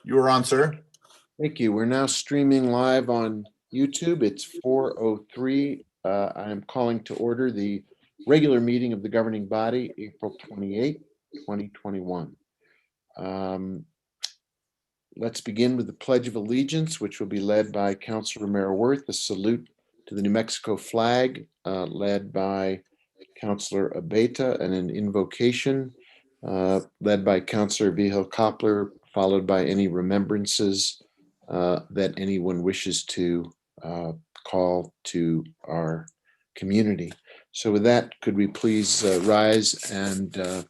You are on, sir. Thank you. We're now streaming live on YouTube. It's 4:03. I am calling to order the regular meeting of the governing body, April 28th, 2021. Let's begin with the Pledge of Allegiance, which will be led by Councilor Romero-Worth, a salute to the New Mexico flag, led by Councilor Abeta, and an invocation led by Councilor Vigil Koppler, followed by any remembrances that anyone wishes to call to our community. So with that, could we please rise and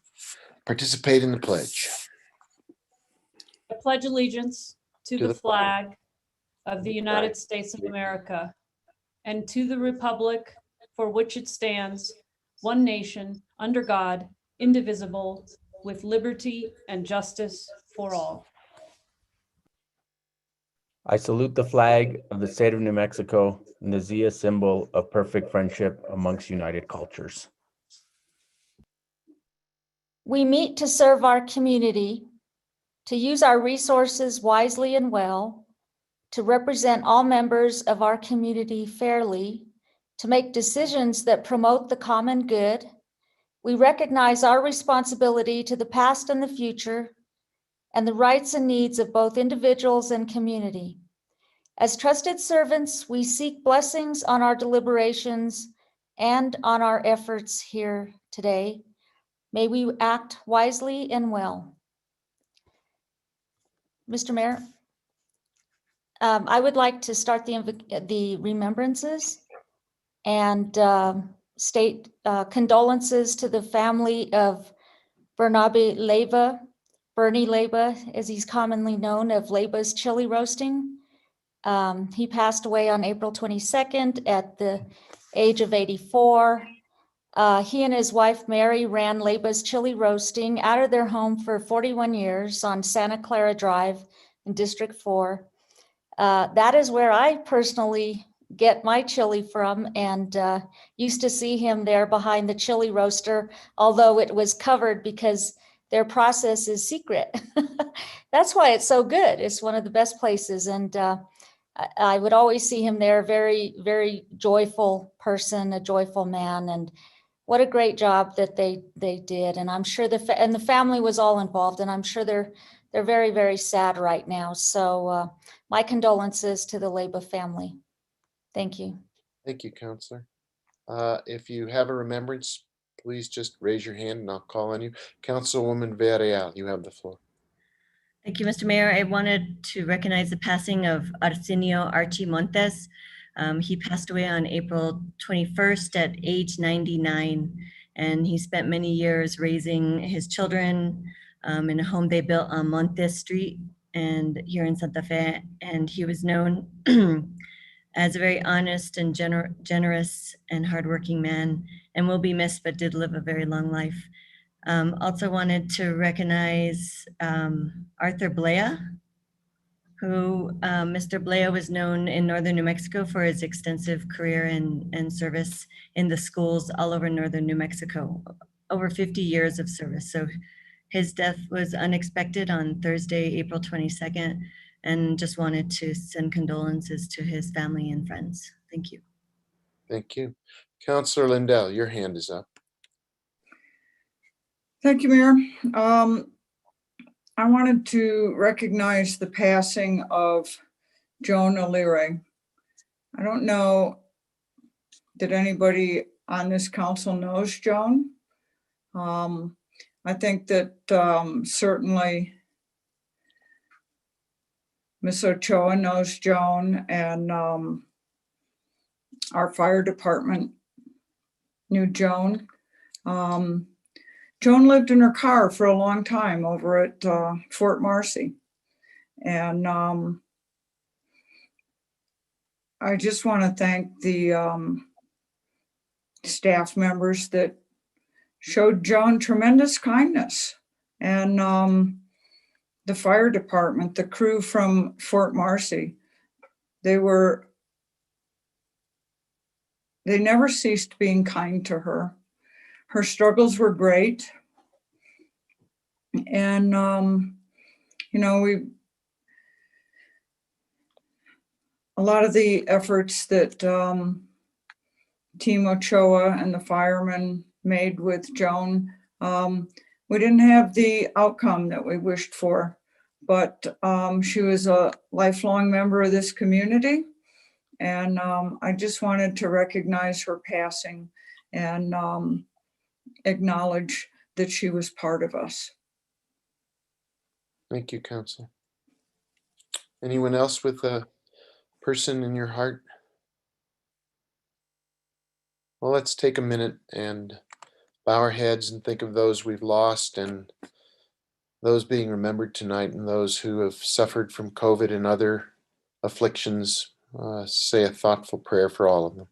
participate in the pledge? I pledge allegiance to the flag of the United States of America and to the republic for which it stands, one nation, under God, indivisible, with liberty and justice for all. I salute the flag of the state of New Mexico and the Zia symbol of perfect friendship amongst united cultures. We meet to serve our community, to use our resources wisely and well, to represent all members of our community fairly, to make decisions that promote the common good. We recognize our responsibility to the past and the future, and the rights and needs of both individuals and community. As trusted servants, we seek blessings on our deliberations and on our efforts here today. May we act wisely and well. Mr. Mayor, I would like to start the remembrances and state condolences to the family of Bernie Leyba, as he's commonly known, of Leyba's Chili Roasting. He passed away on April 22nd at the age of 84. He and his wife, Mary, ran Leyba's Chili Roasting out of their home for 41 years on Santa Clara Drive in District 4. That is where I personally get my chili from, and used to see him there behind the chili roaster, although it was covered because their process is secret. That's why it's so good. It's one of the best places, and I would always see him there. Very, very joyful person, a joyful man, and what a great job that they did. And I'm sure the family was all involved, and I'm sure they're very, very sad right now. So my condolences to the Leyba family. Thank you. Thank you, Counselor. If you have a remembrance, please just raise your hand and I'll call on you. Councilwoman Villarreal, you have the floor. Thank you, Mr. Mayor. I wanted to recognize the passing of Arsenio Archie Montes. He passed away on April 21st at age 99, and he spent many years raising his children in a home they built on Montes Street and here in Santa Fe. And he was known as a very honest and generous and hardworking man, and will be missed, but did live a very long life. Also wanted to recognize Arthur Blea, who Mr. Blea was known in northern New Mexico for his extensive career and service in the schools all over northern New Mexico, over 50 years of service. So his death was unexpected on Thursday, April 22nd, and just wanted to send condolences to his family and friends. Thank you. Thank you. Councilor Lindell, your hand is up. Thank you, Mayor. I wanted to recognize the passing of Joan O'Leary. I don't know that anybody on this council knows Joan. I think that certainly Ms. Ochoa knows Joan, and our fire department knew Joan. Joan lived in her car for a long time over at Fort Marcy. And I just want to thank the staff members that showed Joan tremendous kindness. And the fire department, the crew from Fort Marcy, they never ceased being kind to her. Her struggles were great. And, you know, a lot of the efforts that Team Ochoa and the firemen made with Joan. We didn't have the outcome that we wished for, but she was a lifelong member of this community. And I just wanted to recognize her passing and acknowledge that she was part of us. Thank you, Counselor. Anyone else with a person in your heart? Well, let's take a minute and bow our heads and think of those we've lost and those being remembered tonight and those who have suffered from COVID and other afflictions. Say a thoughtful prayer for all of them.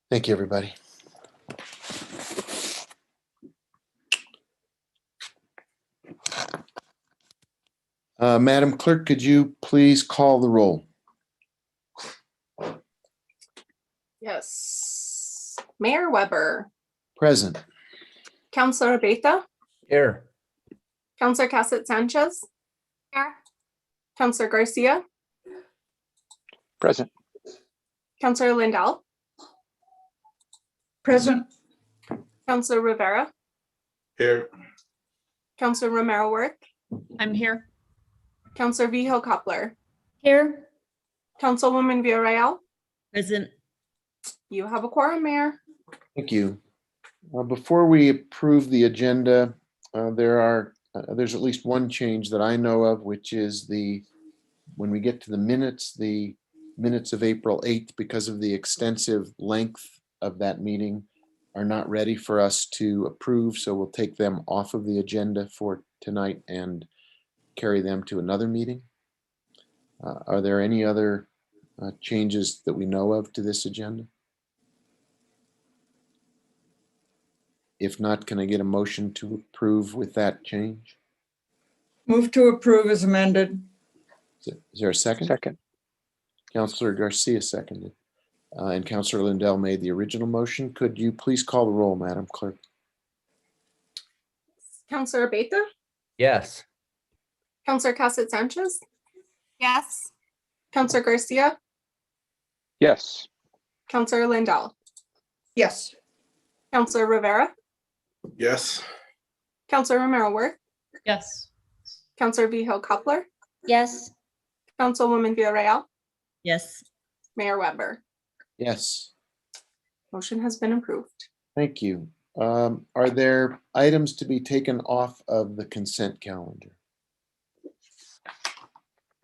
Thank you, everybody. Madam Clerk, could you please call the roll? Yes. Mayor Weber, Present. Councilor Abeta, Here. Councilor Cassett Sanchez. Here. Councilor Garcia, Present. Councilor Lindell, Present. Councilor Rivera, Here. Councilor Romero Worth, I'm here. Councilor Vijo Coppler, Here, Councilwoman Villarreal. Present. You have a quorum, Mayor. Thank you. Before we approve the agenda, there's at least one change that I know of, which is when we get to the minutes of April 8th, because of the extensive length of that meeting, are not ready for us to approve. So we'll take them off of the agenda for tonight and carry them to another meeting. Are there any other changes that we know of to this agenda? If not, can I get a motion to approve with that change? Move to approve as amended. Is there a second? Second. Councilor Garcia seconded. And Councilor Lindell made the original motion. Could you please call the roll, Madam Clerk? Councilor Abeta, Yes. Councilor Cassett Sanchez. Yes. Councilor Garcia, Yes. Councilor Lindell, Yes. Councilor Rivera, Yes. Councilor Romero Worth, Yes. Councilor Vijo Coppler, yes, Councilwoman Villarreal, Yes. Mayor Weber. Yes, Motion has been approved. thank you. Are there items to be taken off of the consent calendar?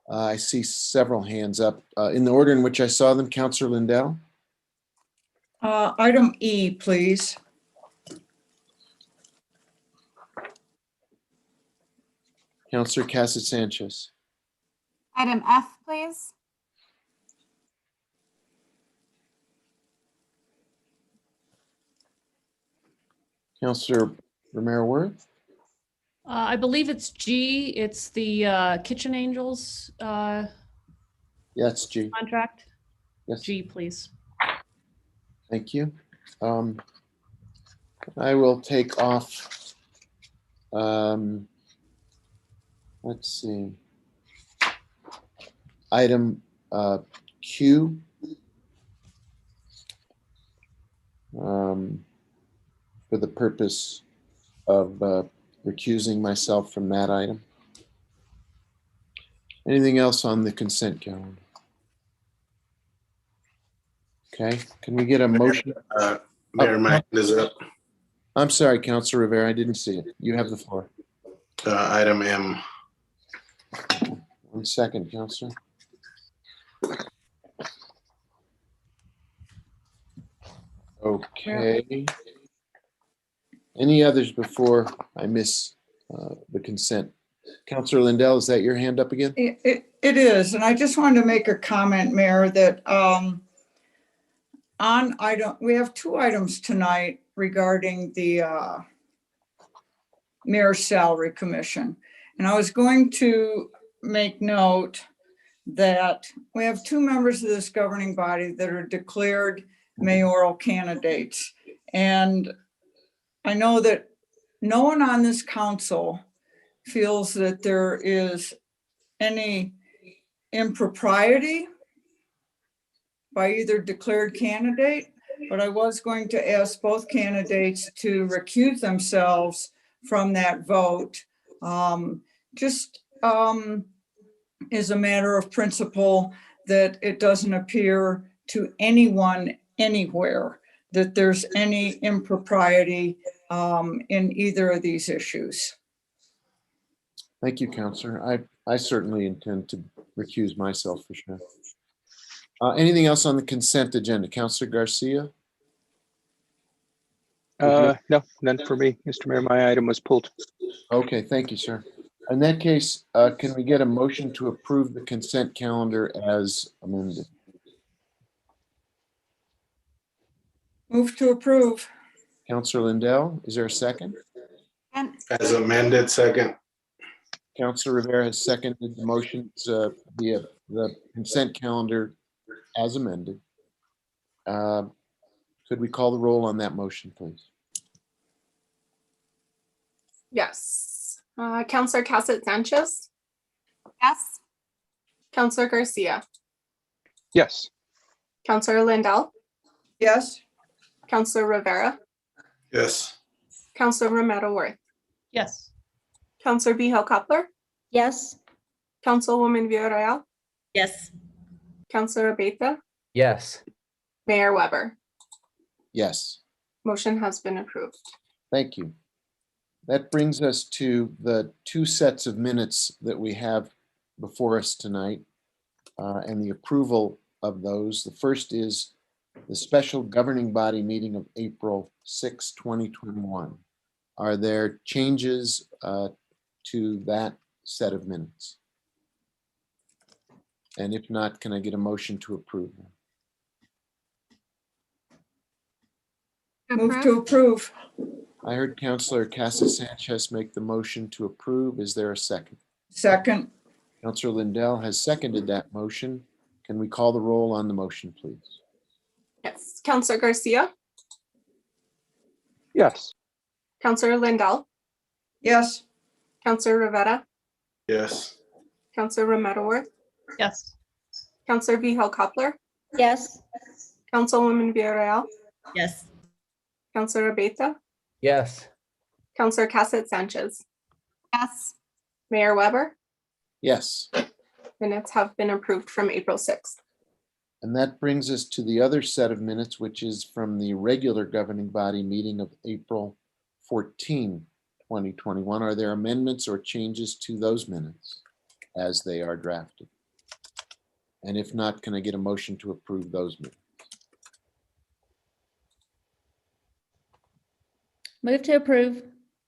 I see several hands up. In the order in which I saw them, Councilor Lindell? Item E, please. Councilor Cassett Sanchez? Item F, please. Councilor Romero Worth? I believe it's G. It's the Kitchen Angels Yes, G. contract. Yes. G, please. Thank you. I will take off, let's see, item Q. For the purpose of recusing myself from that item. Anything else on the consent calendar? Okay, can we get a motion? Mayor, my hand is up. I'm sorry, Councilor Rivera, I didn't see it. You have the floor. Item M. 1 second, Councilor. Okay. Any others before I miss the consent? Councilor Lindell, is that your hand up again? It is, and I just wanted to make a comment, Mayor, that we have 2 items tonight regarding the Mayor's Salary Commission. And I was going to make note that we have two members of this governing body that are declared mayoral candidates. And I know that no one on this council feels that there is any impropriety by either declared candidate, but I was going to ask both candidates to recuse themselves from that vote. Just is a matter of principle that it doesn't appear to anyone anywhere that there's any impropriety in either of these issues. Thank you, Counselor. I certainly intend to recuse myself for sure. Anything else on the consent agenda? Counselor Garcia? No, none for me, Mr. Mayor. My item was pulled. Okay, thank you, sir. In that case, can we get a motion to approve the consent calendar as amended? Move to approve. Counselor Lindell, is there a second? And As amended, second. Counselor Rivera has seconded the motion, the consent calendar as amended. Could we call the roll on that motion, please? Yes. Counselor Cassett Sanchez, yes. Counselor Garcia, Yes. Counselor Lindell, Yes. Counselor Rivera, Yes. Counselor Romero Worth, Yes. Counselor Vihel Coppler, Yes. Councilwoman Villarreal, Yes. Counselor Abeyta, Yes. Mayor Weber. Yes, Motion has been approved. thank you. That brings us to the two sets of minutes that we have before us tonight and the approval of those. The first is the special governing body meeting of April 6, 2021. Are there changes to that set of minutes? And if not, can I get a motion to approve them? Move to approve. I heard Councilor Casa Sanchez make the motion to approve. Is there a second? Second. Councilor Lindell has seconded that motion. Can we call the roll on the motion, please? Yes. Counselor Garcia, Yes. Counselor Lindell, Yes. Counselor Rivera, Yes. Counselor Romero Worth, Yes. Counselor Vihel Coppler, Yes. Councilwoman Villarreal, Yes. Counselor Abeyta, Yes. Counselor Cassett Sanchez, Yes. Mayor Weber. Yes. Minutes have been approved from April 6th. And that brings us to the other set of minutes, which is from the regular governing body meeting of April 14, 2021. Are there amendments or changes to those minutes as they are drafted? And if not, can I get a motion to approve those minutes? Move to approve.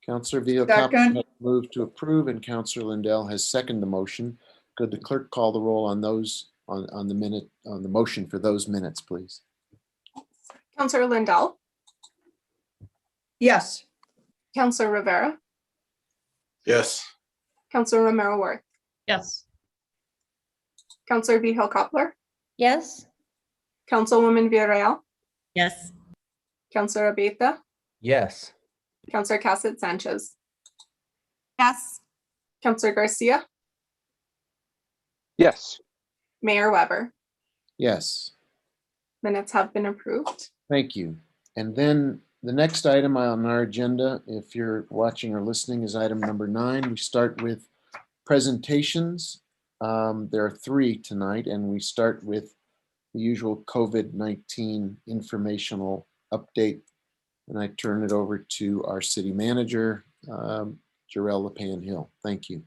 Councilor Vihel Second. Coppler moved to approve and Councilor Lindell has seconded the motion. Could the clerk call the roll on those on the motion for those minutes, please? Counselor Lindell, Yes. Counselor Rivera, Yes. Counselor Romero Worth, Yes. Counselor Vihel Coppler, Yes. Councilwoman Villarreal, Yes. Counselor Abeyta, Yes. Counselor Cassett Sanchez, Yes. Counselor Garcia, Yes. Mayor Weber. Yes. Minutes have been approved. Thank you. And then the next item on our agenda, if you're watching or listening, is item number 9. We start with presentations. There are 3 tonight, and we start with the usual COVID-19 informational update. And I turn it over to our city manager, Jarell LePan Hill. Thank you.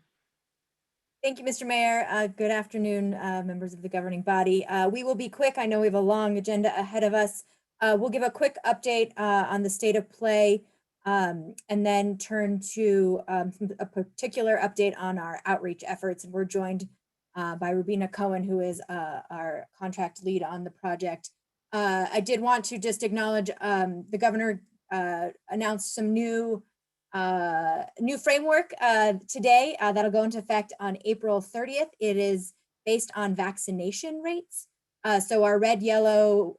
Thank you, Mr. Mayor. Good afternoon, members of the governing body. We will be quick. I know we have a long agenda ahead of us. We'll give a quick update on the state of play and then turn to a particular update on our outreach efforts. And we're joined by Rubina Cohen, who is our contract lead on the project. I did want to just acknowledge the governor announced some new framework today that'll go into effect on April 30th. It is based on vaccination rates. So our red, yellow,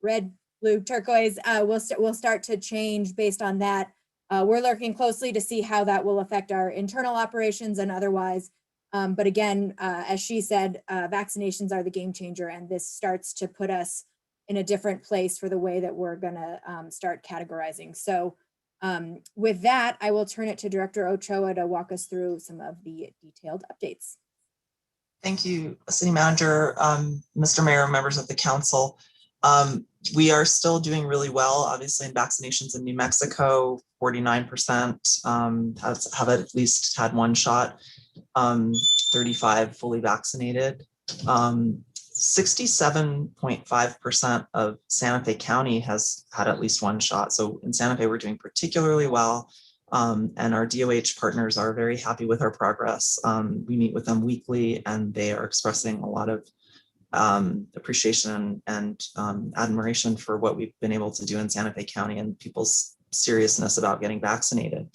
red, blue, turquoise will start to change based on that. We're looking closely to see how that will affect our internal operations and otherwise. But again, as she said, vaccinations are the game changer, and this starts to put us in a different place for the way that we're gonna start categorizing. So with that, I will turn it to Director Ochoa to walk us through some of the detailed updates. Thank you, City Manager, Mr. Mayor, members of the council. We are still doing really well, obviously, in vaccinations in New Mexico. 49% have at least had one shot, 35 fully vaccinated. 67.5% of Santa Fe County has had at least one shot. So in Santa Fe, we're doing particularly well. And our DOH partners are very happy with our progress. We meet with them weekly, and they are expressing a lot of appreciation and admiration for what we've been able to do in Santa Fe County and people's seriousness about getting vaccinated.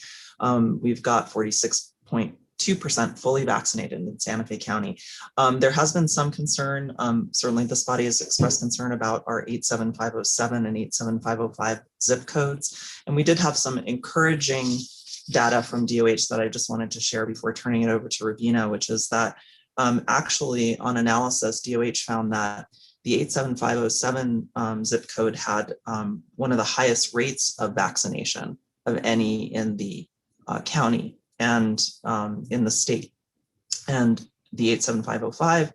We've got 46.2% fully vaccinated in Santa Fe County. There has been some concern, certainly this body has expressed concern about our 87507 and 87505 zip codes. And we did have some encouraging data from DOH that I just wanted to share before turning it over to Ravina, which is that actually on analysis, DOH found that the 87507 zip code had one of the highest rates of vaccination of any in the county and in the state. And the 87505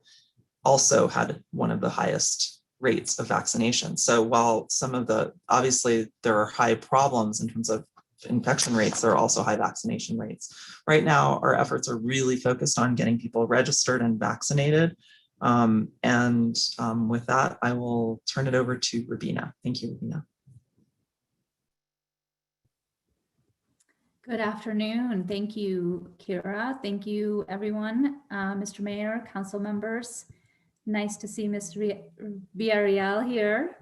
also had one of the highest rates of vaccination. So while some of the, obviously there are high problems in terms of infection rates, there are also high vaccination rates. Right now, our efforts are really focused on getting people registered and vaccinated. With that, I will turn it over to Ravina. Thank you, Ravina. Good afternoon. Thank you, Kira. Thank you, everyone. Mr. Mayor, council members. Nice to see Mr. Villarreal here.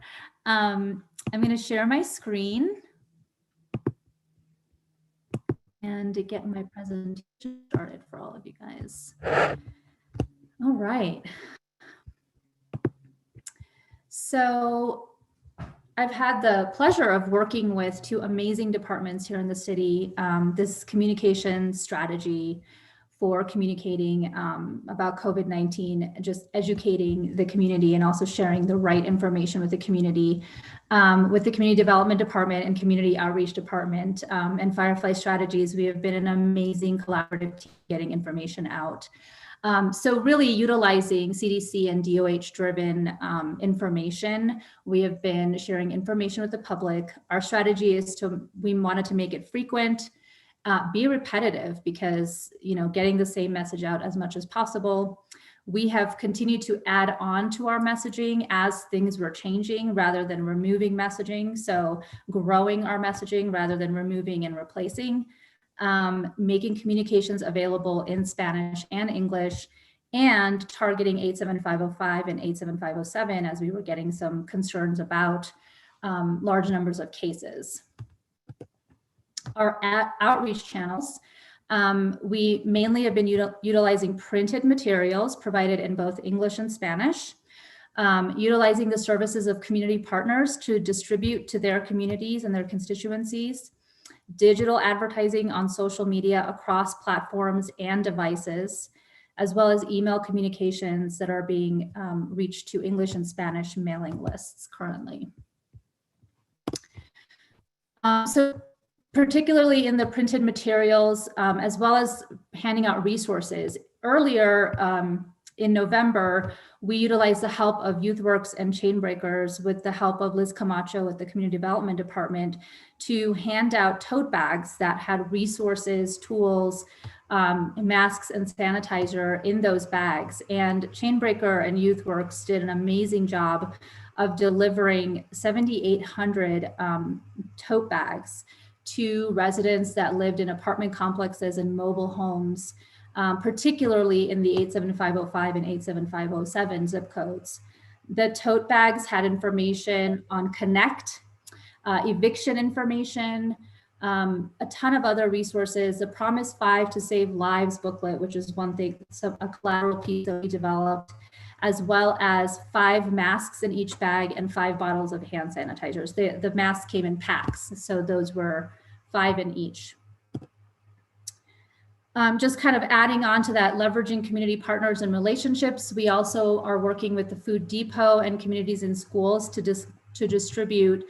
I'm going to share my screen and to get my presentation started for all of you guys. All right. So I've had the pleasure of working with two amazing departments here in the city. This communication strategy for communicating about COVID-19, just educating the community and also sharing the right information with the community, with the Community Development Department and Community Outreach Department and Firefly Strategies. We have been an amazing collaborative team getting information out. So really utilizing CDC and DOH driven information, we have been sharing information with the public. Our strategy is we wanted to make it frequent, be repetitive because, getting the same message out as much as possible. We have continued to add on to our messaging as things were changing rather than removing messaging. So growing our messaging rather than removing and replacing. Making communications available in Spanish and English, and targeting 87505 and 87507 as we were getting some concerns about large numbers of cases. Our outreach channels, we mainly have been utilizing printed materials provided in both English and Spanish, utilizing the services of community partners to distribute to their communities and their constituencies, digital advertising on social media across platforms and devices, as well as email communications that are being reached to English and Spanish mailing lists currently. So particularly in the printed materials, as well as handing out resources. Earlier in November, we utilized the help of YouthWorks and Chainbreakers with the help of Liz Camacho with the Community Development Department to hand out tote bags that had resources, tools, masks and sanitizer in those bags. And Chainbreaker and YouthWorks did an amazing job of delivering 7,800 tote bags to residents that lived in apartment complexes and mobile homes, particularly in the 87505 and 87507 zip codes. The tote bags had information on connect, eviction information, a ton of other resources, the Promise 5 to Save Lives booklet, which is one thing, a collateral piece that we developed, as well as 5 masks in each bag and 5 bottles of hand sanitizers. The masks came in packs, so those were 5 in each. Just kind of adding on to that, leveraging community partners and relationships. We also are working with the Food Depot and communities in schools to distribute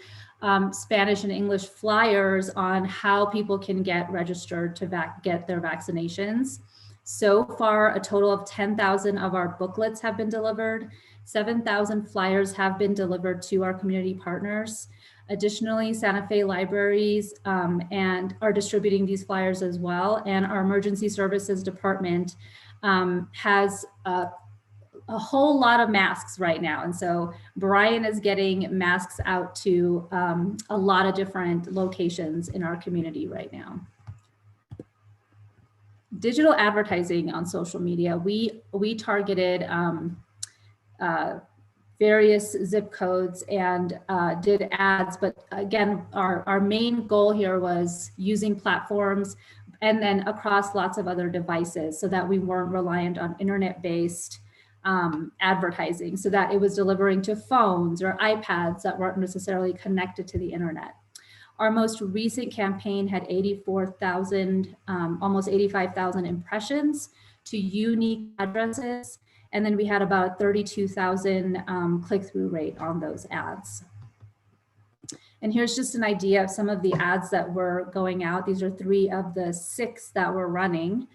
Spanish and English flyers on how people can get registered to get their vaccinations. So far, a total of 10,000 of our booklets have been delivered. 7,000 flyers have been delivered to our community partners. Additionally, Santa Fe libraries and are distributing these flyers as well. And our emergency services department has a whole lot of masks right now. And so Brian is getting masks out to a lot of different locations in our community right now. Digital advertising on social media. We targeted various zip codes and did ads, but again, our main goal here was using platforms and then across lots of other devices so that we weren't reliant on internet-based advertising, so that it was delivering to phones or iPads that weren't necessarily connected to the internet. Our most recent campaign had 84,000, almost 85,000 impressions to unique addresses. And then we had about a 32,000 click-through rate on those ads. And here's just an idea of some of the ads that were going out. These are 3 of the 6 that were running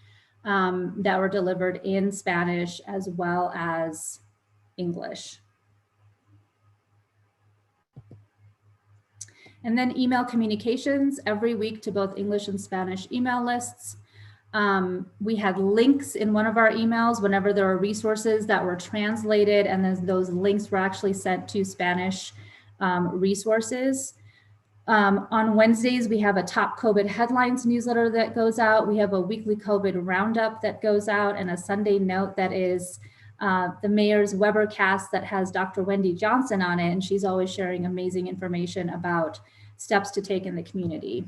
that were delivered in Spanish as well as English. And then email communications every week to both English and Spanish email lists. We had links in one of our emails whenever there were resources that were translated, and then those links were actually sent to Spanish resources. On Wednesdays, we have a top COVID headlines newsletter that goes out. We have a weekly COVID roundup that goes out, and a Sunday note that is the mayor's Webercast that has Dr. Wendy Johnson on it, and she's always sharing amazing information about steps to take in the community.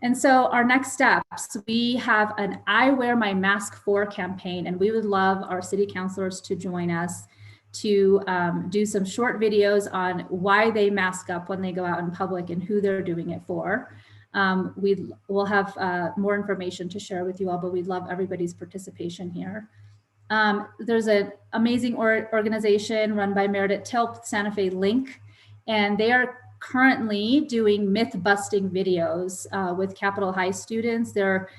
And so our next steps, we have an I Wear My Mask For campaign, and we would love our city councilors to join us to do some short videos on why they mask up when they go out in public and who they're doing it for. We'll have more information to share with you all, but we'd love everybody's participation here. There's an amazing organization run by Meredith Tilp, Santa Fe Link, and they are currently doing myth-busting videos with Capitol High students. They're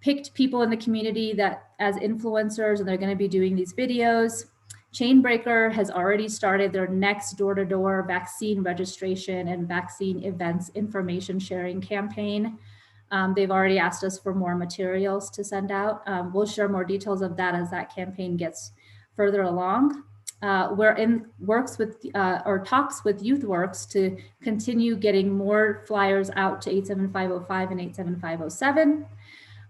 picked people in the community that as influencers, and they're going to be doing these videos. Chainbreaker has already started their next door-to-door vaccine registration and vaccine events information sharing campaign. They've already asked us for more materials to send out. We'll share more details of that as that campaign gets further along. We're in talks with YouthWorks to continue getting more flyers out to 87505 and 87507.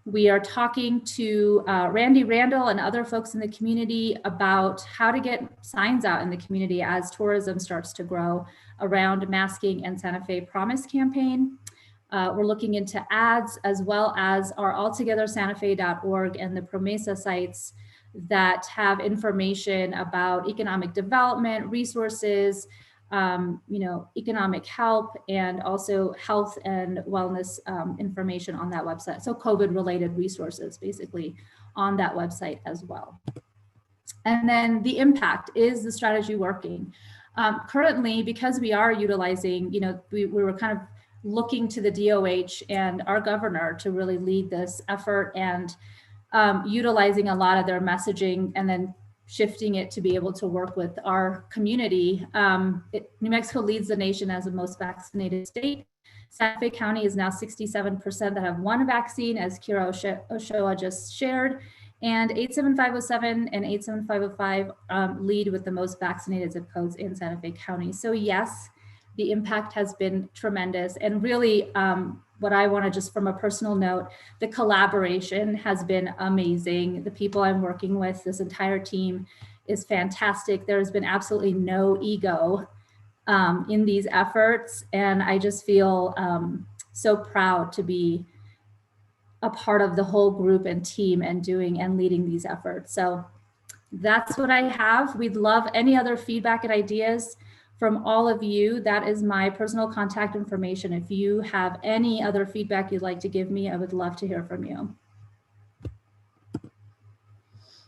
We are talking to Randy Randall and other folks in the community about how to get signs out in the community as tourism starts to grow around masking and Santa Fe Promise campaign. We're looking into ads as well as our altogethersantafe.org and the Promesa sites that have information about economic development, resources, economic help, and also health and wellness information on that website. So COVID-related resources basically on that website as well. And then the impact, is the strategy working? Currently, because we are utilizing, we were kind of looking to the DOH and our governor to really lead this effort and utilizing a lot of their messaging and then shifting it to be able to work with our community. New Mexico leads the nation as the most vaccinated state. Santa Fe County is now 67% that have 1 vaccine, as Kira Ochoa just shared, and 87507 and 87505 lead with the most vaccinated zip codes in Santa Fe County. So yes, the impact has been tremendous, and really what I want to just from a personal note, the collaboration has been amazing. The people I'm working with, this entire team is fantastic. There's been absolutely no ego in these efforts. And I just feel so proud to be a part of the whole group and team and doing and leading these efforts. So that's what I have. We'd love any other feedback and ideas from all of you. That is my personal contact information. If you have any other feedback you'd like to give me, I would love to hear from you.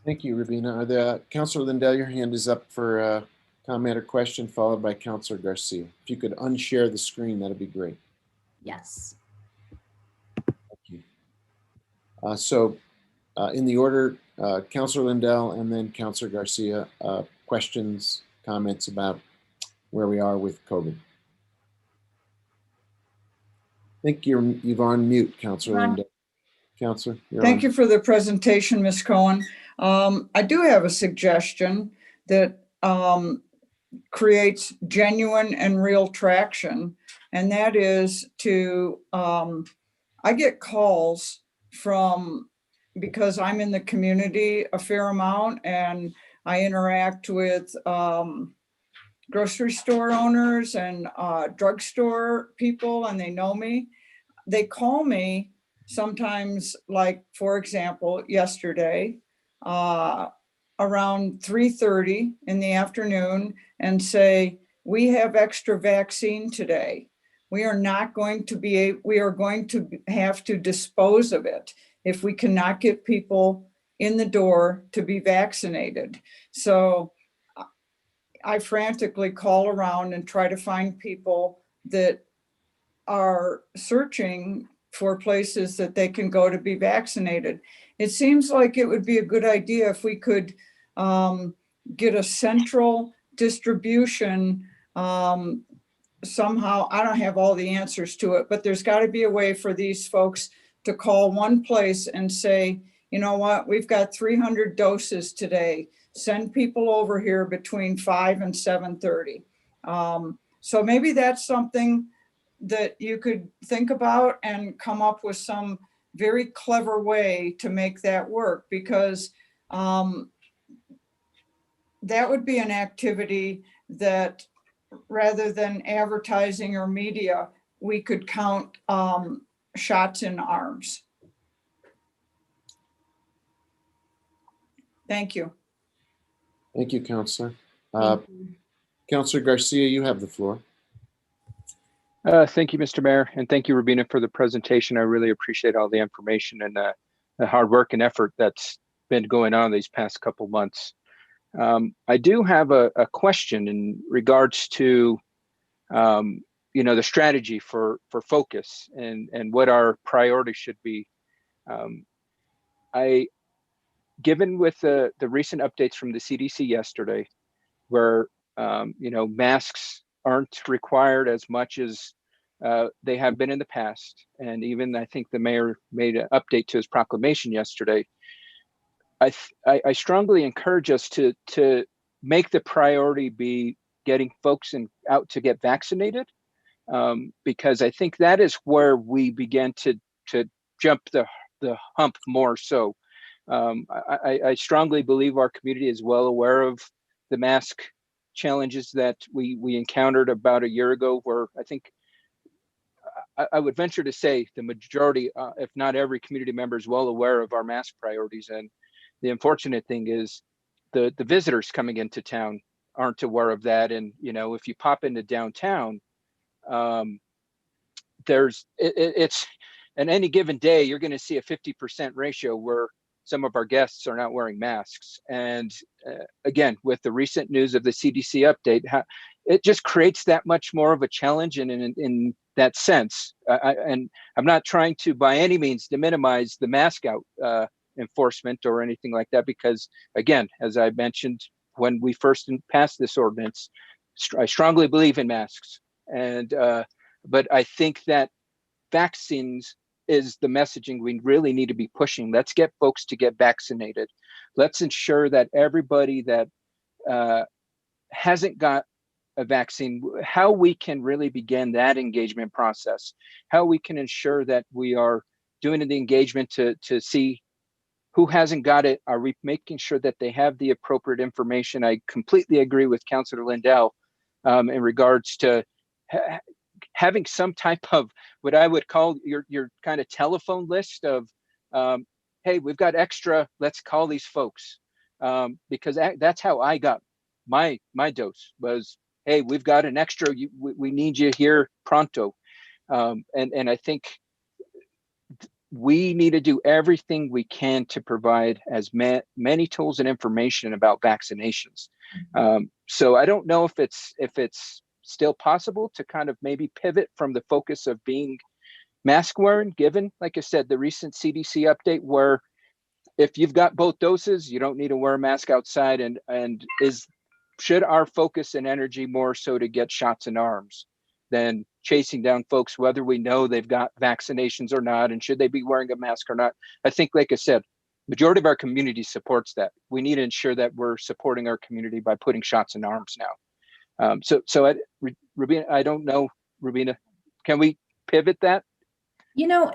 Thank you, Ravina. Councilor Lindell, your hand is up for a comment or question, followed by Councilor Garcia. If you could unshare the screen, that'd be great. Yes. Thank you. In the order, Councilor Lindell and then Councilor Garcia, questions, comments about where we are with COVID. I think you've on mute, Councilor Lindell. Councilor, Thank you for the presentation, Ms. Cohen. I do have a suggestion that creates genuine and real traction, and that is to, I get calls from, because I'm in the community a fair amount and I interact with grocery store owners and drugstore people, and they know me. They call me sometimes, like, for example, yesterday, around 3:30 in the afternoon, and say, we have extra vaccine today. We are going to have to dispose of it if we cannot get people in the door to be vaccinated. So I frantically call around and try to find people that are searching for places that they can go to be vaccinated. It seems like it would be a good idea if we could get a central distribution somehow. I don't have all the answers to it, but there's got to be a way for these folks to call one place and say, you know what, we've got 300 doses today. Send people over here between 5 and 7:30. So maybe that's something that you could think about and come up with some very clever way to make that work, because that would be an activity that, rather than advertising or media, we could count shots in arms. Thank you. Thank you, Councilor. Thank you. Councilor Garcia, you have the floor. Thank you, Mr. Mayor, and thank you, Ravina, for the presentation. I really appreciate all the information and the hard work and effort that's been going on these past couple months. I do have a question in regards to, the strategy for focus and what our priorities should be. Given with the recent updates from the CDC yesterday, where masks aren't required as much as they have been in the past, and even I think the mayor made an update to his proclamation yesterday. I strongly encourage us to make the priority be getting folks out to get vaccinated, because I think that is where we begin to jump the hump more so. I strongly believe our community is well aware of the mask challenges that we encountered about a year ago, where I think I would venture to say the majority, if not every community member, is well aware of our mask priorities. And the unfortunate thing is the visitors coming into town aren't aware of that. And, if you pop into downtown, it's on any given day, you're going to see a 50% ratio where some of our guests are not wearing masks. And again, with the recent news of the CDC update, it just creates that much more of a challenge. And in that sense, and I'm not trying to by any means to minimize the mask out enforcement or anything like that, because again, as I mentioned, when we first passed this ordinance, I strongly believe in masks. And but I think that vaccines is the messaging we really need to be pushing. Let's get folks to get vaccinated. Let's ensure that everybody that hasn't got a vaccine, how we can really begin that engagement process, how we can ensure that we are doing the engagement to see who hasn't got it. Are we making sure that they have the appropriate information? I completely agree with Councilor Lindell in regards to having some type of what I would call your kind of telephone list of, hey, we've got extra, let's call these folks. Because that's how I got my dose was, hey, we've got an extra, we need you here pronto. And I think we need to do everything we can to provide as many tools and information about vaccinations. So I don't know if it's still possible to kind of maybe pivot from the focus of being mask wearing, given, like I said, the recent CDC update where if you've got both doses, you don't need to wear a mask outside, and should our focus and energy more so to get shots in arms than chasing down folks, whether we know they've got vaccinations or not, and should they be wearing a mask or not? I think, like I said, majority of our community supports that. We need to ensure that we're supporting our community by putting shots in arms now. So Rubina, I don't know, Rubina, can we pivot that? You know,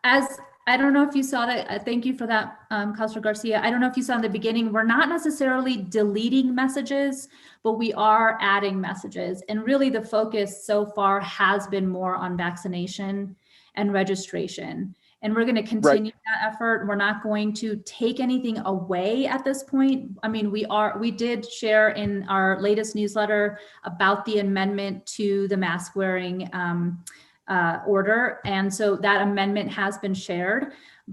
as I don't know if you saw that. Thank you for that, Councilor Garcia. I don't know if you saw in the beginning, we're not necessarily deleting messages, but we are adding messages. And really the focus so far has been more on vaccination and registration. And we're going to continue that effort. We're not going to take anything away at this point. I mean, we did share in our latest newsletter about the amendment to the mask wearing order. And so that amendment has been shared,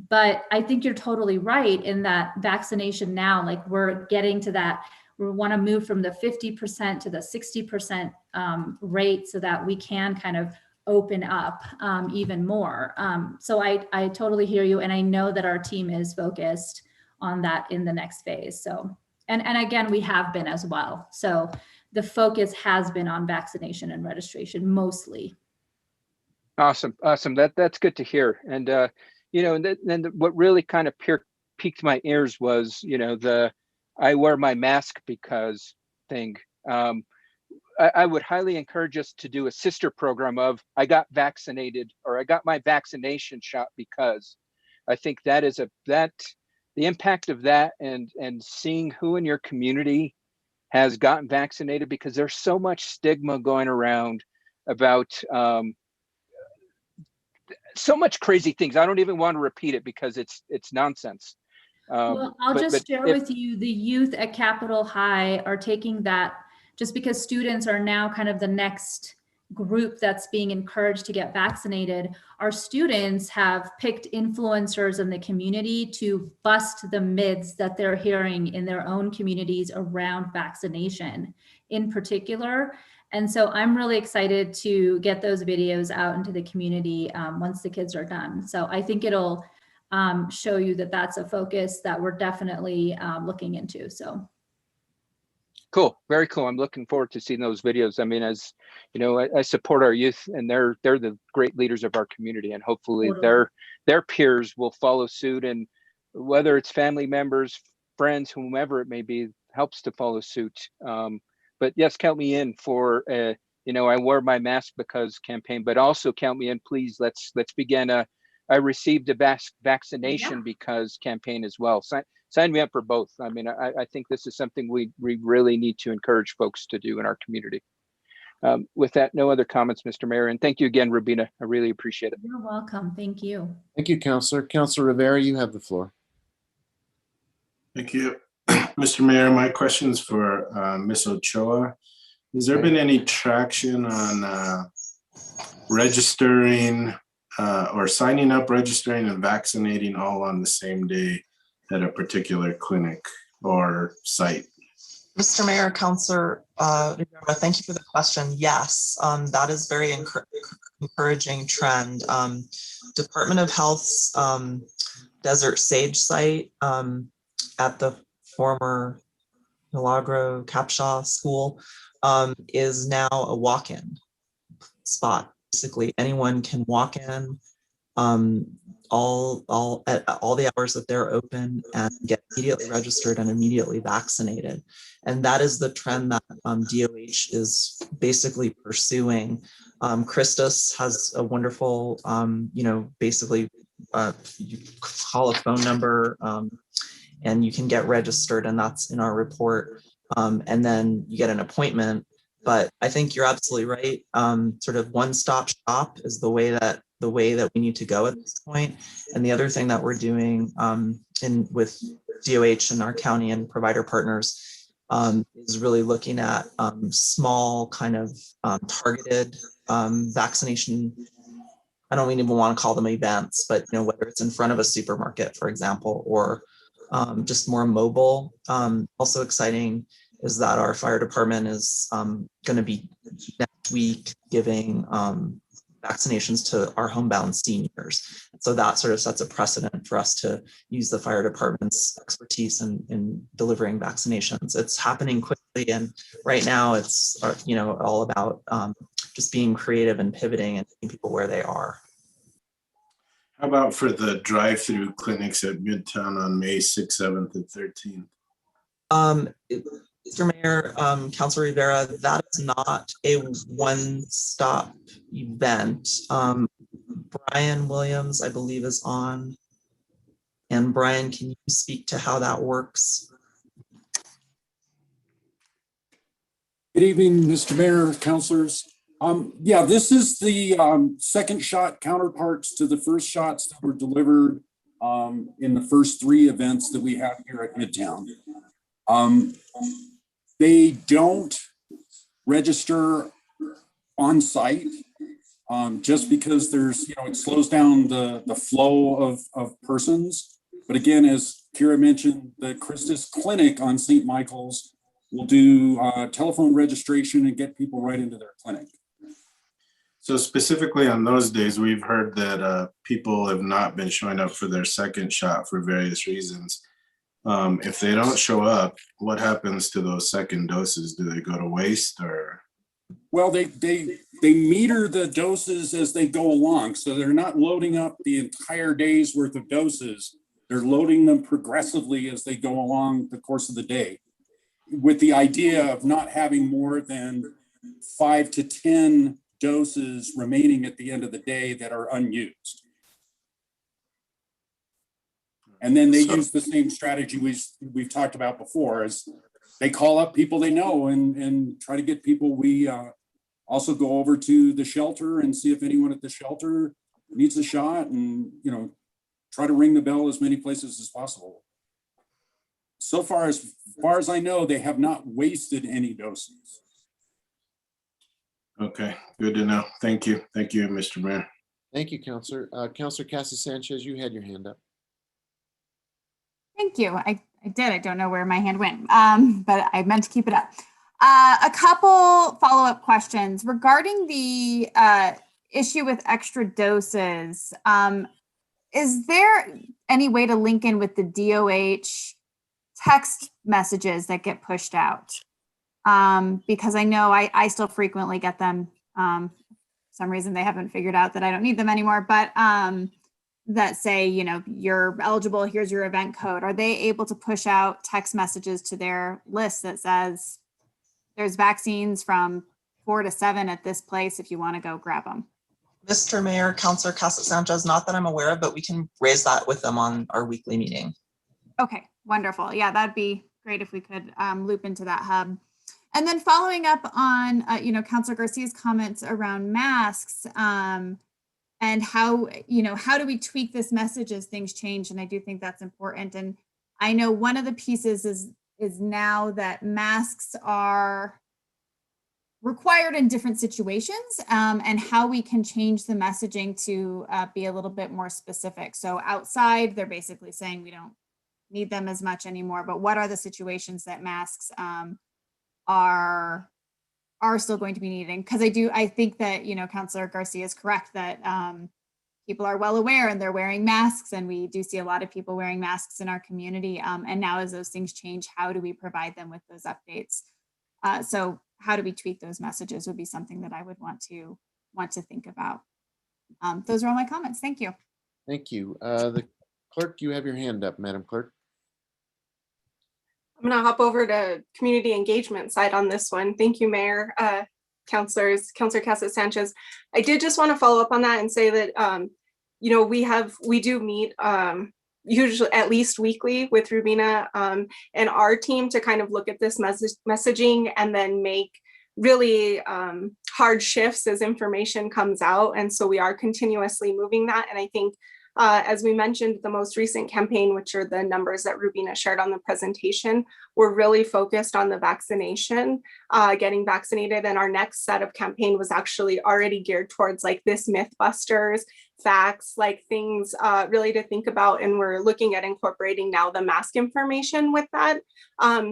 but I think you're totally right in that vaccination now, like we're getting to that, we want to move from the 50% to the 60% rate so that we can kind of open up even more. So I totally hear you. And I know that our team is focused on that in the next phase. So, and again, we have been as well. So the focus has been on vaccination and registration mostly. Awesome. That's good to hear. And and then what really kind of piqued my ears was, the I wear my mask because thing. I would highly encourage us to do a sister program of I got vaccinated or I got my vaccination shot because. I think that is the impact of that and seeing who in your community has gotten vaccinated, because there's so much stigma going around about so much crazy things. I don't even want to repeat it because it's nonsense. Well, I'll just share with you, the youth at Capitol High are taking that just because students are now kind of the next group that's being encouraged to get vaccinated. Our students have picked influencers in the community to bust the myths that they're hearing in their own communities around vaccination in particular. And so I'm really excited to get those videos out into the community once the kids are done. So I think it'll show you that that's a focus that we're definitely looking into. So cool, very cool. I'm looking forward to seeing those videos. I mean, as you know, I support our youth, and they're the great leaders of our community, and hopefully their peers will follow suit. And whether it's family members, friends, whomever it may be, helps to follow suit. But yes, count me in for I wear my mask because campaign, but also count me in, please. Let's begin I received a vaccination because campaign as well. Sign me up for both. I mean, I think this is something we really need to encourage folks to do in our community. With that, no other comments, Mr. Mayor, and thank you again, Rubina. I really appreciate it. you're welcome. Thank you. Thank you, Councilor. Councilor Rivera, you have the floor. Thank you. Mr. Mayor, my question is for Ms. Ochoa. Has there been any traction on registering or signing up, registering, and vaccinating all on the same day at a particular clinic or site? Mr. Mayor, Councilor Rivera, thank you for the question. Yes, that is very encouraging trend. Department of Health's Desert Sage site at the former Milagro Capshaw School is now a walk-in spot. Basically, anyone can walk in all at all the hours that they're open and get immediately registered and immediately vaccinated. And that is the trend that DOH is basically pursuing. Christus has a wonderful, basically you call a phone number and you can get registered, and that's in our report. And then you get an appointment But I think you're absolutely right. Sort of one-stop shop is the way that we need to go at this point. And the other thing that we're doing with DOH and our county and provider partners is really looking at small kind of targeted vaccination. I don't even want to call them events, but whether it's in front of a supermarket, for example, or just more mobile. Also exciting is that our fire department is going to be next week giving vaccinations to our homebound seniors. So that sort of sets a precedent for us to use the fire department's expertise in delivering vaccinations. It's happening quickly, and right now it's all about just being creative and pivoting and meeting people where they are. How about for the drive-through clinics at Midtown on May 6th, 7th, and 13th? Mr. Mayor, Councilor Rivera, that is not a one-stop event. Brian Williams, I believe, is on. And Brian, can you speak to how that works? Good evening, Mr. Mayor, councilors. Yeah, this is the second shot counterparts to the first shots that were delivered in the first 3 events that we have here at Midtown. They don't register on site just because there's, it slows down the flow of persons. But again, as Kira mentioned, the Christus Clinic on St. Michael's will do telephone registration and get people right into their clinic. So specifically on those days, we've heard that people have not been showing up for their second shot for various reasons. If they don't show up, what happens to those second doses? Do they go to waste or? Well, they meter the doses as they go along. So they're not loading up the entire day's worth of doses. They're loading them progressively as they go along the course of the day, with the idea of not having more than 5 to 10 doses remaining at the end of the day that are unused. And then they use the same strategy we've talked about before, as they call up people they know and try to get people. We also go over to the shelter and see if anyone at the shelter needs a shot, and try to ring the bell as many places as possible. So far as I know, they have not wasted any doses. Okay, good to know. Thank you. Thank you, Mr. Mayor. Thank you, Councilor. Councilor Casas-Sanchez, you had your hand up. Thank you. I did. I don't know where my hand went, but I meant to keep it up. A couple follow-up questions regarding the issue with extra doses. Is there any way to link in with the DOH text messages that get pushed out? Because I know I still frequently get them. For some reason they haven't figured out that I don't need them anymore, but that say, you're eligible, here's your event code. Are they able to push out text messages to their list that says there's vaccines from 4 to 7 at this place if you want to go grab them? Mr. Mayor, Councilor Casas-Sanchez, not that I'm aware of, but we can raise that with them on our weekly meeting. Okay, wonderful. Yeah, that'd be great if we could loop into that hub. And then following up on, Councilor Garcia's comments around masks, and how do we tweak this message as things change? And I do think that's important. And I know one of the pieces is now that masks are required in different situations, and how we can change the messaging to be a little bit more specific. So outside, they're basically saying we don't need them as much anymore, but what are the situations that masks are still going to be needing? Because I think that, Councilor Garcia is correct that people are well aware and they're wearing masks, and we do see a lot of people wearing masks in our community. And now as those things change, how do we provide them with those updates? So how do we tweak those messages would be something that I would want to think about. Those are all my comments. Thank you. Thank you. The clerk, you have your hand up, Madam Clerk. I'm going to hop over to community engagement side on this one. Thank you, Mayor, Councilors, Councilor Casas-Sanchez. I did just want to follow up on that and say that, we do meet usually at least weekly with Rubina and our team to kind of look at this messaging and then make really hard shifts as information comes out. And so we are continuously moving that. And I think, as we mentioned, the most recent campaign, which are the numbers that Rubina shared on the presentation, we're really focused on the vaccination, getting vaccinated. And our next set of campaign was actually already geared towards like this Mythbusters, facts, like things really to think about. And we're looking at incorporating now the mask information with that.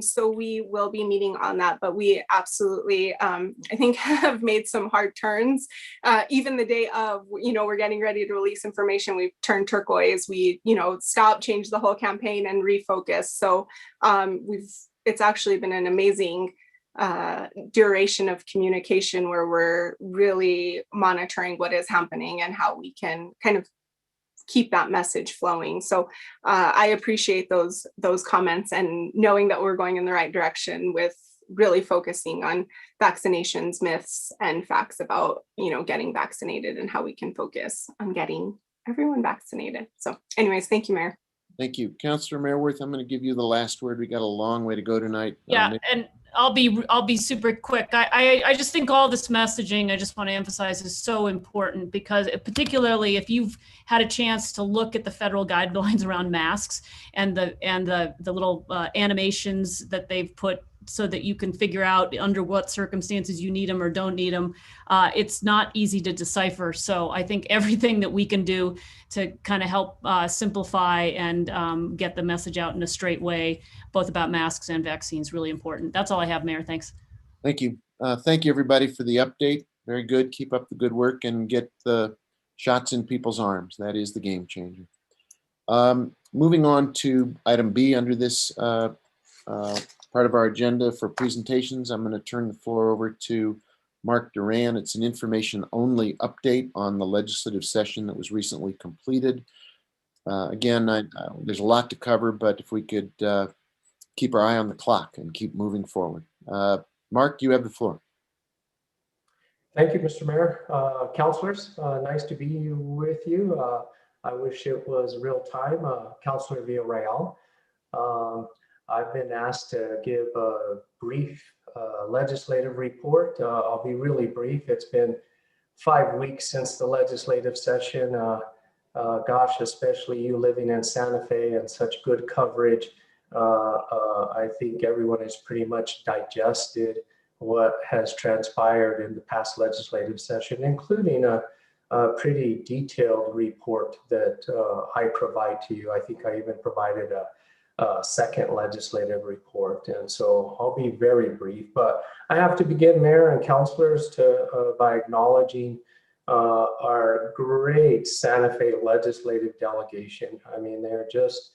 So we will be meeting on that, but we absolutely, I think, have made some hard turns. Even the day of, we're getting ready to release information, we've turned turquoise, we, stopped, changed the whole campaign and refocused. So it's actually been an amazing duration of communication where we're really monitoring what is happening and how we can kind of keep that message flowing. So I appreciate those comments and knowing that we're going in the right direction with really focusing on vaccinations, myths, and facts about, getting vaccinated and how we can focus on getting everyone vaccinated. So anyways, thank you, Mayor. Thank you. Councillor Mayorworth, I'm going to give you the last word. We got a long way to go tonight. Yeah, and I'll be super quick. I just think all this messaging, I just want to emphasize, is so important, because particularly if you've had a chance to look at the federal guidelines around masks and the little animations that they've put so that you can figure out under what circumstances you need them or don't need them, it's not easy to decipher. So I think everything that we can do to kind of help simplify and get the message out in a straight way, both about masks and vaccines, really important. That's all I have, Mayor. Thanks. Thank you. Thank you, everybody, for the update. Very good. Keep up the good work and get the shots in people's arms. That is the game changer. Moving on to item B under this part of our agenda for presentations, I'm going to turn the floor over to Mark Duran. It's an information-only update on the legislative session that was recently completed. Again, there's a lot to cover, but if we could keep our eye on the clock and keep moving forward. Mark, you have the floor. Thank you, Mr. Mayor. Councilors, nice to be with you. I wish it was real time. Councilor Villarreal. I've been asked to give a brief legislative report. I'll be really brief. It's been 5 weeks since the legislative session. Gosh, especially you living in Santa Fe and such good coverage. I think everyone has pretty much digested what has transpired in the past legislative session, including a pretty detailed report that I provide to you. I think I even provided a second legislative report. And so I'll be very brief, but I have to begin, Mayor and councilors, by acknowledging our great Santa Fe legislative delegation. I mean, they're just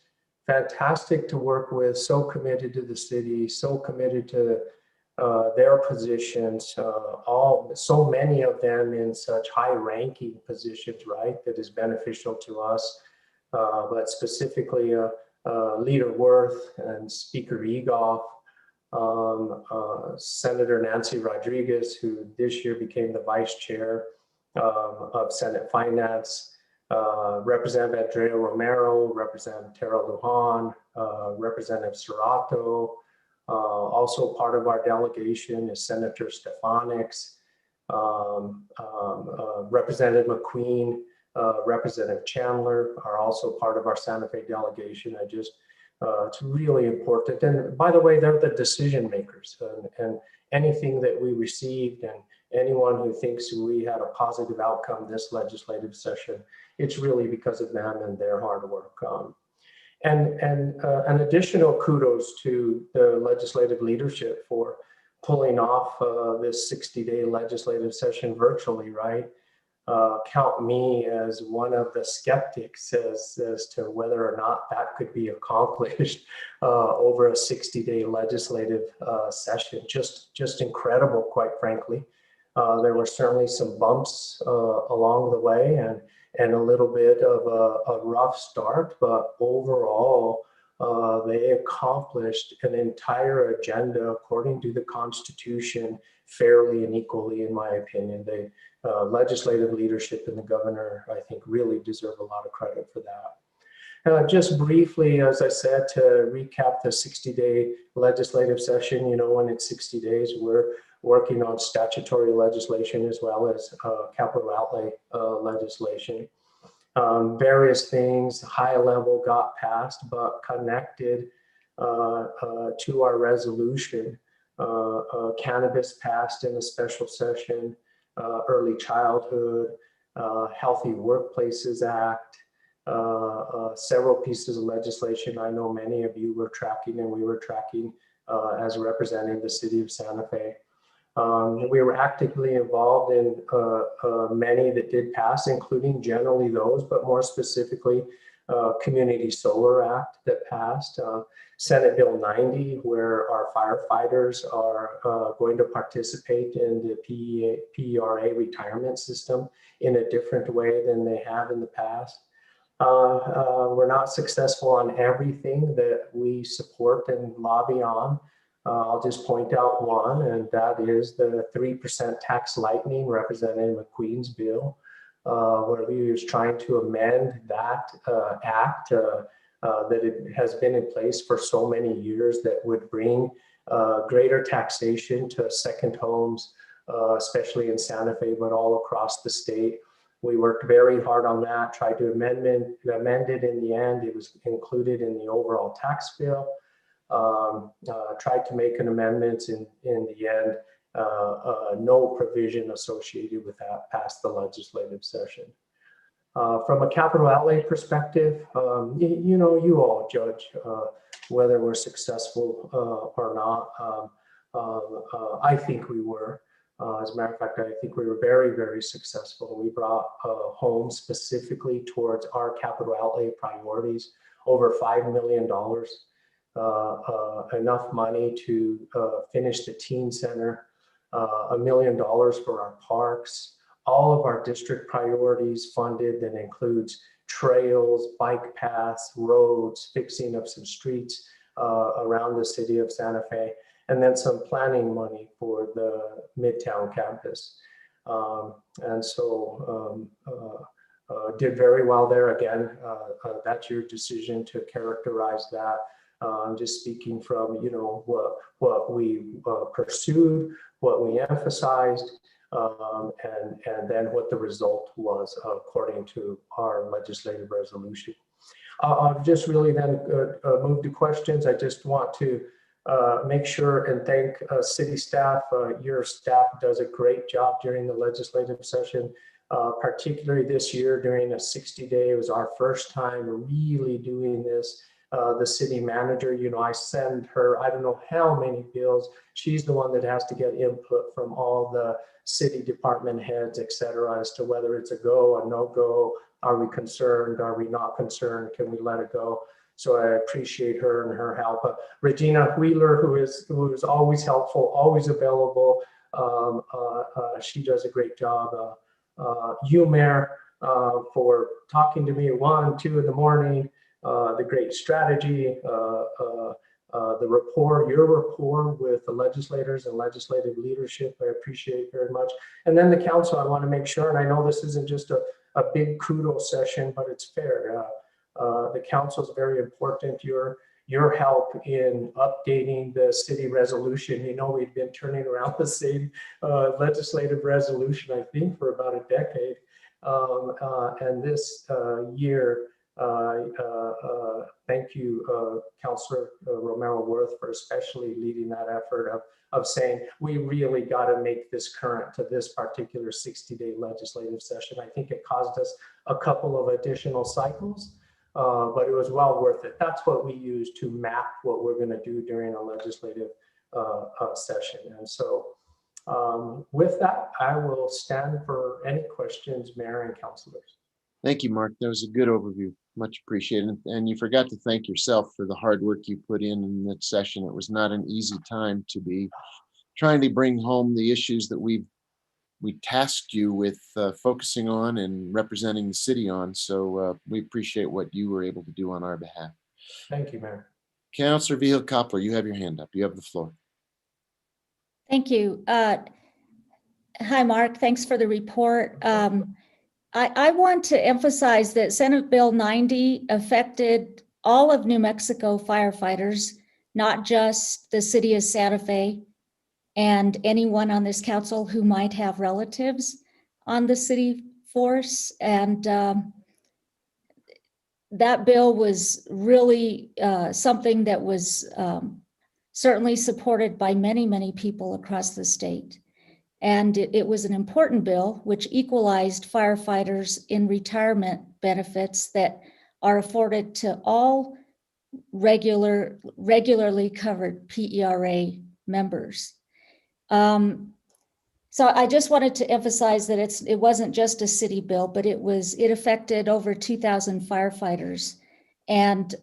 fantastic to work with, so committed to the city, so committed to their positions, so many of them in such high-ranking positions, right, that is beneficial to us, but specifically Leader Worth and Speaker Egoff, Senator Nancy Rodriguez, who this year became the vice chair of Senate Finance, Representative Andrea Romero, Representative Tara Lujan, Representative Serrato. Also part of our delegation is Senator Stefanix, Representative McQueen, Representative Chandler are also part of our Santa Fe delegation. It's really important. And by the way, they're the decision makers, and anything that we received and anyone who thinks we had a positive outcome this legislative session, it's really because of them and their hard work. And an additional kudos to the legislative leadership for pulling off this 60-day legislative session virtually, right? Count me as one of the skeptics as to whether or not that could be accomplished over a 60-day legislative session. Just incredible, quite frankly. There were certainly some bumps along the way and a little bit of a rough start, but overall, they accomplished an entire agenda according to the Constitution fairly and equally, in my opinion. They legislative leadership and the governor, I think, really deserve a lot of credit for that. Just briefly, as I said, to recap the 60-day legislative session, when it's 60 days, we're working on statutory legislation as well as capital outlay legislation. Various things, high level got passed, but connected to our resolution. Cannabis passed in a special session, early childhood, Healthy Workplaces Act, several pieces of legislation I know many of you were tracking and we were tracking as representing the city of Santa Fe. We were actively involved in many that did pass, including generally those, but more specifically, Community Solar Act that passed, Senate Bill 90, where our firefighters are going to participate in the PERA retirement system in a different way than they have in the past. We're not successful on everything that we support and lobby on. I'll just point out one, and that is the 3% tax lightning Representative McQueen's bill, where we was trying to amend that act that it has been in place for so many years that would bring greater taxation to second homes, especially in Santa Fe, but all across the state. We worked very hard on that, tried to amend it in the end. It was included in the overall tax bill. Tried to make an amendment in the end. No provision associated with that passed the legislative session. From a capital outlay perspective, you all judge whether we're successful or not. I think we were. As a matter of fact, I think we were very, very successful. We brought home specifically towards our capital outlay priorities over $5 million, enough money to finish the teen center, $1 million for our parks, all of our district priorities funded. That includes trails, bike paths, roads, fixing of some streets around the city of Santa Fe, and then some planning money for the Midtown campus. And so did very well there. Again, that's your decision to characterize that. I'm just speaking from, what we pursued, what we emphasized, and then what the result was according to our legislative resolution. I'll just really then move to questions. I just want to make sure and thank city staff. Your staff does a great job during the legislative session, particularly this year during a 60-day. It was our first time really doing this. The city manager, I send her, I don't know how many bills. She's the one that has to get input from all the city department heads, et cetera, as to whether it's a go, a no go. Are we concerned? Are we not concerned? Can we let it go? So I appreciate her and her help. Regina Wheeler, who is always helpful, always available. She does a great job. You, Mayor, for talking to me at 1, 2 in the morning. The great strategy, the rapport, your rapport with the legislators and legislative leadership, I appreciate very much. And then the council, I want to make sure, and I know this isn't just a big kudos session, but it's fair. The council is very important. Your help in updating the city resolution. We've been turning around the same legislative resolution, I think, for about a decade. And this year, thank you, Councilor Romero Worth, for especially leading that effort of saying we really got to make this current to this particular 60-day legislative session. I think it caused us a couple of additional cycles, but it was well worth it. That's what we use to map what we're going to do during a legislative session. And so with that, I will stand for any questions, Mayor and councilors. Thank you, Mark. That was a good overview. Much appreciated. And you forgot to thank yourself for the hard work you put in that session. It was not an easy time to be trying to bring home the issues that we tasked you with focusing on and representing the city on. So we appreciate what you were able to do on our behalf. Thank you, Mayor. Councilor Vihil-Coppler, you have your hand up. You have the floor. Thank you. Hi, Mark. Thanks for the report. I want to emphasize that Senate Bill 90 affected all of New Mexico firefighters, not just the city of Santa Fe and anyone on this council who might have relatives on the city force. And that bill was really something that was certainly supported by many, many people across the state. And it was an important bill which equalized firefighters in retirement benefits that are afforded to all regularly covered PERA members. So I just wanted to emphasize that it wasn't just a city bill, but it affected over 2,000 firefighters. And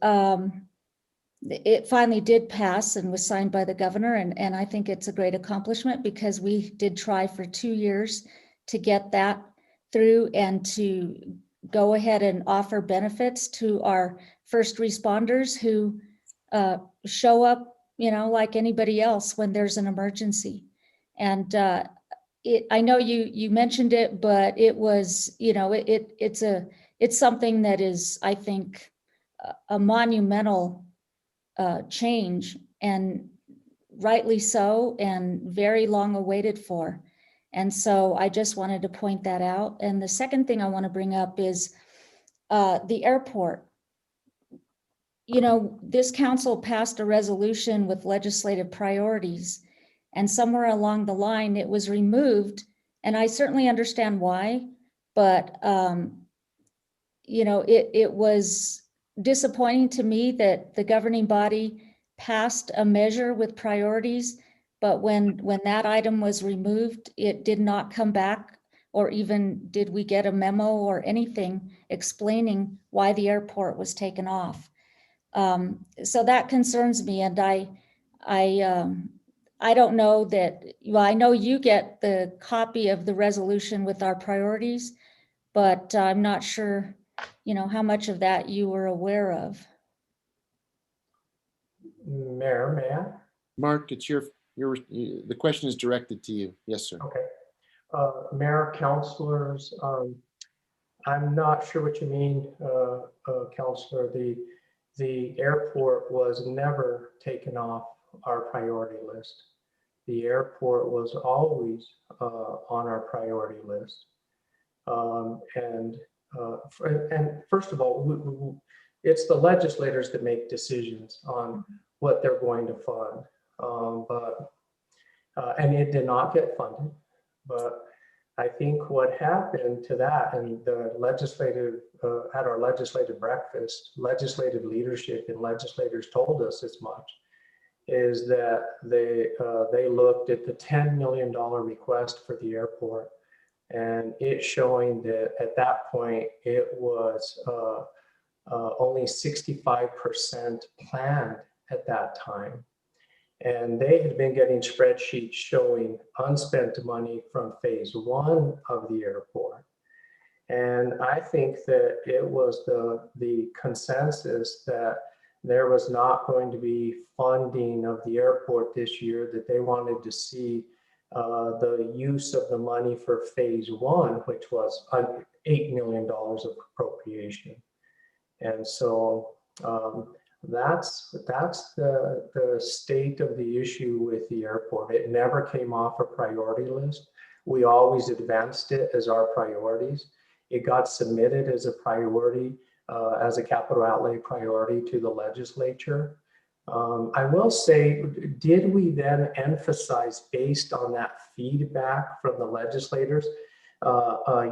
it finally did pass and was signed by the governor. And I think it's a great accomplishment because we did try for 2 years to get that through and to go ahead and offer benefits to our first responders who show up, like anybody else when there's an emergency. And I know you mentioned it, but it was, it's something that is, I think, a monumental change, and rightly so, and very long awaited for. And so I just wanted to point that out. And the second thing I want to bring up is the airport. This council passed a resolution with legislative priorities, and somewhere along the line it was removed. And I certainly understand why, but it was disappointing to me that the governing body passed a measure with priorities, but when that item was removed, it did not come back, or even did we get a memo or anything explaining why the airport was taken off. So that concerns me, and I don't know that, well, I know you get the copy of the resolution with our priorities, but I'm not sure, how much of that you were aware of. Mayor, may I? Mark, it's the question is directed to you. Yes, sir. Okay. Mayor, councilors, I'm not sure what you mean, Councilor. The airport was never taken off our priority list. The airport was always on our priority list. And first of all, it's the legislators that make decisions on what they're going to fund. And it did not get funded. But I think what happened to that, and the legislative, at our legislative breakfast, legislative leadership and legislators told us as much, is that they looked at the $10 million request for the airport, and it showing that at that point it was only 65% planned at that time. And they had been getting spreadsheets showing unspent money from phase 1 of the airport. And I think that it was the consensus that there was not going to be funding of the airport this year, that they wanted to see the use of the money for phase 1, which was $8 million of appropriation. And so that's the state of the issue with the airport. It never came off a priority list. We always advanced it as our priorities. It got submitted as a priority, as a capital outlay priority to the legislature. I will say, did we then emphasize, based on that feedback from the legislators,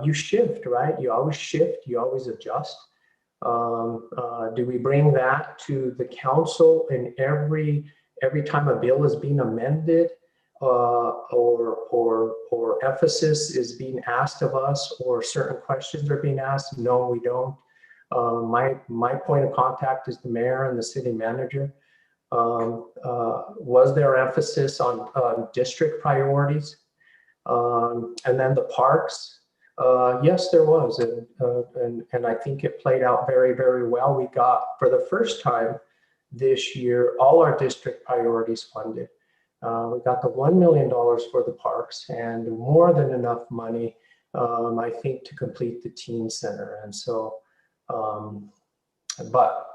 you shift, right? You always shift, you always adjust. Do we bring that to the council in every time a bill is being amended, or emphasis is being asked of us, or certain questions are being asked? No, we don't. My point of contact is the mayor and the city manager. Was there emphasis on district priorities? And then the parks? Yes, there was, and I think it played out very, very well. We got, for the first time this year, all our district priorities funded. We got the $1 million for the parks, and more than enough money I think, to complete the teen center. And so, but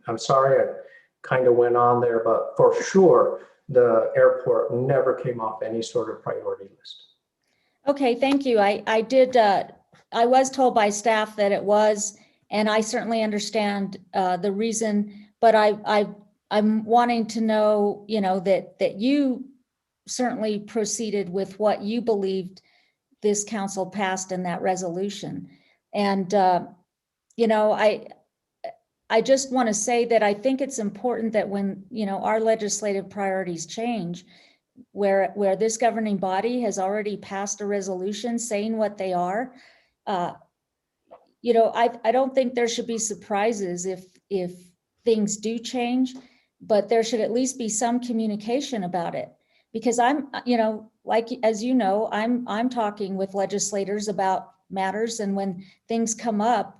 I'm sorry, I kind of went on there, but for sure, the airport never came off any sort of priority list. Okay, thank you. I was told by staff that it was, and I certainly understand the reason, but I'm wanting to know, that you certainly proceeded with what you believed this council passed in that resolution. And, I just want to say that I think it's important that when, our legislative priorities change, where this governing body has already passed a resolution saying what they are, I don't think there should be surprises if things do change, but there should at least be some communication about it. Because I'm, like, as you know, I'm talking with legislators about matters, and when things come up,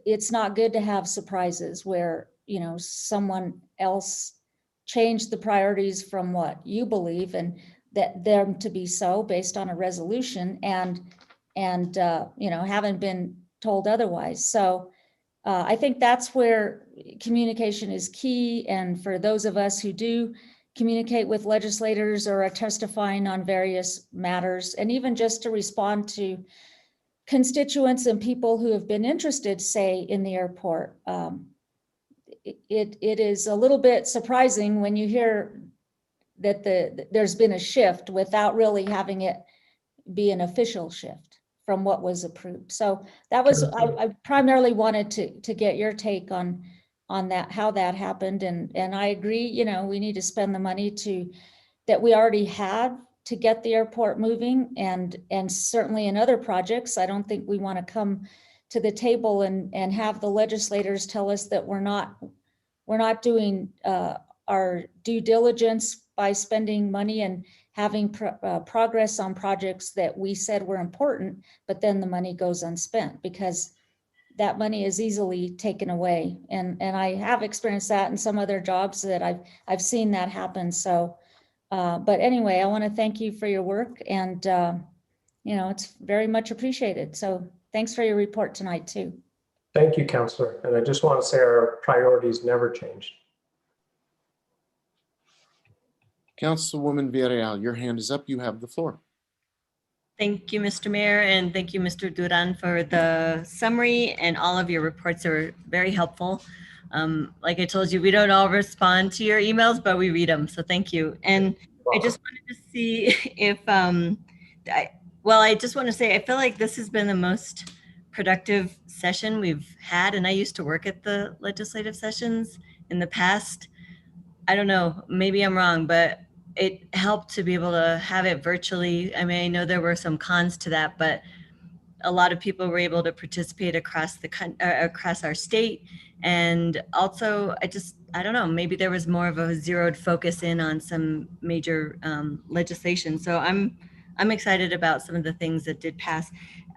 it's not good to have surprises where, someone else changed the priorities from what you believe and that them to be so based on a resolution and haven't been told otherwise. So I think that's where communication is key. And for those of us who do communicate with legislators or are testifying on various matters, and even just to respond to constituents and people who have been interested, say, in the airport, it is a little bit surprising when you hear that there's been a shift without really having it be an official shift from what was approved. So that was, I primarily wanted to get your take on that, how that happened. And I agree, we need to spend the money that we already had to get the airport moving, and certainly in other projects. I don't think we want to come to the table and have the legislators tell us that we're not doing our due diligence by spending money and having progress on projects that we said were important, but then the money goes unspent because that money is easily taken away. And I have experienced that in some other jobs that I've seen that happen. So, but anyway, I want to thank you for your work, and it's very much appreciated. So thanks for your report tonight too. Thank you, Councillor. And I just want to say our priorities never changed. Councilwoman Villarreal, your hand is up. You have the floor. Thank you, Mr. Mayor, and thank you, Mr. Duran, for the summary, and all of your reports are very helpful. Like I told you, we don't all respond to your emails, but we read them, so thank you. And I just wanted to see if, I just want to say, I feel like this has been the most productive session we've had, and I used to work at the legislative sessions in the past. I don't know, maybe I'm wrong, but it helped to be able to have it virtually. I mean, I know there were some cons to that, but a lot of people were able to participate across across our state. And also, I don't know, maybe there was more of a zeroed focus in on some major legislation. So I'm excited about some of the things that did pass.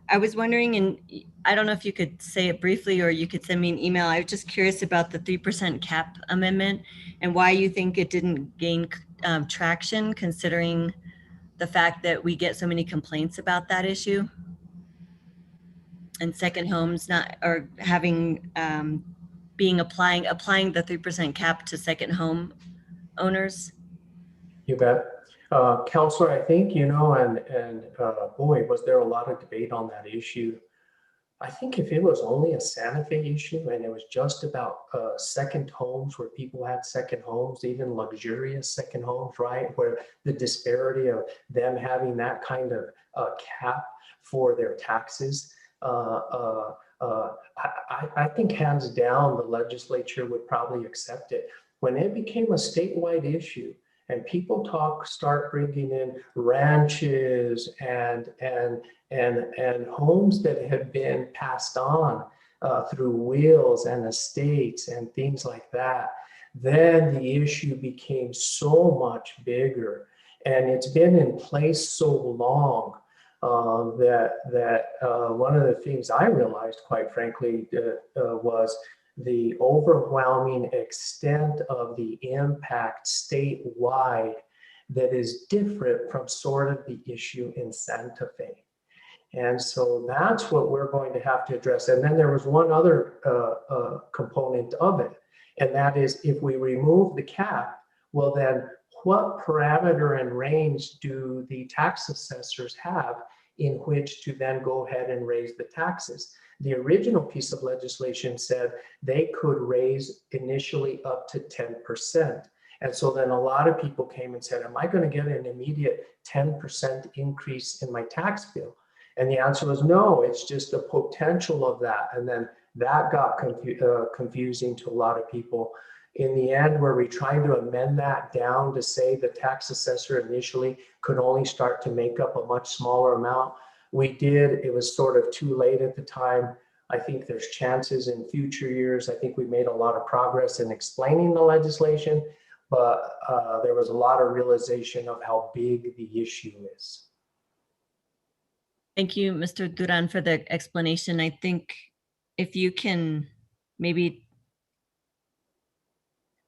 I was wondering, and I don't know if you could say it briefly or you could send me an email. I was just curious about the 3% cap amendment and why you think it didn't gain traction, considering the fact that we get so many complaints about that issue, and second homes not, or having applying the 3% cap to second home owners. You bet. Councillor, I think, boy, was there a lot of debate on that issue. I think if it was only a Santa Fe issue and it was just about second homes, where people had second homes, even luxurious second homes, right? Where the disparity of them having that kind of cap for their taxes, I think hands down the legislature would probably accept it. When it became a statewide issue, and people start bringing in ranches and homes that have been passed on through wills and estates and things like that, then the issue became so much bigger. And it's been in place so long that one of the things I realized, quite frankly, was the overwhelming extent of the impact statewide that is different from sort of the issue in Santa Fe. And so that's what we're going to have to address. And then there was one other component of it, and that is if we remove the cap, well then what parameter and range do the tax assessors have in which to then go ahead and raise the taxes? The original piece of legislation said they could raise initially up to 10%. And so then a lot of people came and said, am I going to get an immediate 10% increase in my tax bill? And the answer was no, it's just a potential of that. And then that got confusing to a lot of people. In the end, were we trying to amend that down to say the tax assessor initially could only start to make up a much smaller amount? We did. It was sort of too late at the time. I think there's chances in future years. I think we made a lot of progress in explaining the legislation, but there was a lot of realization of how big the issue is. Thank you, Mr. Duran, for the explanation. I think if you can maybe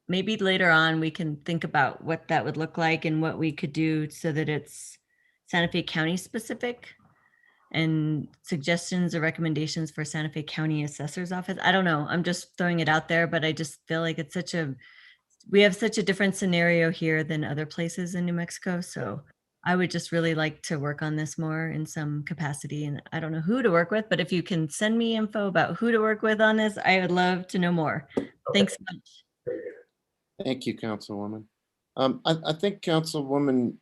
later on, we can think about what that would look like and what we could do so that it's Santa Fe County specific, and suggestions or recommendations for Santa Fe County Assessor's Office. I don't know, I'm just throwing it out there, but I just feel like it's we have such a different scenario here than other places in New Mexico. So I would just really like to work on this more in some capacity. And I don't know who to work with, but if you can send me info about who to work with on this, I would love to know more. Okay. Thanks so much. Thank you, Councilwoman. I think Councilwoman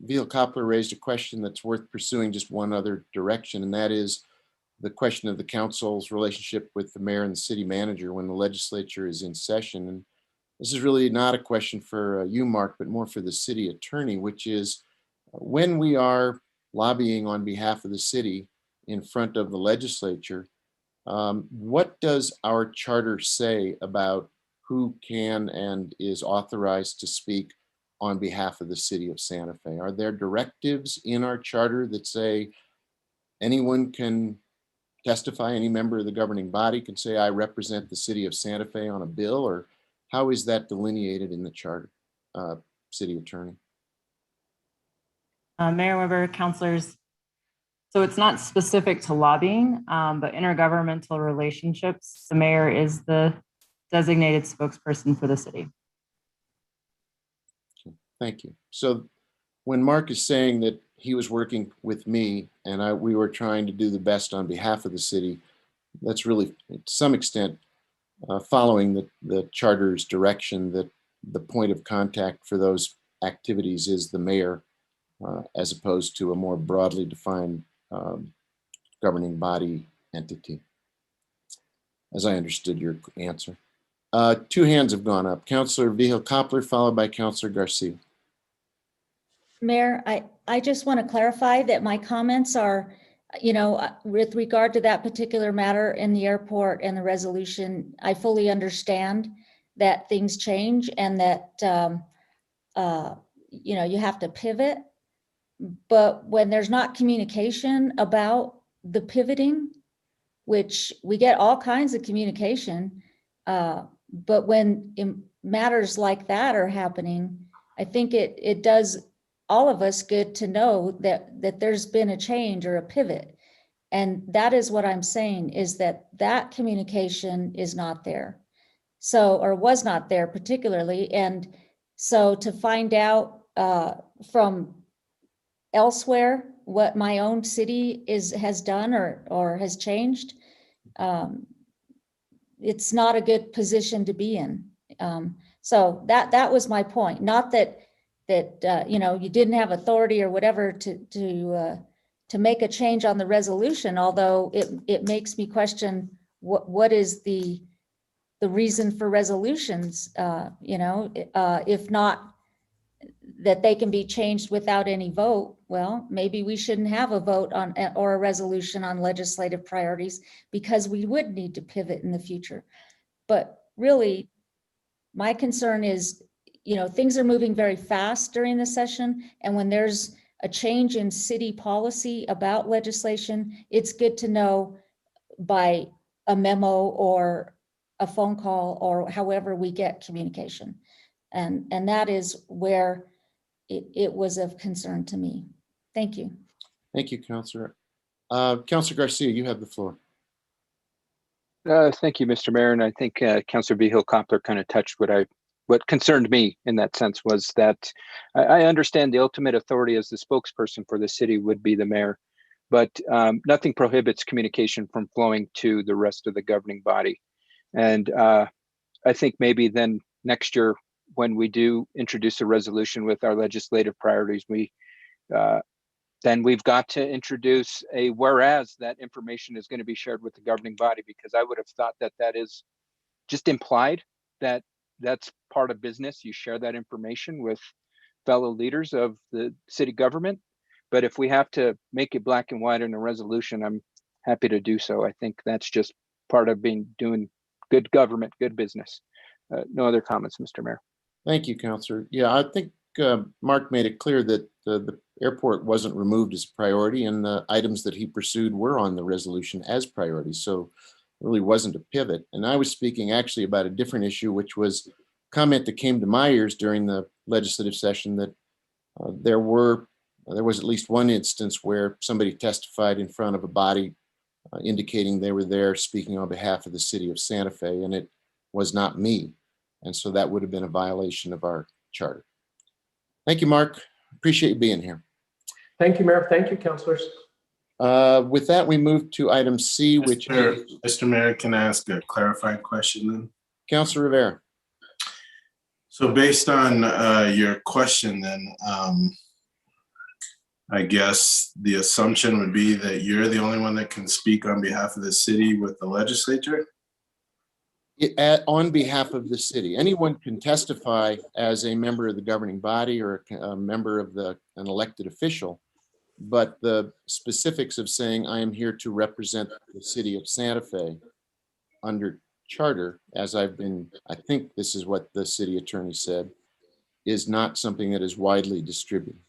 Viel-Koppler raised a question that's worth pursuing just one other direction, and that is the question of the council's relationship with the mayor and the city manager when the legislature is in session. And this is really not a question for you, Mark, but more for the city attorney, which is when we are lobbying on behalf of the city in front of the legislature, what does our charter say about who can and is authorized to speak on behalf of the city of Santa Fe? Are there directives in our charter that say anyone can testify, any member of the governing body can say, I represent the city of Santa Fe on a bill? Or how is that delineated in the charter, city attorney? Mayor Weber, councilors. So it's not specific to lobbying, but intergovernmental relationships. The mayor is the designated spokesperson for the city. Okay, thank you. So when Mark is saying that he was working with me and we were trying to do the best on behalf of the city, that's really, to some extent, following the charter's direction that the point of contact for those activities is the mayor, as opposed to a more broadly defined governing body entity, as I understood your answer. Two hands have gone up. Councilor Viel-Koppler, followed by Councilor Garcia. Mayor, I just want to clarify that my comments are, with regard to that particular matter in the airport and the resolution, I fully understand that things change and that, you have to pivot. But when there's not communication about the pivoting, which we get all kinds of communication, but when matters like that are happening, I think it does all of us good to know that there's been a change or a pivot. And that is what I'm saying, is that communication is not there. So, or was not there particularly. And so to find out from elsewhere what my own city has done or has changed, it's not a good position to be in. So that was my point. Not that you didn't have authority or whatever to make a change on the resolution, although it makes me question what is the reason for resolutions, if not that they can be changed without any vote. Well, maybe we shouldn't have a vote on or a resolution on legislative priorities, because we would need to pivot in the future. But really, my concern is, things are moving very fast during the session. And when there's a change in city policy about legislation, it's good to know by a memo or a phone call or however we get communication. And that is where it was of concern to me. Thank you. Thank you, Councilor. Councilor Garcia, you have the floor. Thank you, Mr. Mayor. And I think Councilor Vigil Koppler kind of touched what concerned me in that sense was that I understand the ultimate authority as the spokesperson for the city would be the mayor, but nothing prohibits communication from flowing to the rest of the governing body. And I think maybe then next year, when we do introduce a resolution with our legislative priorities, then we've got to introduce a whereas that information is going to be shared with the governing body, because I would have thought that that is just implied, that that's part of business. You share that information with fellow leaders of the city government. But if we have to make it black and white in a resolution, I'm happy to do so. I think that's just part of doing good government, good business. No other comments, Mr. Mayor. Thank you, Councilor. Yeah, I think Mark made it clear that the airport wasn't removed as a priority, and the items that he pursued were on the resolution as priorities. So it really wasn't a pivot. And I was speaking actually about a different issue, which was a comment that came to my ears during the legislative session that there was at least one instance where somebody testified in front of a body indicating they were there speaking on behalf of the city of Santa Fe, and it was not me. And so that would have been a violation of our charter. Thank you, Mark. Appreciate you being here. Thank you, Mayor. Thank you, councilors. With that, we move to item C, which is... Mr. Mayor, can I ask a clarifying question then? Councilor Rivera. So based on your question then, I guess the assumption would be that you're the only one that can speak on behalf of the city with the legislature? On behalf of the city. Anyone can testify as a member of the governing body or a member of an elected official, but the specifics of saying I am here to represent the city of Santa Fe under charter, as I think this is what the city attorney said, is not something that is widely distributed.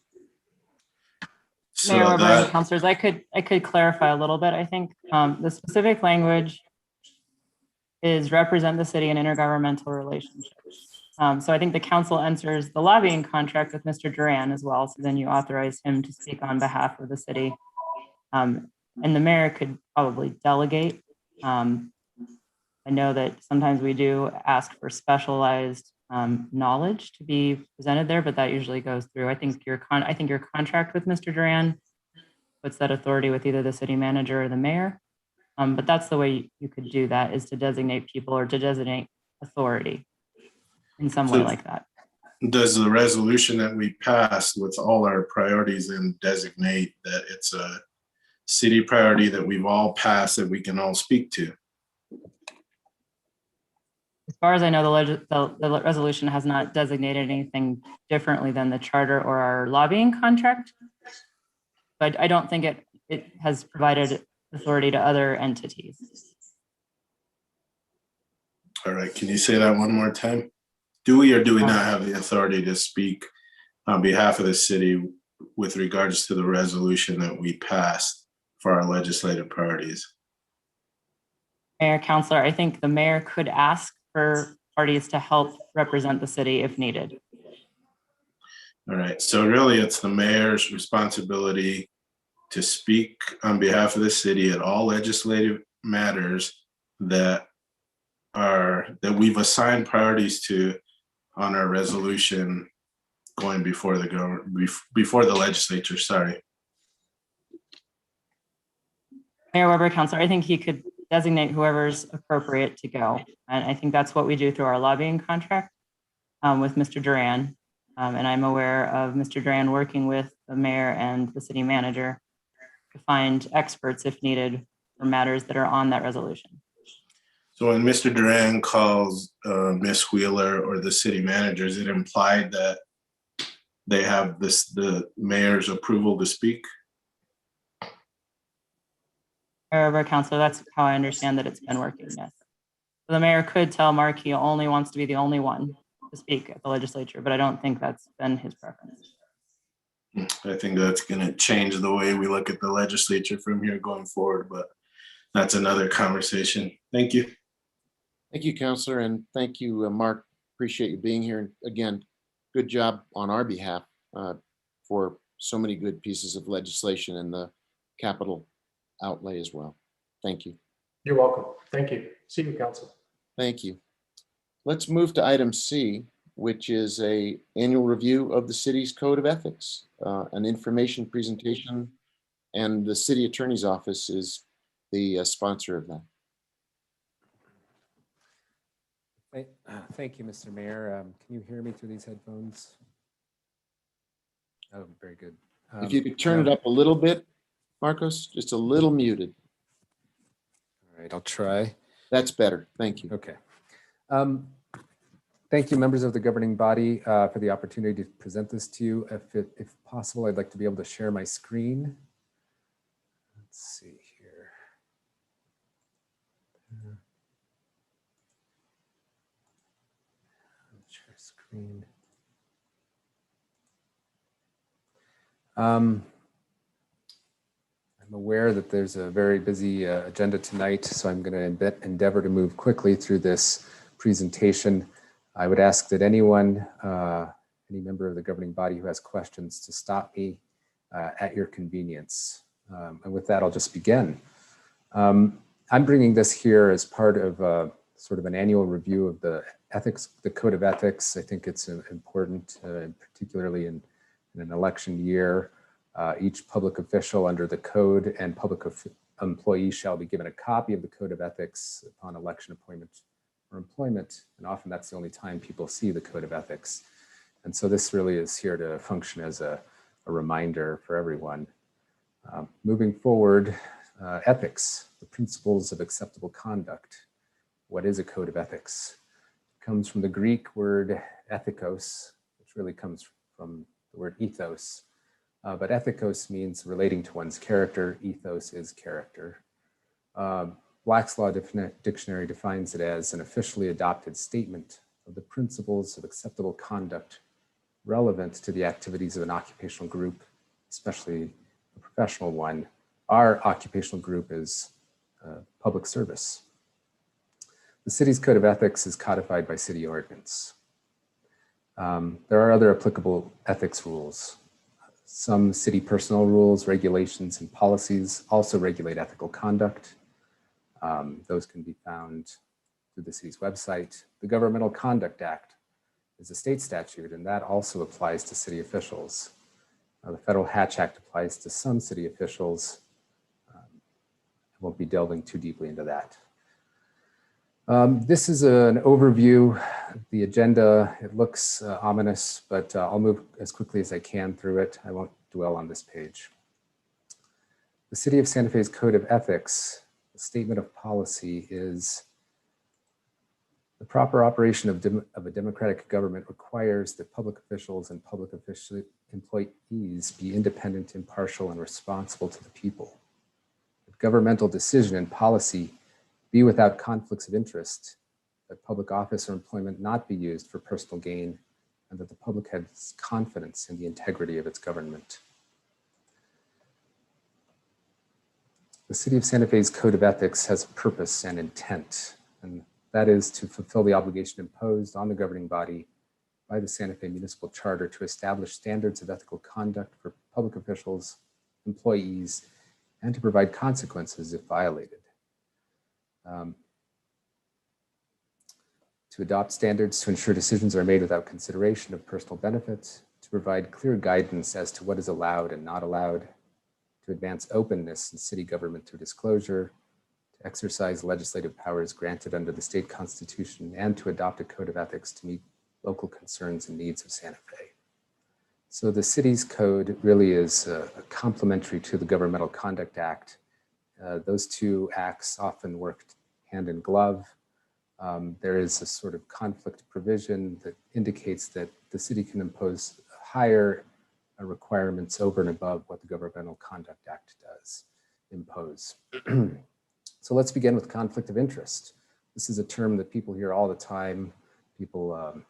So Mayor Weber and councilors, I could clarify a little bit. I think the specific language is represent the city in intergovernmental relationships. So I think the council enters the lobbying contract with Mr. Duran as well. So then you authorize him to speak on behalf of the city. And the mayor could probably delegate. I know that sometimes we do ask for specialized knowledge to be presented there, but that usually goes through. I think your contract with Mr. Duran puts that authority with either the city manager or the mayor. But that's the way you could do that, is to designate people or to designate authority in some way like that. Does the resolution that we passed with all our priorities and designate that it's a city priority that we've all passed that we can all speak to? As far as I know, the resolution has not designated anything differently than the charter or our lobbying contract. But I don't think it has provided authority to other entities. All right, can you say that one more time? Do we or do we not have the authority to speak on behalf of the city with regards to the resolution that we passed for our legislative priorities? Mayor, councilor, I think the mayor could ask for parties to help represent the city if needed. All right, so really it's the mayor's responsibility to speak on behalf of the city at all legislative matters that we've assigned priorities to on our resolution going before the legislature. Sorry. Mayor Weber, councilor, I think he could designate whoever's appropriate to go. And I think that's what we do through our lobbying contract with Mr. Duran. And I'm aware of Mr. Duran working with the mayor and the city manager to find experts if needed for matters that are on that resolution. So when Mr. Duran calls Ms. Wheeler or the city manager, is it implied that they have the mayor's approval to speak? Mayor, councilor, that's how I understand that it's been working, yes. So the mayor could tell Mark he only wants to be the only one to speak at the legislature, but I don't think that's been his preference. I think that's going to change the way we look at the legislature from here going forward, but that's another conversation. Thank you. Thank you, Councilor, and thank you, Mark. Appreciate you being here. And again, good job on our behalf for so many good pieces of legislation in the capital outlay as well. Thank you. You're welcome. Thank you. See you, Council. Thank you. Let's move to item C, which is a annual review of the city's code of ethics, an information presentation, and the city attorney's office is the sponsor of that. Thank you, Mr. Mayor. Can you hear me through these headphones? Oh, very good. If you could turn it up a little bit, Marcos, just a little muted. All right, I'll try. That's better. Thank you. Okay. Thank you, members of the governing body, for the opportunity to present this to you. If possible, I'd like to be able to share my screen. Let's see here. Share screen. I'm aware that there's a very busy agenda tonight, so I'm going to endeavor to move quickly through this presentation. I would ask that anyone, any member of the governing body who has questions to stop me at your convenience. And with that, I'll just begin. I'm bringing this here as part of sort of an annual review of the ethics, the code of ethics. I think it's important, particularly in an election year. Each public official under the code and public employee shall be given a copy of the code of ethics upon election, appointment, or employment. And often that's the only time people see the code of ethics. And so this really is here to function as a reminder for everyone. Moving forward, ethics, the principles of acceptable conduct. What is a code of ethics? It comes from the Greek word ethikos, which really comes from the word ethos. But ethikos means relating to one's character. Ethos is character. Black's Law Dictionary defines it as an officially adopted statement of the principles of acceptable conduct relevant to the activities of an occupational group, especially a professional one. Our occupational group is public service. The city's code of ethics is codified by city ordinance. There are other applicable ethics rules. Some city personnel rules, regulations, and policies also regulate ethical conduct. Those can be found through the city's website. The Governmental Conduct Act is a state statute, and that also applies to city officials. The Federal Hatch Act applies to some city officials. I won't be delving too deeply into that. This is an overview. The agenda, it looks ominous, but I'll move as quickly as I can through it. I won't dwell on this page. The City of Santa Fe's Code of Ethics, the statement of policy is the proper operation of a democratic government requires that public officials and public employees be independent, impartial, and responsible to the people. That governmental decision and policy be without conflicts of interest, that public office or employment not be used for personal gain, and that the public has confidence in the integrity of its government. The City of Santa Fe's Code of Ethics has a purpose and intent, and that is to fulfill the obligation imposed on the governing body by the Santa Fe Municipal Charter to establish standards of ethical conduct for public officials, employees, and to provide consequences if violated. To adopt standards to ensure decisions are made without consideration of personal benefits, to provide clear guidance as to what is allowed and not allowed, to advance openness in city government through disclosure, to exercise legislative powers granted under the state constitution, and to adopt a code of ethics to meet local concerns and needs of Santa Fe. So the city's code really is complementary to the Governmental Conduct Act. Those two acts often work hand in glove. There is a sort of conflict provision that indicates that the city can impose higher requirements over and above what the Governmental Conduct Act does impose. So let's begin with conflict of interest. This is a term that people hear all the time. People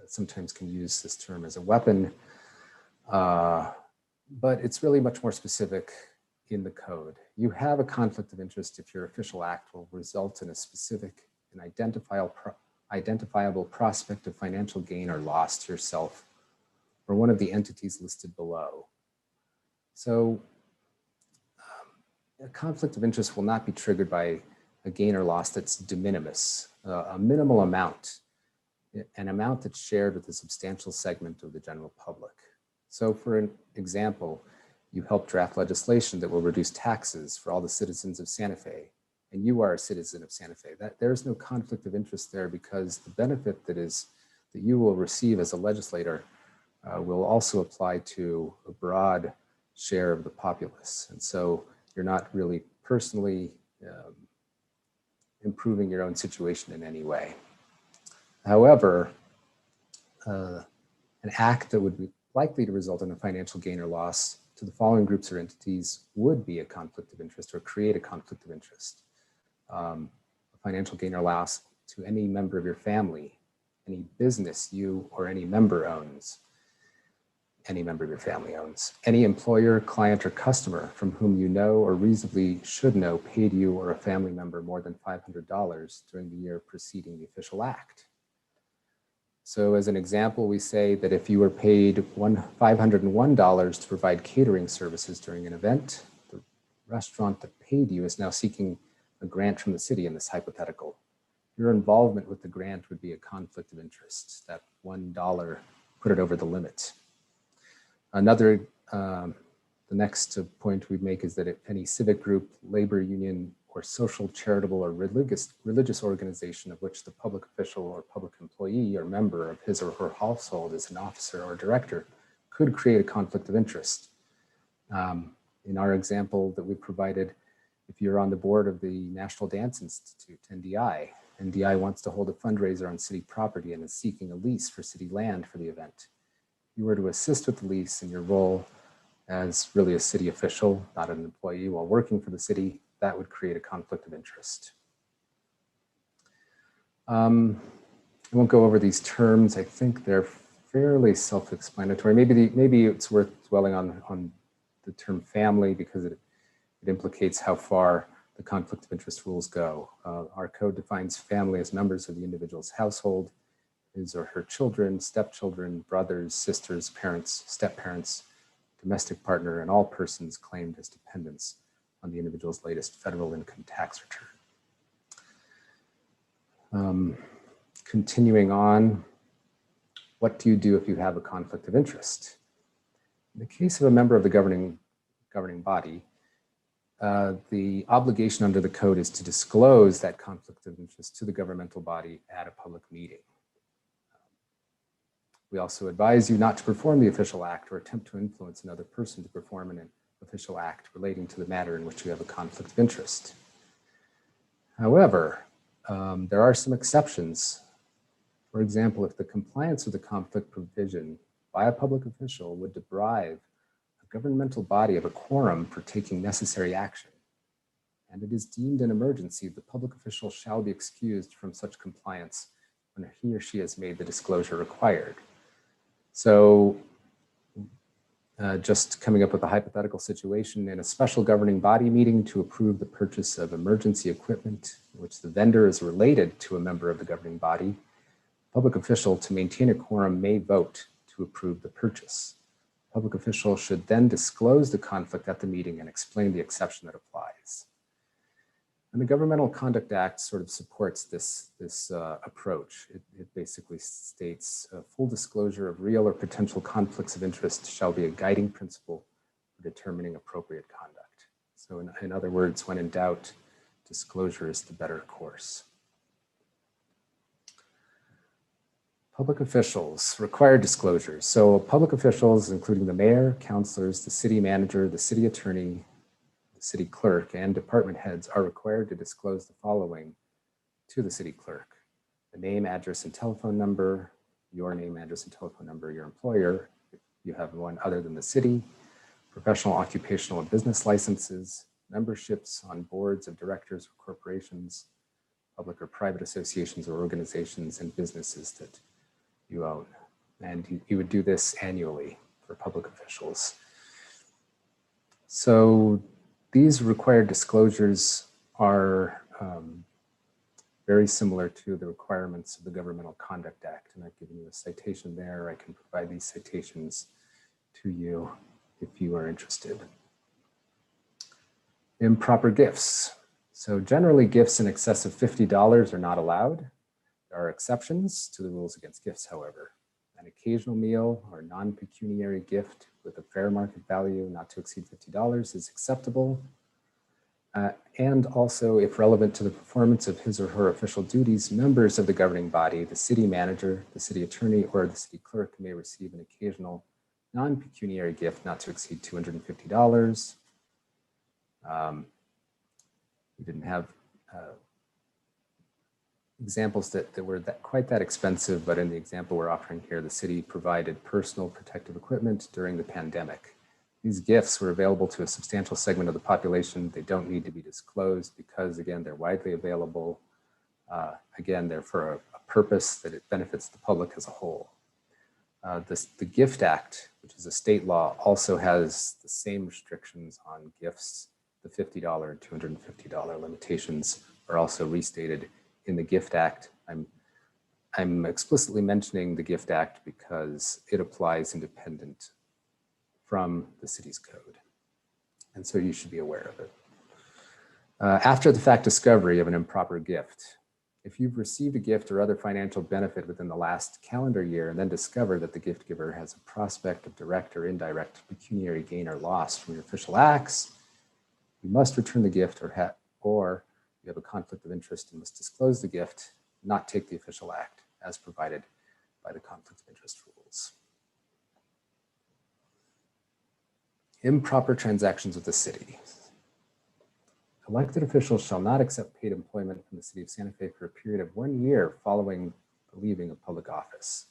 sometimes can use this term as a weapon, but it's really much more specific in the code. You have a conflict of interest if your official act will result in a specific and identifiable prospect of financial gain or loss to yourself or one of the entities listed below. So a conflict of interest will not be triggered by a gain or loss that's de minimis, a minimal amount, an amount that's shared with a substantial segment of the general public. So for an example, you helped draft legislation that will reduce taxes for all the citizens of Santa Fe, and you are a citizen of Santa Fe. There's no conflict of interest there, because the benefit that you will receive as a legislator will also apply to a broad share of the populace. And so you're not really personally improving your own situation in any way. However, an act that would be likely to result in a financial gain or loss to the following groups or entities would be a conflict of interest or create a conflict of interest. A financial gain or loss to any member of your family, any business you or any member owns, any member of your family owns, any employer, client, or customer from whom you know or reasonably should know paid you or a family member more than $500 during the year preceding the official act. So as an example, we say that if you were paid $501 to provide catering services during an event, the restaurant that paid you is now seeking a grant from the city in this hypothetical. Your involvement with the grant would be a conflict of interest. That $1 put it over the limit. The next point we make is that if any civic group, labor union, or social, charitable, or religious organization of which the public official or public employee or member of his or her household is an officer or director could create a conflict of interest. In our example that we provided, if you're on the board of the National Dance Institute, NDI, NDI wants to hold a fundraiser on city property and is seeking a lease for city land for the event. If you were to assist with the lease in your role as really a city official, not an employee, while working for the city, that would create a conflict of interest. I won't go over these terms. I think they're fairly self-explanatory. Maybe it's worth dwelling on the term family, because it implicates how far the conflict of interest rules go. Our code defines family as members of the individual's household, his or her children, stepchildren, brothers, sisters, parents, step-parents, domestic partner, and all persons claimed as dependents on the individual's latest federal income tax return. Continuing on, what do you do if you have a conflict of interest? In the case of a member of the governing body, the obligation under the code is to disclose that conflict of interest to the governmental body at a public meeting. We also advise you not to perform the official act or attempt to influence another person to perform an official act relating to the matter in which you have a conflict of interest. However, there are some exceptions. For example, if the compliance with the conflict provision by a public official would deprive a governmental body of a quorum for taking necessary action, and it is deemed an emergency, the public official shall be excused from such compliance when he or she has made the disclosure required. So just coming up with a hypothetical situation, in a special governing body meeting to approve the purchase of emergency equipment, in which the vendor is related to a member of the governing body, a public official to maintain a quorum may vote to approve the purchase. The public official should then disclose the conflict at the meeting and explain the exception that applies. And the Governmental Conduct Act sort of supports this approach. It basically states full disclosure of real or potential conflicts of interest shall be a guiding principle for determining appropriate conduct. So in other words, when in doubt, disclosure is the better course. Public officials, required disclosures. So public officials, including the mayor, councilors, the city manager, the city attorney, the city clerk, and department heads are required to disclose the following to the city clerk: the name, address, and telephone number, your name, address, and telephone number, your employer, if you have one other than the city, professional, occupational, and business licenses, memberships on boards of directors or corporations, public or private associations or organizations, and businesses that you own. And you would do this annually for public officials. So these required disclosures are very similar to the requirements of the Governmental Conduct Act. And I've given you a citation there. I can provide these citations to you if you are interested. Improper gifts. So generally gifts in excess of $50 are not allowed. There are exceptions to the rules against gifts, however. An occasional meal or non-pecuniary gift with a fair market value not to exceed $50 is acceptable. And also, if relevant to the performance of his or her official duties, members of the governing body, the city manager, the city attorney, or the city clerk may receive an occasional non-pecuniary gift not to exceed $250. We didn't have examples that were quite that expensive, but in the example we're offering here, the city provided personal protective equipment during the pandemic. These gifts were available to a substantial segment of the population. They don't need to be disclosed because, again, they're widely available. Again, they're for a purpose that it benefits the public as a whole. The Gift Act, which is a state law, also has the same restrictions on gifts. The $50 and $250 limitations are also restated in the Gift Act. I'm explicitly mentioning the Gift Act because it applies independent from the city's code. And so you should be aware of it. After the fact discovery of an improper gift, if you've received a gift or other financial benefit within the last calendar year and then discover that the gift giver has a prospect of direct or indirect pecuniary gain or loss from your official acts, you must return the gift or you have a conflict of interest and must disclose the gift, not take the official act as provided by the conflict of interest rules. Improper transactions with the city. Elected officials shall not accept paid employment from the city of Santa Fe for a period of 1 year following the leaving of public office.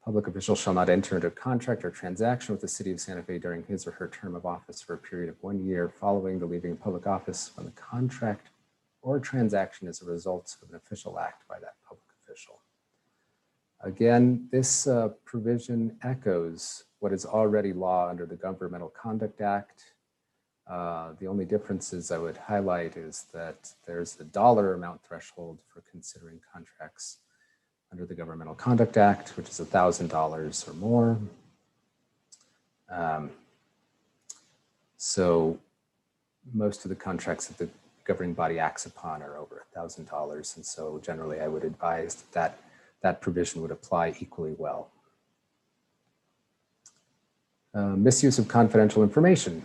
Public officials shall not enter into a contract or transaction with the city of Santa Fe during his or her term of office for a period of 1 year following the leaving of public office when the contract or transaction is a result of an official act by that public official. Again, this provision echoes what is already law under the Governmental Conduct Act. The only differences I would highlight is that there's a dollar amount threshold for considering contracts under the Governmental Conduct Act, which is $1,000 or more. So most of the contracts that the governing body acts upon are over $1,000. And so generally I would advise that that provision would apply equally well. Misuse of confidential information.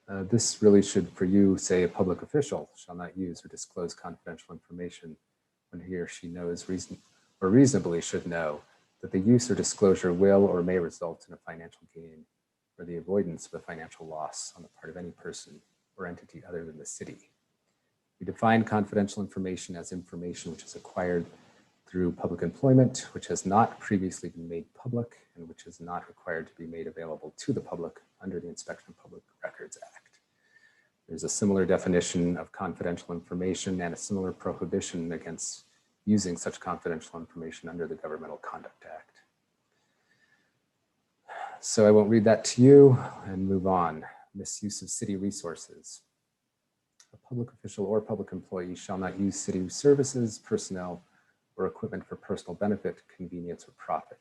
This really should, for you, say a public official shall not use or disclose confidential information when he or she knows or reasonably should know that the use or disclosure will or may result in a financial gain or the avoidance of a financial loss on the part of any person or entity other than the city. We define confidential information as information which is acquired through public employment, which has not previously been made public and which is not required to be made available to the public under the Inspection of Public Records Act. There's a similar definition of confidential information and a similar prohibition against using such confidential information under the Governmental Conduct Act. So I won't read that to you and move on. Misuse of city resources. A public official or public employee shall not use city services, personnel, or equipment for personal benefit, convenience, or profit,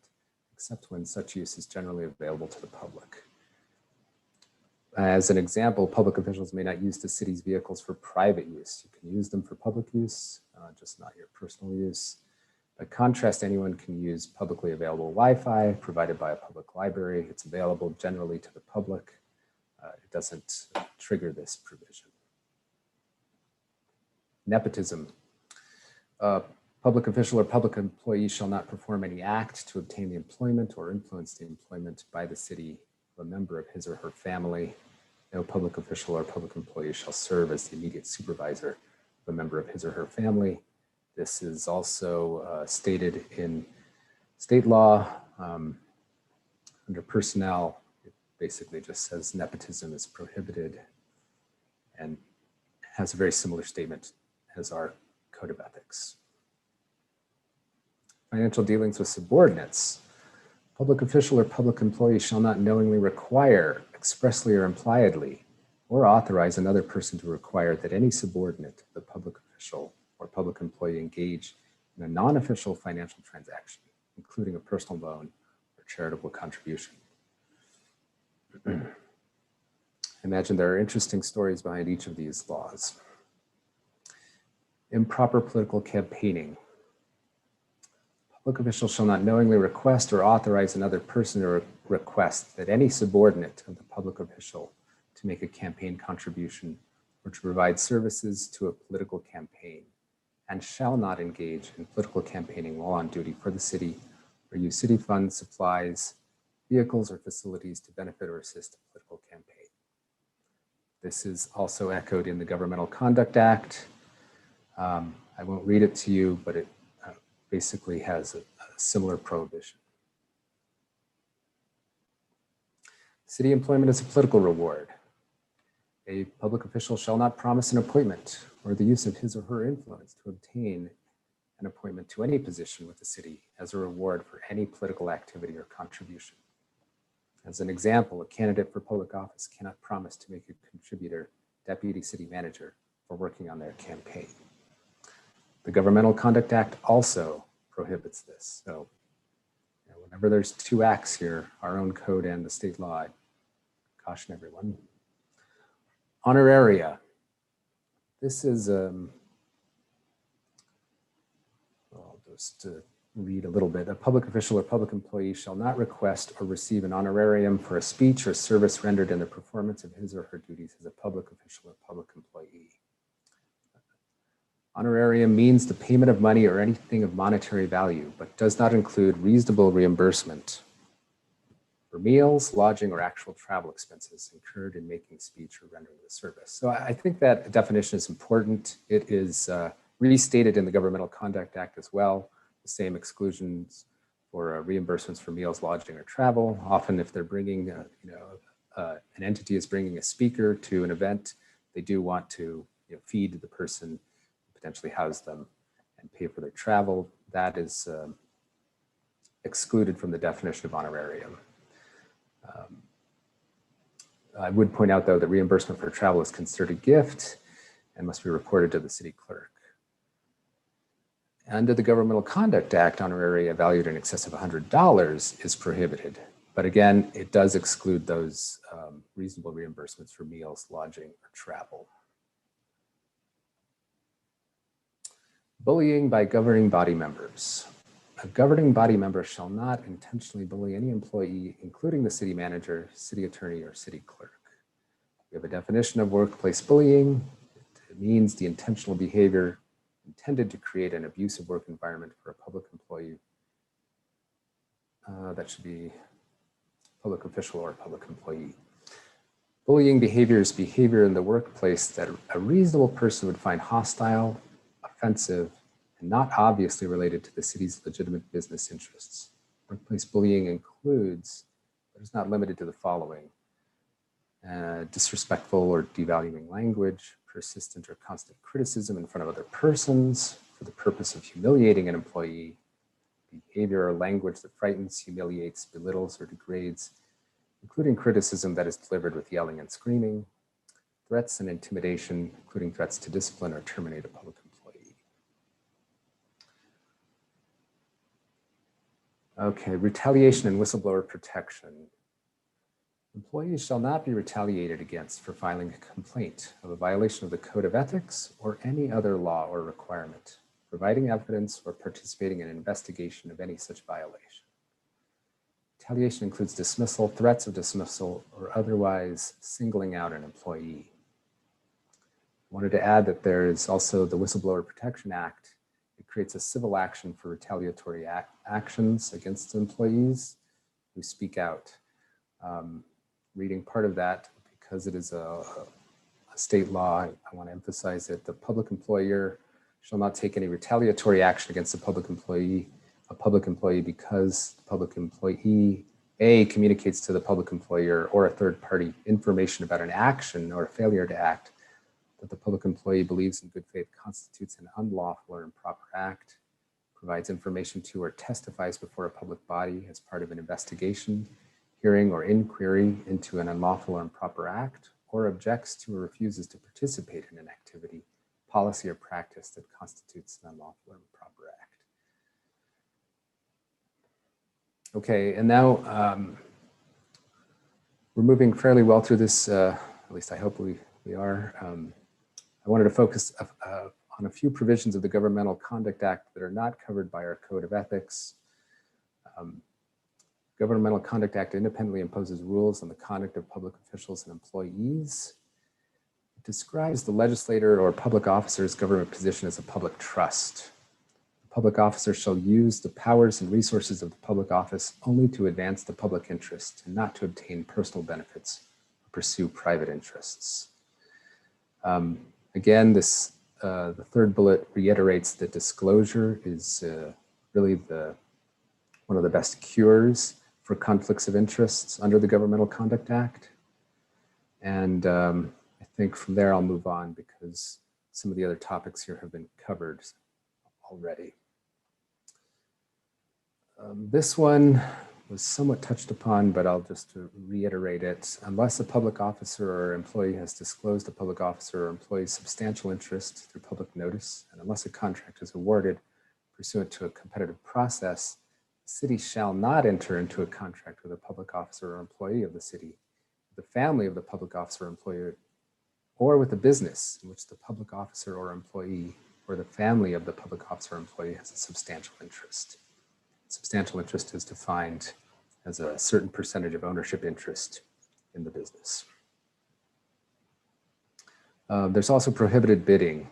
except when such use is generally available to the public. As an example, public officials may not use the city's vehicles for private use. You can use them for public use, just not your personal use. By contrast, anyone can use publicly available Wi-Fi provided by a public library. It's available generally to the public. It doesn't trigger this provision. Nepotism. Public official or public employee shall not perform any act to obtain the employment or influence the employment by the city of a member of his or her family. No public official or public employee shall serve as the immediate supervisor of a member of his or her family. This is also stated in state law. Under personnel, it basically just says nepotism is prohibited and has a very similar statement as our Code of Ethics. Financial dealings with subordinates. Public official or public employee shall not knowingly require, expressly or impliedly, or authorize another person to require that any subordinate of the public official or public employee engage in a non-official financial transaction, including a personal loan or charitable contribution. imagine there are interesting stories behind each of these laws. Improper political campaigning. Public officials shall not knowingly request or authorize another person to request that any subordinate of the public official to make a campaign contribution or to provide services to a political campaign, and shall not engage in political campaigning while on duty for the city or use city funds, supplies, vehicles, or facilities to benefit or assist a political campaign. This is also echoed in the Governmental Conduct Act. I won't read it to you, but it basically has a similar prohibition. City employment is a political reward. A public official shall not promise an appointment or the use of his or her influence to obtain an appointment to any position with the city as a reward for any political activity or contribution. As an example, a candidate for public office cannot promise to make a contributor deputy city manager for working on their campaign. The Governmental Conduct Act also prohibits this. So whenever there's two acts here, our own code and the state law, I caution everyone. Honoraria. This is, I'll just read a little bit. A public official or public employee shall not request or receive an honorarium for a speech or service rendered in the performance of his or her duties as a public official or public employee. Honorarium means the payment of money or anything of monetary value, but does not include reasonable reimbursement for meals, lodging, or actual travel expenses incurred in making speech or rendering the service. So I think that definition is important. It is restated in the Governmental Conduct Act as well. The same exclusions for reimbursements for meals, lodging, or travel. Often if they're bringing, an entity is bringing a speaker to an event, they do want to feed the person, potentially house them, and pay for their travel. That is excluded from the definition of honorarium. I would point out, though, that reimbursement for travel is considered a gift and must be reported to the city clerk. Under the Governmental Conduct Act, honoraria valued in excess of $100 is prohibited. But again, it does exclude those reasonable reimbursements for meals, lodging, or travel. Bullying by governing body members. A governing body member shall not intentionally bully any employee, including the city manager, city attorney, or city clerk. We have a definition of workplace bullying. It means the intentional behavior intended to create an abusive work environment for a public employee. That should be public official or public employee. Bullying behavior is behavior in the workplace that a reasonable person would find hostile, offensive, and not obviously related to the city's legitimate business interests. Workplace bullying includes, but is not limited to, the following: disrespectful or devaluing language, persistent or constant criticism in front of other persons for the purpose of humiliating an employee, behavior or language that frightens, humiliates, belittles, or degrades, including criticism that is delivered with yelling and screaming, threats and intimidation, including threats to discipline or terminate a public employee. Okay, retaliation and whistleblower protection. Employees shall not be retaliated against for filing a complaint of a violation of the Code of Ethics or any other law or requirement, providing evidence or participating in an investigation of any such violation. Retaliation includes dismissal, threats of dismissal, or otherwise singling out an employee. I wanted to add that there is also the Whistleblower Protection Act. It creates a civil action for retaliatory actions against employees who speak out. Reading part of that, because it is a state law, I want to emphasize that the public employer shall not take any retaliatory action against a public employee because the public employee A, communicates to the public employer or a third party information about an action or a failure to act that the public employee believes in good faith constitutes an unlawful or improper act, provides information to or testifies before a public body as part of an investigation, hearing, or inquiry into an unlawful or improper act, or objects to or refuses to participate in an activity, policy, or practice that constitutes an unlawful or improper act. Okay, and now we're moving fairly well through this at least I hope we are. I wanted to focus on a few provisions of the Governmental Conduct Act that are not covered by our Code of Ethics. Governmental Conduct Act independently imposes rules on the conduct of public officials and employees. It describes the legislator or public officer's government position as a public trust. The public officer shall use the powers and resources of the public office only to advance the public interest and not to obtain personal benefits or pursue private interests. Again, the third bullet reiterates that disclosure is really one of the best cures for conflicts of interests under the Governmental Conduct Act. And I think from there I'll move on because some of the other topics here have been covered already. This one was somewhat touched upon, but I'll just reiterate it. Unless a public officer or employee has disclosed a public officer or employee's substantial interest through public notice, and unless a contract is awarded pursuant to a competitive process, the city shall not enter into a contract with a public officer or employee of the city, the family of the public officer or employee, or with a business in which the public officer or employee or the family of the public officer or employee has a substantial interest. Substantial interest is defined as a certain percentage of ownership interest in the business. There's also prohibited bidding.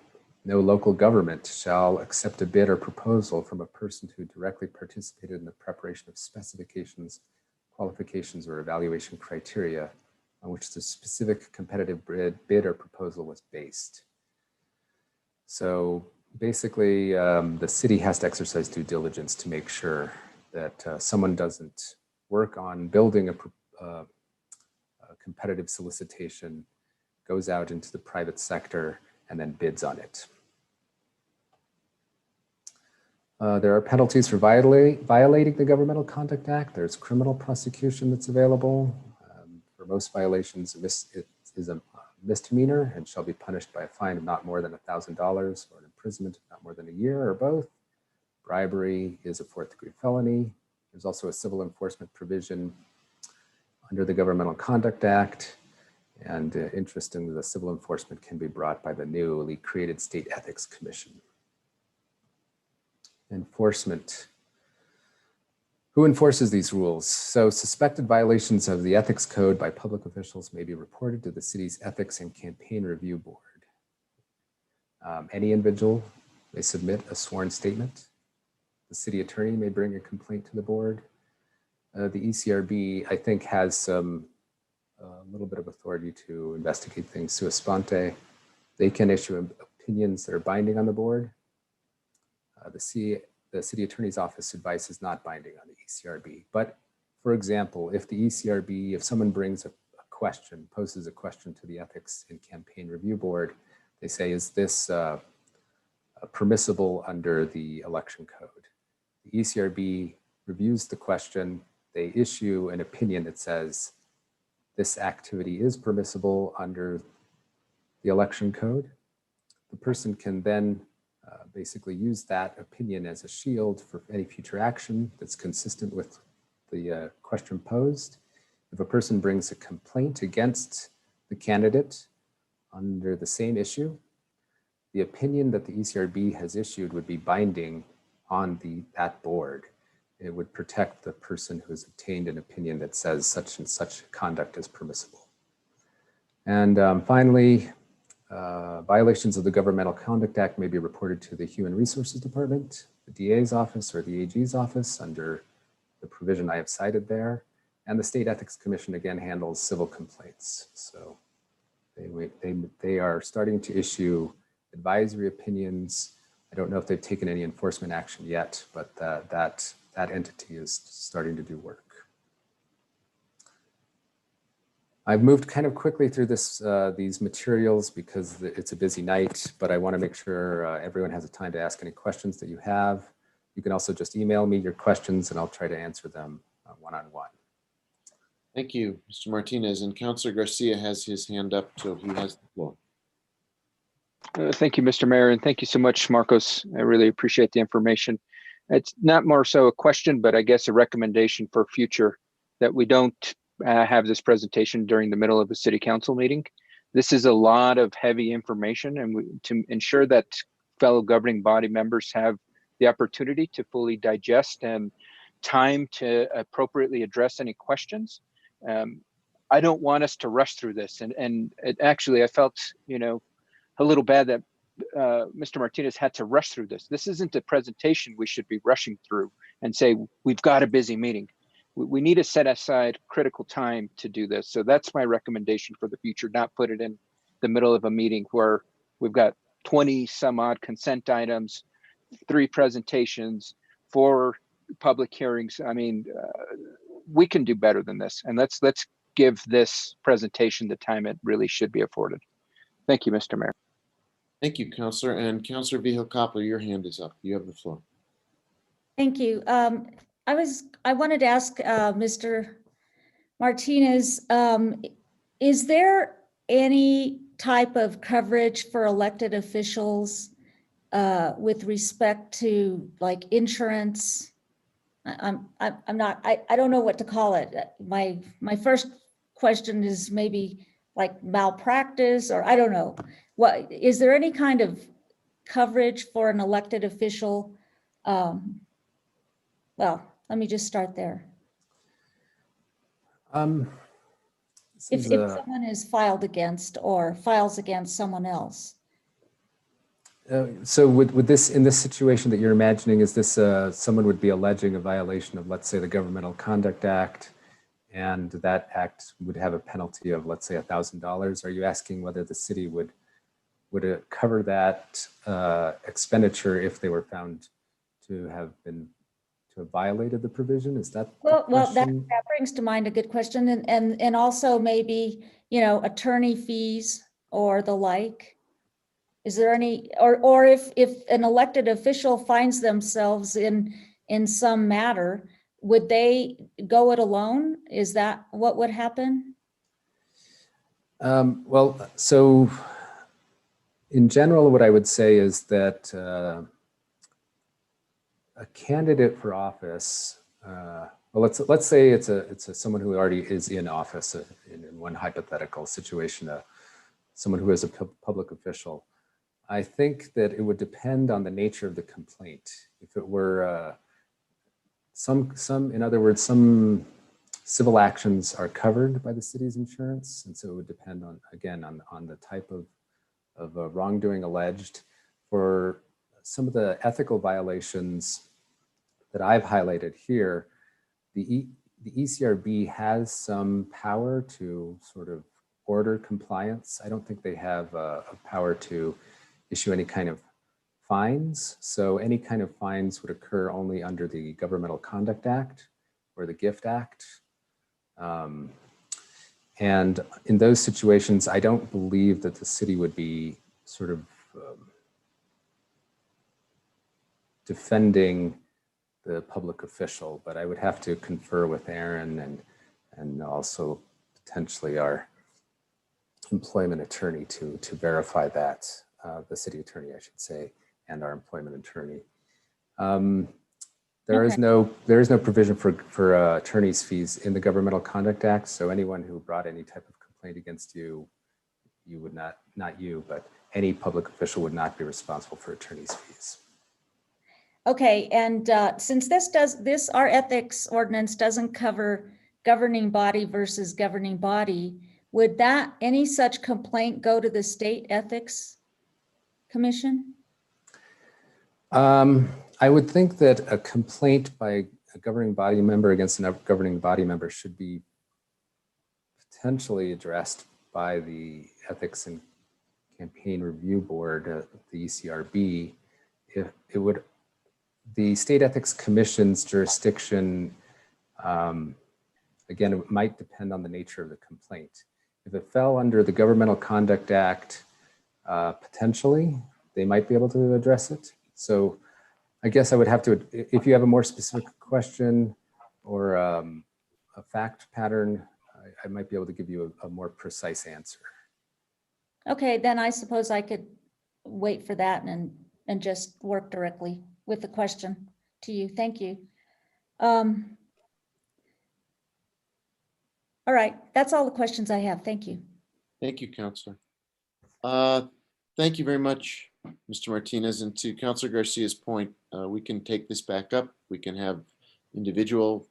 No local government shall accept a bid or proposal from a person who directly participated in the preparation of specifications, qualifications, or evaluation criteria on which the specific competitive bid or proposal was based. So basically, the city has to exercise due diligence to make sure that someone doesn't work on building a competitive solicitation, goes out into the private sector, and then bids on it. There are penalties for violating the Governmental Conduct Act. There's criminal prosecution that's available. For most violations, it is a misdemeanor and shall be punished by a fine of not more than $1,000 or an imprisonment of not more than a year or both. Bribery is a 4th-degree felony. There's also a civil enforcement provision under the Governmental Conduct Act. And interestingly, the civil enforcement can be brought by the newly created State Ethics Commission. Enforcement. Who enforces these rules? So suspected violations of the ethics code by public officials may be reported to the city's Ethics and Campaign Review Board. Any individual may submit a sworn statement. The city attorney may bring a complaint to the board. The ECRB, I think, has a little bit of authority to investigate things sua sponte. They can issue opinions that are binding on the board. The city attorney's office advice is not binding on the ECRB. But for example, if the ECRB, if someone brings a question, poses a question to the Ethics and Campaign Review Board, they say, is this permissible under the election code? The ECRB reviews the question. They issue an opinion that says this activity is permissible under the election code. The person can then basically use that opinion as a shield for any future action that's consistent with the question posed. If a person brings a complaint against the candidate under the same issue, the opinion that the ECRB has issued would be binding on that board. It would protect the person who has obtained an opinion that says such and such conduct is permissible. And finally, violations of the Governmental Conduct Act may be reported to the Human Resources Department, the DA's office, or the AG's office under the provision I have cited there. And the State Ethics Commission again handles civil complaints. So they are starting to issue advisory opinions. I don't know if they've taken any enforcement action yet, but that entity is starting to do work. I've moved kind of quickly through these materials because it's a busy night, but I want to make sure everyone has the time to ask any questions that you have. You can also just email me your questions and I'll try to answer them one-on-one. Thank you, Mr. Martinez. And Councilor Garcia has his hand up, so he has the floor. Thank you, Mr. Mayor, and thank you so much, Marcos. I really appreciate the information. It's not more so a question, but I guess a recommendation for future that we don't have this presentation during the middle of a city council meeting. This is a lot of heavy information, and to ensure that fellow governing body members have the opportunity to fully digest and time to appropriately address any questions. I don't want us to rush through this. And actually, I felt, a little bad that Mr. Martinez had to rush through this. This isn't a presentation we should be rushing through and say, we've got a busy meeting. We need to set aside critical time to do this. So that's my recommendation for the future, not put it in the middle of a meeting where we've got 20 some odd consent items, 3 presentations, 4 public hearings. I mean, we can do better than this. And let's give this presentation the time it really should be afforded. Thank you, Mr. Mayor. Thank you, Councilor. And Councilor Vihil-Coppler, your hand is up. You have the floor. Thank you. I wanted to ask Mr. Martinez, is there any type of coverage for elected officials with respect to like insurance? I don't know what to call it. My first question is maybe like malpractice, or I don't know. What is there any kind of coverage for an elected official? Well, let me just start there. If someone is filed against or files against someone else. So would this, in this situation that you're imagining, is this someone would be alleging a violation of, let's say, the Governmental Conduct Act, and that act would have a penalty of, let's say, $1,000? Are you asking whether the city would cover that expenditure if they were found to have violated the provision? Is that well that brings to mind a good question, and also maybe attorney fees or the like. Is there any, or if an elected official finds themselves in some matter, would they go it alone? Is that what would happen? Well, so in general, what I would say is that a candidate for office, well, let's say it's someone who already is in office in one hypothetical situation, someone who is a public official. I think that it would depend on the nature of the complaint. If it were in other words, some civil actions are covered by the city's insurance, and so it would depend on, again, on the type of wrongdoing alleged. For some of the ethical violations that I've highlighted here, the ECRB has some power to sort of order compliance. I don't think they have a power to issue any kind of fines. So any kind of fines would occur only under the Governmental Conduct Act or the Gift Act. And in those situations, I don't believe that the city would be sort of defending the public official, but I would have to confer with Aaron and also potentially our employment attorney to verify that, the city attorney, I should say, and our employment attorney. There is no provision for attorney's fees in the Governmental Conduct Act. So anyone who brought any type of complaint against you, you would not you, but any public official would not be responsible for attorney's fees. Okay, and since our ethics ordinance doesn't cover governing body versus governing body, would any such complaint go to the State Ethics Commission? I would think that a complaint by a governing body member against another governing body member should be potentially addressed by the Ethics and Campaign Review Board, the ECRB. If it would, the State Ethics Commission's jurisdiction, again, it might depend on the nature of the complaint. If it fell under the Governmental Conduct Act, potentially, they might be able to address it. So I guess I would have to, if you have a more specific question or a fact pattern, I might be able to give you a more precise answer. Okay, then I suppose I could wait for that and just work directly with the question to you. Thank you. All right, that's all the questions I have. Thank you. Thank you, Councilor. Thank you very much, Mr. Martinez. And to Councilor Garcia's point, we can take this back up. We can have individual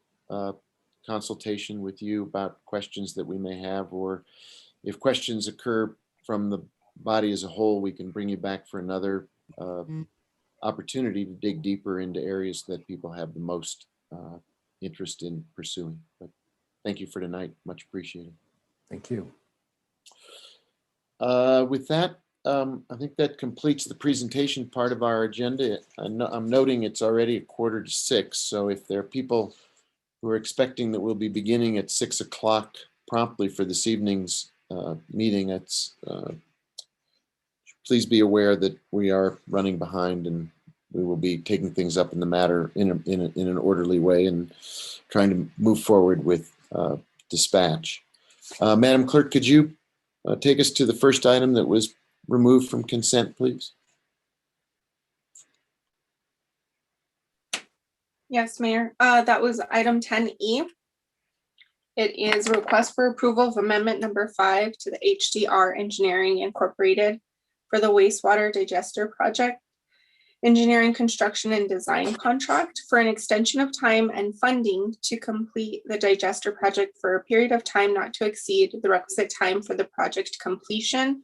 consultation with you about questions that we may have, or if questions occur from the body as a whole, we can bring you back for another opportunity to dig deeper into areas that people have the most interest in pursuing. But thank you for tonight. Much appreciated. Thank you. With that, I think that completes the presentation part of our agenda. I'm noting it's already 5:45, so if there are people who are expecting that we'll be beginning at 6 o'clock promptly for this evening's meeting, please be aware that we are running behind, and we will be taking things up in the matter in an orderly way and trying to move forward with dispatch. Madam Clerk, could you take us to the first item that was removed from consent, please? Yes, Mayor. That was item 10E. It is a request for approval of amendment number 5 to the HDR Engineering Incorporated for the wastewater digester project, engineering, construction, and design contract for an extension of time and funding to complete the digester project for a period of time not to exceed the requisite time for the project completion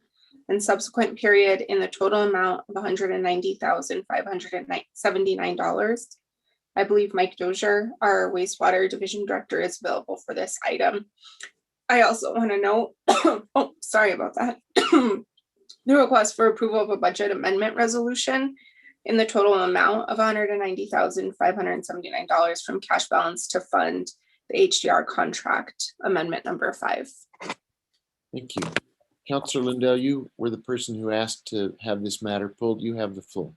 and subsequent period in the total amount of $190,579. I believe Mike Dozier, our wastewater division director, is available for this item. I also want to note, oh, sorry about that. The request for approval of a budget amendment resolution in the total amount of $190,579 from cash balance to fund the HDR contract amendment number 5. Thank you. Councilor Lindell, you were the person who asked to have this matter pulled. You have the floor.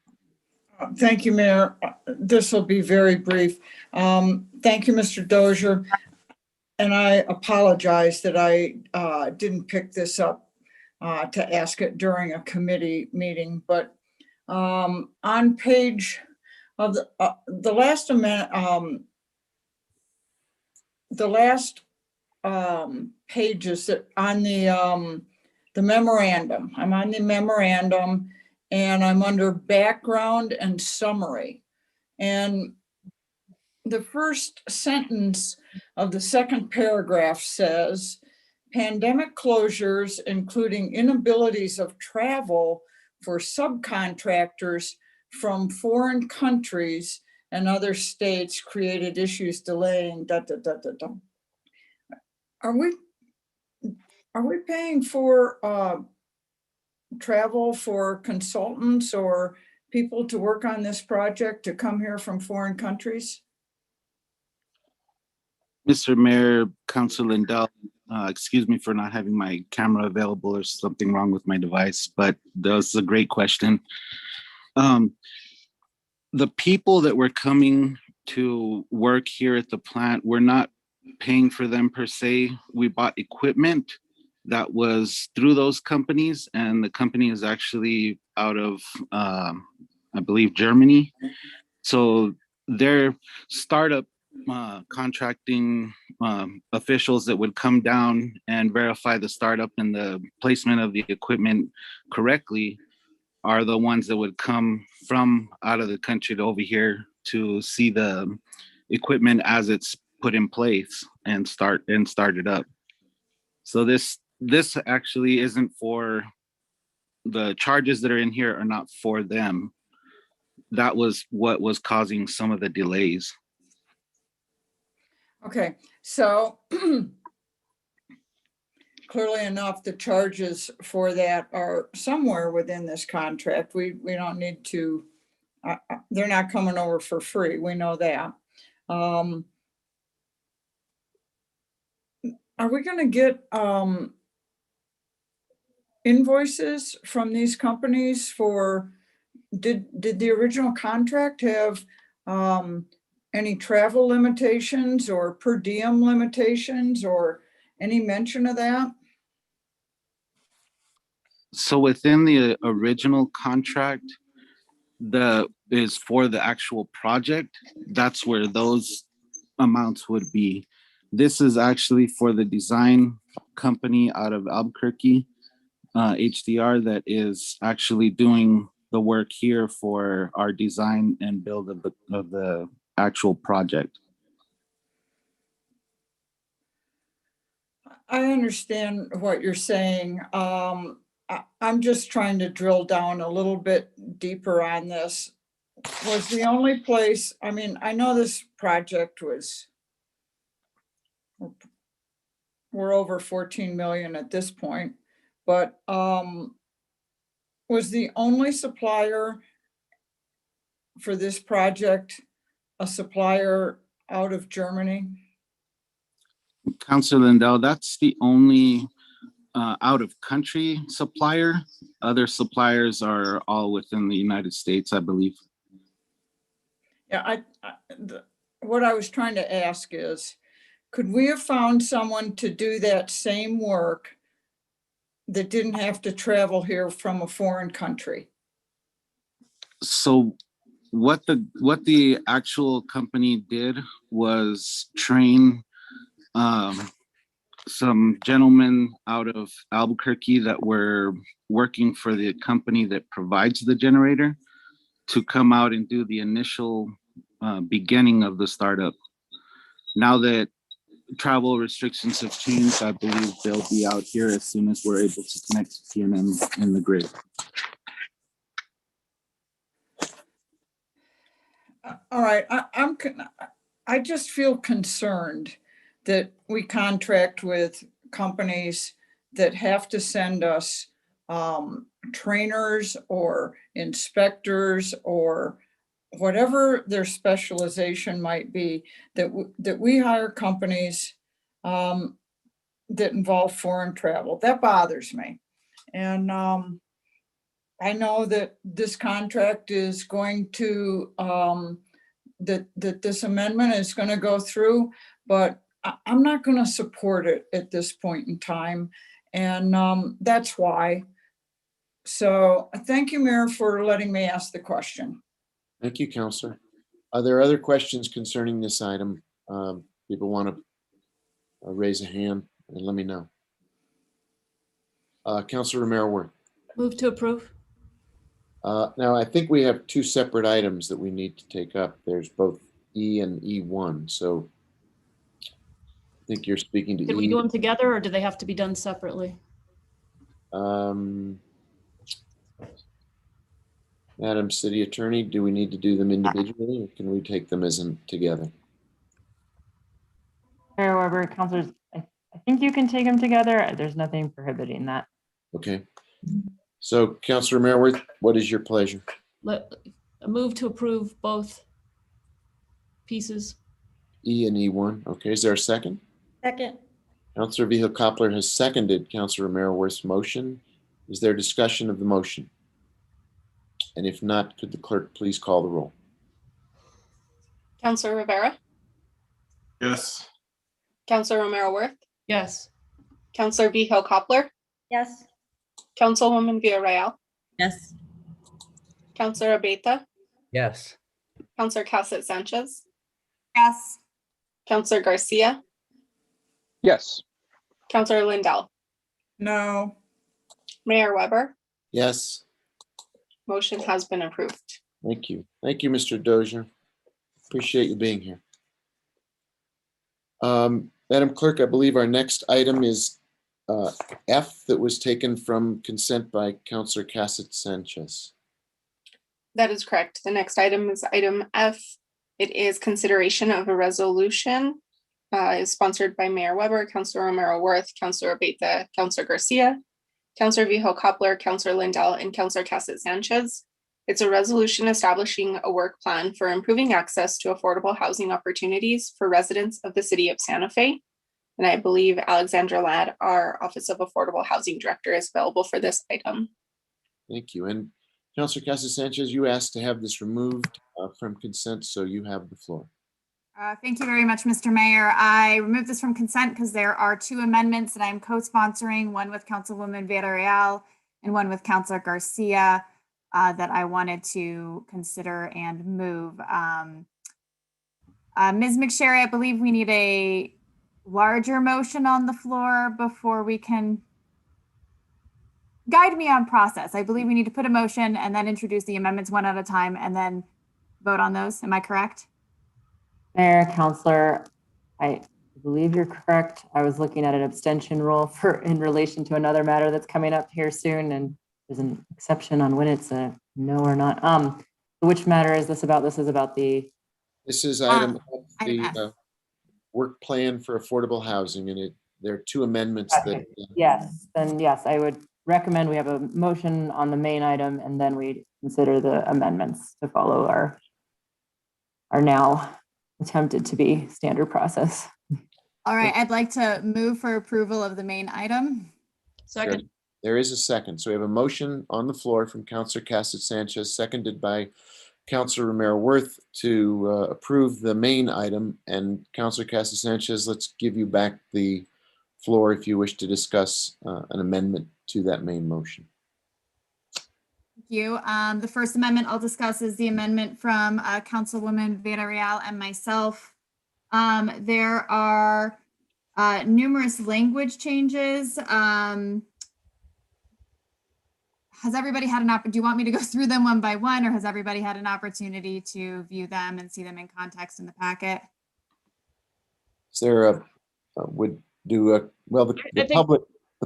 Thank you, Mayor. This will be very brief. Thank you, Mr. Dozier. And I apologize that I didn't pick this up to ask it during a committee meeting, but on page of the last amendment, the last pages that on the memorandum, I'm on the memorandum, and I'm under background and summary. And the first sentence of the second paragraph says, pandemic closures, including inabilities of travel for subcontractors from foreign countries and other states, created issues delaying, Are we paying for travel for consultants or people to work on this project to come here from foreign countries? Mr. Mayor, Councilor Lindell, excuse me for not having my camera available or something wrong with my device, but that's a great question. The people that were coming to work here at the plant, we're not paying for them per se. We bought equipment that was through those companies, and the company is actually out of, I believe, Germany. So their startup contracting officials that would come down and verify the startup and the placement of the equipment correctly are the ones that would come from out of the country to over here to see the equipment as it's put in place and started up. So this actually isn't for the charges that are in here, are not for them. That was what was causing some of the delays. Okay, so clearly enough, the charges for that are somewhere within this contract. We don't need to, they're not coming over for free. We know that. Are we going to get invoices from these companies for, did the original contract have any travel limitations or per diem limitations or any mention of that? So within the original contract that is for the actual project, that's where those amounts would be. This is actually for the design company out of Albuquerque HDR that is actually doing the work here for our design and build of the actual project. I understand what you're saying. I'm just trying to drill down a little bit deeper on this. Was the only place, I mean, I know this project was, we're over 14 million at this point, but was the only supplier for this project a supplier out of Germany? Councilor Lindell, that's the only out of country supplier. Other suppliers are all within the United States, I believe. Yeah, what I was trying to ask is, could we have found someone to do that same work that didn't have to travel here from a foreign country? So what the actual company did was train some gentlemen out of Albuquerque that were working for the company that provides the generator to come out and do the initial beginning of the startup. Now that travel restrictions have changed, I believe they'll be out here as soon as we're able to connect to TNM in the grid. All right, I just feel concerned that we contract with companies that have to send us trainers or inspectors or whatever their specialization might be, that we hire companies that involve foreign travel. That bothers me. And I know that this contract is going to, that this amendment is going to go through, but I'm not going to support it at this point in time. And that's why. So thank you, Mayor, for letting me ask the question. Thank you, Counselor. Are there other questions concerning this item? People want to raise a hand and let me know. Counselor Romero-Worth. Move to approve. Now, I think we have two separate items that we need to take up. There's both E and E1. So I think you're speaking to E. Did we do them together or do they have to be done separately? Madam City Attorney, do we need to do them individually or can we take them as together? Mayor Weber, councilors, I think you can take them together. There's nothing prohibiting that. Okay. So Councilor Romero-Worth, what is your pleasure? A move to approve both pieces. E and E1. Okay, is there a second? Second. Councilor Vihil-Coppler has seconded Councilor Romero-Worth's motion. Is there discussion of the motion? And if not, could the clerk please call the roll? Councilor Rivera, Yes. Councilor Romero-Worth, Yes. Councilor Vihil-Coppler, Yes. Councilwoman Villarreal, Yes. Councilor Abeta, Yes. Councilor Cassett Sanchez, Yes. Councilor Garcia, Yes. Councilor Lindell, No. Mayor Weber. Yes. Motion has been approved. Thank you. Thank you, Mr. Dozier. Appreciate you being here. Madam Clerk, I believe our next item is F that was taken from consent by Councilor Cassett Sanchez. That is correct. The next item is item F. It is consideration of a resolution is sponsored by Mayor Weber, Councilor Romero-Worth, Councilor Abeta, Councilor Garcia, Councilor Vihil-Coppler, Councilor Lindell, and Councilor Cassett Sanchez. It's a resolution establishing a work plan for improving access to affordable housing opportunities for residents of the city of Santa Fe. And I believe Alexandra Ladd, our Office of Affordable Housing Director, is available for this item. Thank you. And Councilor Cassett Sanchez, you asked to have this removed from consent, so you have the floor. Thank you very much, Mr. Mayor. I removed this from consent because there are two amendments that I'm co-sponsoring, one with Councilwoman Villarreal and one with Councilor Garcia that I wanted to consider and move. Ms. McSherry, I believe we need a larger motion on the floor before we can guide me on process. I believe we need to put a motion and then introduce the amendments one at a time and then vote on those. Am I correct? Mayor, Counselor, I believe you're correct. I was looking at an abstention rule in relation to another matter that's coming up here soon, and there's an exception on when it's a no or not. Which matter is this about? This is about the. This is item F, item the F. work plan for affordable housing, and there are two amendments that. Yes, then yes, I would recommend we have a motion on the main item, and then we consider the amendments to follow our now attempted to be standard process. All right, I'd like to move for approval of the main item. Second. There is a second. So we have a motion on the floor from Councilor Cassett Sanchez, seconded by Councilor Romero Worth to approve the main item. And Councilor Cassett Sanchez, let's give you back the floor if you wish to discuss an amendment to that main motion. Thank you. The first amendment I'll discuss is the amendment from Councilwoman Villarreal and myself. There are numerous language changes. Has everybody had an opportunity? Do you want me to go through them one by one, or has everybody had an opportunity to view them and see them in context in the packet? Is there a well, the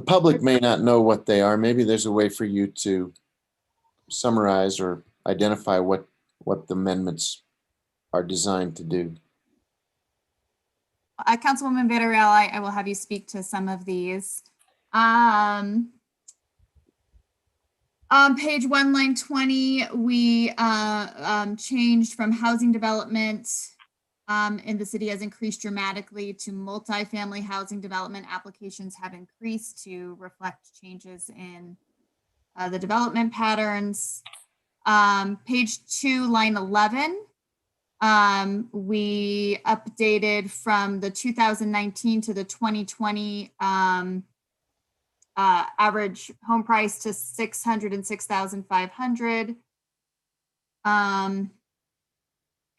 public may not know what they are. Maybe there's a way for you to summarize or identify what the amendments are designed to do. Councilwoman Villarreal, I will have you speak to some of these. On page 1, line 20, we changed from housing development in the city has increased dramatically to multifamily housing development applications have increased to reflect changes in the development patterns. Page 2, line 11, we updated from the 2019 to the 2020 average home price to $606,500.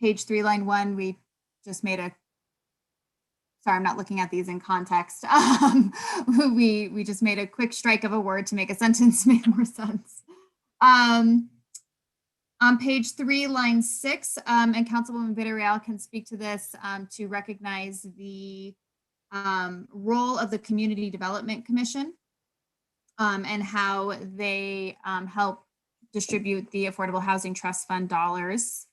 Page 3, line 1, we just made a, sorry, I'm not looking at these in context. We just made a quick strike of a word to make a sentence make more sense. On page 3, line 6, and Councilwoman Villarreal can speak to this to recognize the role of the Community Development Commission. And how they help distribute the Affordable Housing Trust Fund dollars.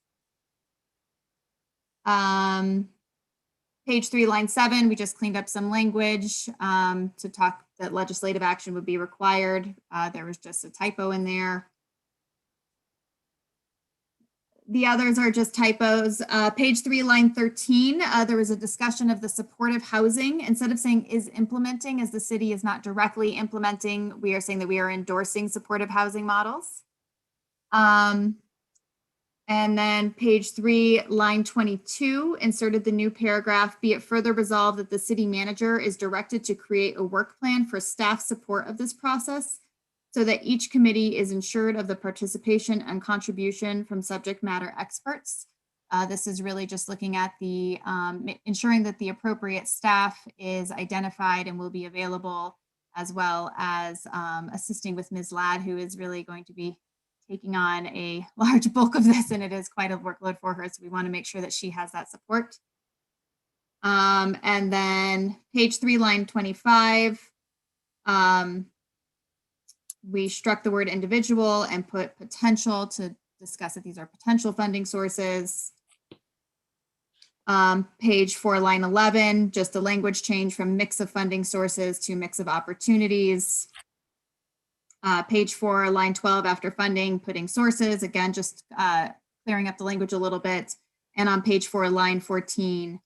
Page 3, line 7, we just cleaned up some language to talk that legislative action would be required. There was just a typo in there. The others are just typos. Page 3, line 13, there was a discussion of the supportive housing. Instead of saying is implementing, as the city is not directly implementing, we are saying that we are endorsing supportive housing models. And then page 3, line 22, inserted the new paragraph, be it further resolved that the city manager is directed to create a work plan for staff support of this process, so that each committee is ensured of the participation and contribution from subject matter experts. This is really just looking at the ensuring that the appropriate staff is identified and will be available, as well as assisting with Ms. Ladd, who is really going to be taking on a large bulk of this, and it is quite a workload for her. So we want to make sure that she has that support. And then page 3, line 25, we struck the word individual and put potential to discuss that these are potential funding sources. Page 4, line 11, just a language change from mix of funding sources to mix of opportunities. Page 4, line 12, after funding, putting sources, again, just clearing up the language a little bit. And on page 4, line 14,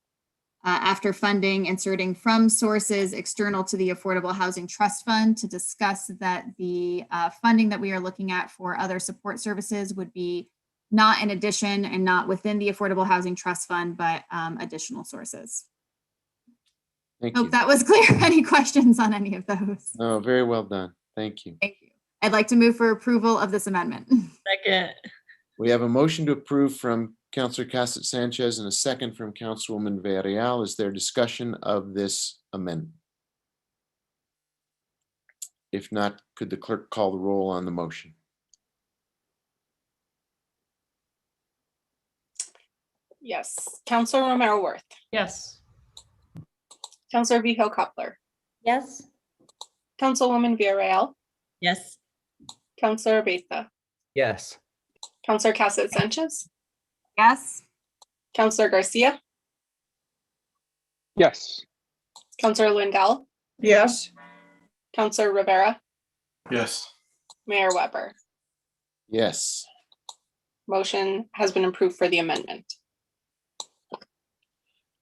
after funding, inserting from sources external to the Affordable Housing Trust Fund to discuss that the funding that we are looking at for other support services would be not in addition and not within the Affordable Housing Trust Fund, but additional sources. Hope that was clear. Any questions on any of those? Oh, very well done. Thank you. Thank you. I'd like to move for approval of this amendment. Second. We have a motion to approve from Councilor Cassett Sanchez and a second from Councilwoman Villarreal. Is there discussion of this amendment? If not, could the clerk call the roll on the motion? Yes. Counselor Romero Worth. Yes. Counselor Vihil Coppler. Yes. Councilwoman Villarreal. Yes. Counselor Abeyta. Yes. Counselor Cassett Sanchez. Yes. Counselor Garcia. Yes. Counselor Lindell. Yes. Counselor Rivera. Yes. Mayor Weber. Yes. Motion has been approved for the amendment.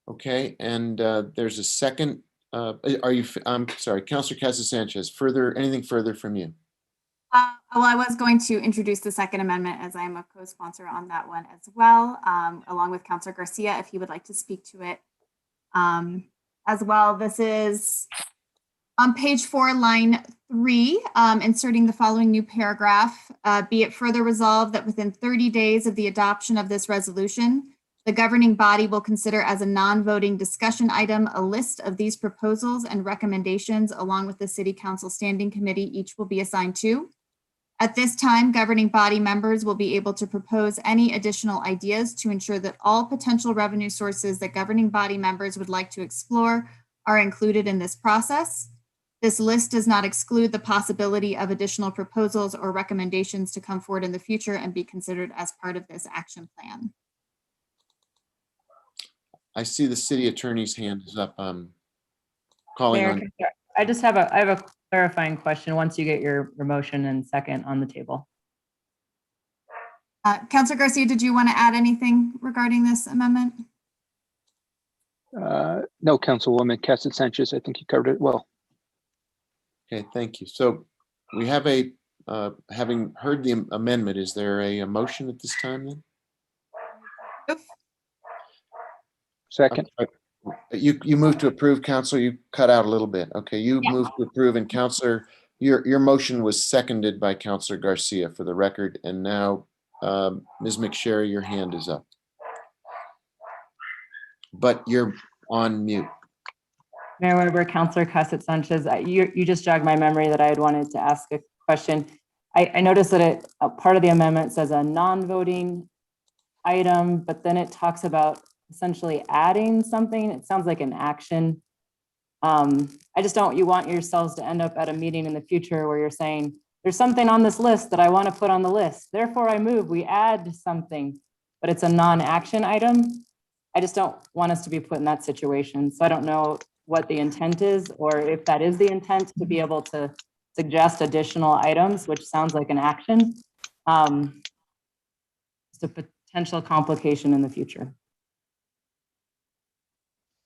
Okay, and there's a second. I'm sorry, Counselor Casa Sanchez, anything further from you? Well, I was going to introduce the second amendment as I'm a co-sponsor on that one as well, along with Counselor Garcia, if he would like to speak to it as well. This is on page 4, line 3, inserting the following new paragraph. Be it further resolved that within 30 days of the adoption of this resolution, the governing body will consider as a non-voting discussion item a list of these proposals and recommendations along with the City Council Standing Committee each will be assigned to. At this time, governing body members will be able to propose any additional ideas to ensure that all potential revenue sources that governing body members would like to explore are included in this process. This list does not exclude the possibility of additional proposals or recommendations to come forward in the future and be considered as part of this action plan. I see the city attorney's hand is up. Calling Mayor, on. I just have a clarifying question once you get your motion and second on the table. Councilor Garcia, did you want to add anything regarding this amendment? No, Councilwoman Cassett Sanchez, I think you covered it well. Okay, thank you. So we have having heard the amendment, is there a motion at this time then? Second. You moved to approve, Counselor. You cut out a little bit. Okay, you moved to approve, and Counselor, your motion was seconded by Counselor Garcia for the record. And now, Ms. McSherry, your hand is up, but you're on mute. Mayor Weber, Counselor Cassett Sanchez, you just jogged my memory that I had wanted to ask a question. I noticed that part of the amendment says a non-voting item, but then it talks about essentially adding something. It sounds like an action. I just don't want yourselves to end up at a meeting in the future where you're saying, there's something on this list that I want to put on the list. Therefore, I move, we add something, but it's a non-action item. I just don't want us to be put in that situation. So I don't know what the intent is, or if that is the intent to be able to suggest additional items, which sounds like an action. It's a potential complication in the future.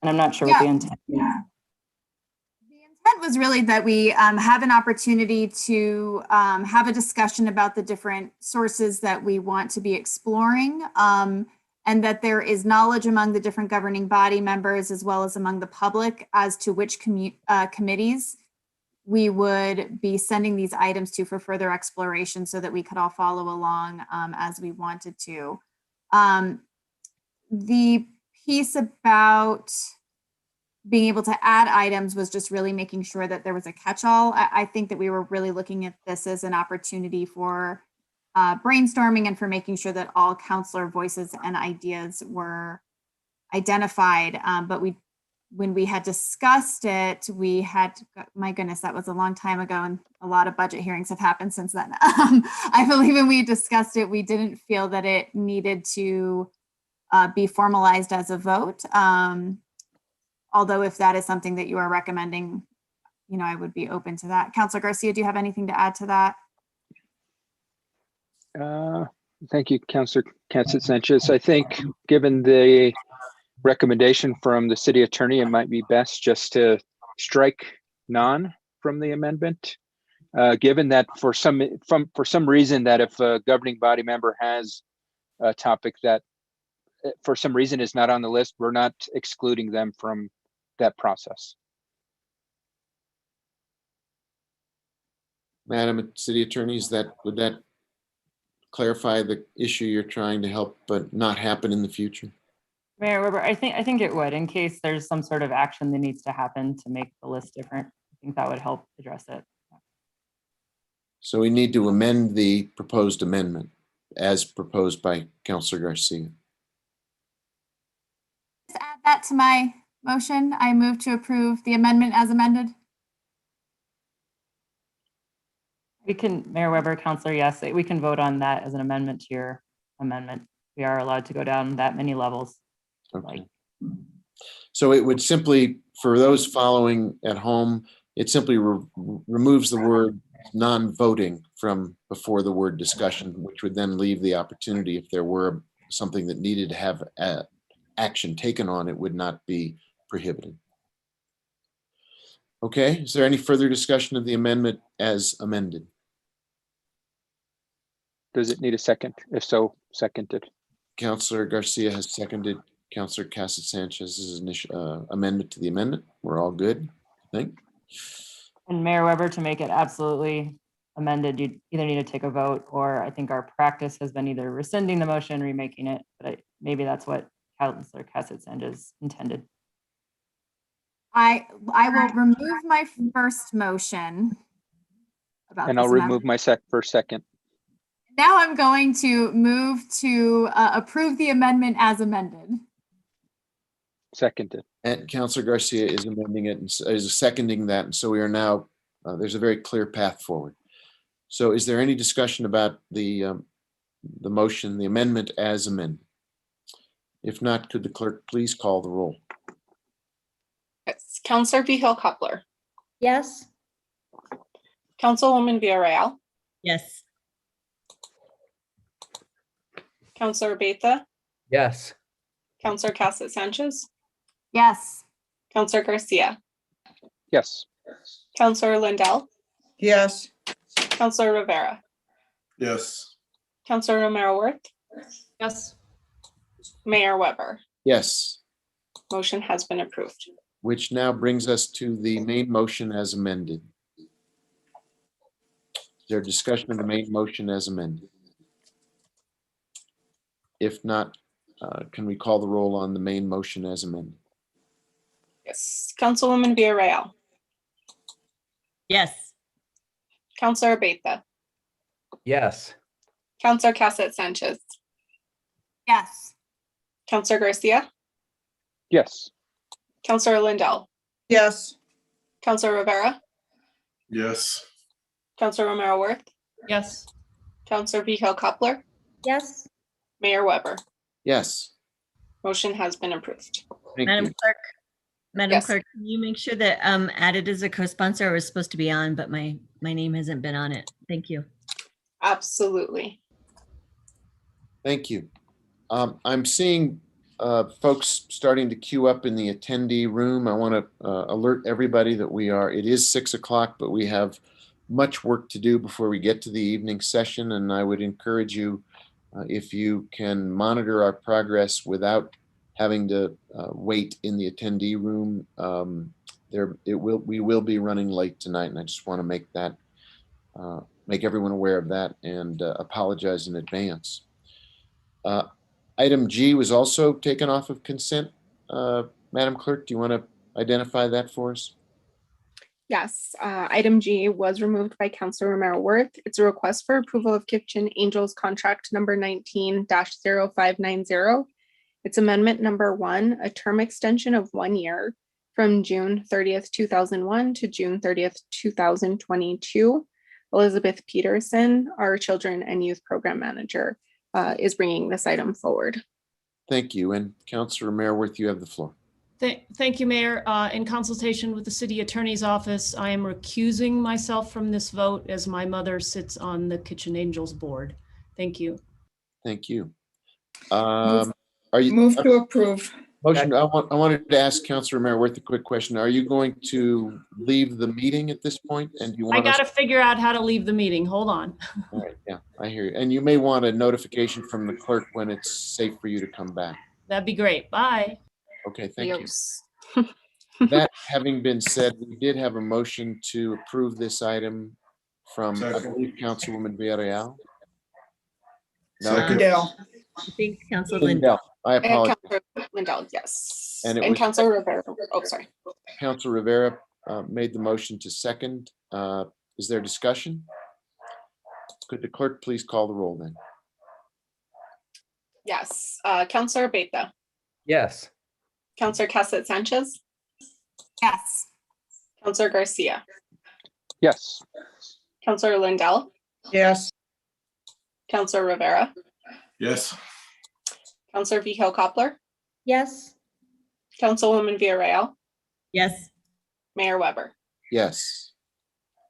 And I'm not sure what the intent is. The intent was really that we have an opportunity to have a discussion about the different sources that we want to be exploring, and that there is knowledge among the different governing body members as well as among the public as to which committees we would be sending these items to for further exploration so that we could all follow along as we wanted to. The piece about being able to add items was just really making sure that there was a catch-all. I think that we were really looking at this as an opportunity for brainstorming and for making sure that all counselor voices and ideas were identified. But when we had discussed it, we had, my goodness, that was a long time ago, and a lot of budget hearings have happened since then. I believe when we discussed it, we didn't feel that it needed to be formalized as a vote. Although if that is something that you are recommending, I would be open to that. Councilor Garcia, do you have anything to add to that? Thank you, Councilor Cassett Sanchez. I think given the recommendation from the city attorney, it might be best just to strike non from the amendment. Given that for some reason that if a governing body member has a topic that for some reason is not on the list, we're not excluding them from that process. Madam City Attorney, would that clarify the issue you're trying to help but not happen in the future? Mayor Weber, I think it would, in case there's some sort of action that needs to happen to make the list different. I think that would help address it. So we need to amend the proposed amendment as proposed by Councilor Garcia. Just add that to my motion. I move to approve the amendment as amended. We can, Mayor Weber, Counselor, yes, we can vote on that as an amendment to your amendment. We are allowed to go down that many levels. Okay. So it would simply, for those following at home, it simply removes the word non-voting from before the word discussion, which would then leave the opportunity, if there were something that needed to have action taken on, it would not be prohibited. Okay, is there any further discussion of the amendment as amended? Does it need a second? If so, seconded. Councilor Garcia has seconded Councilor Casa Sanchez's initial amendment to the amendment. We're all good, I think. And Mayor Weber, to make it absolutely amended, you either need to take a vote, or I think our practice has been either rescinding the motion, remaking it, but maybe that's what Councilor Casa Sanchez intended. I will remove my first motion. And I'll remove my first second. Now I'm going to move to approve the amendment as amended. Seconded. And Councilor Garcia is amending it and is seconding that. And so we are now, there's a very clear path forward. So is there any discussion about the motion, the amendment as amended? If not, could the clerk please call the roll? Yes. Councilor Vihil-Coppler. Yes. Councilwoman Villarreal. Yes. Councilor Beta. Yes. Councilor Casa Sanchez. Yes. Councilor Garcia. Yes. Councilor Lindell. Yes. Councilor Rivera. Yes. Councilor Romero Worth. Yes. Mayor Weber. Yes. Motion has been approved. Which now brings us to the main motion as amended. Is there discussion of the main motion as amended? If not, can we call the roll on the main motion as amended? Yes. Councilwoman Villarreal. Yes. Councilor Beta. Yes. Councilor Casa Sanchez. Yes. Councilor Garcia. Yes. Councilor Lindell. Yes. Councilor Rivera. Yes. Councilor Romero Worth. Yes. Councilor Vihil-Coppler. Yes. Mayor Weber. Yes. Motion has been approved. Thank Madam you. Clerk, Madam Yes. Clerk, can you make sure that added as a co-sponsor? I was supposed to be on, but my name hasn't been on it. Thank you. Absolutely. Thank you. I'm seeing folks starting to queue up in the attendee room. I want to alert everybody that it is 6 o'clock, but we have much work to do before we get to the evening session. And I would encourage you, if you can monitor our progress without having to wait in the attendee room, we will be running late tonight. And I just want to make everyone aware of that and apologize in advance. Item G was also taken off of consent. Madam Clerk, do you want to identify that for us? Yes, item G was removed by Councilor Romero Worth. It's a request for approval of Kitchen Angels contract number 19-0590. It's amendment number 1, a term extension of 1 year from June 30th, 2001 to June 30th, 2022. Elizabeth Peterson, our Children and Youth Program Manager, is bringing this item forward. Thank you. And Councilor Romero Worth, you have the floor. Thank you, Mayor. In consultation with the City Attorney's Office, I am recusing myself from this vote as my mother sits on the Kitchen Angels board. Thank you. Thank you. Move to approve. Motion. I wanted to ask Councilor Romero Worth a quick question. Are you going to leave the meeting at this point? And you want I got to figure out how to leave the meeting. Hold on. All right. Yeah, I hear you. And you may want a notification from the clerk when it's safe for you to come back. That'd be great. Bye. Okay, thank you. That having been said, we did have a motion to approve this item from, I believe, Councilwoman Villarreal. No, Lindell. I think Council Lindell. I apologize. Councilor Lindell, yes. And it And was- Councilor Rivera. Oh, sorry. Councilor Rivera made the motion to second. Is there discussion? Could the clerk please call the roll then? Yes, Counselor Beta, Yes. Counselor Cassett Sanchez, Yes. Counselor Garcia, Yes. Counselor Lindell, Yes. Counselor Rivera, Yes. Counselor Vihel Coppler, Yes. Councilwoman Villarreal, Yes. Mayor Weber. Yes.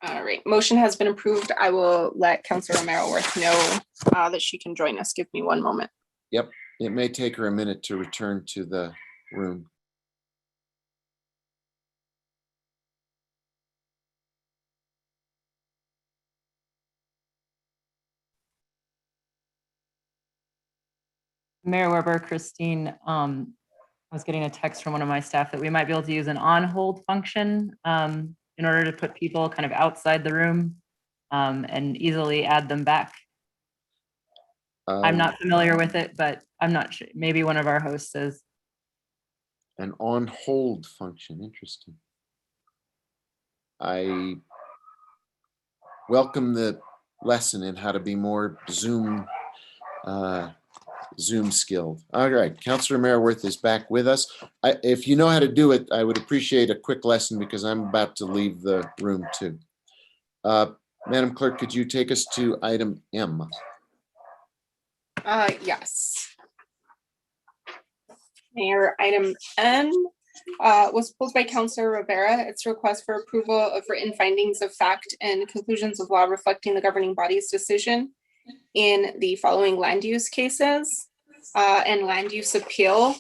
All right, motion has been approved. I will let Counselor Romero Worth know that she can join us. Give me one moment. Yep. It may take her a minute to return to the room. Mayor Weber, Christine, I was getting a text from one of my staff that we might be able to use an on-hold function in order to put people kind of outside the room and easily add them back. I'm not familiar with it, but I'm not sure. Maybe one of our hosts is. An on hold function. Interesting. I welcome the lesson in how to be more Zoom skilled. All right, Councilor Maraworth is back with us. If you know how to do it, I would appreciate a quick lesson because I'm about to leave the room too. Madam Clerk, could you take us to item M? Yes. Mayor, item N was posed by Councilor Rivera. It's a request for approval of written findings of fact and conclusions of law reflecting the governing body's decision in the following land use cases and land use appeal.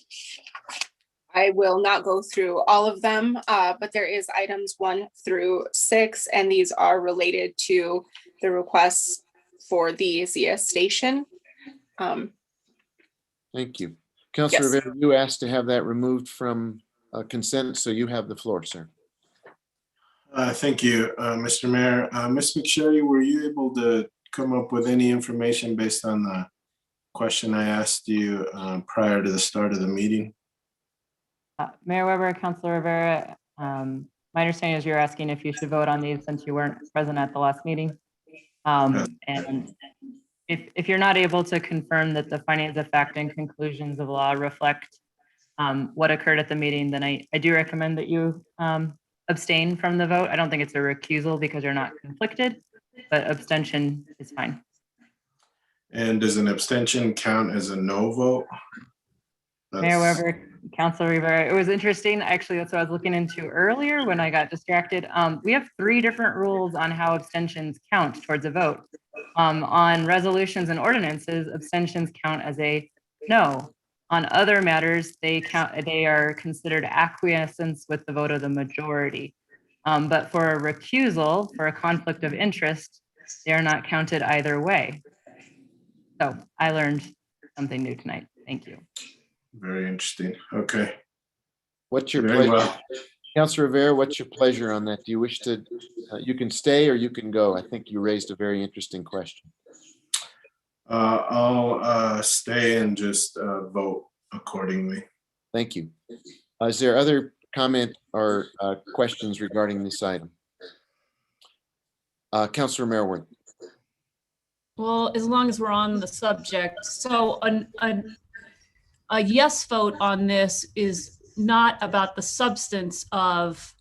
I will not go through all of them, but there is items 1 through 6, and these are related to the requests for the Zia station. Thank you. Councilor Rivera, you asked to have that removed from consent, so you have the floor, sir. Thank you, Mr. Mayor. Ms. McSherry, were you able to come up with any information based on the question I asked you prior to the start of the meeting? Mayor Weber, Councilor Rivera, my understanding is you're asking if you should vote on these since you weren't present at the last meeting. And if you're not able to confirm that the findings of fact and conclusions of law reflect what occurred at the meeting, then I do recommend that you abstain from the vote. I don't think it's a recusal because you're not conflicted, but abstention is fine. And does an abstention count as a no vote? Mayor Weber, Councilor Rivera, it was interesting. Actually, that's what I was looking into earlier when I got distracted. We have 3 different rules on how abstentions count towards a vote. On resolutions and ordinances, abstentions count as a no. On other matters, they are considered acquiescence with the vote of the majority. But for a recusal, for a conflict of interest, they are not counted either way. So I learned something new tonight. Thank you. Very interesting. Okay. What's your Very pleasure? well. Councilor Rivera, what's your pleasure on that? Do you wish to, you can stay or you can go? I think you raised a very interesting question. I'll stay and just vote accordingly. Thank you. Is there other comment or questions regarding this item? Councilor Maraworth. Well, as long as we're on the subject, so a yes vote on this is not about the substance of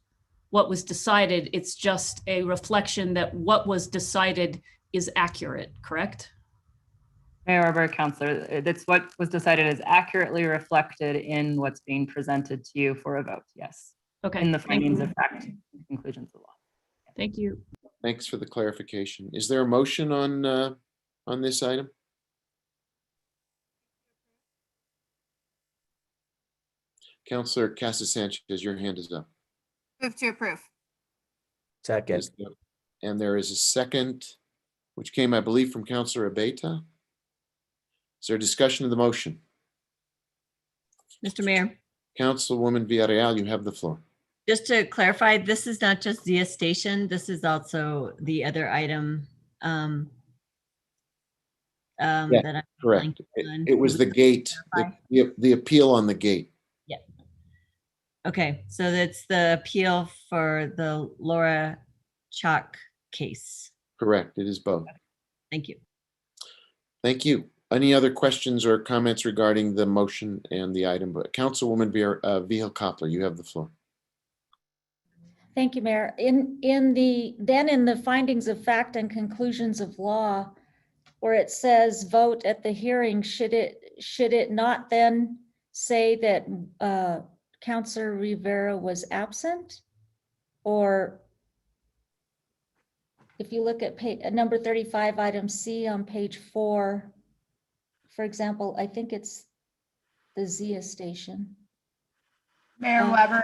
what was decided. It's just a reflection that what was decided is accurate, correct? Mayor Weber, Councilor, that's what was decided is accurately reflected in what's being presented to you for a vote. Yes. Okay. In the findings of fact, conclusions of law. Thank you. Thanks for the clarification. Is there a motion on this item? Councilor Casas Sanchez, your hand is up. Move to approve. Second. And there is a second, which came, I believe, from Councilor Abeyta. Is there a discussion of the motion? Mr. Mayor, Councilwoman Villarreal, you have the floor. just to clarify, this is not just Zia Station. This is also the other item Yeah, that I'm correct. blanking on. It was the gate, the appeal on the gate. Yeah. Okay, so that's the appeal for the Laura Chalk case. Correct, it is both. Thank you. Thank you. Any other questions or comments regarding the motion and the item? But Councilwoman Vihel Coppler, you have the floor. Thank you, Mayor. In the findings of fact and conclusions of law, where it says vote at the hearing, should it not then say that Councilor Rivera was absent? Or if you look at number 35, item C on page 4, for example, I think it's the Zia station. Mayor Weber,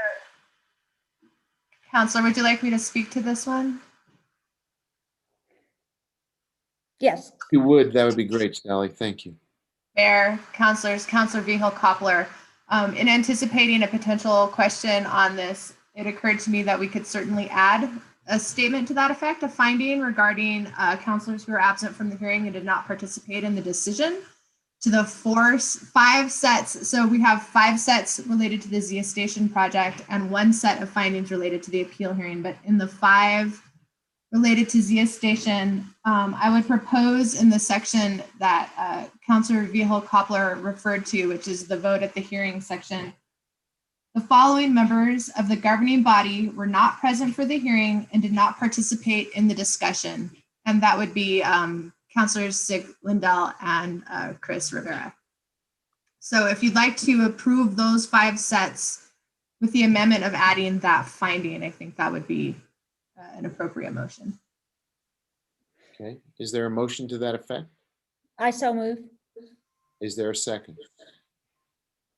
Counselor, would you like me to speak to this one? Yes. If you would, that would be great, Sally. Thank you. Mayor, Councilors, Councilor Vihel Coppler, in anticipating a potential question on this, it occurred to me that we could certainly add a statement to that effect, a finding regarding councilors who are absent from the hearing and did not participate in the decision to the 5 sets. So we have 5 sets related to the Zia Station project and 1 set of findings related to the appeal hearing. But in the 5 related to Zia Station, I would propose in the section that Councilor Vihel Coppler referred to, which is the vote at the hearing section, the following members of the governing body were not present for the hearing and did not participate in the discussion. And that would be Councilors Sig Lindell and Chris Rivera. So if you'd like to approve those 5 sets with the amendment of adding that finding, I think that would be an appropriate motion. Okay. Is there a motion to that effect? I so move. Is there a second?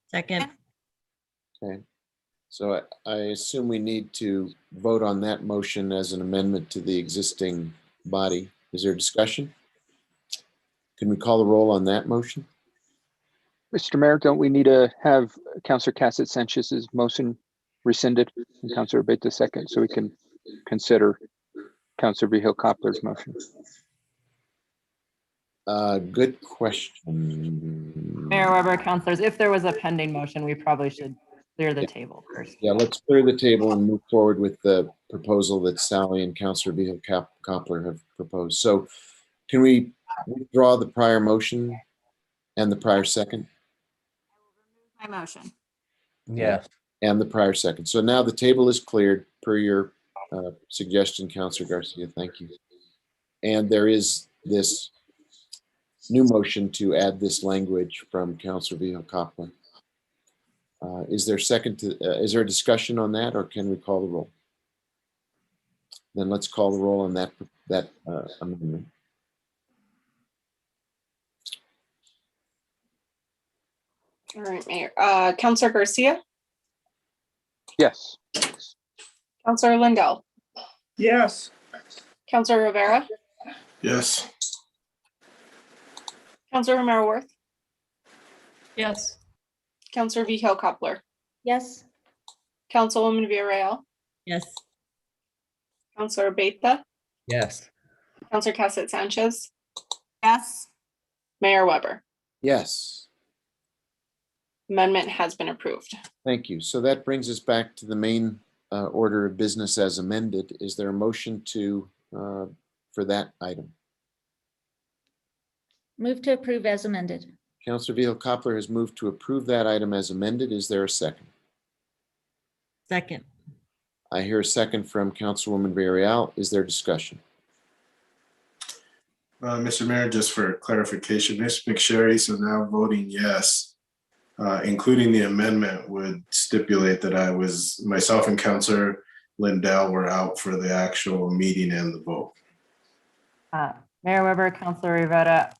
Second. Okay. So I assume we need to vote on that motion as an amendment to the existing body. Is there discussion? Can we call the roll on that motion? Mr. Mayor, don't we need to have Councilor Cassett Sanchez's motion rescinded and Councilor Abeyta second so we can consider Councilor Vihel Coppler's motion? Good question. Mayor Weber, councilors, if there was a pending motion, we probably should clear the table first. Yeah, let's clear the table and move forward with the proposal that Sally and Councilor Vihel Coppler have proposed. So can we withdraw the prior motion and the prior second? My motion. Yes. And the prior second. So now the table is cleared per your suggestion, Councilor Garcia. Thank you. And there is this new motion to add this language from Councilor Vihel Coppler. Is there is there a discussion on that, or can we call the roll? Then let's call the roll on that amendment. All right, Mayor. Councilor Garcia? Yes. Councilor Lindell? Yes. Councilor Rivera? Yes. Councilor Romero-Worth? Yes. Councilor Vihel Coppler? Yes. Councilwoman Villarreal? Yes. Councilor Abeyta? Yes. Councilor Cassett Sanchez? Yes. Mayor Weber? Yes. Amendment has been approved. Thank you. So that brings us back to the main order of business as amended. Is there a motion for that item? Move to approve as amended. Councilor Vihel Coppler has moved to approve that item as amended. Is there a second? Second. I hear a second from Councilwoman Villarreal. Is there discussion? Mr. Mayor, just for clarification, Ms. McSherry, so now voting yes, including the amendment, would stipulate that myself and Councilor Lindell were out for the actual meeting and the vote. Mayor Weber, Councilor Rivera,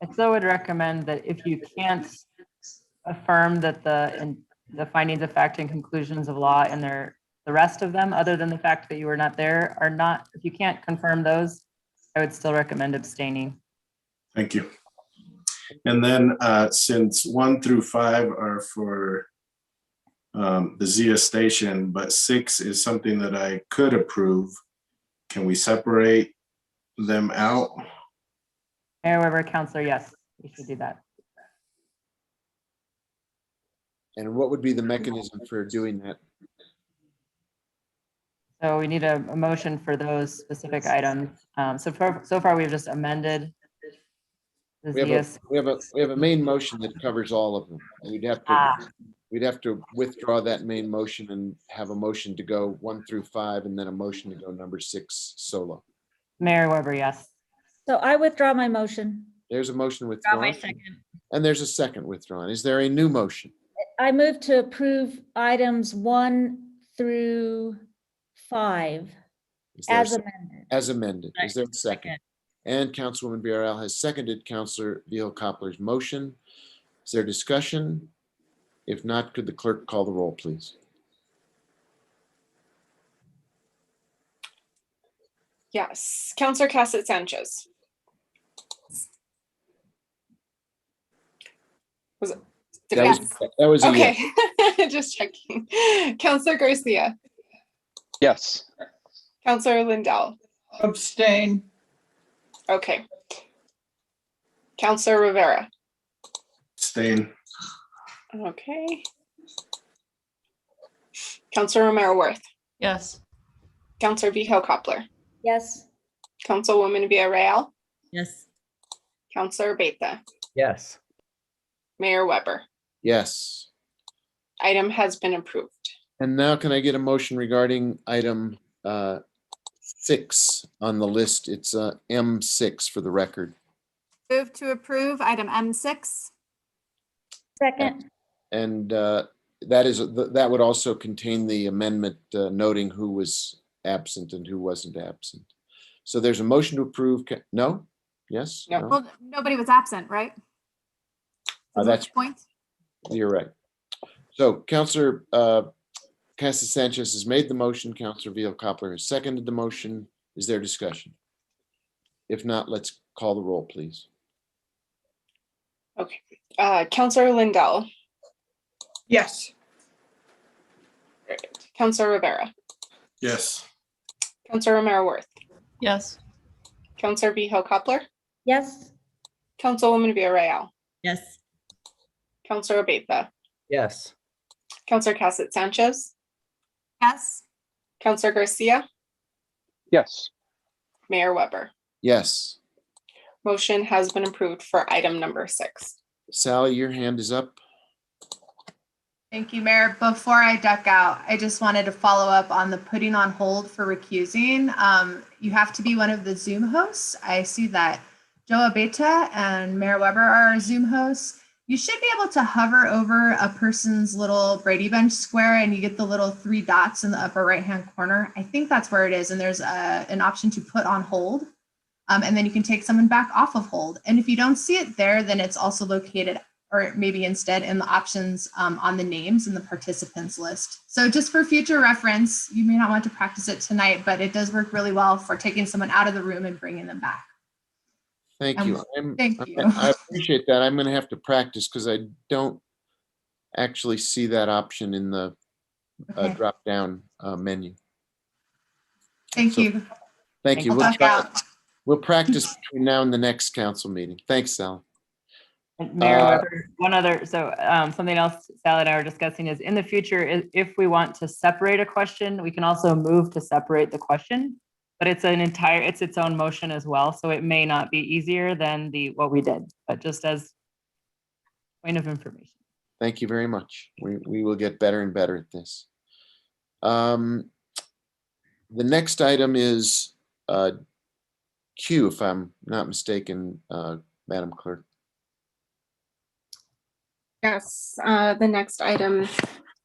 I still would recommend that if you can't affirm that the findings of fact and conclusions of law and the rest of them, other than the fact that you were not there, are not, if you can't confirm those, I would still recommend abstaining. Thank you. And then since 1 through 5 are for the Zia station, but 6 is something that I could approve, can we separate them out? Mayor Weber, Councilor, yes, we should do that. And what would be the mechanism for doing that? So we need a motion for those specific items. So far we've just amended the We ZS. have a main motion that covers all of them. And we'd have to withdraw that main motion and have a motion to go 1 through 5 and then a motion to go number 6 solo. Mayor Weber, yes. So I withdraw my motion. There's a motion Draw my withdrawn second. and there's a second withdrawn. Is there a new motion? I move to approve items 1 through 5 Is there a as se- amended. As amended. Is there a second? And Councilwoman Villarreal has seconded Councilor Vihel-Coppler's motion. Is there discussion? If not, could the clerk call the roll, please? Yes. Counselor Cassett Sanchez. Was it? Did I- That was a okay. yes. Just checking. Counselor Garcia. Yes. Counselor Lindell. Abstain. Okay. Counselor Rivera. Abstain. Okay. Counselor Romero Worth. Yes. Counselor Vihel-Coppler. Yes. Councilwoman Villarreal. Yes. Counselor Beta. Yes. Mayor Weber. Yes. Item has been approved. And now can I get a motion regarding item 6 on the list? It's M6 for the record. Move to approve item M6. Second. And that would also contain the amendment noting who was absent and who wasn't absent. So there's a motion to approve. No? Yes? No. Well, nobody was absent, right? That's Point. You're right. So Councilor Cassett Sanchez has made the motion. Councilor Vihel-Coppler has seconded the motion. Is there discussion? If not, let's call the roll, please. Okay. Counselor Lindell. Yes. Counselor Rivera. Yes. Counselor Romero Worth. Yes. Counselor Vihel-Coppler. Yes. Councilwoman Villarreal. Yes. Counselor Beta. Yes. Counselor Cassett Sanchez. Yes. Counselor Garcia. Yes. Mayor Weber. Yes. Motion has been approved for item number 6. Sally, your hand is up. Thank you, Mayor. Before I duck out, I just wanted to follow up on the putting on hold for recusing. You have to be one of the Zoom hosts. I see that Joe Abeta and Mayor Weber are our Zoom hosts. You should be able to hover over a person's little Brady Bunch square and you get the little 3 dots in the upper right-hand corner. I think that's where it is. And there's an option to put on hold. And then you can take someone back off of hold. And if you don't see it there, then it's also located, or maybe instead in the options on the names in the participants list. So just for future reference, you may not want to practice it tonight, but it does work really well for taking someone out of the room and bringing them back. Thank you. Thank you. I appreciate that. I'm going to have to practice because I don't actually see that option in the Okay. drop-down menu. Thank you. Thank you. I'll duck out. We'll practice between now and the next council meeting. Thanks, Sal. And Mayor Weber, one other, so something else Sally and I were discussing is in the future, if we want to separate a question, we can also move to separate the question, but it's its own motion as well. So it may not be easier than what we did, but just as point of information. Thank you very much. We will get better and better at this. The next item is Q, if I'm not mistaken, Madam Clerk. Yes, the next item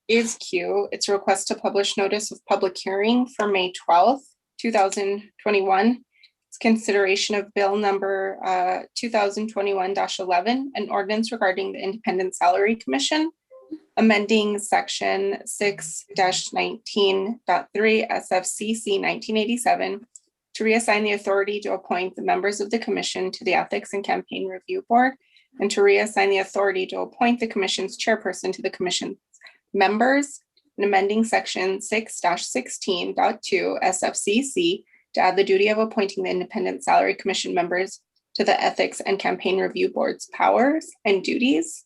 is Q. It's a request to publish notice of public hearing for May 12th, 2021. It's consideration of bill number 2021-11, an ordinance regarding the Independent Salary Commission, amending section 6-19.3 SFCC 1987 to reassign the authority to appoint the members of the commission to the Ethics and Campaign Review Board, and to reassign the authority to appoint the commission's chairperson to the commission's members, and amending section 6-16.2 SFCC to add the duty of appointing the Independent Salary Commission members to the Ethics and Campaign Review Board's powers and duties.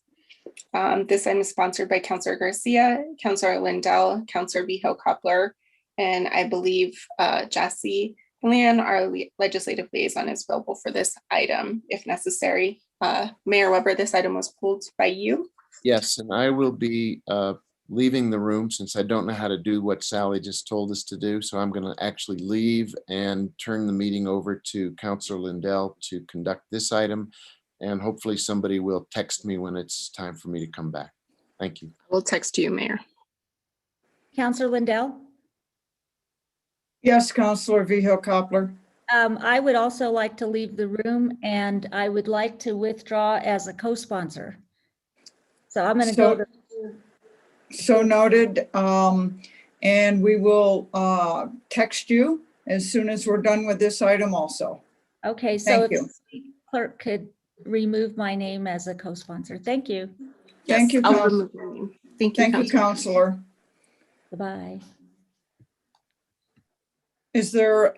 This item is sponsored by Councilor Garcia, Councilor Lindell, Councilor Vihel-Coppler, And I believe Jesse Leon, our legislative liaison, is available for this item if necessary. Mayor Weber, this item was pulled by you. Yes, and I will be leaving the room since I don't know how to do what Sally just told us to do. So I'm going to actually leave and turn the meeting over to Councilor Lindell to conduct this item. And hopefully somebody will text me when it's time for me to come back. Thank you. We'll text you, Mayor. Councilor Lindell? Yes, Councilor Vihil Coppler. I would also like to leave the room, and I would like to withdraw as a co-sponsor. So I'm going to go to. So noted. And we will text you as soon as we're done with this item also. Okay, so if the clerk could remove my name as a co-sponsor. Thank you. Thank you, I'll remove your name. Thank you, Thank you, Councilor. Bye-bye. Is there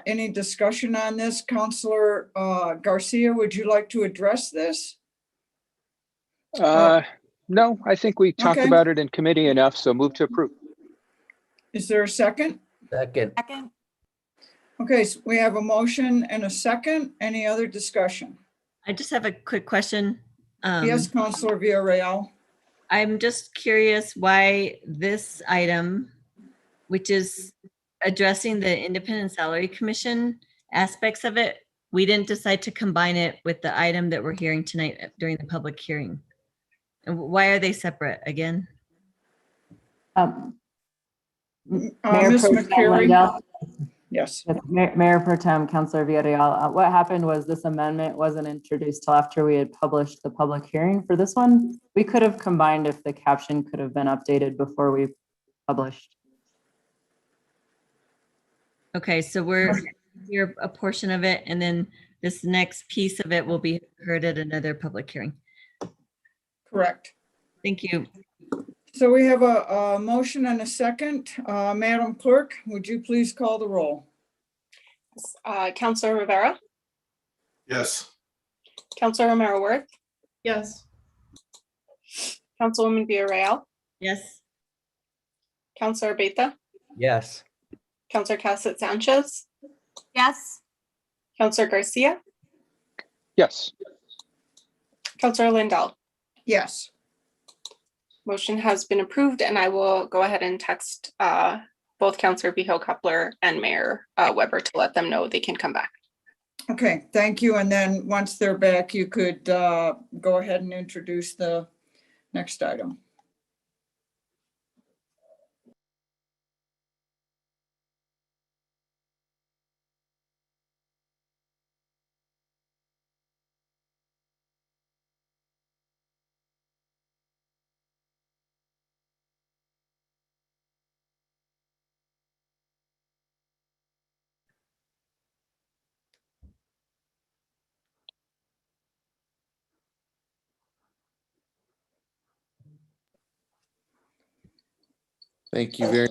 any discussion on this? Councilor Garcia, would you like to address this? No, I think we talked Okay. about it in committee enough, so move to approve. Is there a second? Second. Second. Okay, so we have a motion and a second. Any other discussion? I just have a quick question. Yes, Councilor Villarreal. I'm just curious why this item, which is addressing the Independent Salary Commission aspects of it, we didn't decide to combine it with the item that we're hearing tonight during the public hearing. And why are they separate again? Ms. Pro Tem McCary? Lindell. Yes. Mayor Pro Tem, Councilor Villarreal, what happened was this amendment wasn't introduced till after we had published the public hearing for this one. We could have combined if the caption could have been updated before we published. Okay, so we're here a portion of it, and then this next piece of it will be heard at another public hearing. Correct. Thank you. So we have a motion and a second. Madam Clerk, would you please call the roll? Councilor Rivera, Yes. Councilor Romero Worth, Yes. Councilwoman Villarreal, Yes. Councilor Beta, Yes. Councilor Cassett Sanchez, Yes. Councilor Garcia, Yes. Councilor Lindell. Yes. Motion has been approved, and I will go ahead and text both Councilor Vihil Coppler and Mayor Weber to let them know they can come back. Okay, thank you. And then once they're back, you could go ahead and introduce the next item. Thank you very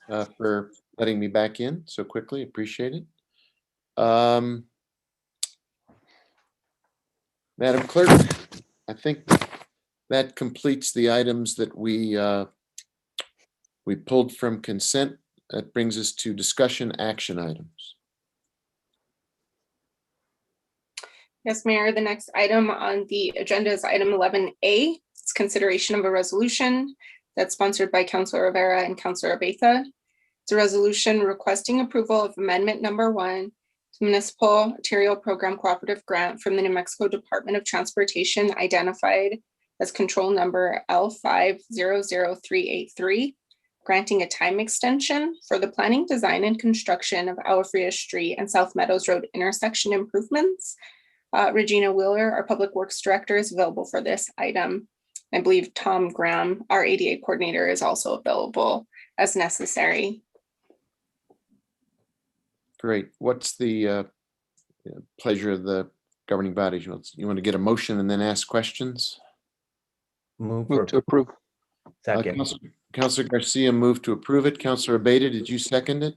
much for letting me back in so quickly. Appreciate it. Madam Clerk, I think that completes the items that we pulled from consent. That brings us to discussion action items. Yes, Mayor, the next item on the agenda is item 11A. It's consideration of a resolution that's sponsored by Councilor Rivera and Councilor Abeza. It's a resolution requesting approval of amendment number 1 to municipal arterial program cooperative grant from the New Mexico Department of Transportation identified as control number L500383, granting a time extension for the planning, design, and construction of Alafria Street and South Meadows Road intersection improvements. Regina Wheeler, our Public Works Director, is available for this item. I believe Tom Graham, our ADA coordinator, is also available as necessary. Great. What's the pleasure of the governing body? You want to get a motion and then ask questions? Move to approve. Second. Councilor Garcia moved to approve it. Councilor Abeta, did you second it?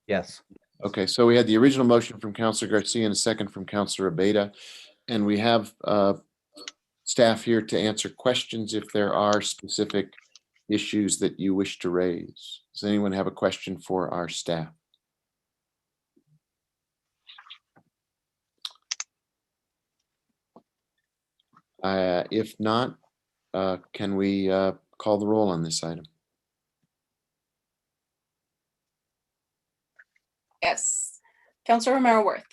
Yes. Okay, so we had the original motion from Councilor Garcia and a second from Councilor Abeta, and we have staff here to answer questions if there are specific issues that you wish to raise? Does anyone have a question for our staff? If not, can we call the roll on this item? Yes. Counselor Romero Worth.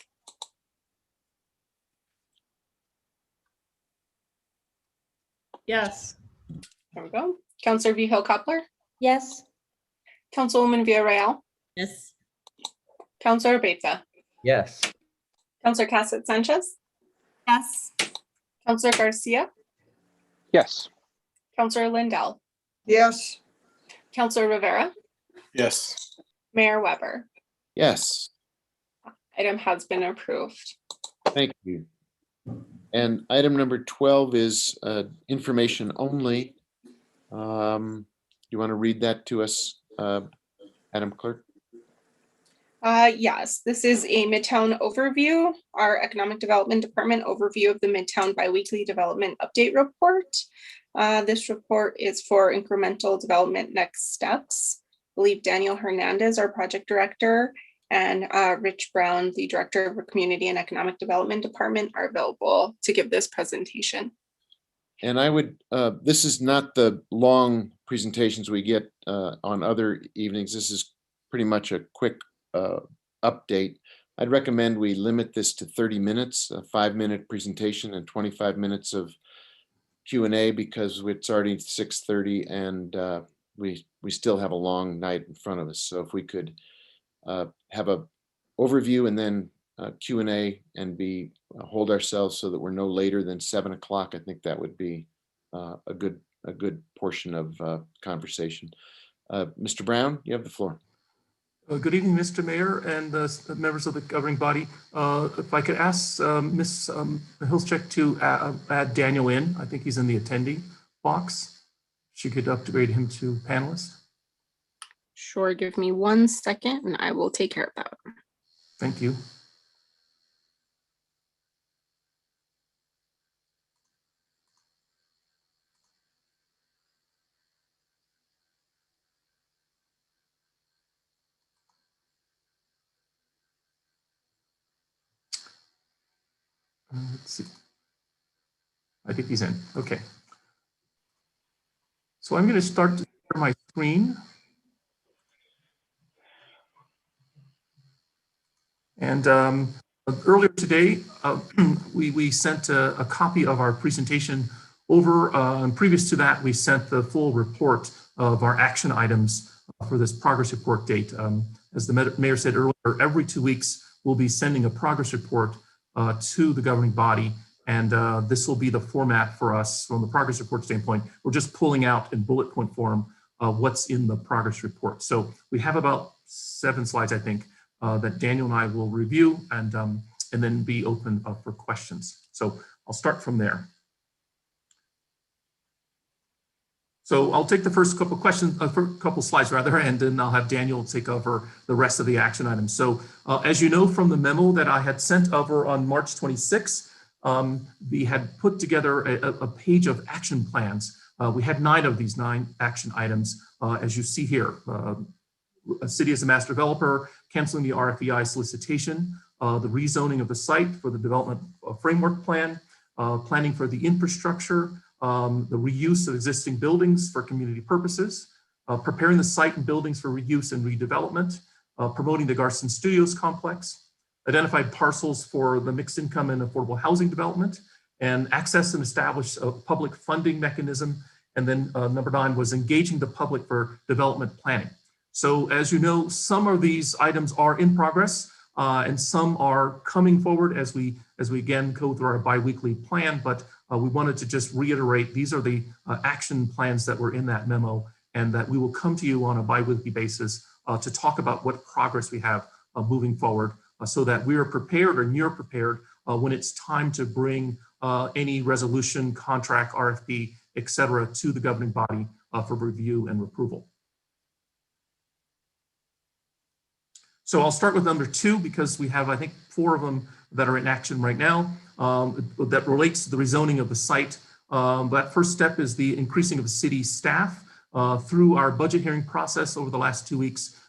Yes. There we go. Counselor Vihil Coppler. Yes. Councilwoman Villarreal. Yes. Counselor Beta. Yes. Counselor Cassett Sanchez. Yes. Counselor Garcia. Yes. Counselor Lindell. Yes. Counselor Rivera. Yes. Mayor Weber. Yes, Item has been approved. thank you. And item number 12 is information only. You want to read that to us, Madam Clerk? Yes, this is a Midtown overview, our Economic Development Department overview of the Midtown Biweekly Development Update Report. This report is for incremental development next steps. I believe Daniel Hernandez, our project director, and Rich Brown, the director of the Community and Economic Development Department, are available to give this presentation. And I would, this is not the long presentations we get on other evenings. This is pretty much a quick update. I'd recommend we limit this to 30 minutes, a 5-minute presentation and 25 minutes of Q&A, because it's already 6:30 and we still have a long night in front of us. So if we could have a overview and then Q&A and hold ourselves so that we're no later than 7 o'clock, I think that would be a good portion of conversation. Mr. Brown, you have the floor. Good evening, Mr. Mayor and members of the governing body. If I could ask Ms. Hilschek to add Daniel in. I think he's in the attendee box. She could upgrade him to panelist. Sure, give me 1 second and I will take care of that. Thank you. Let's see. I think he's in. Okay. So I'm going to start to share my screen. And earlier today, we sent a copy of our presentation over. And previous to that, we sent the full report of our action items for this progress report date. As the mayor said earlier, every 2 weeks, we'll be sending a progress report to the governing body. And this will be the format for us from the progress report standpoint. We're just pulling out in bullet point form what's in the progress report. So we have about 7 slides, I think, that Daniel and I will review and then be open for questions. So I'll start from there. So I'll take the first couple questions, couple slides rather, and then I'll have Daniel take over the rest of the action items. So as you know from the memo that I had sent over on March 26th, we had put together a page of action plans. We had 9 of these 9 action items, as you see here. A city as a master developer, canceling the RFEI solicitation, the rezoning of the site for the development framework plan, planning for the infrastructure, the reuse of existing buildings for community purposes, preparing the site and buildings for reuse and redevelopment, promoting the Garson Studios complex, identified parcels for the mixed income and affordable housing development, and access and establish a public funding mechanism. And then number 9 was engaging the public for development planning. So as you know, some of these items are in progress and some are coming forward as we again go through our biweekly plan, but we wanted to just reiterate these are the action plans that were in that memo, and that we will come to you on a biweekly basis to talk about what progress we have moving forward, so that we are prepared, or you're prepared when it's time to bring any resolution, contract, RFP, et cetera, to the governing body for review and approval. So I'll start with number 2 because we have, I think, 4 of them that are in action right now that relates to the rezoning of the site. That first step is the increasing of the city staff. through our budget hearing process over the last 2 weeks,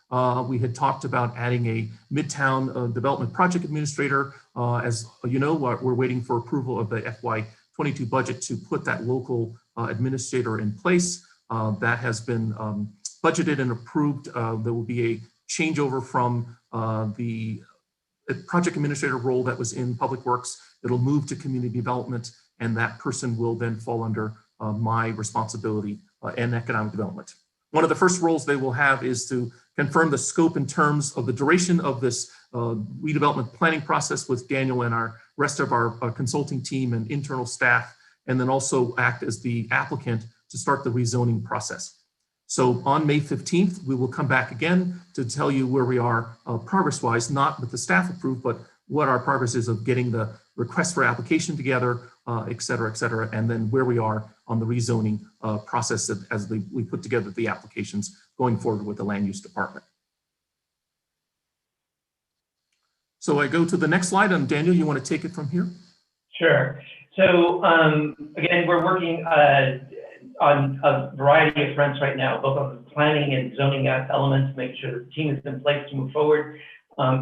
we had talked about adding a Midtown development project administrator. As you know, we're waiting for approval of the FY22 budget to put that local administrator in place. That has been budgeted and approved. There will be a changeover from the project administrator role that was in Public Works. It'll move to community development, and that person will then fall under my responsibility in economic development. One of the first roles they will have is to confirm the scope and terms of the duration of this redevelopment planning process with Daniel and our rest of our consulting team and internal staff, and then also act as the applicant to start the rezoning process. So on May 15th, we will come back again to tell you where we are progress-wise, not with the staff approved, but what our progress is of getting the request for application together, et cetera, and then where we are on the rezoning process as we put together the applications going forward with the land use department. So I go to the next slide, and Daniel, you want to take it from here? Sure. So again, we're working on a variety of fronts right now, both on the planning and zoning elements, make sure the team is in place to move forward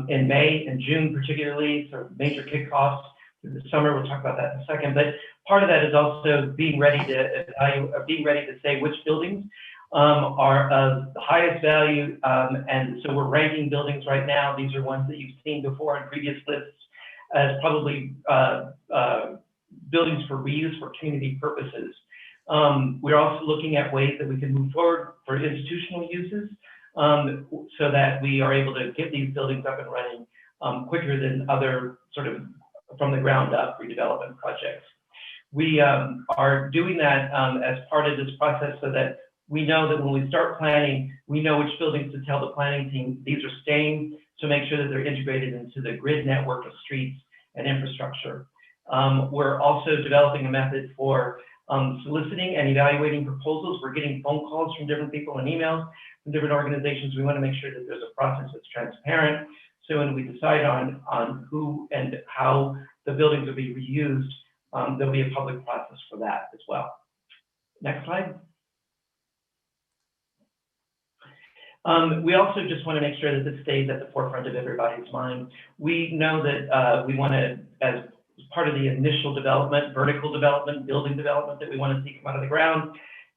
in May and June, particularly, sort of major kickoffs through the summer. We'll talk about that in a second. But part of that is also being ready to evaluate, being ready to say which buildings are of the highest value. And so we're ranking buildings right now. These are ones that you've seen before in previous lists as probably buildings for reuse for community purposes. We're also looking at ways that we can move forward for institutional uses so that we are able to get these buildings up and running quicker than other sort of from the ground up redevelopment projects. We are doing that as part of this process so that we know that when we start planning, we know which buildings to tell the planning team, these are staying, to make sure that they're integrated into the grid network of streets and infrastructure. We're also developing a method for soliciting and evaluating proposals. We're getting phone calls from different people and emails from different organizations. We want to make sure that there's a process that's transparent. So when we decide on who and how the buildings will be reused, there'll be a public process for that as well. Next slide. We also just want to make sure that this stays at the forefront of everybody's mind. We know that we want to, as part of the initial development, vertical development, building development that we want to see come out of the ground,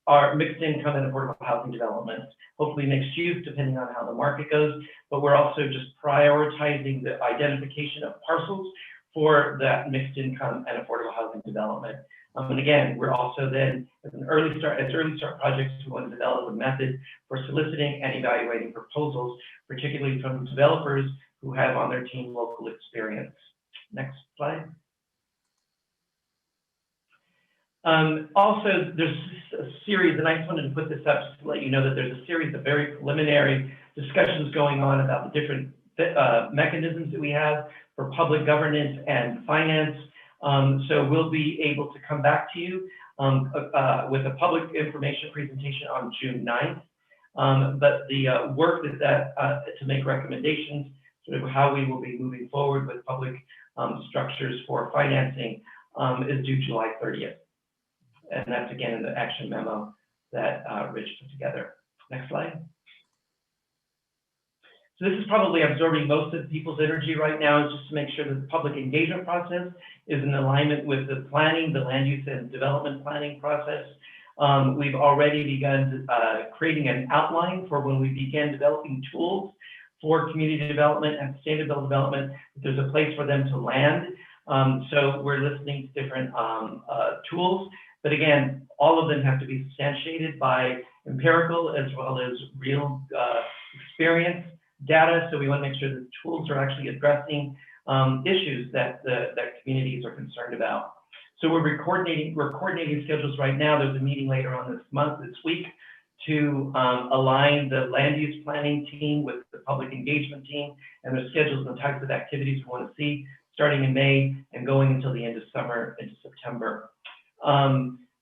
are mixed income and affordable housing developments, hopefully mixed use depending on how the market goes. But we're also just prioritizing the identification of parcels for that mixed income and affordable housing development. And again, we're also then, as early start projects, we want to develop a method for soliciting and evaluating proposals, particularly from developers who have on their team local experience. Next slide. Also, there's a series, and I just wanted to put this up just to let you know that there's a series of very preliminary discussions going on about the different mechanisms that we have for public governance and finance. So we'll be able to come back to you with a public information presentation on June 9th. But the work that to make recommendations, sort of how we will be moving forward with public structures for financing is due July 30th. And that's again in the action memo that Rich put together. Next slide. So this is probably absorbing most of people's energy right now, is just to make sure that the public engagement process is in alignment with the planning, the land use and development planning process. We've already begun creating an outline for when we begin developing tools for community development and sustainable development. There's a place for them to land. So we're listening to different tools. But again, all of them have to be substantiated by empirical as well as real experience data. So we want to make sure that the tools are actually addressing issues that that communities are concerned about. So we're coordinating schedules right now. There's a meeting later on this week, to align the land use planning team with the public engagement team and their schedules and types of activities we want to see starting in May and going until the end of summer into September.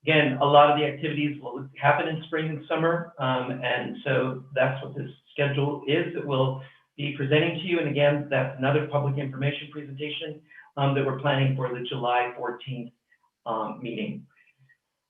Again, a lot of the activities will happen in spring and summer, and so that's what this schedule is that we'll be presenting to you. And again, that's another public information presentation that we're planning for the July 14th meeting.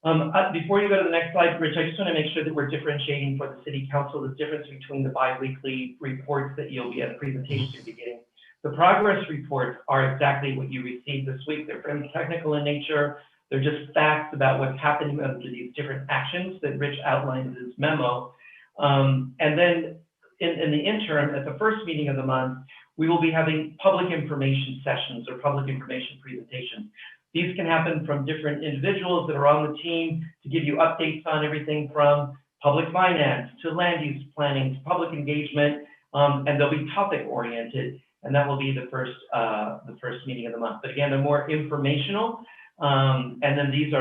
Before you go to the next slide, Rich, I just want to make sure that we're differentiating for the city council the difference between the biweekly reports that you'll be at a presentation you'll be getting. The progress reports are exactly what you received this week. They're fairly technical in nature. They're just facts about what's happening under these different actions that Rich outlined in his memo. And then in the interim, at the first meeting of the month, we will be having public information sessions or public information presentations. These can happen from different individuals that are on the team to give you updates on everything from public finance to land use planning to public engagement, and they'll be topic oriented, and that will be the first meeting of the month. But again, they're more informational, and then these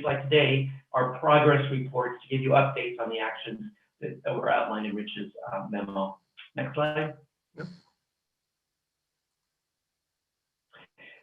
like today are progress reports to give you updates on the actions that were outlined in Rich's memo. Next slide. Yep.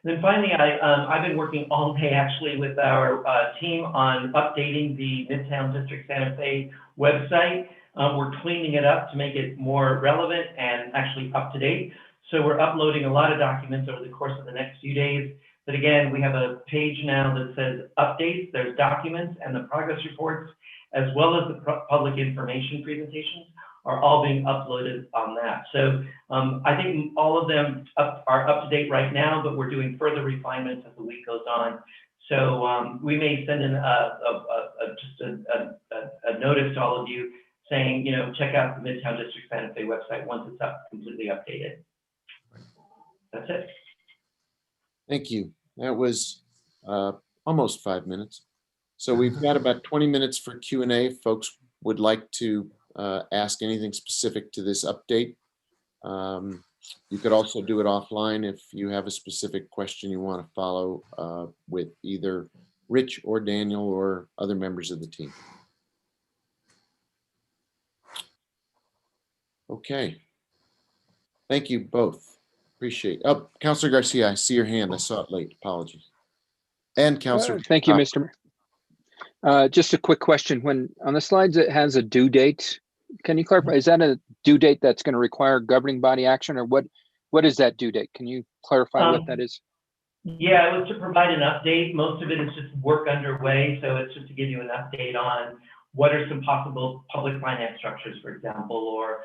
Then finally, I've been working all day actually with our team on updating the Midtown District Santa Fe website. We're cleaning it up to make it more relevant and actually up to date. So we're uploading a lot of documents over the course of the next few days. But again, we have a page now that says updates, there's documents and the progress reports, as well as the public information presentations are all being uploaded on that. So I think all of them are up to date right now, but we're doing further refinements as the week goes on. So we may send in just a notice to all of you saying, you know, check out the Midtown District Santa Fe website once it's completely updated. That's it. Thank you. That was almost 5 minutes. So we've got about 20 minutes for Q&A. Folks would like to ask anything specific to this update. You could also do it offline if you have a specific question you want to follow with either Rich or Daniel or other members of the team. Okay. Thank you both. Appreciate it. Oh, Councilor Garcia, I see your hand. I saw it late. Apologies. And Councilor. Thank you, Mr. Mayor. Just a quick question. When on the slides it has a due date, can you clarify? Is that a due date that's going to require governing body action, or what is that due date? Can you clarify what that is? Yeah, it was to provide an update. Most of it is just work underway, so it's just to give you an update on what are some possible public finance structures, for example, or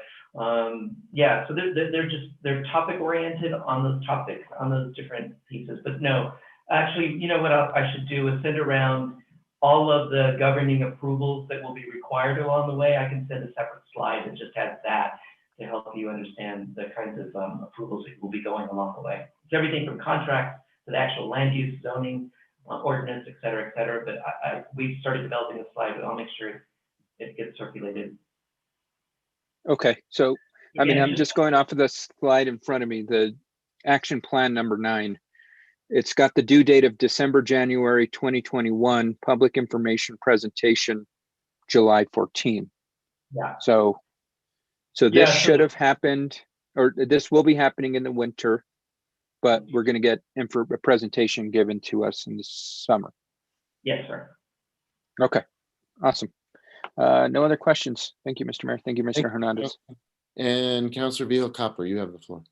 yeah. So they're topic oriented on those topics, on those different pieces. But no, actually, you know what I should do is send around all of the governing approvals that will be required along the way. I can send a separate slide that just has that to help you understand the kinds of approvals that will be going along the way. It's everything from contracts to the actual land use, zoning, ordinance, et cetera, et cetera. But we started developing a slide, but I'll make sure it gets circulated. Okay, so I mean, I'm just going off of the slide in front of me, the action plan number 9. It's got the due date of December, January 2021, public information presentation, July 14. Yeah. So this should have happened, or this will be happening in the winter, but we're going to get a presentation given to us in the summer. Yes, sir. Okay, awesome. No other questions. Thank you, Mr. Mayor. Thank you, Mr. Hernandez. And Councilor Vila-Copper, you have the floor.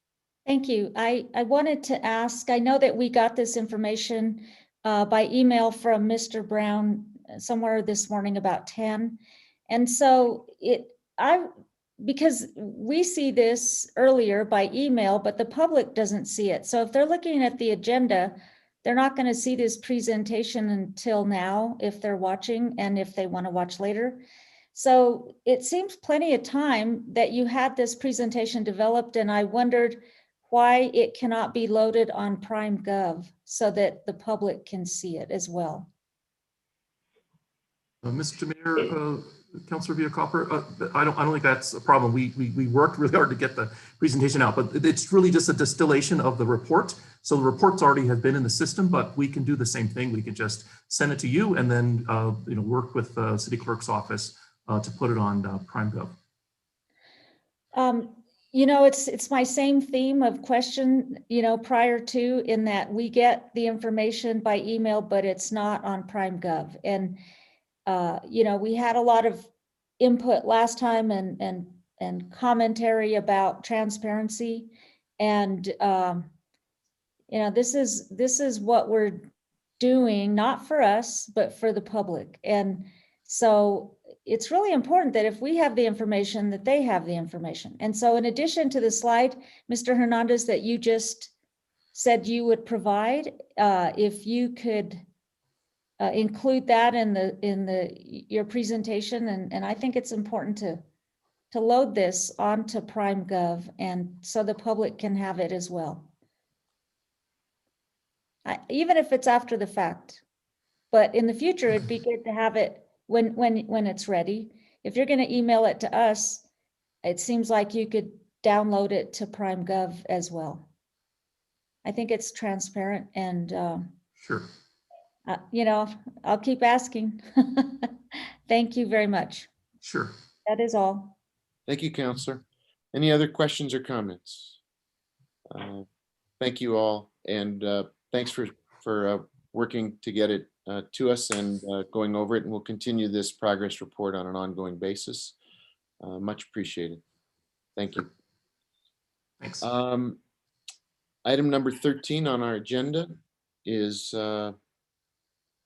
Thank you. I wanted to ask, I know that we got this information by email from Mr. Brown somewhere this morning about 10. And so because we see this earlier by email, but the public doesn't see it. So if they're looking at the agenda, they're not going to see this presentation until now if they're watching and if they want to watch later. So it seems plenty of time that you had this presentation developed, and I wondered why it cannot be loaded on Prime Gov so that the public can see it as well. Mr. Mayor, Councilor Villa-Copper, I don't think that's a problem. We worked really hard to get the presentation out, but it's really just a distillation of the report. So the reports already have been in the system, but we can do the same thing. We can just send it to you and then work with the city clerk's office to put it on Prime Gov. It's my same theme of question, prior to, in that we get the information by email, but it's not on Prime Gov. And, we had a lot of input last time and commentary about transparency. And, this is what we're doing, not for us, but for the public. And so it's really important that if we have the information, that they have the information. And so in addition to the slide, Mr. Hernandez, that you just said you would provide, if you could include that in your presentation, and I think it's important to load this onto PrimeGov, and so the public can have it as well. Even if it's after the fact, but in the future, it'd be good to have it when it's ready. If you're going to email it to us, it seems like you could download it to PrimeGov as well. I think it's transparent, and Sure. you know, I'll keep asking. Thank you very much. Sure. That is all. Thank you, Counselor. Any other questions or comments? Thank you all, and thanks for working to get it to us and going over it. And we'll continue this progress report on an ongoing basis. Much appreciated. Thank you. Thanks. Item number 13 on our agenda is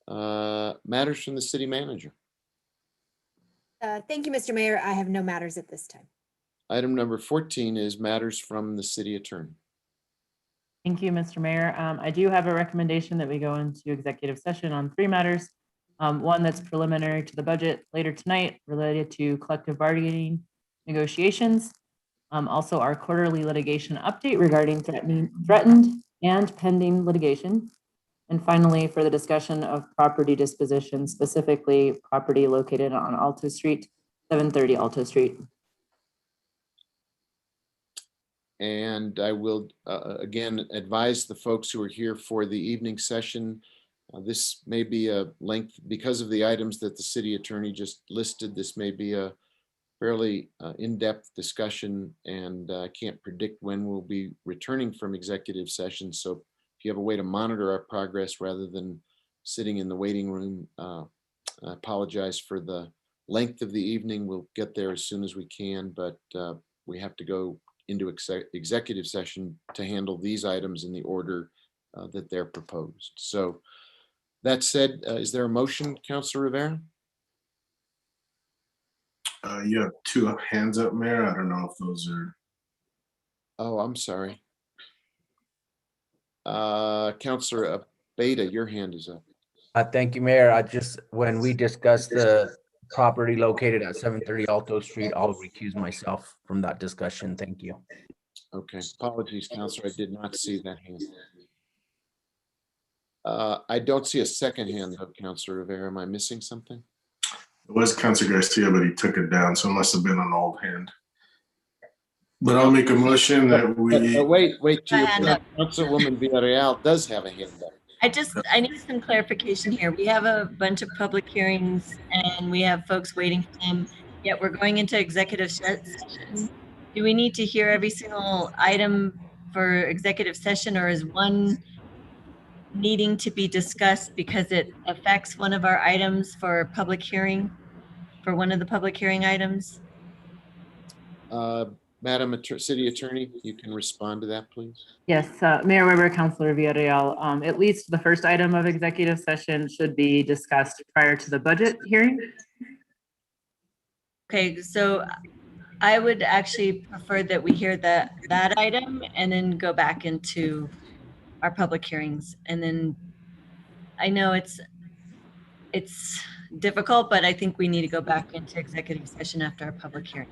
matters from the city manager. Thank you, Mr. Mayor. I have no matters at this time. Item number 14 is matters from the city attorney. Thank you, Mr. Mayor. I do have a recommendation that we go into executive session on 3 matters. One that's preliminary to the budget later tonight related to collective bargaining negotiations. Also our quarterly litigation update regarding threatened and pending litigation. And finally, for the discussion of property disposition, specifically property located on Alto Street, 730 Alto Street. And I will again advise the folks who are here for the evening session. This may be a length because of the items that the city attorney just listed. This may be a fairly in-depth discussion, and I can't predict when we'll be returning from executive session. So if you have a way to monitor our progress rather than sitting in the waiting room, I apologize for the length of the evening. We'll get there as soon as we can, but we have to go into executive session to handle these items in the order that they're proposed. So that said, is there a motion, Councilor Rivera? You have 2 hands up, Mayor. I don't know if those are. Oh, I'm sorry. Councilor Beta, your hand is up. Thank you, Mayor. When we discussed the property located at 730 Alto Street, I'll recuse myself from that discussion. Thank you. Okay, apologies, Councilor. I did not see that hand. I don't see a second hand up, Councilor Rivera. Am I missing something? It was Councilor Garcia, but he took it down, so it must have been an old hand. But I'll make a motion that we. Wait, to your point, Councilwoman Villarreal does have a hand up. I need some clarification here. We have a bunch of public hearings and we have folks waiting for them, yet we're going into executive session. Do we need to hear every single item for executive session, or is one needing to be discussed because it affects one of our items for public hearing, for one of the public hearing items? Madam City Attorney, you can respond to that, please. Yes, Mayor Weber, Councilor Villarreal, at least the first item of executive session should be discussed prior to the budget hearing. Okay, so I would actually prefer that we hear that item and then go back into our public hearings. And then I know it's difficult, but I think we need to go back into executive session after our public hearing.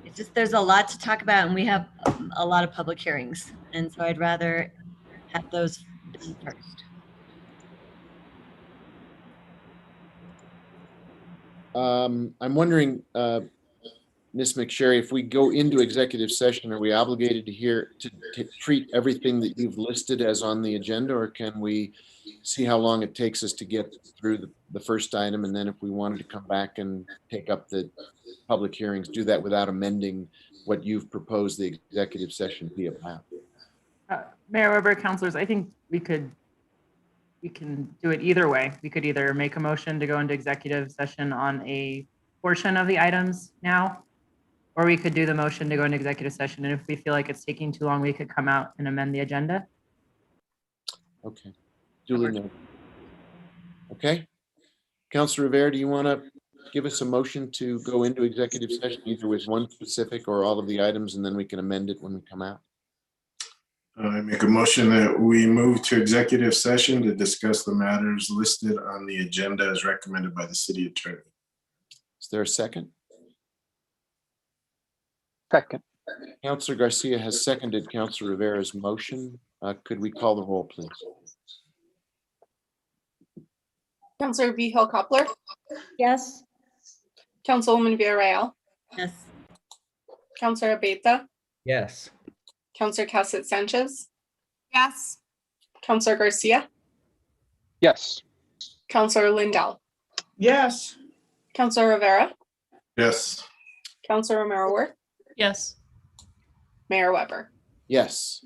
It's just, there's a lot to talk about and we have a lot of public hearings. And so I'd rather have those done first. I'm wondering, Ms. McSherry, if we go into executive session, are we obligated to treat everything that you've listed as on the agenda, or can we see how long it takes us to get through the first item, and then if we wanted to come back and take up the public hearings, do that without amending what you've proposed the executive session be about? Mayor Weber, councilors, I think we can do it either way. We could either make a motion to go into executive session on a portion of the items now, or we could do the motion to go into executive session. And if we feel like it's taking too long, we could come out and amend the agenda. Okay. Duly noted. Okay. Councilor Rivera, do you want to give us a motion to go into executive session, either with one specific or all of the items, and then we can amend it when we come out? I make a motion that we move to executive session to discuss the matters listed on the agenda as recommended by the city attorney. Is there a second? Second. Councilor Garcia has seconded Councilor Rivera's motion. Could we call the roll, please? Councilor Vihel Coppler, Yes. Councilwoman Villarreal, Yes. Councilor Abeyta, Yes. Councilor Cassett Sanchez, Yes. Councilor Garcia, Yes. Councilor Lindell, Yes. Councilor Rivera, Yes. Councilor Romero Worth, Yes. Mayor Weber. Yes.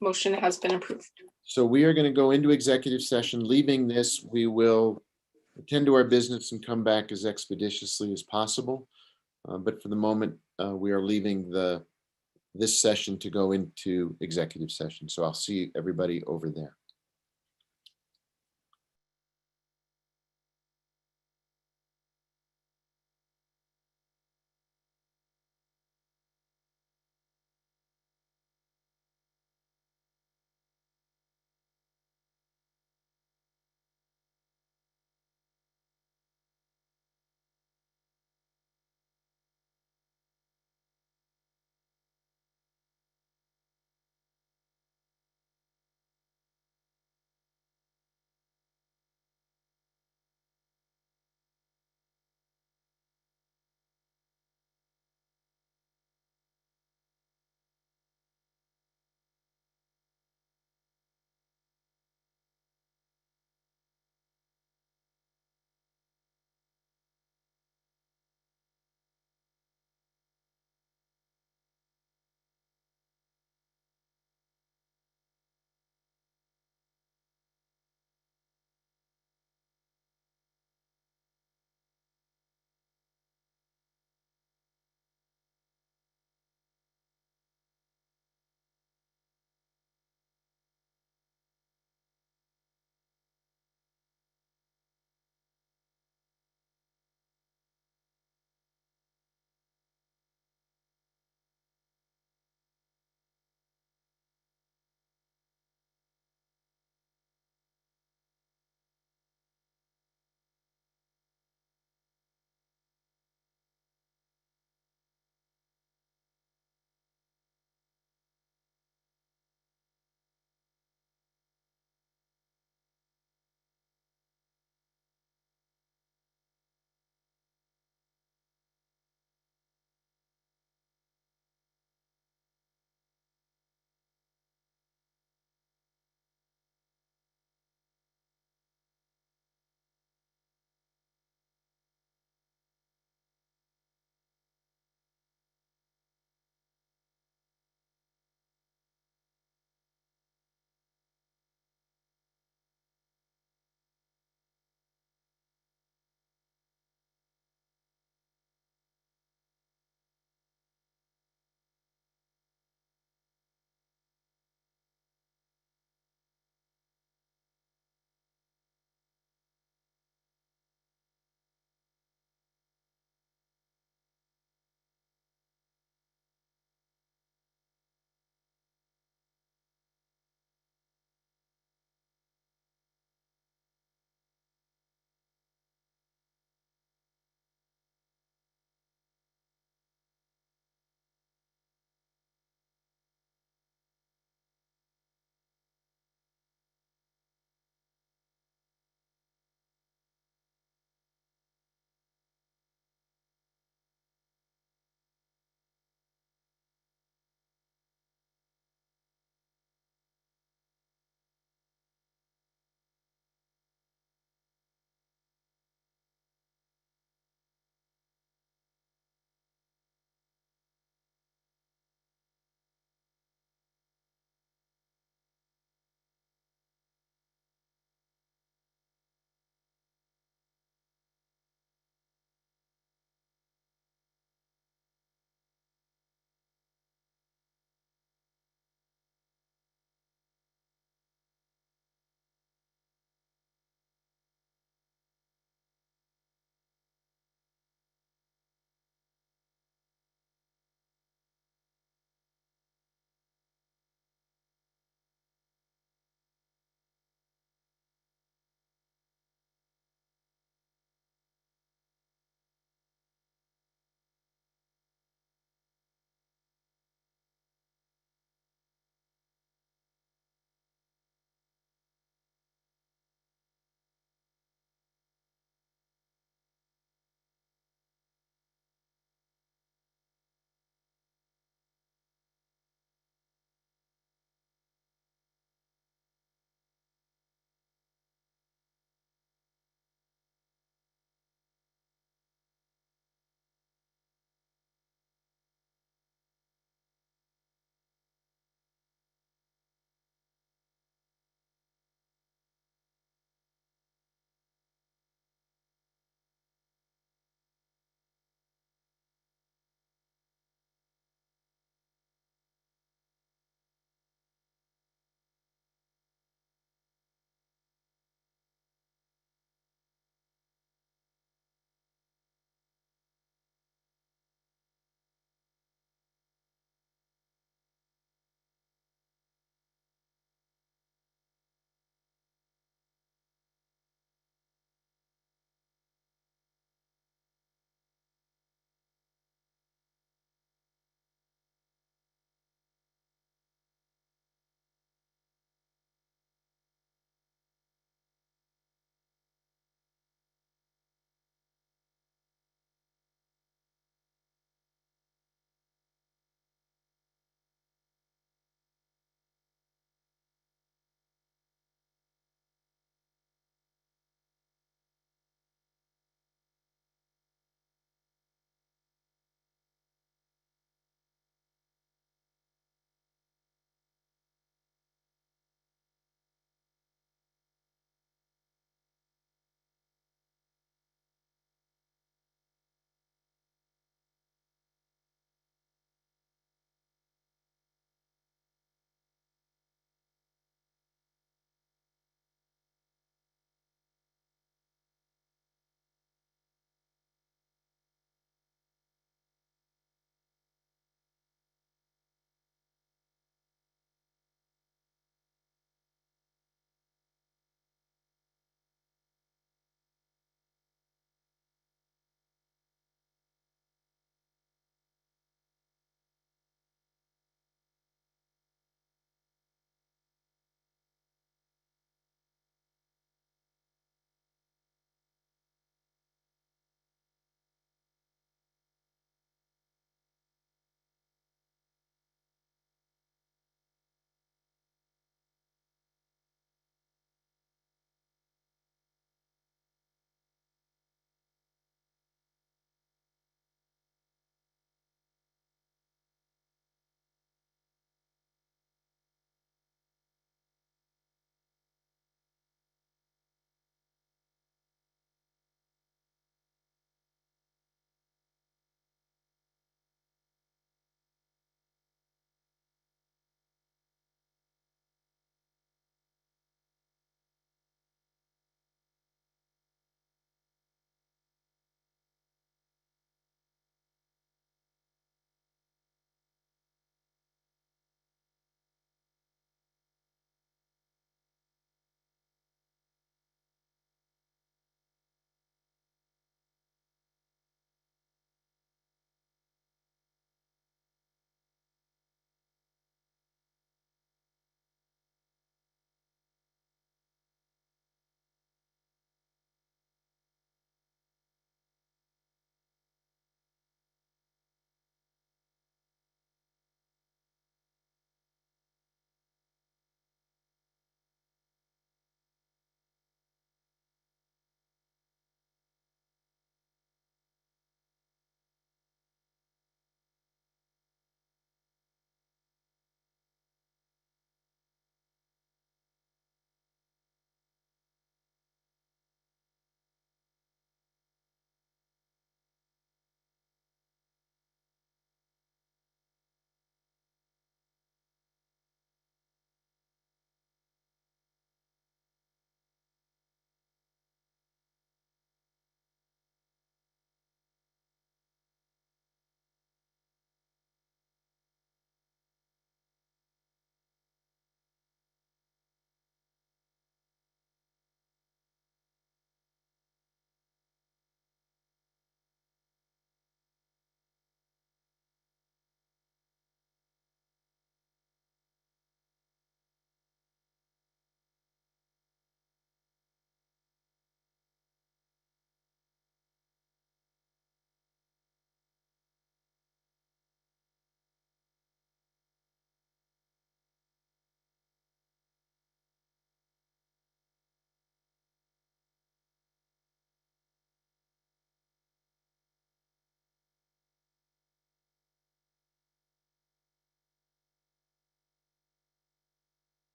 Motion has been approved. So we are going to go into executive session. Leaving this, we will attend to our business and come back as expeditiously as possible. But for the moment, we are leaving this session to go into executive session. So I'll see everybody over there.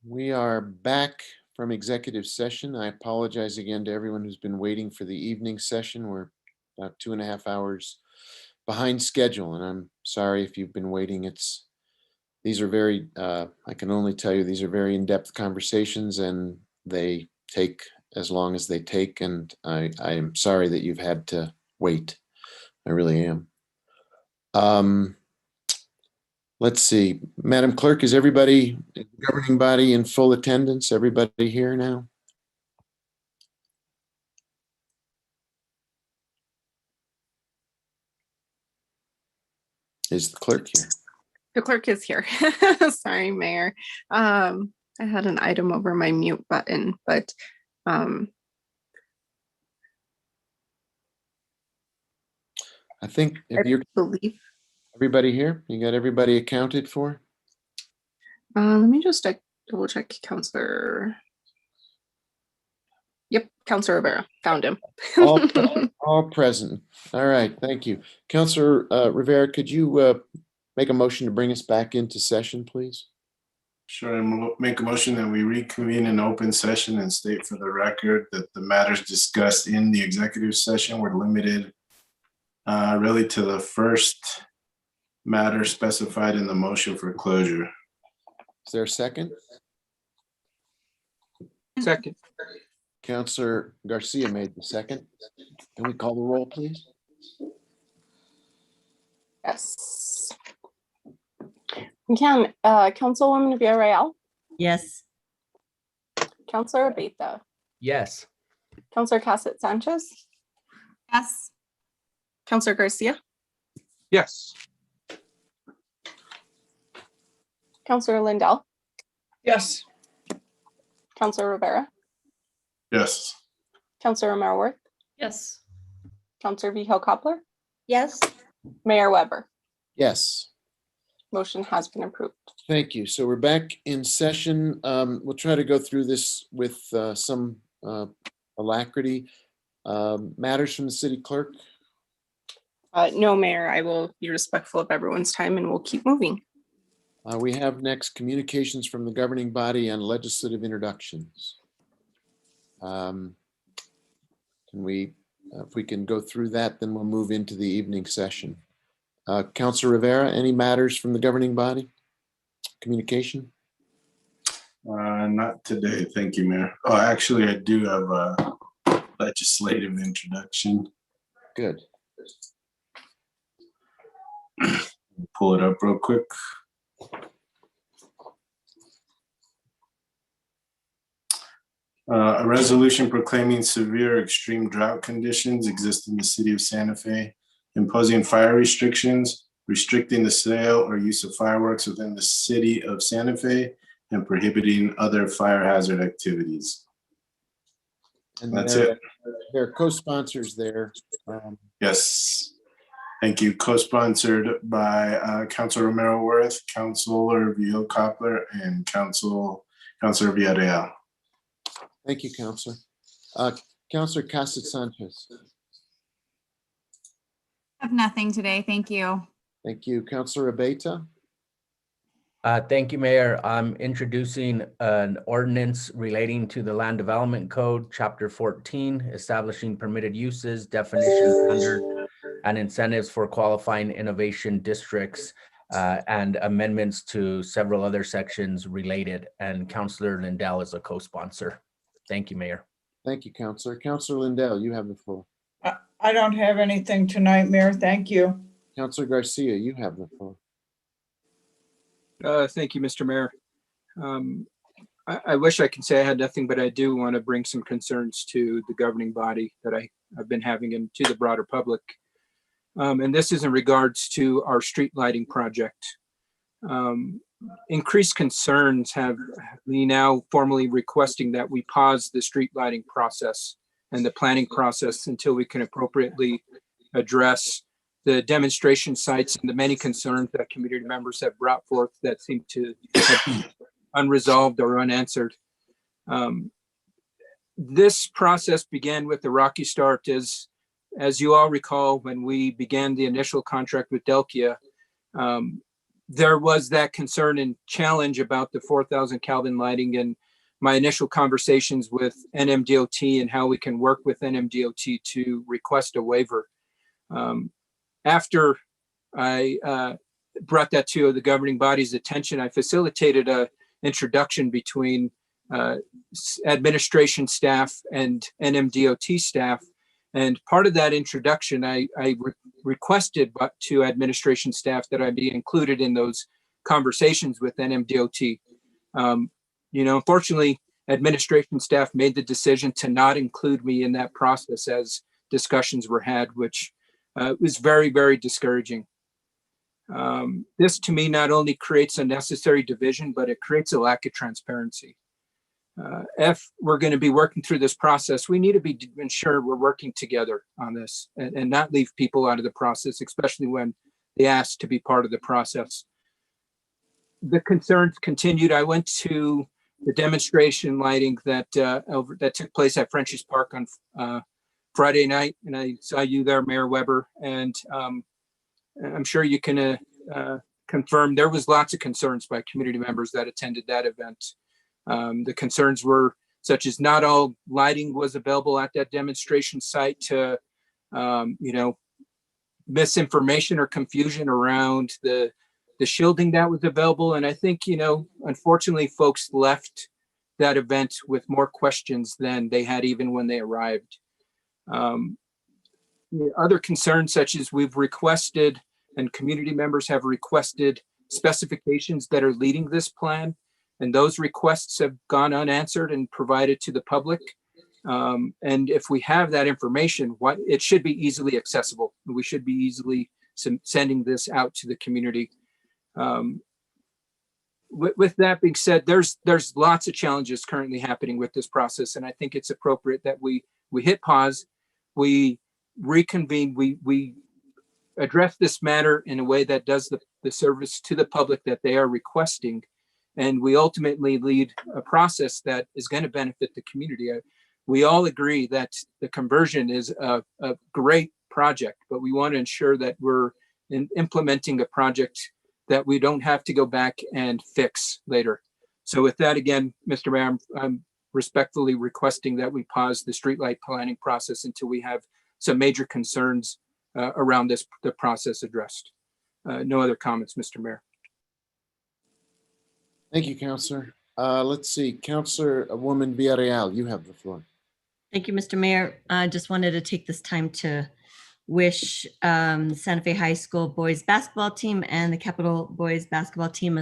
We are back from executive session. I apologize again to everyone who's been waiting for the evening session. We're about 2.5 hours behind schedule, and I'm sorry if you've been waiting. These are very, I can only tell you, these are very in-depth conversations, and they take as long as they take, and I am sorry that you've had to wait. I really am. Let's see, Madam Clerk, is everybody, governing body in full attendance? Everybody here now? Is the clerk here? The clerk is here. Sorry, Mayor. I had an item over my mute button, but I think if you believe everybody here, you got everybody accounted for? let me just double check Counselor. Yep, Counselor Rivera, found him. All present. All right, thank you. Counselor Rivera, could you make a motion to bring us back into session, please? Sure, and make a motion that we reconvene in open session and state for the record that the matters discussed in the executive session were limited really to the first matter specified in the motion for closure. Is there a second? Second. Counselor Garcia made the second. Can we call the roll, please? Yes. We can. Councilwoman Villarreal, Yes. Counselor Abeta, Yes. Counselor Cassett Sanchez, Yes. Counselor Garcia, Yes. Counselor Lindell, Yes. Counselor Rivera, Yes. Counselor Romero-Worth, Yes. Counselor Vihel Coppler, Yes. Mayor Weber. Yes. Motion has been approved. Thank you. So we're back in session. We'll try to go through this with some alacrity. Matters from the city clerk? No, Mayor, I will be respectful of everyone's time and we'll keep moving. We have next communications from the governing body and legislative introductions. Can we, if we can go through that, then we'll move into the evening session. Councilor Rivera, any matters from the governing body? Communication? Not today, thank you, Mayor. Oh, actually, I do have a legislative introduction. Good. Pull it up real quick. A resolution proclaiming severe extreme drought conditions exist in the city of Santa Fe, imposing fire restrictions, restricting the sale or use of fireworks within the city of Santa Fe, and prohibiting other fire hazard activities. And that's it. There are co-sponsors there. Yes. Thank you. Co-sponsored by Councilor Romero-Worth, Councilor Vihel Coppler, and Councilor Villarreal. Thank you, Councilor. Councilor Cassett Sanchez. I have nothing today. Thank you. Thank you. Councilor Abeta. Thank you, Mayor. I'm introducing an ordinance relating to the Land Development Code, Chapter 14, establishing permitted uses, definitions, standards, and incentives for qualifying innovation districts, and amendments to several other sections related. And Councilor Lindell is a co-sponsor. Thank you, Mayor. Thank you, Councilor. Councilor Lindell, you have the floor. I don't have anything tonight, Mayor. Thank you. Councilor Garcia, you have the floor. Thank you, Mr. Mayor. I wish I could say I had nothing, but I do want to bring some concerns to the governing body that I've been having and to the broader public. And this is in regards to our street lighting project. Increased concerns have me now formally requesting that we pause the street lighting process and the planning process until we can appropriately address the demonstration sites and the many concerns that community members have brought forth that seem to have unresolved or unanswered. This process began with the rocky start as you all recall, when we began the initial contract with Delkia, there was that concern and challenge about the 4,000 Kelvin lighting, and my initial conversations with NMDOT and how we can work with NMDOT to request a waiver. After I brought that to the governing body's attention, I facilitated a introduction between administration staff and NMDOT staff. And part of that introduction, I requested to administration staff that I be included in those conversations with NMDOT. Unfortunately, administration staff made the decision to not include me in that process as discussions were had, which was very, very discouraging. This to me not only creates unnecessary division, but it creates a lack of transparency. If we're going to be working through this process, we need to ensure we're working together on this and not leave people out of the process, especially when they ask to be part of the process. The concerns continued. I went to the demonstration lighting that took place at French's Park on Friday night, and I saw you there, Mayor Weber, and I'm sure you can confirm there was lots of concerns by community members that attended that event. The concerns were such as not all lighting was available at that demonstration site, to misinformation or confusion around the shielding that was available. And I think, unfortunately, folks left that event with more questions than they had even when they arrived. Other concerns, such as we've requested and community members have requested specifications that are leading this plan, and those requests have gone unanswered and provided to the public. And if we have that information, it should be easily accessible. We should be easily sending this out to the community. With that being said, there's lots of challenges currently happening with this process, and I think it's appropriate that we hit pause, we reconvene, we address this matter in a way that does the service to the public that they are requesting, and we ultimately lead a process that is going to benefit the community. We all agree that the conversion is a great project, but we want to ensure that we're implementing a project that we don't have to go back and fix later. So with that, again, Mr. Mayor, I'm respectfully requesting that we pause the streetlight planning process until we have some major concerns around the process addressed. No other comments, Mr. Mayor. Thank you, Councilor. Let's see, Councilwoman Villarreal, you have the floor. Thank you, Mr. Mayor. I just wanted to take this time to wish the Santa Fe High School boys basketball team and the Capital boys basketball team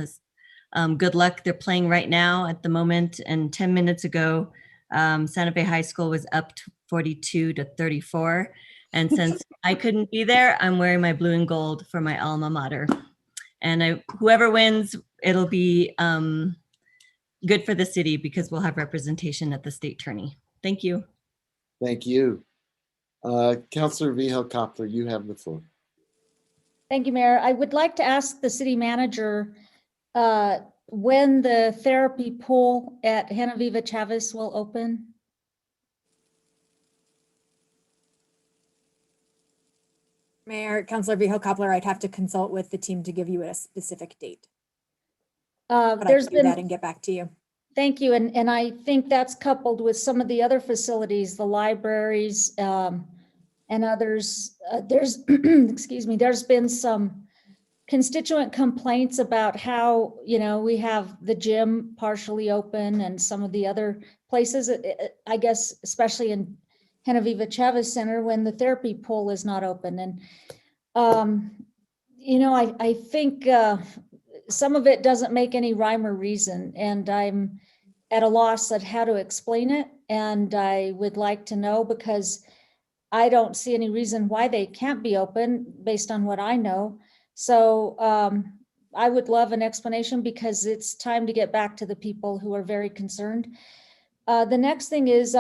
good luck. They're playing right now at the moment, and 10 minutes ago, Santa Fe High School was up 42-34. And since I couldn't be there, I'm wearing my blue and gold for my alma mater. And whoever wins, it'll be good for the city because we'll have representation at the state tourney. Thank you. Thank you. Councilor Vihel-Coppler, you have the floor. Thank you, Mayor. I would like to ask the city manager when the therapy pool at Genevieve Chavez will open. Mayor, Councilor Vihel-Coppler, I'd have to consult with the team to give you a specific date. But I can do that and get back to you. Thank you. And I think that's coupled with some of the other facilities, the libraries and others. There's, excuse me, there's been some constituent complaints about how, we have the gym partially open and some of the other places, I guess, especially in Genevieve Chavez Center when the therapy pool is not open. And, I think some of it doesn't make any rhyme or reason, and I'm at a loss at how to explain it. And I would like to know, because I don't see any reason why they can't be open based on what I know. So I would love an explanation, because it's time to get back to the people who are very concerned. The next thing is,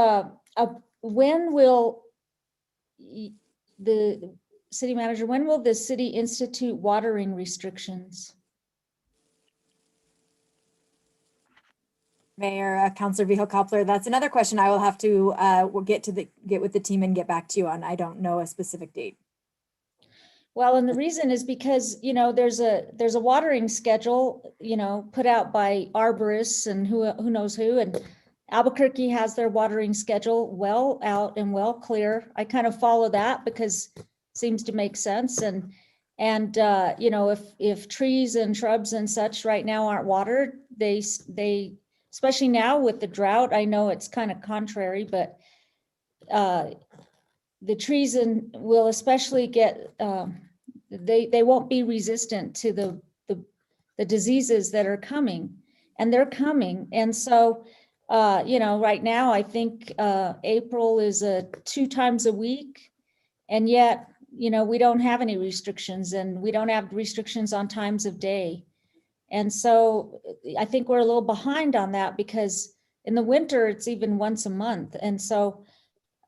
when will the city manager, when will the city institute watering restrictions? Mayor, Councilor Vihel-Coppler, that's another question I will have to get with the team and get back to you on. I don't know a specific date. Well, and the reason is because, you know, there's a watering schedule, you know, put out by arborists and who knows who, and Albuquerque has their watering schedule well out and well clear. I kind of follow that because it seems to make sense. And you know, if trees and shrubs and such right now aren't watered, they especially now with the drought, I know it's kind of contrary, but the trees will especially get, they won't be resistant to the diseases that are coming, and they're coming. And so, you know, right now, I think April is 2 times a week, and yet, you know, we don't have any restrictions, and we don't have restrictions on times of day. And so I think we're a little behind on that, because in the winter, it's even once a month. And so,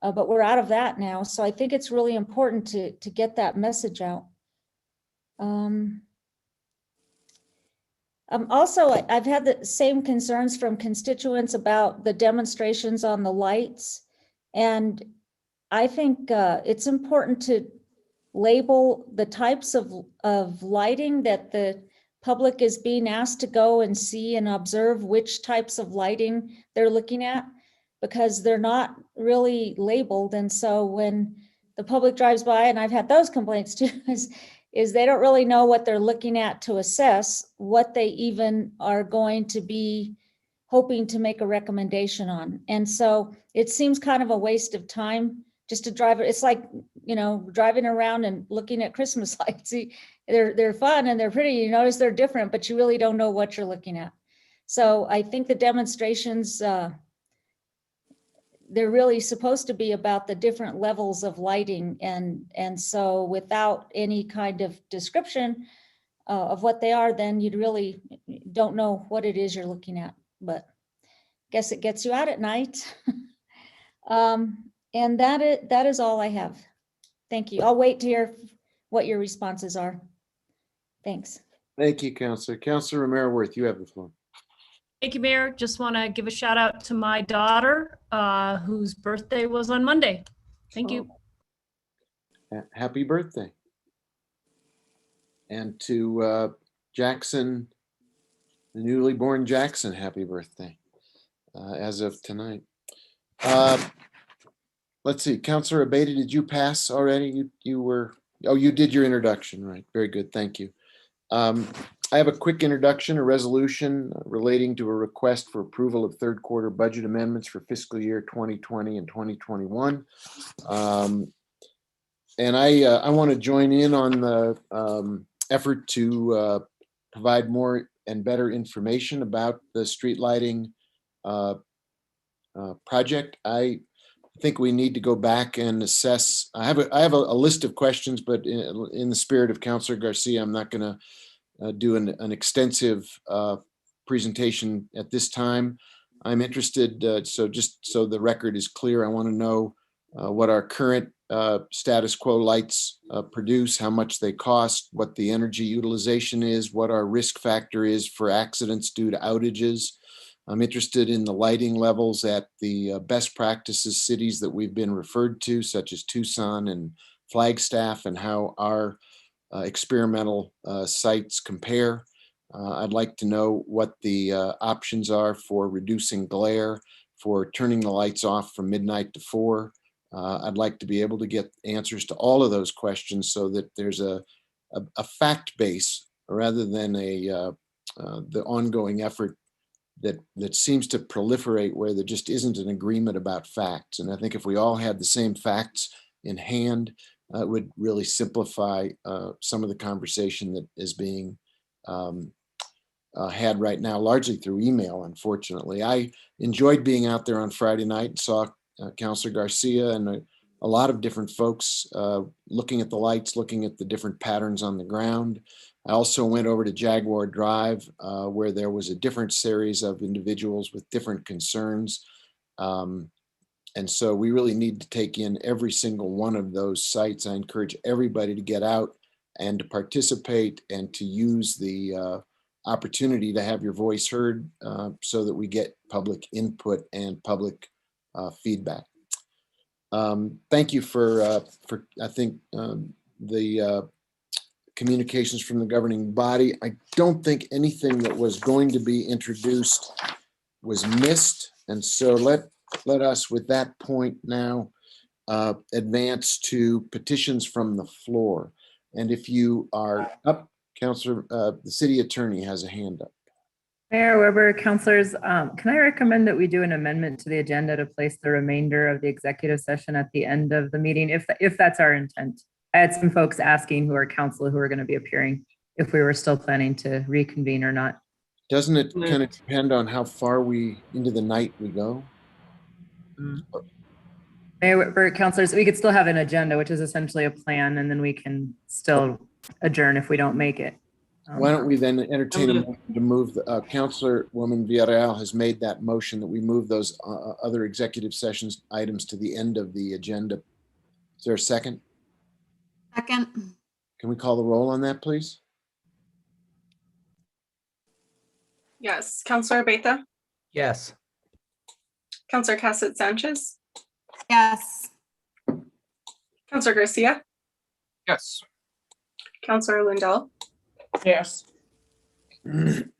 but we're out of that now. So I think it's really important to get that message out. Also, I've had the same concerns from constituents about the demonstrations on the lights. And I think it's important to label the types of lighting that the public is being asked to go and see and observe which types of lighting they're looking at, because they're not really labeled. And so when the public drives by, and I've had those complaints too, is they don't really know what they're looking at to assess what they even are going to be hoping to make a recommendation on. And so it seems kind of a waste of time just to drive it. It's like, you know, driving around and looking at Christmas lights. They're fun and they're pretty. You notice they're different, but you really don't know what you're looking at. So I think the demonstrations, they're really supposed to be about the different levels of lighting. And so without any kind of description of what they are, then you really don't know what it is you're looking at. But I guess it gets you out at night. And that is all I have. Thank you. I'll wait to hear what your responses are. Thanks. Thank you, Councilor. Councilor Romero-Worth, you have the floor. Thank you, Mayor. Just want to give a shout out to my daughter, whose birthday was on Monday. Thank you. Happy birthday. And to Jackson, the newly born Jackson, happy birthday as of tonight. Let's see, Councilor Abeyta, did you pass already? You were, oh, you did your introduction, right? Very good, thank you. I have a quick introduction, a resolution relating to a request for approval of third quarter budget amendments for fiscal year 2020 and 2021. And I want to join in on the effort to provide more and better information about the street lighting project. I think we need to go back and assess. I have a list of questions, but in the spirit of Councilor Garcia, I'm not going to do an extensive presentation at this time. I'm interested, so just so the record is clear, I want to know what our current status quo lights produce, how much they cost, what the energy utilization is, what our risk factor is for accidents due to outages. I'm interested in the lighting levels at the best practices cities that we've been referred to, such as Tucson and Flagstaff, and how our experimental sites compare. I'd like to know what the options are for reducing glare, for turning the lights off from midnight to 4. I'd like to be able to get answers to all of those questions so that there's a fact base rather than the ongoing effort that seems to proliferate where there just isn't an agreement about facts. And I think if we all had the same facts in hand, it would really simplify some of the conversation that is being had right now, largely through email, unfortunately. I enjoyed being out there on Friday night and saw Councilor Garcia and a lot of different folks looking at the lights, looking at the different patterns on the ground. I also went over to Jaguar Drive where there was a different series of individuals with different concerns. And so we really need to take in every single one of those sites. I encourage everybody to get out and to participate and to use the opportunity to have your voice heard so that we get public input and public feedback. Thank you for I think the communications from the governing body. I don't think anything that was going to be introduced was missed. And so let us, with that point now, advance to petitions from the floor. And if you are up, Counselor, the city attorney has a hand up. Mayor Weber, councilors, can I recommend that we do an amendment to the agenda to place the remainder of the executive session at the end of the meeting, if that's our intent? I had some folks asking who are council who are going to be appearing if we were still planning to reconvene or not. Doesn't it kind of depend on how far into the night we go? Mayor Weber, councilors, we could still have an agenda, which is essentially a plan, and then we can still adjourn if we don't make it. Why don't we then entertain a motion to move, Councilwoman Villarreal has made that motion that we move those other executive sessions items to the end of the agenda. Is there a second? Second. Can we call the roll on that, please? Yes, Counselor Abeyta, Yes. Counselor Cassett Sanchez, Yes. Counselor Garcia, Yes. Counselor Lindell, Yes.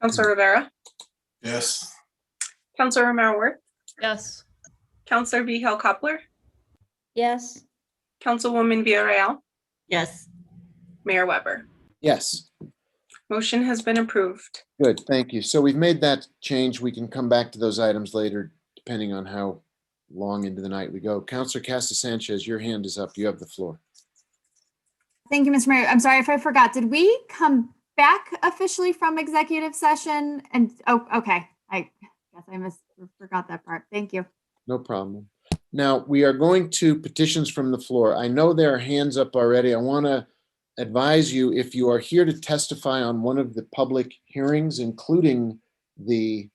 Counselor Rivera, Yes. Counselor Romero Worth, Yes. Counselor Vihel Coppler, Yes. Councilwoman Villarreal, Yes. Mayor Weber. Yes. Motion has been approved. Good, thank you. So we've made that change. We can come back to those items later, depending on how long into the night we go. Counselor Casa Sanchez, your hand is up. You have the floor. Thank you, Mr. Mayor. I'm sorry if I forgot. Did we come back officially from executive session? And, oh, okay. I guess I forgot that part. Thank you. No problem. Now, we are going to petitions from the floor. I know there are hands up already. I want to advise you, if you are here to testify on one of the public hearings, including the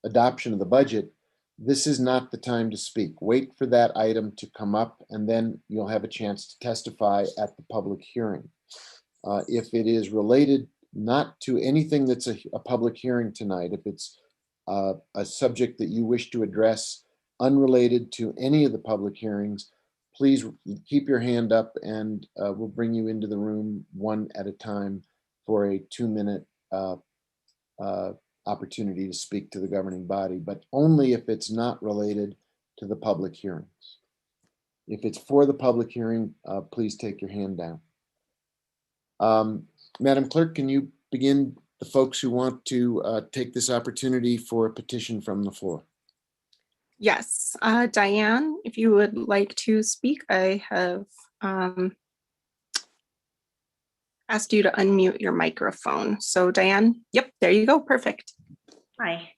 adoption of the budget, this is not the time to speak. Wait for that item to come up, and then you'll have a chance to testify at the public hearing. If it is related not to anything that's a public hearing tonight, if it's a subject that you wish to address unrelated to any of the public hearings, please keep your hand up and we'll bring you into the room one at a time for a 2-minute opportunity to speak to the governing body, but only if it's not related to the public hearings. If it's for the public hearing, please take your hand down. Madam Clerk, can you begin the folks who want to take this opportunity for a petition from the floor? Yes, Diane, if you would like to speak, I have asked you to unmute your microphone. So Diane, yep, there you go, perfect. Hi,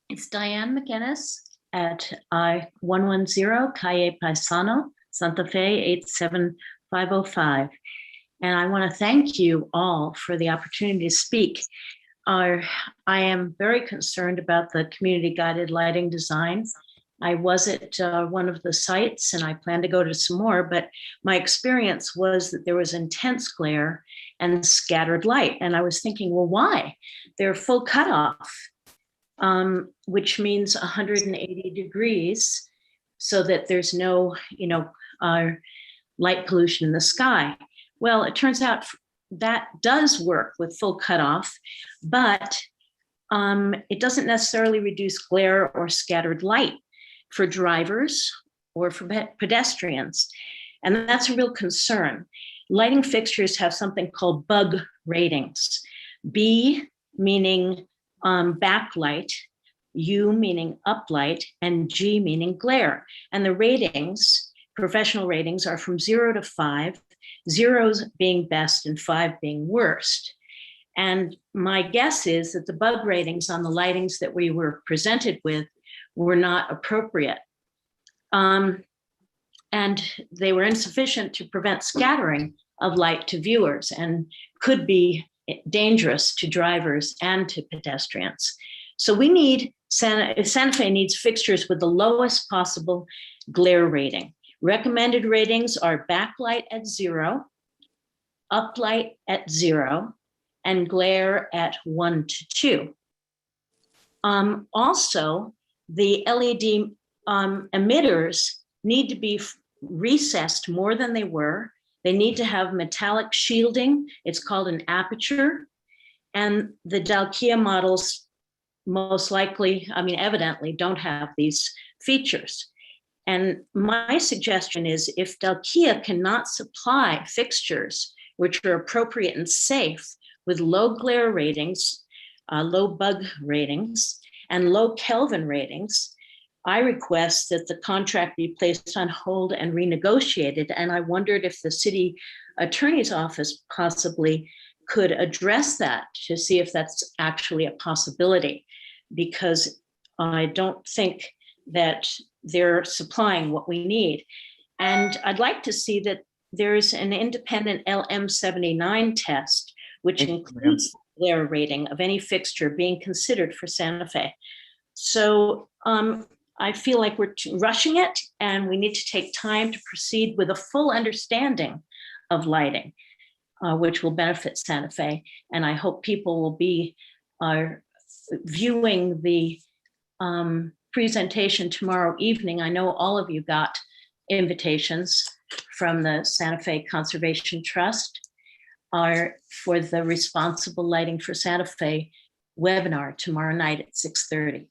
it's Diane McInnes at I-110 Calle Paisano, Santa Fe 87505. And I want to thank you all for the opportunity to speak. I am very concerned about the community guided lighting design. I was at one of the sites and I plan to go to some more, but my experience was that there was intense glare and scattered light. And I was thinking, well, why? They're full cutoff, which means 180 degrees so that there's no, light pollution in the sky. Well, it turns out that does work with full cutoff, but it doesn't necessarily reduce glare or scattered light for drivers or for pedestrians. And that's a real concern. Lighting fixtures have something called bug ratings. B meaning backlight, U meaning uplight, and G meaning glare. And the ratings, professional ratings, are from 0 to 5, 0s being best and 5 being worst. And my guess is that the bug ratings on the lightings that we were presented with were not appropriate. And they were insufficient to prevent scattering of light to viewers and could be dangerous to drivers and to pedestrians. So we need, Santa Fe needs fixtures with the lowest possible glare rating. Recommended ratings are backlight at 0, uplight at 0, and glare at 1 to 2. Also, the LED emitters need to be recessed more than they were They need to have metallic shielding. It's called an aperture. And the Dalkia models most likely, evidently don't have these features. And my suggestion is if Dalkia cannot supply fixtures which are appropriate and safe with low glare ratings, low bug ratings, and low Kelvin ratings, I request that the contract be placed on hold and renegotiated. And I wondered if the city attorney's office possibly could address that to see if that's actually a possibility, because I don't think that they're supplying what we need. And I'd like to see that there's an independent LM79 test, which includes the glare rating of any fixture being considered for Santa Fe. So I feel like we're rushing it, and we need to take time to proceed with a full understanding of lighting, which will benefit Santa Fe. And I hope people will be viewing the presentation tomorrow evening. I know all of you got invitations from the Santa Fe Conservation Trust for the Responsible Lighting for Santa Fe webinar tomorrow night at 6:30.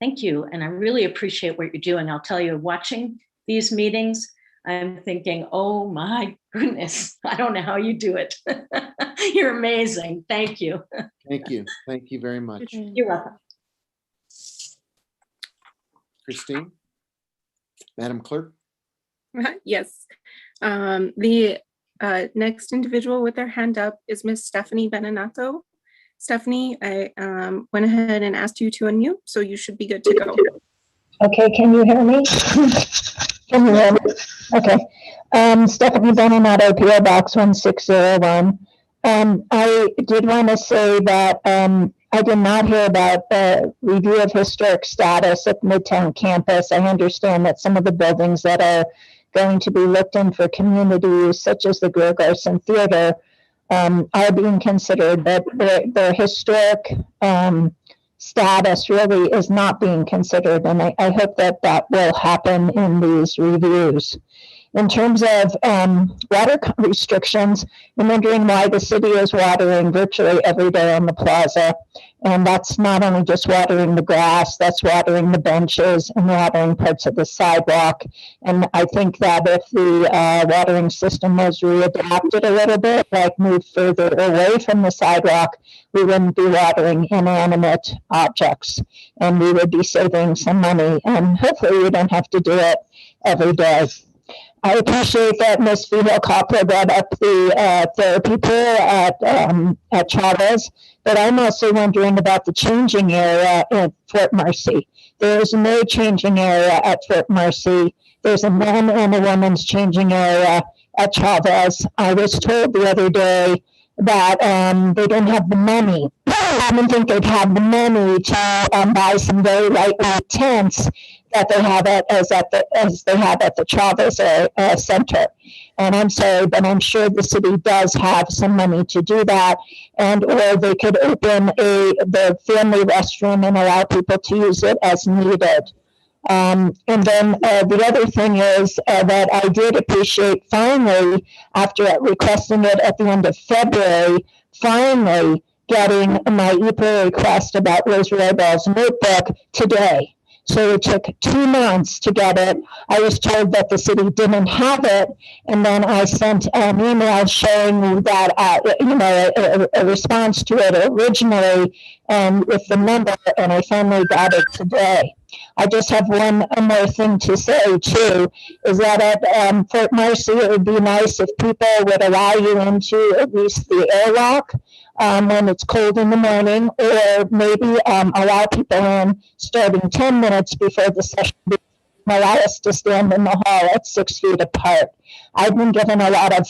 Thank you, and I really appreciate what you're doing. I'll tell you, watching these meetings, I'm thinking, oh my goodness, I don't know how you do it. You're amazing. Thank you. Thank you. Thank you very much. You're welcome. Christine? Madam Clerk? Yes. The next individual with their hand up is Miss Stephanie Beninato. Stephanie, I went ahead and asked you to unmute, so you should be good to go. Okay, can you hear me? Can you hear me? Okay. Stephanie Beninato, PO Box 1601. I did want to say that I did not hear about the review of historic status at Midtown campus. I understand that some of the buildings that are going to be looked in for community use, such as the Grill Garson Theater, are being considered, but their historic status really is not being considered. And I hope that that will happen in these reviews. In terms of water restrictions, I'm wondering why the city is watering virtually every day on the plaza. And that's not only just watering the grass, that's watering the benches and watering parts of the sidewalk. And I think that if the watering system was readapted a little bit, like moved further away from the sidewalk, we wouldn't be watering inanimate objects, and we would be saving some money. And hopefully we don't have to do it every day. I appreciate that Ms. Fihel-Coppola brought up the therapy pool at Chavez, but I'm also wondering about the changing area at Fort Marcy. There is no changing area at Fort Marcy. There's a man and a woman's changing area at Chavez. I was told the other day that they don't have the money. I didn't think they'd have the money to buy some very lightweight tents that they have as they have at the Chavez Center. And I'm sorry, but I'm sure the city does have some money to do that, and or they could open the family restroom and allow people to use it as needed. And then the other thing is that I did appreciate finally, after requesting it at the end of February, finally getting my EPA request about Rose Royball's notebook today. So it took 2 months to get it. I was told that the city didn't have it, and then I sent an email showing that a response to it originally, and with the number, and I finally got it today. I just have one more thing to say too, is that at Fort Marcy, it would be nice if people would allow you into at least the airlock when it's cold in the morning, or maybe allow people in starting 10 minutes before the session, allow us to stand in the hall at 6 feet apart. I've been given a lot of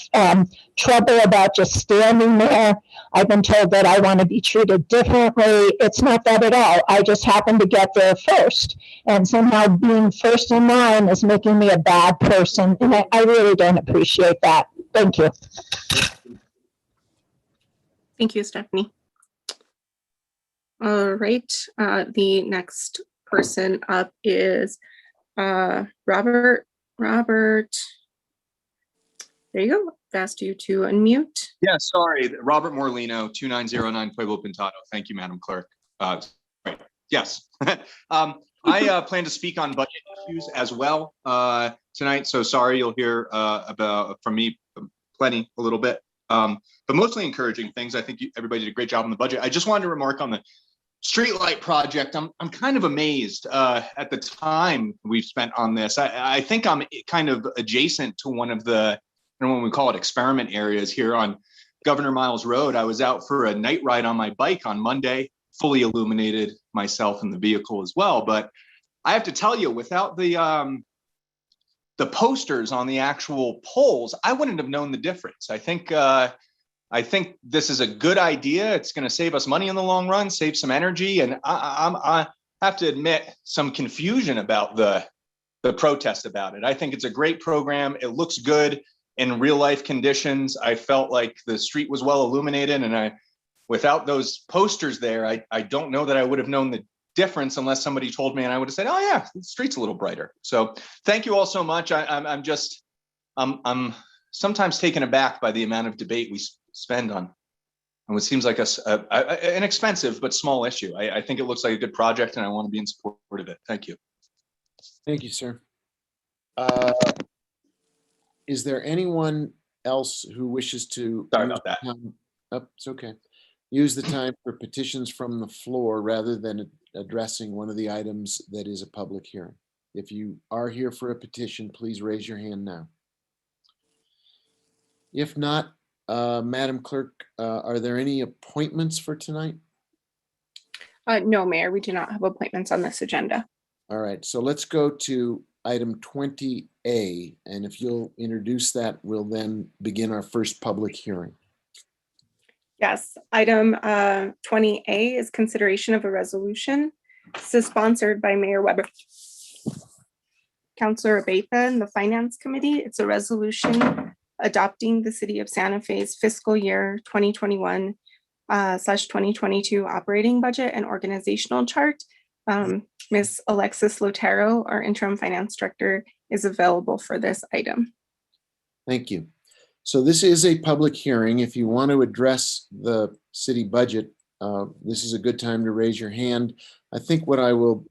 trouble about just standing there. I've been told that I want to be treated differently. It's not that at all. I just happen to get there first. And somehow being first in line is making me a bad person. And I really don't appreciate that. Thank you. Thank you, Stephanie. All right, the next person up is Robert There you go. I've asked you to unmute. Yeah, sorry, Robert Morlino, 2909 Pueblo Pintado. Thank you, Madam Clerk. Right. Yes. I plan to speak on budget issues as well tonight, so sorry you'll hear from me plenty a little bit, but mostly encouraging things. I think everybody did a great job on the budget. I just wanted to remark on the streetlight project. I'm kind of amazed at the time we've spent on this. I think I'm kind of adjacent to one of the, when we call it experiment areas here on Governor Miles Road. I was out for a night ride on my bike on Monday, fully illuminated myself in the vehicle as well. But I have to tell you, without the posters on the actual poles, I wouldn't have known the difference. I think this is a good idea. It's going to save us money in the long run, save some energy. And I have to admit some confusion about the protest about it. I think it's a great program. It looks good in real life conditions. I felt like the street was well illuminated, and without those posters there, I don't know that I would have known the difference unless somebody told me, and I would have said, oh yeah, the street's a little brighter. So thank you all so much. I'm sometimes taken aback by the amount of debate we spend on what seems like an expensive but small issue. I think it looks like a good project, and I want to be in support of it. Thank you. Thank you, sir. Is there anyone else who wishes to? Sorry about that. Oh, it's okay. Use the time for petitions from the floor rather than addressing one of the items that is a public hearing. If you are here for a petition, please raise your hand now. If not, Madam Clerk, are there any appointments for tonight? No, Mayor, we do not have appointments on this agenda. All right, so let's go to item 20A, and if you'll introduce that, we'll then begin our first public hearing. Yes, item 20A is consideration of a resolution. This is sponsored by Mayor Weber, Councilor Abeta, and the Finance Committee. It's a resolution adopting the City of Santa Fe's fiscal year 2021/2022 operating budget and organizational chart. Ms. Alexis Lotero, our interim finance director, is available for this item. Thank you. So this is a public hearing. If you want to address the city budget, this is a good time to raise your hand. I think what I will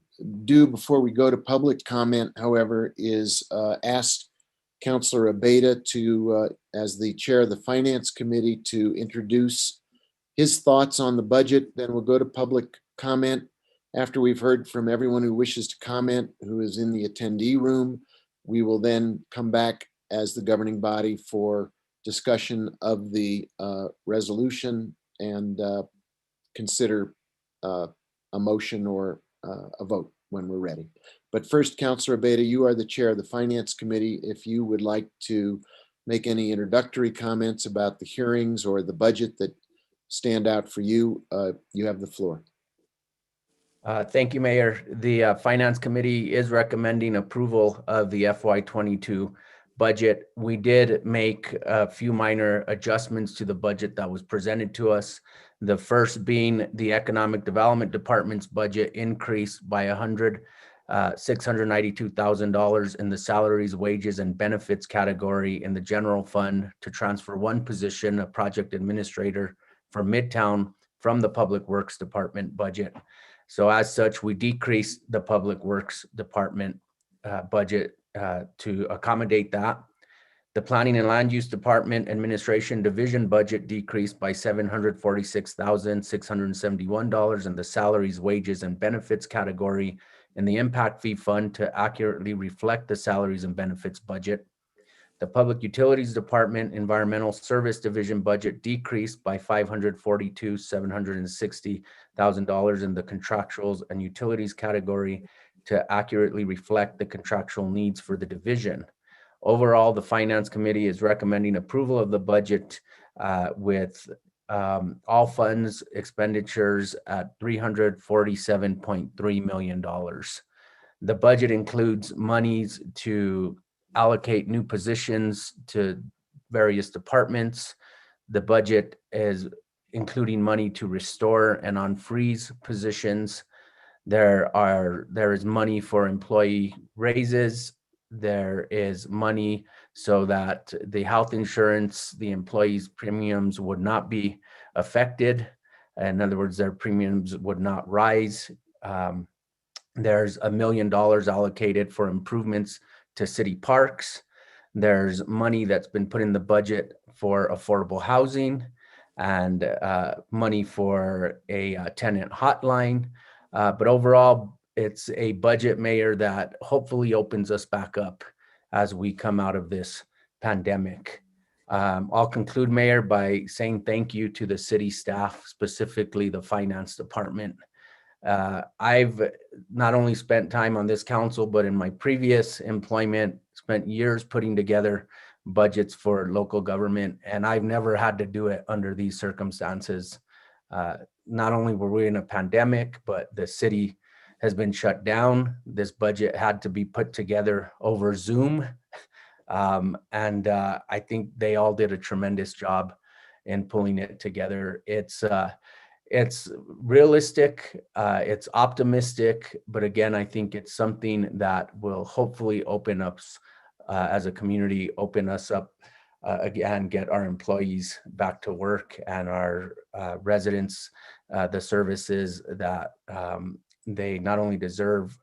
do before we go to public comment, however, is ask Councilor Abeta to, as the chair of the Finance Committee, to introduce his thoughts on the budget. Then we'll go to public comment. After we've heard from everyone who wishes to comment, who is in the attendee room, we will then come back as the governing body for discussion of the resolution and consider a motion or a vote when we're ready. But first, Councilor Abeta, you are the chair of the Finance Committee. If you would like to make any introductory comments about the hearings or the budget that stand out for you, you have the floor. Thank you, Mayor. The Finance Committee is recommending approval of the FY22 budget. We did make a few minor adjustments to the budget that was presented to us. The first being the Economic Development Department's budget increased by $692,000 in the salaries, wages, and benefits category in the general fund to transfer one position, a project administrator for Midtown, from the Public Works Department budget. So as such, we decreased the Public Works Department budget to accommodate that. The Planning and Land Use Department Administration Division budget decreased by $746,671 in the salaries, wages, and benefits category in the Impact Fee Fund to accurately reflect the salaries and benefits budget. The Public Utilities Department Environmental Service Division budget decreased by $542,760,000 in the contractuals and utilities category to accurately reflect the contractual needs for the division. Overall, the Finance Committee is recommending approval of the budget with all funds expenditures at $347.3 million. The budget includes monies to allocate new positions to various departments. The budget is including money to restore and unfreeze positions. There is money for employee raises. there is money so that the health insurance, the employees' premiums would not be affected. In other words, their premiums would not rise. There's $1 million allocated for improvements to city parks. There's money that's been put in the budget for affordable housing and money for a tenant hotline. But overall, it's a budget, Mayor, that hopefully opens us back up as we come out of this pandemic. I'll conclude, Mayor, by saying thank you to the city staff, specifically the finance department. I've not only spent time on this council, but in my previous employment, spent years putting together budgets for local government, and I've never had to do it under these circumstances. Not only were we in a pandemic, but the city has been shut down. This budget had to be put together over Zoom. And I think they all did a tremendous job in pulling it together. It's realistic, it's optimistic, but again, I think it's something that will hopefully open up as a community, open us up again, get our employees back to work and our residents the services that they not only deserve,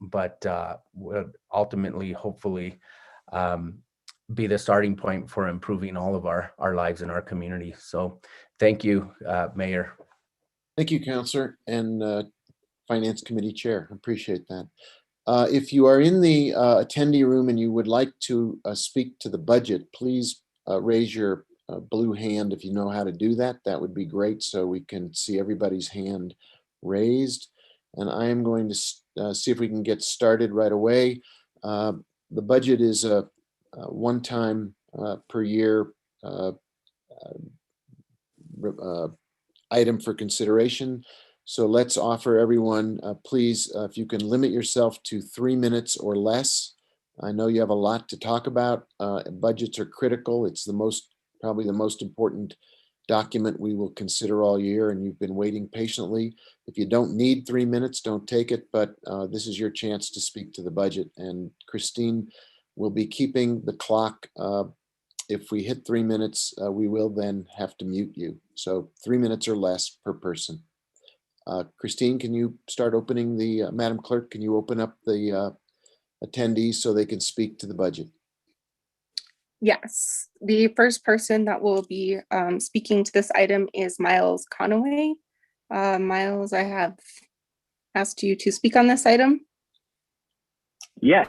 but would ultimately, hopefully, be the starting point for improving all of our lives in our community. So thank you, Mayor. Thank you, Councilor and Finance Committee Chair. I appreciate that. If you are in the attendee room and you would like to speak to the budget, please raise your blue hand if you know how to do that. That would be great, so we can see everybody's hand raised. And I am going to see if we can get started right away. The budget is a one-time per year item for consideration. So let's offer everyone, please, if you can limit yourself to 3 minutes or less. I know you have a lot to talk about. Budgets are critical. It's probably the most important document we will consider all year, and you've been waiting patiently. If you don't need 3 minutes, don't take it, but this is your chance to speak to the budget. And Christine will be keeping the clock. If we hit 3 minutes, we will then have to mute you. So 3 minutes or less per person. Christine, can you start opening Madam Clerk, can you open up the attendees so they can speak to the budget? Yes, the first person that will be speaking to this item is Miles Conaway. Miles, I have asked you to speak on this item. Yes.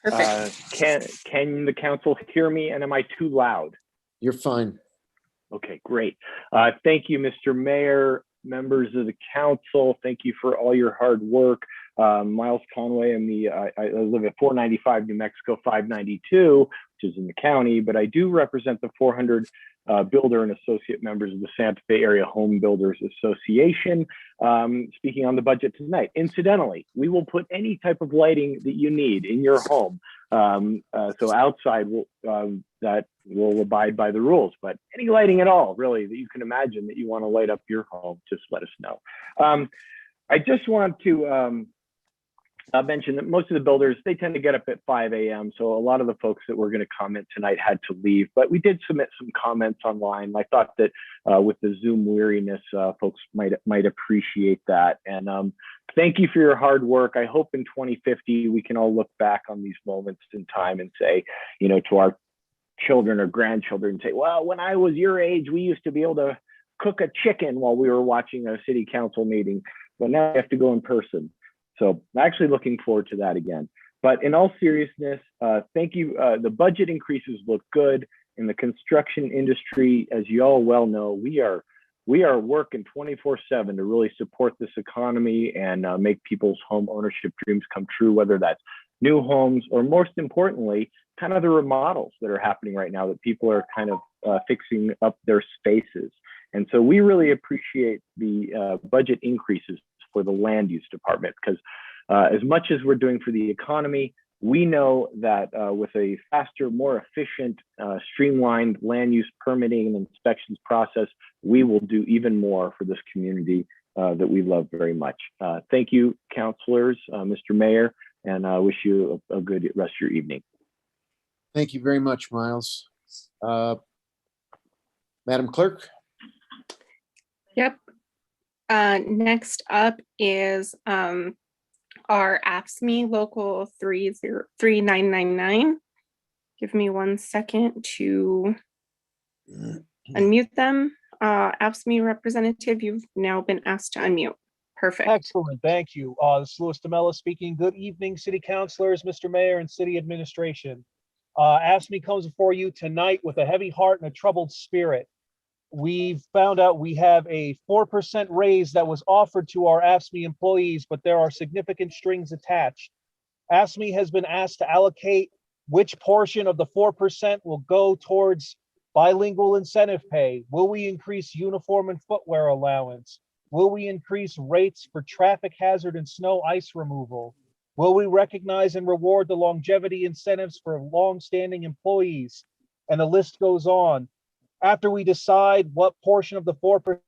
Perfect. Can the council hear me, and am I too loud? You're fine. Okay, great. Thank you, Mr. Mayor, members of the council. Thank you for all your hard work. Miles Conway, I live at 495 New Mexico 592, which is in the county, but I do represent the 400 builder and associate members of the Santa Fe Area Home Builders Association, speaking on the budget tonight. Incidentally, we will put any type of lighting that you need in your home. So outside, that will abide by the rules, but any lighting at all, really, that you can imagine that you want to light up your home, just let us know. I just want to mention that most of the builders, they tend to get up at 5 a.m. So a lot of the folks that were going to comment tonight had to leave, but we did submit some comments online. I thought that with the Zoom weariness, folks might appreciate that. And thank you for your hard work. I hope in 2050, we can all look back on these moments in time and say, you know, to our children or grandchildren, say, well, when I was your age, we used to be able to cook a chicken while we were watching a city council meeting, but now we have to go in person. So I'm actually looking forward to that again. But in all seriousness, thank you. The budget increases look good. In the construction industry, as you all well know, we are working 24/7 to really support this economy and make people's home ownership dreams come true, whether that's new homes or, most importantly, kind of the remodels that are happening right now that people are kind of fixing up their spaces. And so we really appreciate the budget increases for the land use department, because as much as we're doing for the economy, we know that with a faster, more efficient, streamlined land use permitting and inspections process, we will do even more for this community that we love very much. Thank you, councilors, Mr. Mayor. and wish you a good rest of your evening. Thank you very much, Miles. Madam Clerk? Yep. Next up is our AFSCME Local 3999. Give me 1 second to unmute them. AFSCME representative, you've now been asked to unmute. Perfect. Excellent, thank you. This is Louis DeMello speaking. Good evening, city councilors, Mr. Mayor, and city administration. AFSCME comes before you tonight with a heavy heart and a troubled spirit. We've found out we have a 4% raise that was offered to our AFSCME employees, but there are significant strings attached. AFSCME has been asked to allocate which portion of the 4% will go towards bilingual incentive pay. Will we increase uniform and footwear allowance? Will we increase rates for traffic hazard and snow ice removal? Will we recognize and reward the longevity incentives for long-standing employees? And the list goes on. After we decide what portion of the 4%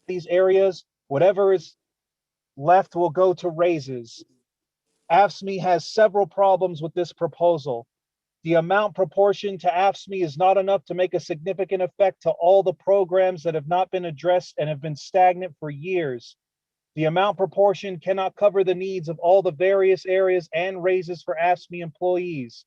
these areas, whatever is left will go to raises. AFSCME has several problems with this proposal. The amount proportioned to AFSCME is not enough to make a significant effect to all the programs that have not been addressed and have been stagnant for years. The amount proportion cannot cover the needs of all the various areas and raises for AFSCME employees.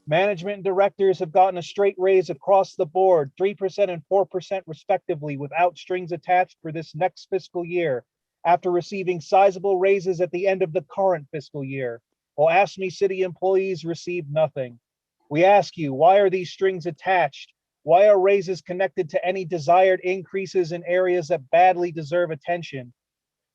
Management and directors have gotten a straight raise across the board, 3% and 4% respectively, without strings attached for this next fiscal year, after receiving sizable raises at the end of the current fiscal year, while AFSCME city employees received nothing. We ask you, why are these strings attached? Why are raises connected to any desired increases in areas that badly deserve attention?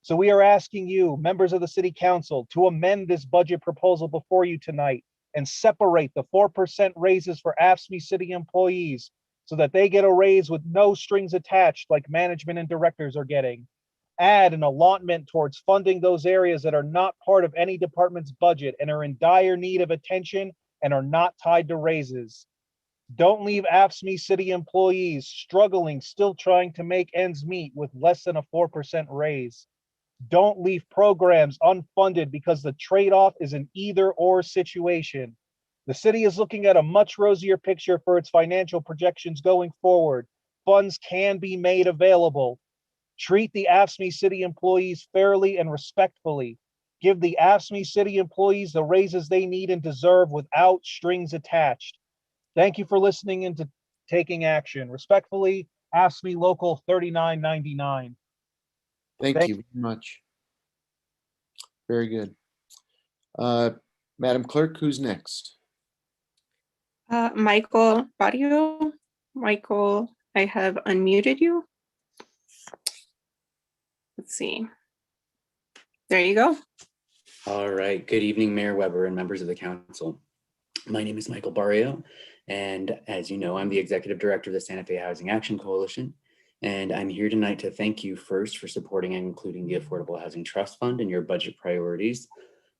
So we are asking you, members of the city council, to amend this budget proposal before you tonight and separate the 4% raises for AFSCME city employees so that they get a raise with no strings attached like management and directors are getting. Add an allotment towards funding those areas that are not part of any department's budget and are in dire need of attention and are not tied to raises. Don't leave AFSCME city employees struggling, still trying to make ends meet with less than a 4% raise. Don't leave programs unfunded because the trade-off is an either-or situation. The city is looking at a much rosier picture for its financial projections going forward. Funds can be made available. Treat the AFSCME city employees fairly and respectfully. Give the AFSCME city employees the raises they need and deserve without strings attached. Thank you for listening and to taking action. Respectfully, AFSCME Local 3999. Thank you very much. Very good. Madam Clerk, who's next? Michael Barrio. Michael, I have unmuted you. Let's see. There you go. All right. Good evening, Mayor Weber and members of the council. My name is Michael Barrio, and as you know, I'm the Executive Director of the Santa Fe Housing Action Coalition. And I'm here tonight to thank you first for supporting and including the Affordable Housing Trust Fund in your budget priorities.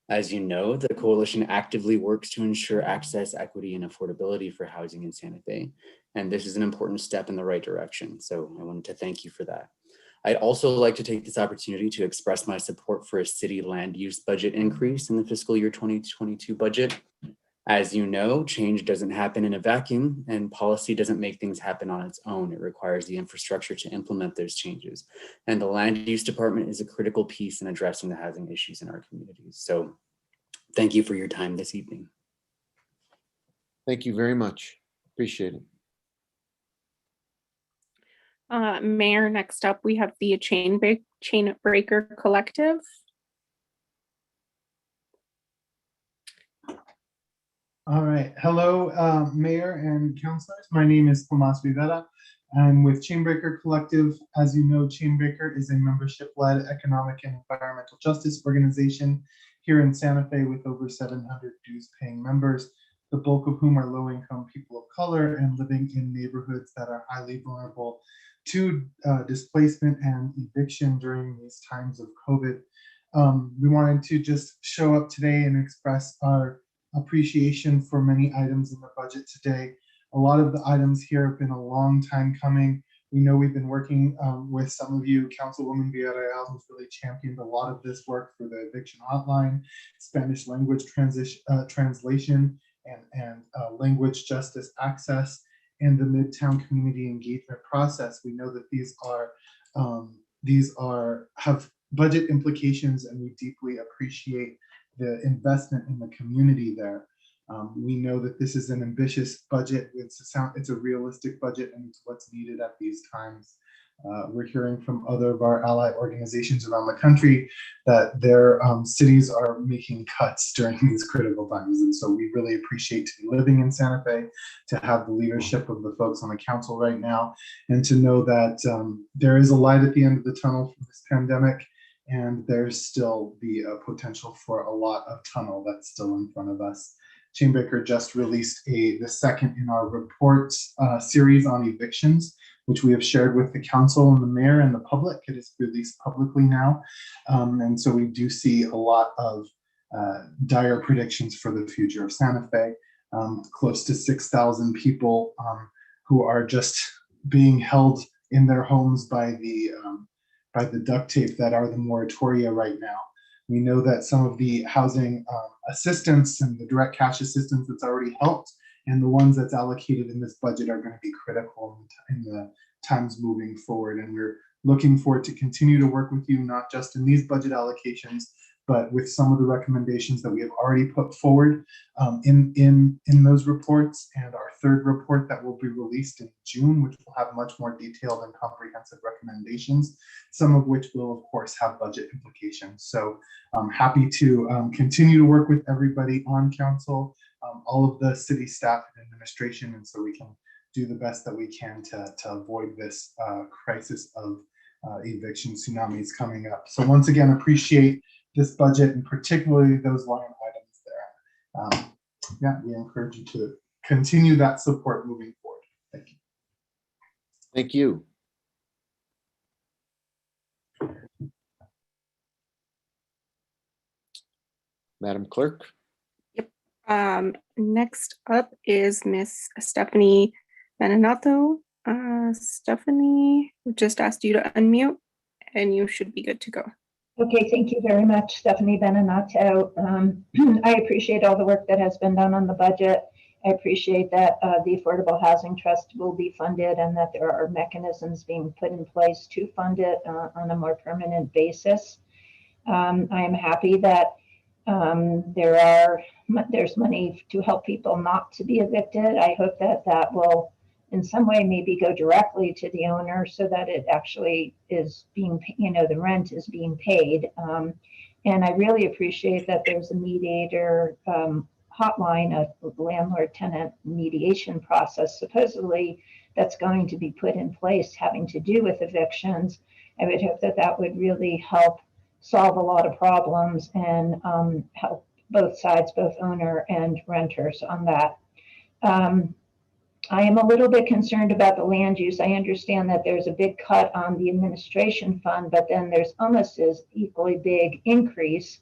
As you know, the coalition actively works to ensure access, equity, and affordability for housing in Santa Fe. And this is an important step in the right direction. So I wanted to thank you for that. I'd also like to take this opportunity to express my support for a city land use budget increase in the fiscal year 2022 budget. As you know, change doesn't happen in a vacuum, and policy doesn't make things happen on its own. It requires the infrastructure to implement those changes. And the land use department is a critical piece in addressing the housing issues in our communities. So thank you for your time this evening. Thank you very much. Appreciate it. Mayor, next up, we have the Chain Breaker Collective. All right. Hello, Mayor and councilors. My name is Tomas Rivera. I'm with Chainbreaker Collective. As you know, Chainbreaker is a membership-led economic and environmental justice organization here in Santa Fe with over 700 dues-paying members, the bulk of whom are low-income people of color and living in neighborhoods that are highly vulnerable to displacement and eviction during these times of COVID. We wanted to just show up today and express our appreciation for many items in the budget today. A lot of the items here have been a long time coming. We know we've been working with some of you. Councilwoman Villarreal has really championed a lot of this work for the eviction hotline, Spanish language translation, and language justice access, and the Midtown community engagement process. We know that these have budget implications, and we deeply appreciate the investment in the community there. We know that this is an ambitious budget. It's a realistic budget, and it's what's needed at these times. We're hearing from other of our ally organizations around the country that their cities are making cuts during these critical times. And so we really appreciate to be living in Santa Fe, to have the leadership of the folks on the council right now, and to know that there is a light at the end of the tunnel from this pandemic, and there's still the potential for a lot of tunnel that's still in front of us. Chainbreaker just released the second in our reports series on evictions, which we have shared with the council and the mayor and the public. It is released publicly now. And so we do see a lot of dire predictions for the future of Santa Fe. Close to 6,000 people who are just being held in their homes by the duct tape that are the moratoria right now. We know that some of the housing assistance and the direct cash assistance that's already helped, and the ones that's allocated in this budget, are going to be critical in the times moving forward. And we're looking forward to continue to work with you, not just in these budget allocations, but with some of the recommendations that we have already put forward in those reports, and our third report that will be released in June, which will have much more detailed and comprehensive recommendations, some of which will of course have budget implications. So I'm happy to continue to work with everybody on council, all of the city staff and administration, and so we can do the best that we can to avoid this crisis of eviction tsunamis coming up. So once again, appreciate this budget, and particularly those line items there. Yeah, we encourage you to continue that support moving forward. Thank you. Thank you. Madam Clerk. Next up is Miss Stephanie Beninato. Stephanie, we just asked you to unmute, and you should be good to go. Okay, thank you very much, Stephanie Beninato. I appreciate all the work that has been done on the budget. I appreciate that the Affordable Housing Trust will be funded, and that there are mechanisms being put in place to fund it on a more permanent basis. I am happy that there's money to help people not to be evicted. I hope that that will in some way maybe go directly to the owner, so that it actually is being, the rent is being paid. And I really appreciate that there's a mediator hotline, a landlord-tenant mediation process, supposedly, that's going to be put in place having to do with evictions. I would hope that that would really help solve a lot of problems and help both sides, both owner and renters on that. I am a little bit concerned about the land use. I understand that there's a big cut on the administration fund, but then there's almost as equally big increase.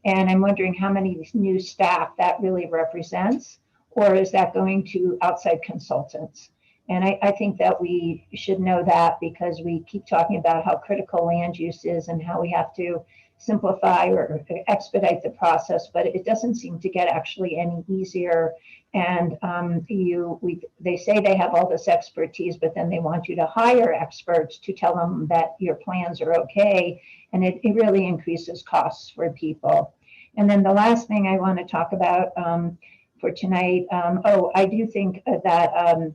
And I'm wondering how many new staff that really represents, or is that going to outside consultants? And I think that we should know that, because we keep talking about how critical land use is and how we have to simplify or expedite the process, but it doesn't seem to get actually any easier. And they say they have all this expertise, but then they want you to hire experts to tell them that your plans are okay. And it really increases costs for people. And then the last thing I want to talk about for tonight, I do think that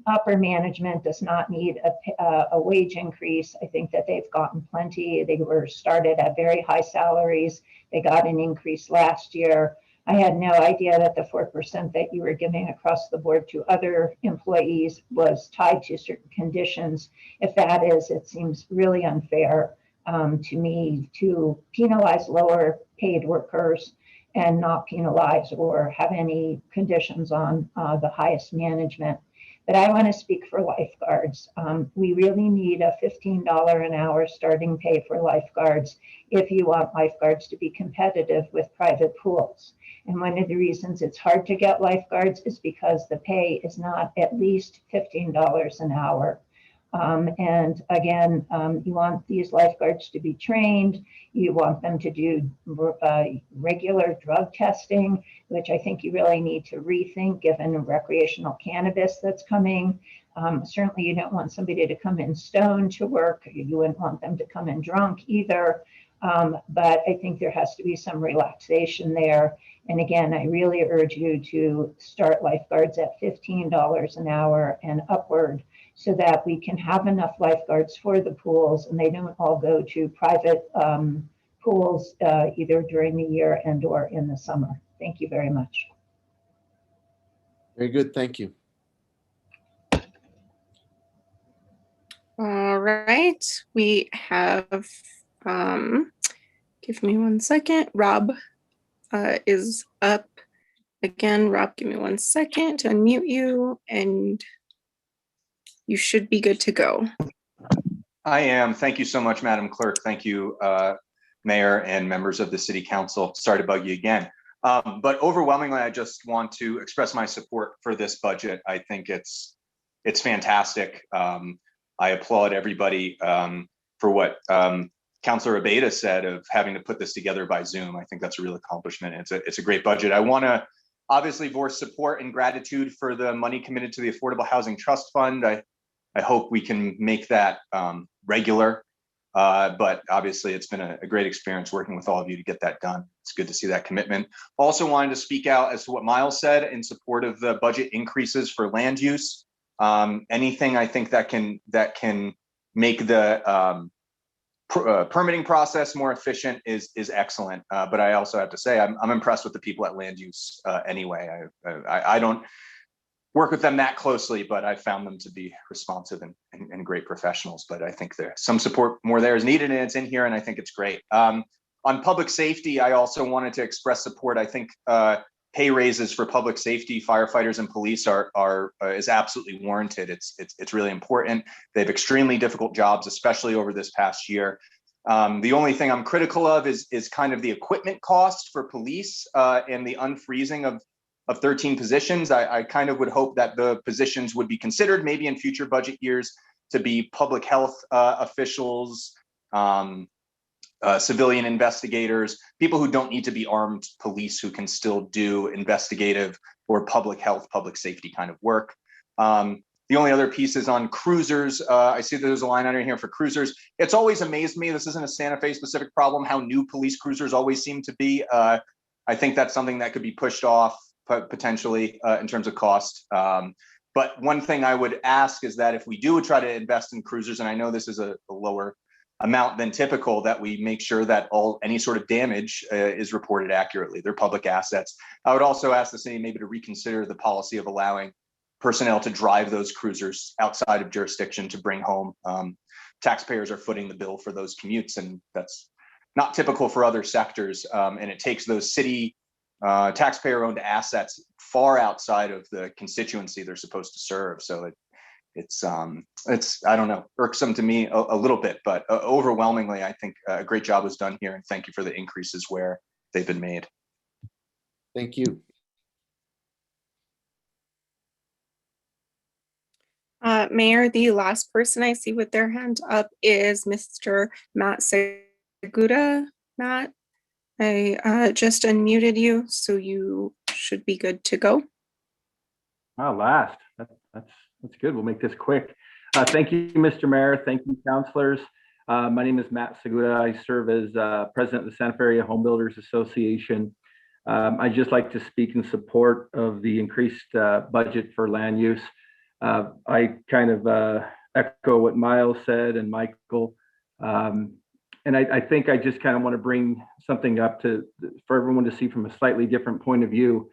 upper management does not need a wage increase. I think that they've gotten plenty. They were started at very high salaries. They got an increase last year. I had no idea that the 4% that you were giving across the board to other employees was tied to certain conditions. If that is, it seems really unfair to me to penalize lower paid workers and not penalize or have any conditions on the highest management. But I want to speak for lifeguards. We really need a $15 an hour starting pay for lifeguards if you want lifeguards to be competitive with private pools. And one of the reasons it's hard to get lifeguards is because the pay is not at least $15 an hour. And again, you want these lifeguards to be trained. You want them to do regular drug testing, which I think you really need to rethink given recreational cannabis that's coming. Certainly you don't want somebody to come in stoned to work. You wouldn't want them to come in drunk either. But I think there has to be some relaxation there. And again, I really urge you to start lifeguards at $15 an hour and upward, so that we can have enough lifeguards for the pools and they don't all go to private pools either during the year and or in the summer. Thank you very much. Very good. Thank you. All right, we have, give me 1 second. Rob is up again. Rob, give me 1 second to unmute you and you should be good to go. I am. Thank you so much, Madam Clerk. Thank you, Mayor and members of the City Council. Sorry to bug you again. But overwhelmingly, I just want to express my support for this budget. I think it's fantastic. I applaud everybody for what Councilor Abeyta said of having to put this together by Zoom. I think that's a real accomplishment. It's a great budget. I want to obviously voice support and gratitude for the money committed to the Affordable Housing Trust Fund. I hope we can make that regular, but obviously it's been a great experience working with all of you to get that done. It's good to see that commitment. Also wanted to speak out as to what Miles said in support of the budget increases for land use. Anything I think that can make the permitting process more efficient is excellent. But I also have to say I'm impressed with the people at land use anyway. I don't work with them that closely, but I found them to be responsive and great professionals. But I think there's some support more there is needed, and it's in here, and I think it's great. On public safety, I also wanted to express support. I think pay raises for public safety, firefighters and police is absolutely warranted. It's really important. They have extremely difficult jobs, especially over this past year. The only thing I'm critical of is kind of the equipment cost for police and the unfreezing of 13 positions. I kind of would hope that the positions would be considered maybe in future budget years to be public health officials, civilian investigators, people who don't need to be armed police who can still do investigative or public health, public safety kind of work. The only other piece is on cruisers. I see there's a line under here for cruisers. It's always amazed me, this isn't a Santa Fe specific problem, how new police cruisers always seem to be. I think that's something that could be pushed off potentially in terms of cost. But one thing I would ask is that if we do try to invest in cruisers, and I know this is a lower amount than typical, that we make sure that any sort of damage is reported accurately. They're public assets. I would also ask the city maybe to reconsider the policy of allowing personnel to drive those cruisers outside of jurisdiction to bring home. Taxpayers are footing the bill for those commutes, and that's not typical for other sectors. And it takes those city taxpayer-owned assets far outside of the constituency they're supposed to serve. So it's I don't know, irksome to me a little bit, but overwhelmingly, I think a great job was done here, and thank you for the increases where they've been made. Thank you. Mayor, the last person I see with their hand up is Mr. Matt Segura. Matt, I just unmuted you, so you should be good to go. Oh, last. That's good. We'll make this quick. Thank you, Mr. Mayor. Thank you, councilors. My name is Matt Segura. I serve as president of the Santa Fe Area Home Builders Association. I'd just like to speak in support of the increased budget for land use. I kind of echo what Miles said and Michael. And I think I just kind of want to bring something up for everyone to see from a slightly different point of view.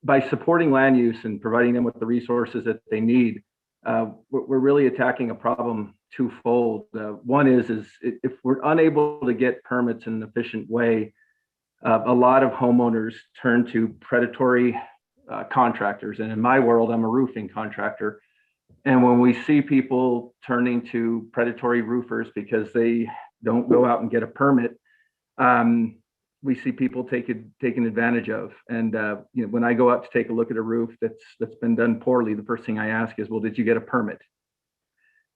By supporting land use and providing them with the resources that they need, we're really attacking a problem twofold. One is if we're unable to get permits in an efficient way, a lot of homeowners turn to predatory contractors. And in my world, I'm a roofing contractor. And when we see people turning to predatory roofers because they don't go out and get a permit, we see people taken advantage of. And when I go out to take a look at a roof that's been done poorly, the first thing I ask is, well, did you get a permit?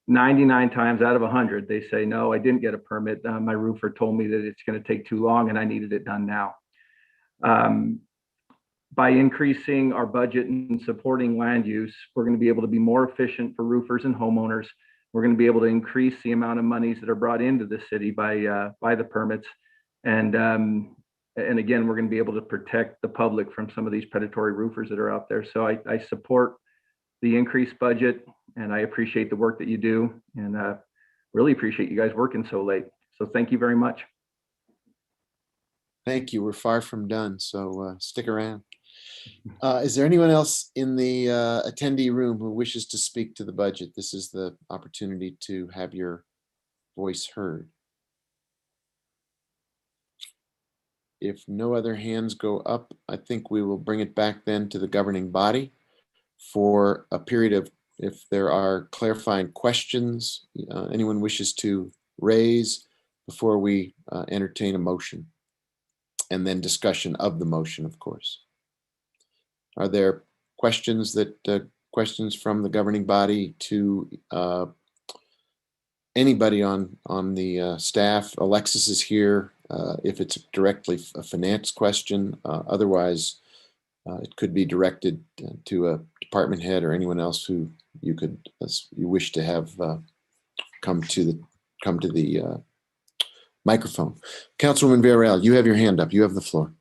99 times out of 100, they say, no, I didn't get a permit. My roofer told me that it's going to take too long and I needed it done now. By increasing our budget and supporting land use, we're going to be able to be more efficient for roofers and homeowners. We're going to be able to increase the amount of monies that are brought into the city by the permits. And again, we're going to be able to protect the public from some of these predatory roofers that are out there. So I support the increased budget, and I appreciate the work that you do, and really appreciate you guys working so late. So thank you very much. Thank you. We're far from done, so stick around. Is there anyone else in the attendee room who wishes to speak to the budget? This is the opportunity to have your voice heard. If no other hands go up, I think we will bring it back then to the governing body for a period of, if there are clarifying questions anyone wishes to raise before we entertain a motion, and then discussion of the motion, of course. Are there questions questions from the governing body to anybody on the staff? Alexis is here if it's directly a finance question. Otherwise, it could be directed to a department head or anyone else who you wish to have come to the microphone. Councilwoman Villarreal, you have your hand up. You have the floor.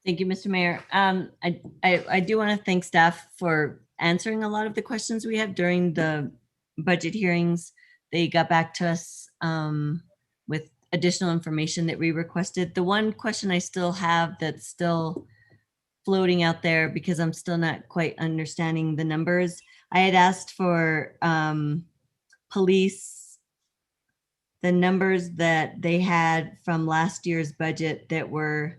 Thank you, Mr. Mayor. I do want to thank staff for answering a lot of the questions we had during the budget hearings. They got back to us with additional information that we requested. The one question I still have that's still floating out there, because I'm still not quite understanding the numbers. I had asked for police, the numbers that they had from last year's budget that were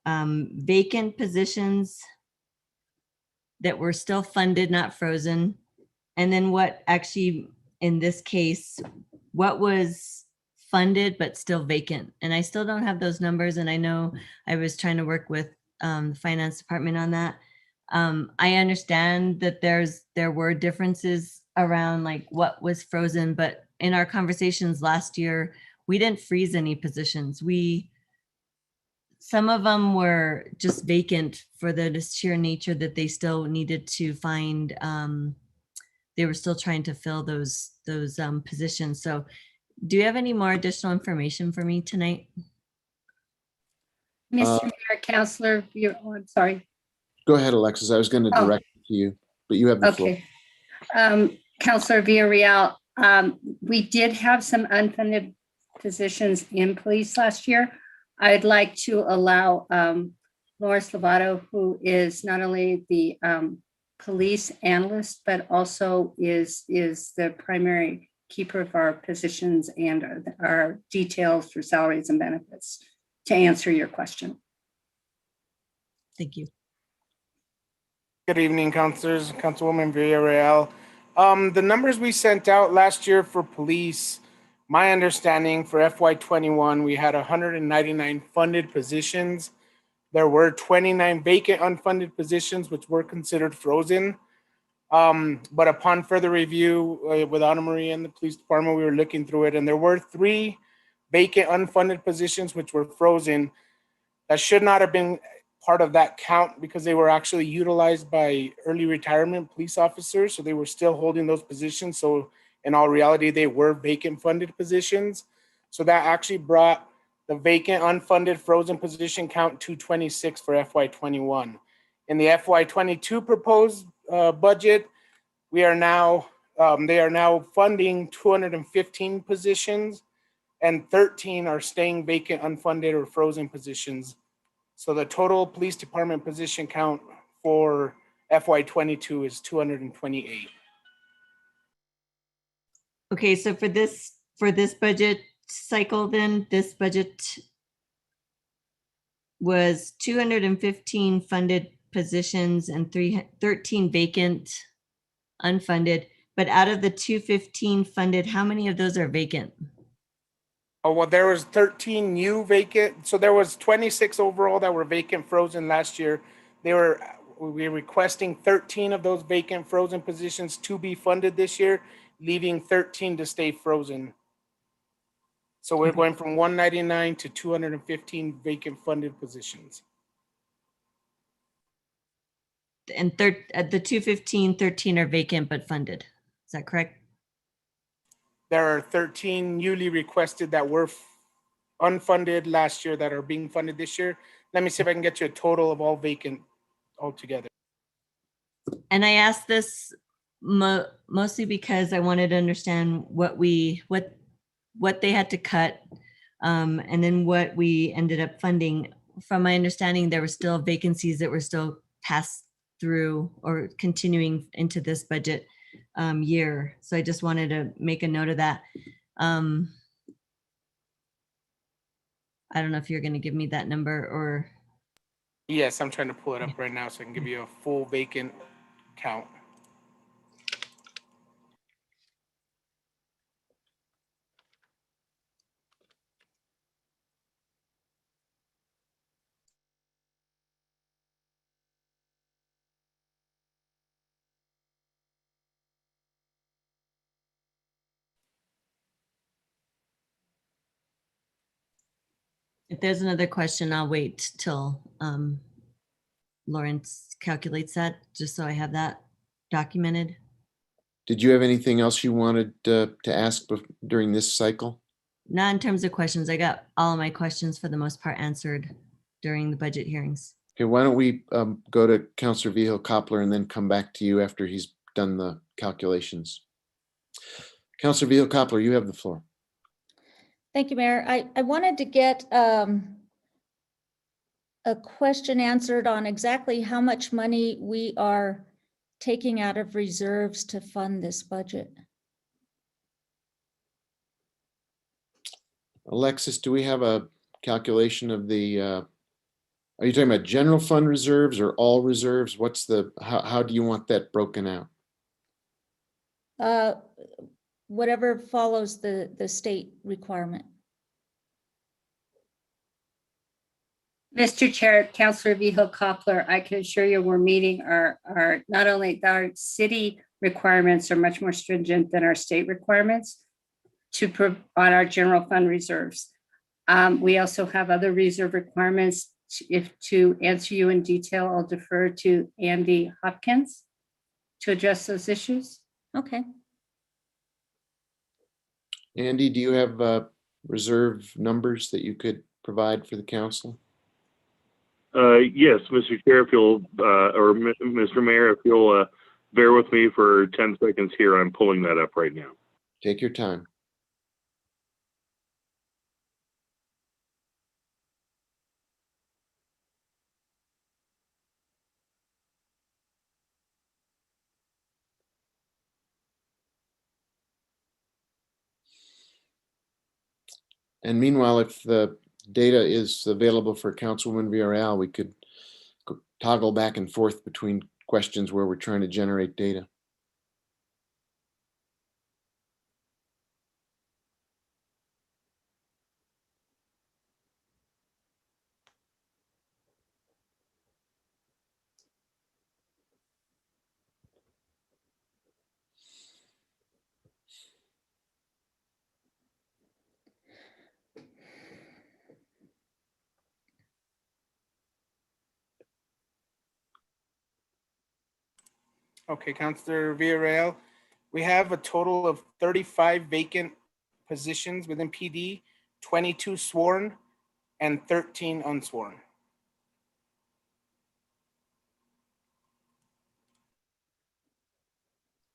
vacant positions that were still funded, not frozen. And then what actually, in this case, what was funded but still vacant. And I still don't have those numbers. And I know I was trying to work with the finance department on that. I understand that there were differences around like what was frozen, but in our conversations last year, we didn't freeze any positions. Some of them were just vacant for the sheer nature that they still needed to find. They were still trying to fill those positions. So do you have any more additional information for me tonight? Mr. Mayor, Counselor, I'm sorry. Go ahead, Alexis. I was going to direct it to you, but you have the floor. Okay. Counselor Villarreal, we did have some unfunded positions in police last year. I'd like to allow Loris Lovato, who is not only the police analyst, but also is the primary keeper of our positions and our details for salaries and benefits, to answer your question. Thank you. Good evening, councilors, Councilwoman Villarreal. The numbers we sent out last year for police, my understanding for FY21, we had 199 funded positions. There were 29 vacant unfunded positions, which were considered frozen. But upon further review with Anna Marie and the police department, we were looking through it, and there were 3 vacant unfunded positions which were frozen that should not have been part of that count because they were actually utilized by early retirement police officers. So they were still holding those positions. So in all reality, they were vacant funded positions. So that actually brought the vacant unfunded frozen position count to 26 for FY21. In the FY22 proposed budget, they are now funding 215 positions, and 13 are staying vacant, unfunded, or frozen positions. So the total police department position count for FY22 is 228. Okay, so for this budget cycle, then this budget was 215 funded positions and 13 vacant, unfunded. But out of the 215 funded, how many of those are vacant? Oh, well, there was 13 new vacant. So there was 26 overall that were vacant frozen last year. We were requesting 13 of those vacant frozen positions to be funded this year. leaving 13 to stay frozen. So we're going from 199 to 215 vacant funded positions. And at the 215, 13 are vacant but funded. Is that correct? There are 13 newly requested that were unfunded last year that are being funded this year. Let me see if I can get you a total of all vacant altogether. And I asked this mostly because I wanted to understand what they had to cut, and then what we ended up funding. From my understanding, there were still vacancies that were still passed through or continuing into this budget year. So I just wanted to make a note of that. I don't know if you're going to give me that number or. Yes, I'm trying to pull it up right now so I can give you a full vacant count. If there's another question, I'll wait till Lawrence calculates that, just so I have that documented. Did you have anything else you wanted to ask during this cycle? Not in terms of questions. I got all of my questions for the most part answered during the budget hearings. Okay, why don't we go to Councilor Vigil-Koppler and then come back to you after he's done the calculations. Councilor Vigil-Koppler, you have the floor. Thank you, Mayor. I wanted to get a question answered on exactly how much money we are taking out of reserves to fund this budget. Alexis, do we have a calculation of the, are you talking about general fund reserves or all reserves? What's the, how do you want that broken out? Whatever follows the state requirement. Mr. Chair, Councilor Vigil-Koppler, I can assure you we're meeting our not only our city requirements are much more stringent than our state requirements on our general fund reserves. We also have other reserve requirements. If to answer you in detail, I'll defer to Andy Hopkins to address those issues. Okay. Andy, do you have reserve numbers that you could provide for the council? Yes, Mr. Chair, if you'll, or Mr. Mayor, if you'll bear with me for 10 seconds here, I'm pulling that up right now. Take your time. And meanwhile, if the data is available for Councilwoman Villarreal, we could toggle back and forth between questions where we're trying to generate data. Okay, Councilor Villarreal, we have a total of 35 vacant positions within PD, 22 sworn, and 13 unsworn.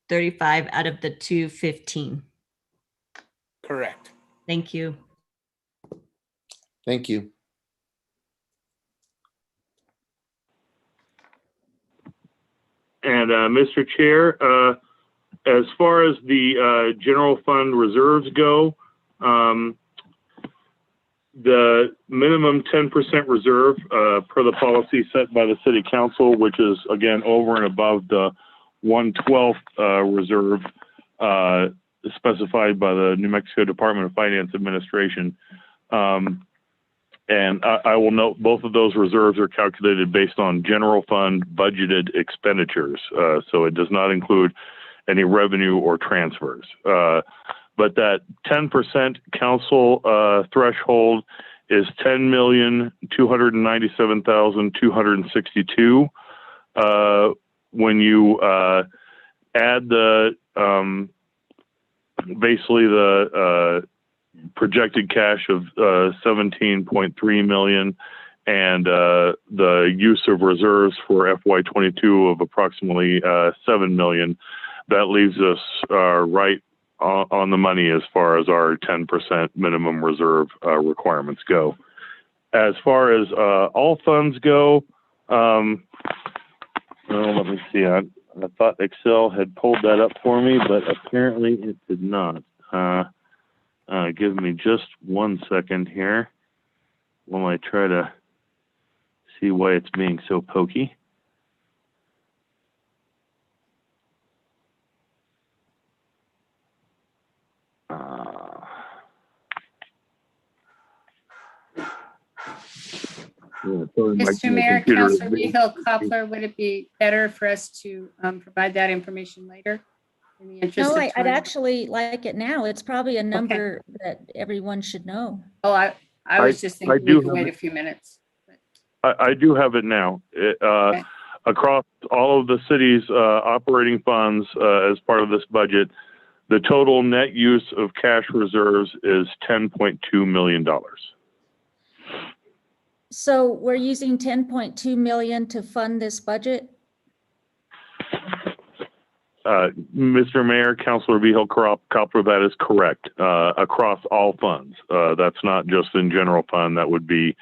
$35 out of the 215. Correct. Thank you. Thank you. And Mr. Chair, as far as the general fund reserves go, the minimum 10% reserve per the policy set by the City Council, which is again over and above the 1/12 reserve specified by the New Mexico Department of Finance Administration. And I will note both of those reserves are calculated based on general fund budgeted expenditures. So it does not include any revenue or transfers. But that 10% council threshold is 10,297,262. When you add the basically the projected cash of 17.3 million and the use of reserves for FY22 of approximately 7 million, that leaves us right on the money as far as our 10% minimum reserve requirements go. As far as all funds go, well, let me see. I thought Excel had pulled that up for me, but apparently it did not. Give me just 1 second here while I try to see why it's being so pokey. Mr. Mayor, Councilor Vehil-Coppler, would it be better for us to provide that information later? In the interest No, of I'd time? actually like it now. It's probably a number that everyone should know. Oh, I was just thinking we could wait a few minutes. I do have it now. Across all of the city's operating funds as part of this budget, the total net use of cash reserves is $10.2 million. So we're using 10.2 million to fund this budget? Mr. Mayor, Councilor Vehil-Coppler, that is correct. Across all funds. That's not just in general fund. That would be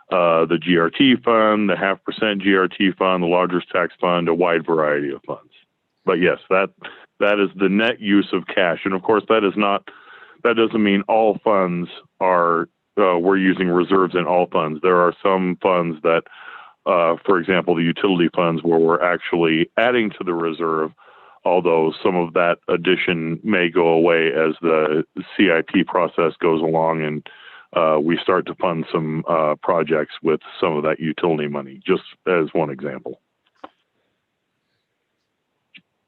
the GRT fund, the 0.5% GRT fund, the largest tax fund, a wide variety of funds. But yes, that is the net use of cash. And of course, that doesn't mean all funds are, we're using reserves in all funds. There are some funds that, for example, the utility funds where we're actually adding to the reserve, although some of that addition may go away as the CIP process goes along and we start to fund some projects with some of that utility money, just as one example.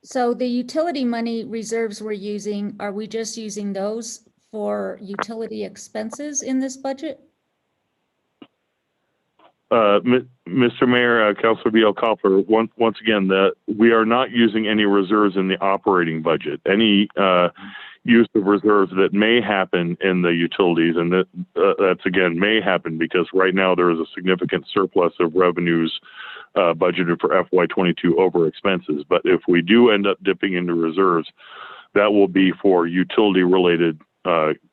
So the utility money reserves we're using, are we just using those for utility expenses in this budget? Mr. Mayor, Councilor Vehil-Coppler, once again, we are not using any reserves in the operating budget. Any use of reserves that may happen in the utilities, and that's again may happen because right now there is a significant surplus of revenues budgeted for FY22 over expenses. But if we do end up dipping into reserves, that will be for utility related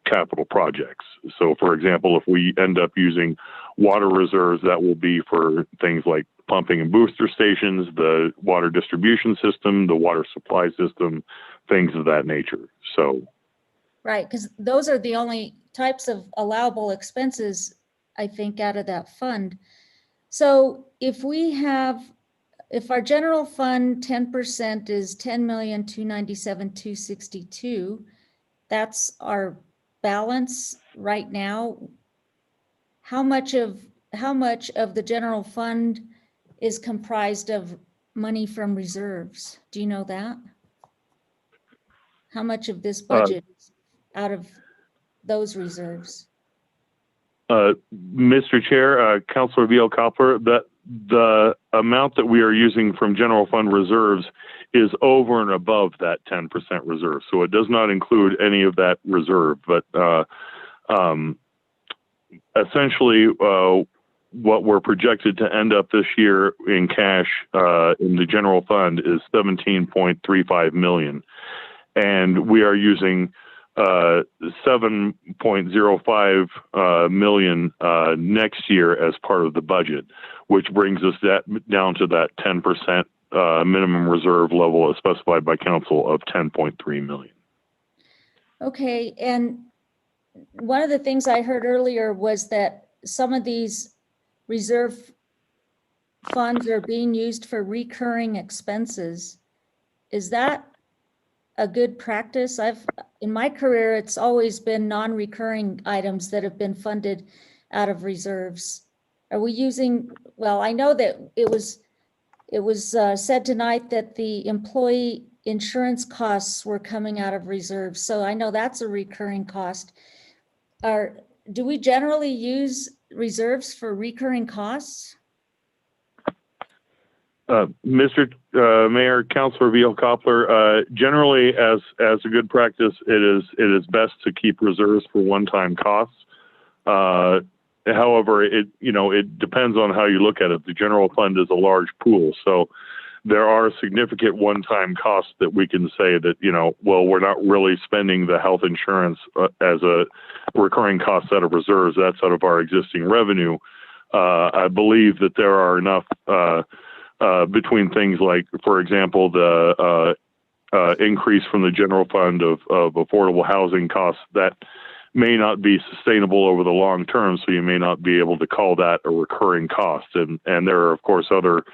capital projects. So for example, if we end up using water reserves, that will be for things like pumping and booster stations, the water distribution system, the water supply system, things of that nature. So, right, because those are the only types of allowable expenses, I think, out of that fund. So if our general fund 10% is 10,297,262, that's our balance right now. How much of the general fund is comprised of money from reserves? Do you know that? How much of this budget is out of those reserves? Mr. Chair, Councilor Vehil-Coppler, the amount that we are using from general fund reserves is over and above that 10% reserve. So it does not include any of that reserve, but essentially what we're projected to end up this year in cash in the general fund is 17.35 million. And we are using 7.05 million next year as part of the budget, which brings us down to that 10% minimum reserve level as specified by council of 10.3 million. Okay, and one of the things I heard earlier was that some of these reserve funds are being used for recurring expenses. Is that a good practice? In my career, it's always been non-recurring items that have been funded out of reserves. Are we using, well, I know that it was said tonight that the employee insurance costs were coming out of reserves. So I know that's a recurring cost. Do we generally use reserves for recurring costs? Mr. Mayor, Councilor Viel-Koppler, generally as a good practice, it is best to keep reserves for one-time costs. However, it depends on how you look at it. The general fund is a large pool, so there are significant one-time costs that we can say that, well, we're not really spending the health insurance as a recurring cost out of reserves. That's out of our existing revenue. I believe that there are enough between things like, for example, the increase from the general fund of affordable housing costs that may not be sustainable over the long term, so you may not be able to call that a recurring cost. And there are, of course, other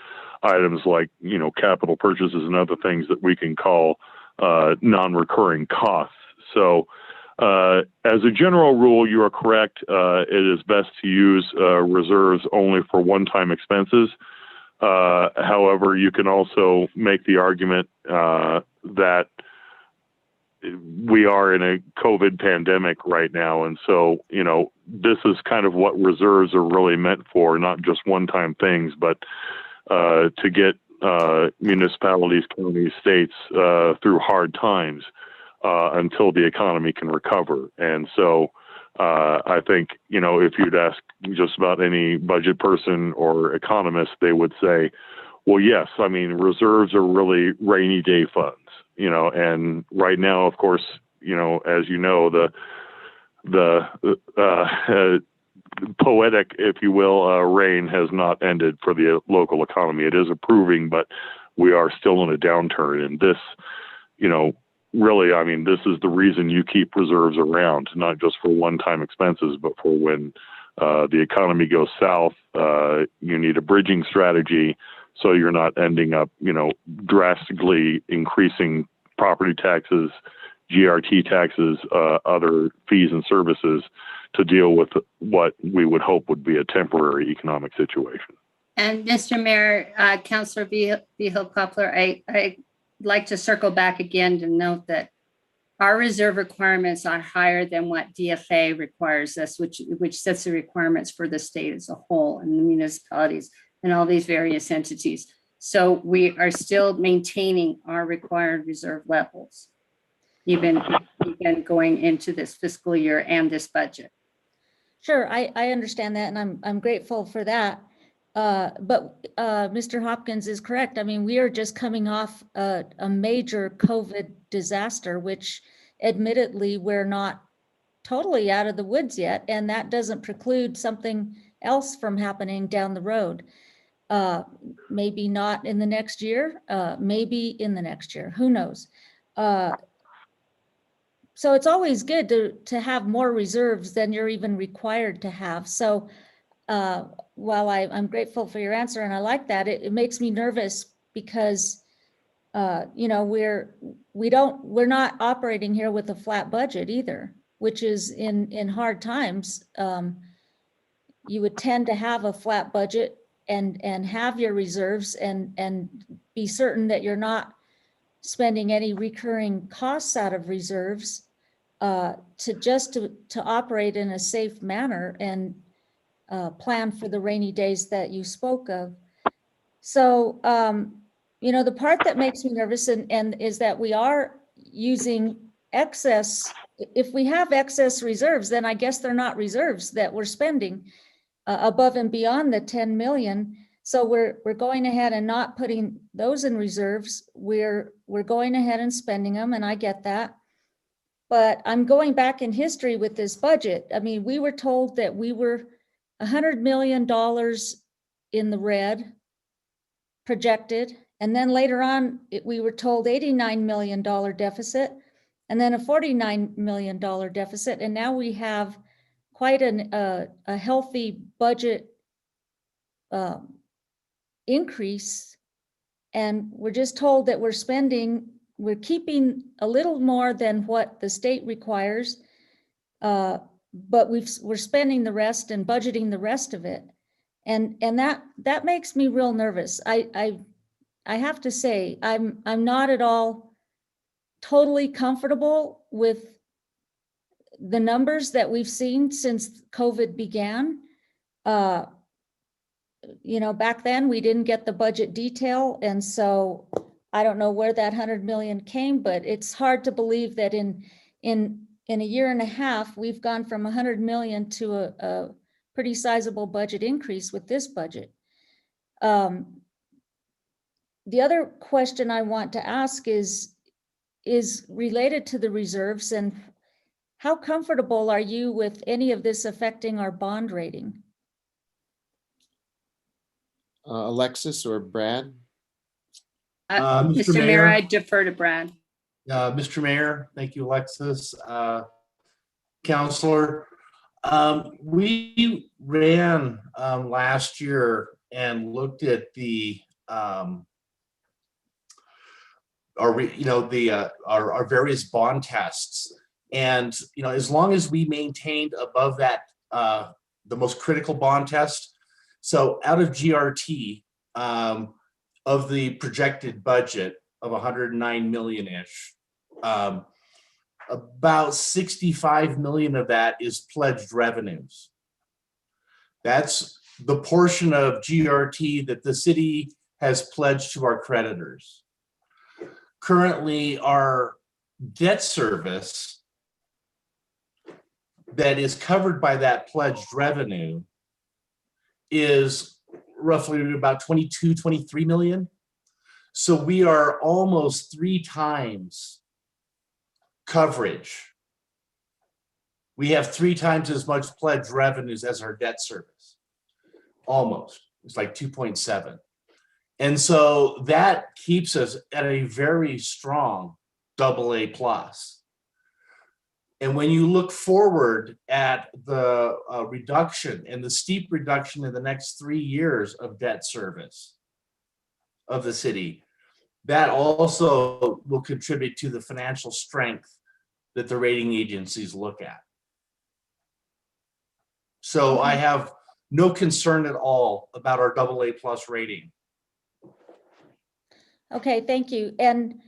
items like, capital purchases and other things that we can call non-recurring costs. So as a general rule, you are correct. It is best to use reserves only for one-time expenses. However, you can also make the argument that we are in a COVID pandemic right now. And so, this is kind of what reserves are really meant for, not just one-time things, but to get municipalities, counties, states through hard times until the economy can recover. And so I think, if you'd ask just about any budget person or economist, they would say, well, yes, I mean, reserves are really rainy day funds, and right now, of course, as you know, the poetic, if you will, rain has not ended for the local economy. It is improving, but we are still in a downturn. And this, really, I mean, this is the reason you keep reserves around, not just for one-time expenses, but for when the economy goes south, you need a bridging strategy so you're not ending up, drastically increasing property taxes, GRT taxes, other fees and services to deal with what we would hope would be a temporary economic situation. And Mr. Mayor, Councilor Viel-Koppler, I'd like to circle back again to note that our reserve requirements are higher than what DFA requires us, which sets the requirements for the state as a whole and the municipalities and all these various entities. So we are still maintaining our required reserve levels, even going into this fiscal year and this budget. Sure, I understand that, and I'm grateful for that. But Mr. Hopkins is correct. I mean, we are just coming off a major COVID disaster, which admittedly we're not totally out of the woods yet, and that doesn't preclude something else from happening down the road. Maybe not in the next year, maybe in the next year, who knows? So it's always good to have more reserves than you're even required to have. So while I'm grateful for your answer and I like that, it makes me nervous because we're not operating here with a flat budget either, which is in hard times. You would tend to have a flat budget and have your reserves and be certain that you're not spending any recurring costs out of reserves to operate in a safe manner and plan for the rainy days that you spoke of. So, the part that makes me nervous and is that we are using excess. If we have excess reserves, then I guess they're not reserves that we're spending above and beyond the 10 million. So we're going ahead and not putting those in reserves. We're going ahead and spending them, and I get that. But I'm going back in history with this budget. I mean, we were told that we were $100 million in the red projected. And then later on, we were told $89 million deficit and then a $49 million deficit. And now we have quite a healthy budget increase. And we're just told that we're keeping a little more than what the state requires, but we're spending the rest and budgeting the rest of it. And that makes me real nervous. I have to say, I'm not at all totally comfortable with the numbers that we've seen since COVID began. You know, back then we didn't get the budget detail, and so I don't know where that 100 million came, but it's hard to believe that in a year and a half we've gone from 100 million to a pretty sizable budget increase with this budget. The other question I want to ask is related to the reserves, and how comfortable are you with any of this affecting our bond rating? Alexis or Brad? Mr. Mayor, I defer to Brad. Mr. Mayor, thank you, Alexis. Counselor, we ran last year and looked at the our various bond tests, and as long as we maintained above that the most critical bond test. So out of GRT, of the projected budget of 109 million-ish, about 65 million of that is pledged revenues. That's the portion of GRT that the city has pledged to our creditors. Currently, our debt service that is covered by that pledged revenue is roughly about 22, 23 million. So we are almost 3 times coverage. We have 3 times as much pledged revenues as our debt service. Almost. It's like 2.7. And so that keeps us at a very strong AA+. And when you look forward at the reduction and the steep reduction in the next 3 years of debt service of the city, that also will contribute to the financial strength that the rating agencies look at. So I have no concern at all about our AA+ rating. Okay, thank you. And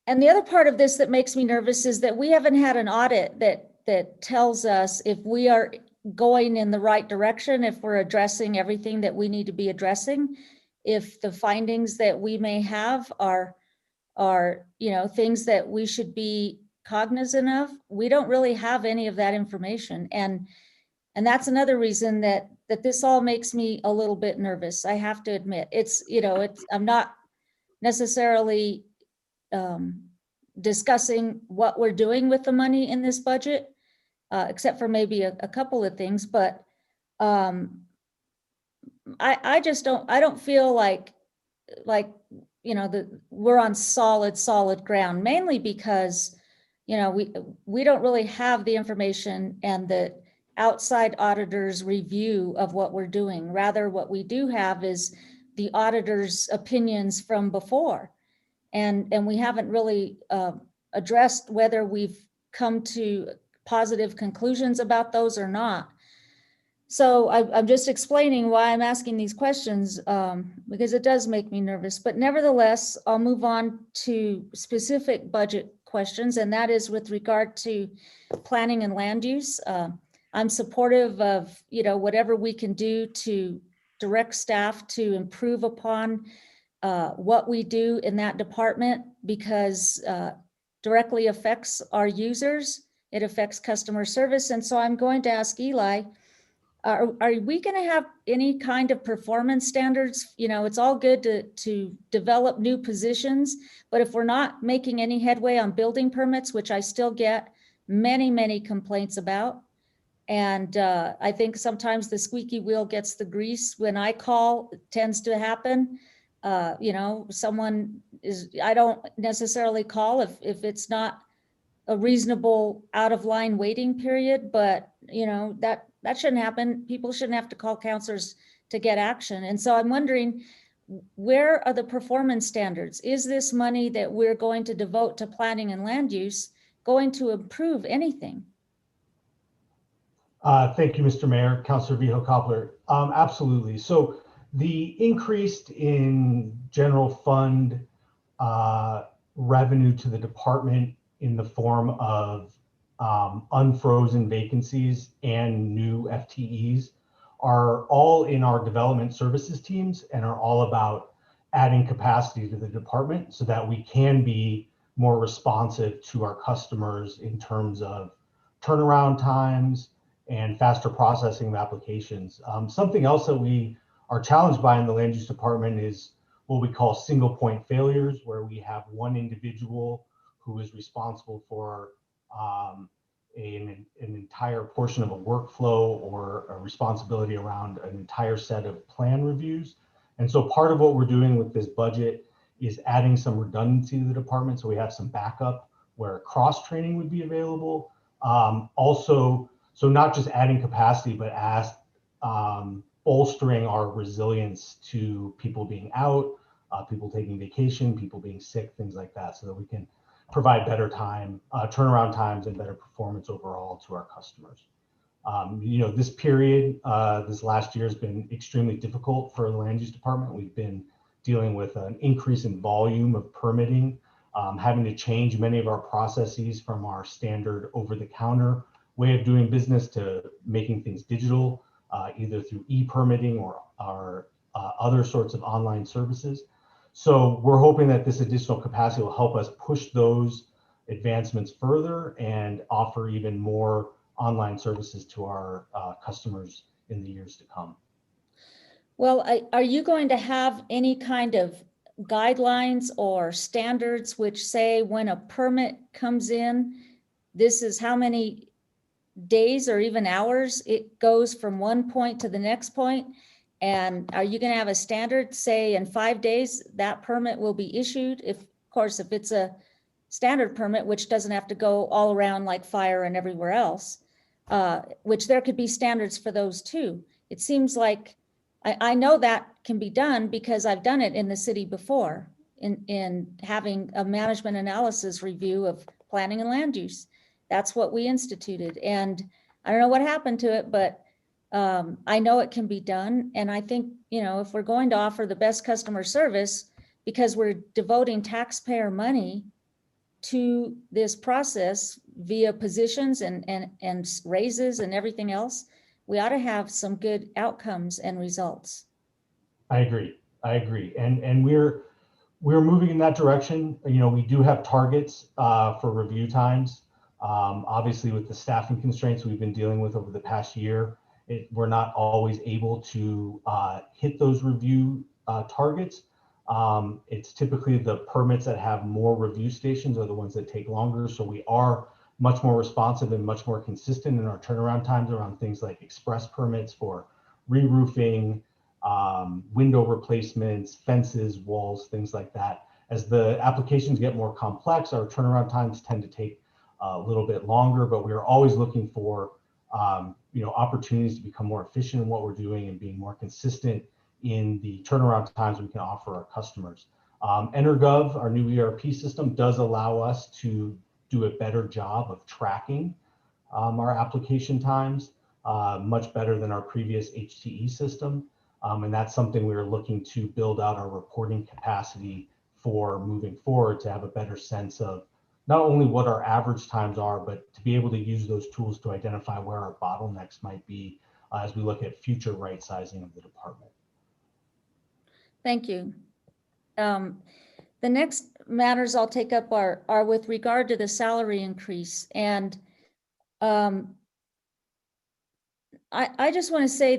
the other part of this that makes me nervous is that we haven't had an audit that tells us if we are going in the right direction, if we're addressing everything that we need to be addressing, if the findings that we may have are things that we should be cognizant of. We don't really have any of that information, and that's another reason that this all makes me a little bit nervous. I have to admit, I'm not necessarily discussing what we're doing with the money in this budget, except for maybe a couple of things, but I don't feel like we're on solid ground, mainly because we don't really have the information and the outside auditors' review of what we're doing. Rather, what we do have is the auditors' opinions from before. And we haven't really addressed whether we've come to positive conclusions about those or not. So I'm just explaining why I'm asking these questions, because it does make me nervous. But nevertheless, I'll move on to specific budget questions, and that is with regard to planning and land use. I'm supportive of whatever we can do to direct staff to improve upon what we do in that department, because directly affects our users. It affects customer service. And so I'm going to ask Eli, are we going to have any kind of performance standards? It's all good to develop new positions, but if we're not making any headway on building permits, which I still get many complaints about, and I think sometimes the squeaky wheel gets the grease. When I call, it tends to happen. I don't necessarily call if it's not a reasonable out of line waiting period, but that shouldn't happen. People shouldn't have to call counselors to get action. And so I'm wondering, where are the performance standards? Is this money that we're going to devote to planning and land use going to improve anything? Thank you, Mr. Mayor. Councilor Vihel-Coppler. Absolutely. So the increase in general fund revenue to the department in the form of unfrozen vacancies and new FTEs are all in our development services teams and are all about adding capacity to the department so that we can be more responsive to our customers in terms of turnaround times and faster processing of applications. Something else that we are challenged by in the land use department is what we call single point failures, where we have one individual who is responsible for an entire portion of a workflow or a responsibility around an entire set of plan reviews. And so part of what we're doing with this budget is adding some redundancy to the department, so we have some backup where cross training would be available. Also, so not just adding capacity, but bolstering our resilience to people being out, people taking vacation, people being sick, things like that, so that we can provide better turnaround times and better performance overall to our customers. This period, this last year has been extremely difficult for the land use department. We've been dealing with an increase in volume of permitting, having to change many of our processes from our standard over-the-counter way of doing business to making things digital, either through e-permitting or other sorts of online services. So we're hoping that this additional capacity will help us push those advancements further and offer even more online services to our customers in the years to come. Well, are you going to have any kind of guidelines or standards which say when a permit comes in, this is how many days or even hours it goes from one point to the next point? And are you going to have a standard, say in 5 days, that permit will be issued? Of course, if it's a standard permit, which doesn't have to go all around like fire and everywhere else, which there could be standards for those too. It seems like, I know that can be done because I've done it in the city before in having a management analysis review of planning and land use. That's what we instituted. And I don't know what happened to it, but I know it can be done. And I think, if we're going to offer the best customer service, because we're devoting taxpayer money to this process via positions and raises and everything else, we ought to have some good outcomes and results. I agree. And we're moving in that direction. We do have targets for review times. Obviously, with the staffing constraints we've been dealing with over the past year, we're not always able to hit those review targets. It's typically the permits that have more review stations are the ones that take longer. So we are much more responsive and much more consistent in our turnaround times around things like express permits for re-roofing, window replacements, fences, walls, things like that. As the applications get more complex, our turnaround times tend to take a little bit longer, but we're always looking for opportunities to become more efficient in what we're doing and being more consistent in the turnaround times we can offer our customers. EnerGov, our new ERP system, does allow us to do a better job of tracking our application times, much better than our previous HTE system. And that's something we're looking to build out our reporting capacity for moving forward, to have a better sense of not only what our average times are, but to be able to use those tools to identify where our bottlenecks might be as we look at future right sizing of the department. Thank you. The next matters I'll take up are with regard to the salary increase. And I just want to say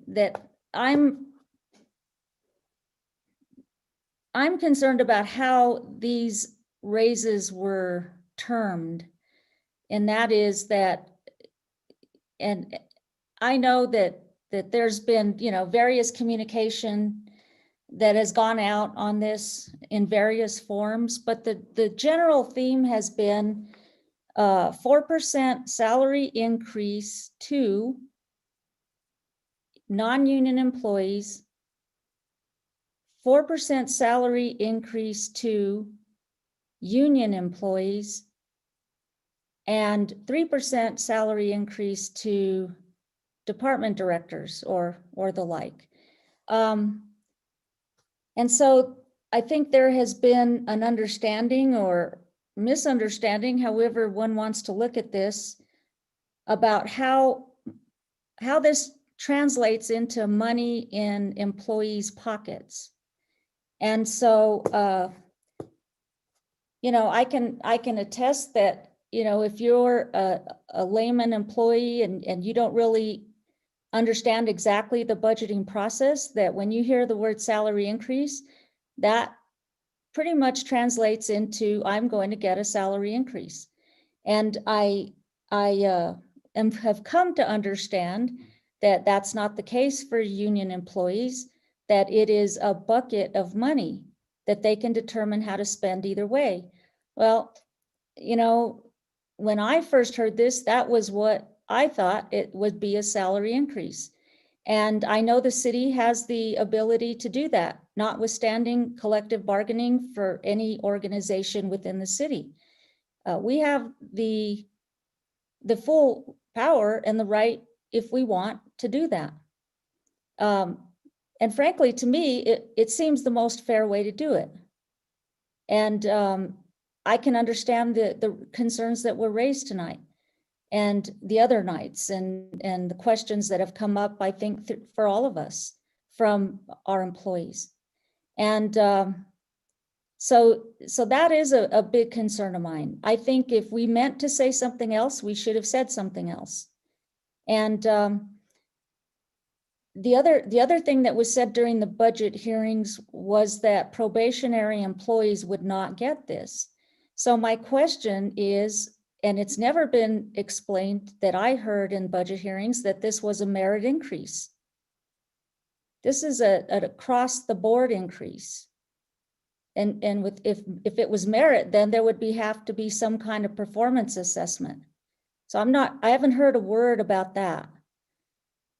that I'm concerned about how these raises were termed. And that is that, and I know that there's been, various communication that has gone out on this in various forms, but the general theme has been 4% salary increase to non-union employees, 4% salary increase to union employees, and 3% salary increase to department directors or the like. And so I think there has been an understanding or misunderstanding, however one wants to look at this, about how this translates into money in employees' pockets. And so, I can attest that, if you're a layman employee and you don't really understand exactly the budgeting process, that when you hear the word salary increase, that pretty much translates into, I'm going to get a salary increase. And I have come to understand that that's not the case for union employees, that it is a bucket of money that they can determine how to spend either way. Well, when I first heard this, that was what I thought it would be, a salary increase. And I know the city has the ability to do that, notwithstanding collective bargaining for any organization within the city. We have the full power and the right, if we want, to do that. And frankly, to me, it seems the most fair way to do it. And I can understand the concerns that were raised tonight and the other nights, and the questions that have come up, I think, for all of us from our employees. And so that is a big concern of mine. I think if we meant to say something else, we should have said something else. And the other thing that was said during the budget hearings was that probationary employees would not get this. So my question is, and it's never been explained that I heard in budget hearings, that this was a merit increase. This is an across the board increase. And if it was merit, then there would have to be some kind of performance assessment. So I haven't heard a word about that.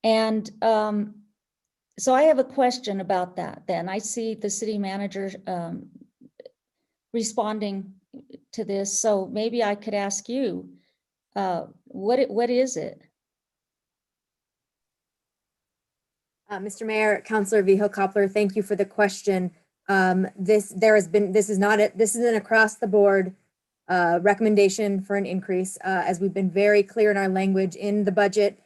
And so I have a question about that. Then I see the city manager responding to this. So maybe I could ask you, what is it? Mr. Mayor, Councilor Vihil-Coppler, thank you for the question. This is an across the board recommendation for an increase, as we've been very clear in our language in the budget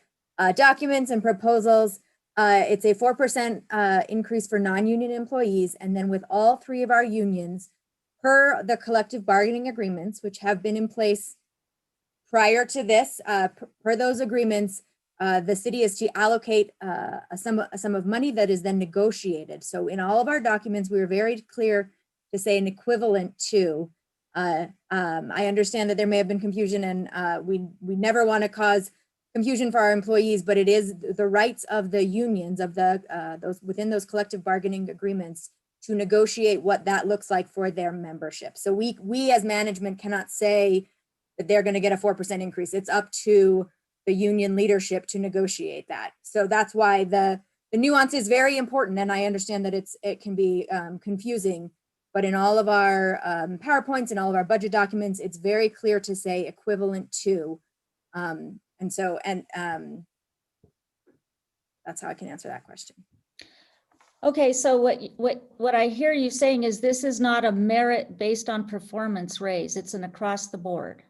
documents and proposals. It's a 4% increase for non-union employees, and then with all three of our unions, per the collective bargaining agreements, which have been in place prior to this, per those agreements, the city is to allocate a sum of money that is then negotiated. So in all of our documents, we were very clear to say an equivalent to. I understand that there may have been confusion, and we never want to cause confusion for our employees, but it is the rights of the unions, of those within those collective bargaining agreements, to negotiate what that looks like for their membership. So we as management cannot say that they're going to get a 4% increase. It's up to the union leadership to negotiate that. So that's why the nuance is very important. And I understand that it can be confusing, but in all of our PowerPoints and all of our budget documents, it's very clear to say equivalent to. That's how I can answer that question. Okay, so what I hear you saying is this is not a merit based on performance raise. It's an across the board.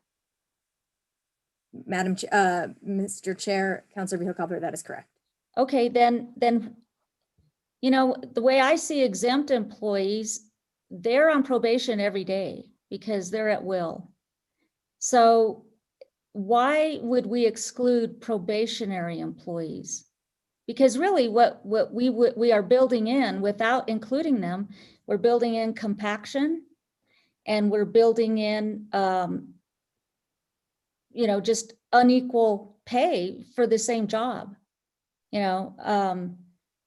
Mr. Chair, Councilor Vihil-Coppler, that is correct. Okay, then, the way I see exempt employees, they're on probation every day because they're at will. So why would we exclude probationary employees? Because really what we are building in, without including them, we're building in compaction, and we're building in just unequal pay for the same job.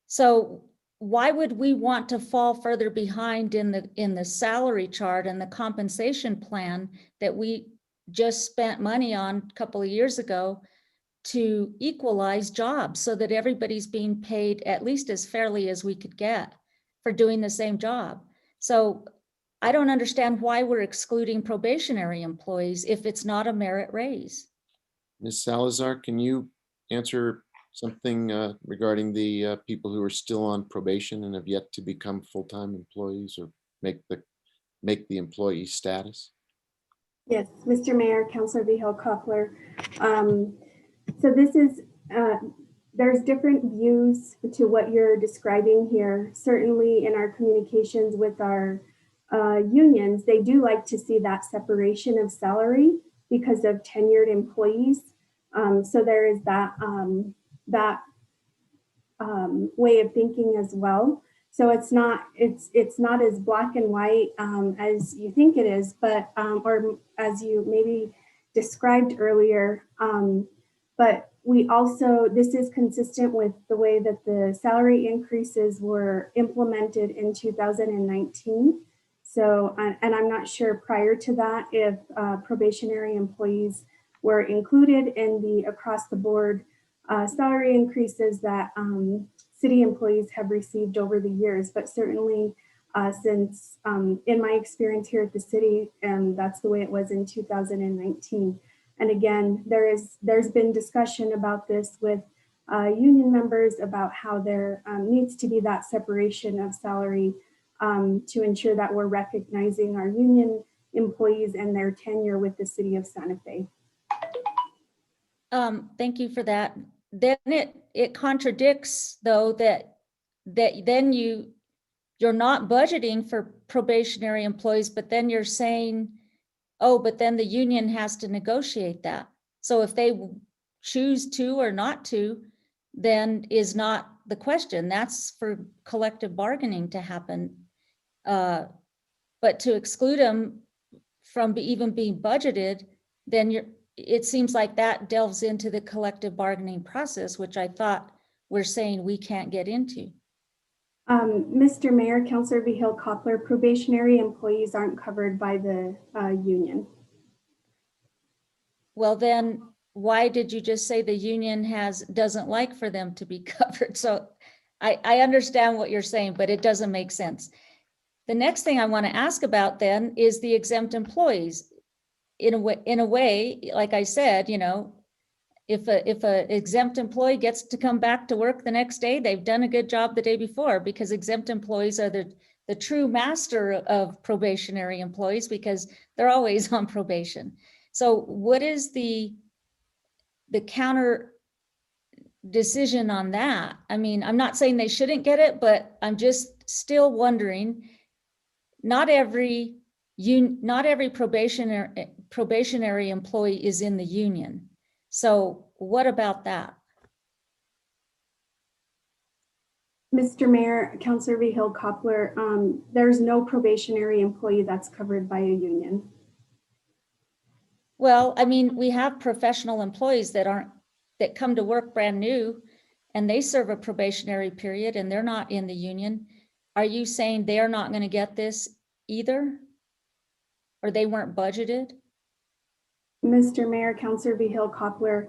So why would we want to fall further behind in the salary chart and the compensation plan that we just spent money on a couple of years ago to equalize jobs so that everybody's being paid at least as fairly as we could get for doing the same job? So I don't understand why we're excluding probationary employees if it's not a merit raise. Ms. Salazar, can you answer something regarding the people who are still on probation and have yet to become full-time employees or make the employee status? Yes, Mr. Mayor, Councilor Vihel Coppler. So this is, there's different views to what you're describing here. Certainly in our communications with our unions, they do like to see that separation of salary because of tenured employees. So there is that, way of thinking as well. So it's not as black and white as you think it is, but or as you maybe described earlier. But we also, this is consistent with the way that the salary increases were implemented in 2019. So, and I'm not sure prior to that if probationary employees were included in the across the board salary increases that city employees have received over the years, but certainly since in my experience here at the city, and that's the way it was in 2019. And again, there's been discussion about this with union members about how there needs to be that separation of salary to ensure that we're recognizing our union employees and their tenure with the city of Santa Fe. Thank you for that. Then it contradicts though that then you're not budgeting for probationary employees, but then you're saying, oh, but then the union has to negotiate that. So if they choose to or not to, then is not the question. That's for collective bargaining to happen. But to exclude them from even being budgeted, then it seems like that delves into the collective bargaining process, which I thought we're saying we can't get into. Mr. Mayor, Councilor Vihel Coppler, probationary employees aren't covered by the union. Well, then why did you just say the union doesn't like for them to be covered? So I understand what you're saying, but it doesn't make sense. The next thing I want to ask about then is the exempt employees. In a way, like I said, you know, if a exempt employee gets to come back to work the next day, they've done a good job the day before, because exempt employees are the true master of probationary employees because they're always on probation. So what is the counter decision on that? I mean, I'm not saying they shouldn't get it, but I'm just still wondering, not every probationary employee is in the union. So what about that? Mr. Mayor, Councilor Vihel Coppler, there's no probationary employee that's covered by a union. Well, I mean, we have professional employees that come to work brand new and they serve a probationary period and they're not in the union. Are you saying they're not going to get this either? Or they weren't budgeted? Mr. Mayor, Councilor Vihel Coppler,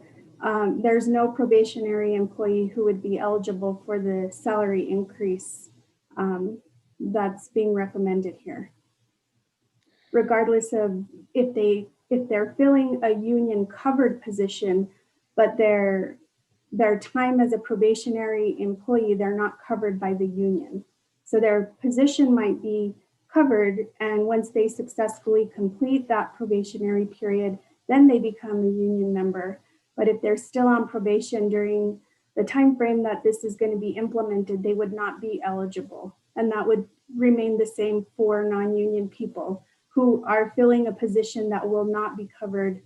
there's no probationary employee who would be eligible for the salary increase that's being recommended here. Regardless of if they're filling a union covered position, but their time as a probationary employee, they're not covered by the union. So their position might be covered, and once they successfully complete that probationary period, then they become a union member. But if they're still on probation during the time frame that this is going to be implemented, they would not be eligible. And that would remain the same for non-union people who are filling a position that will not be covered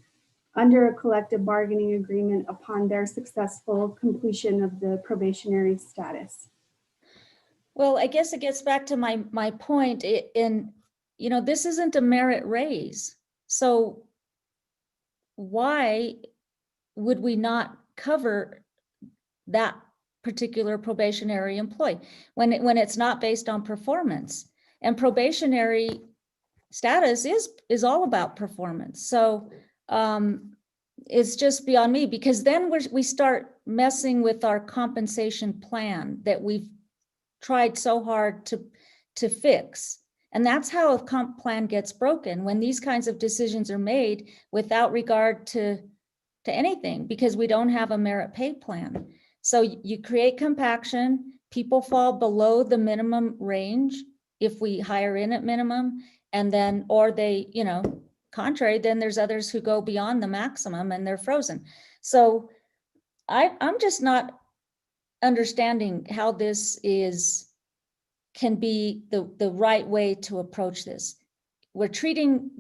under a collective bargaining agreement upon their successful completion of the probationary status. Well, I guess it gets back to my point this isn't a merit raise. So why would we not cover that particular probationary employee when it's not based on performance? And probationary status is all about performance. So it's just beyond me, because then we start messing with our compensation plan that we've tried so hard to fix. And that's how a comp plan gets broken, when these kinds of decisions are made without regard to anything, because we don't have a merit pay plan. So you create compaction, people fall below the minimum range, if we hire in at minimum, and then, or they, you know, contrary, then there's others who go beyond the maximum and they're frozen. So I'm just not understanding how this can be the right way to approach this. We're treating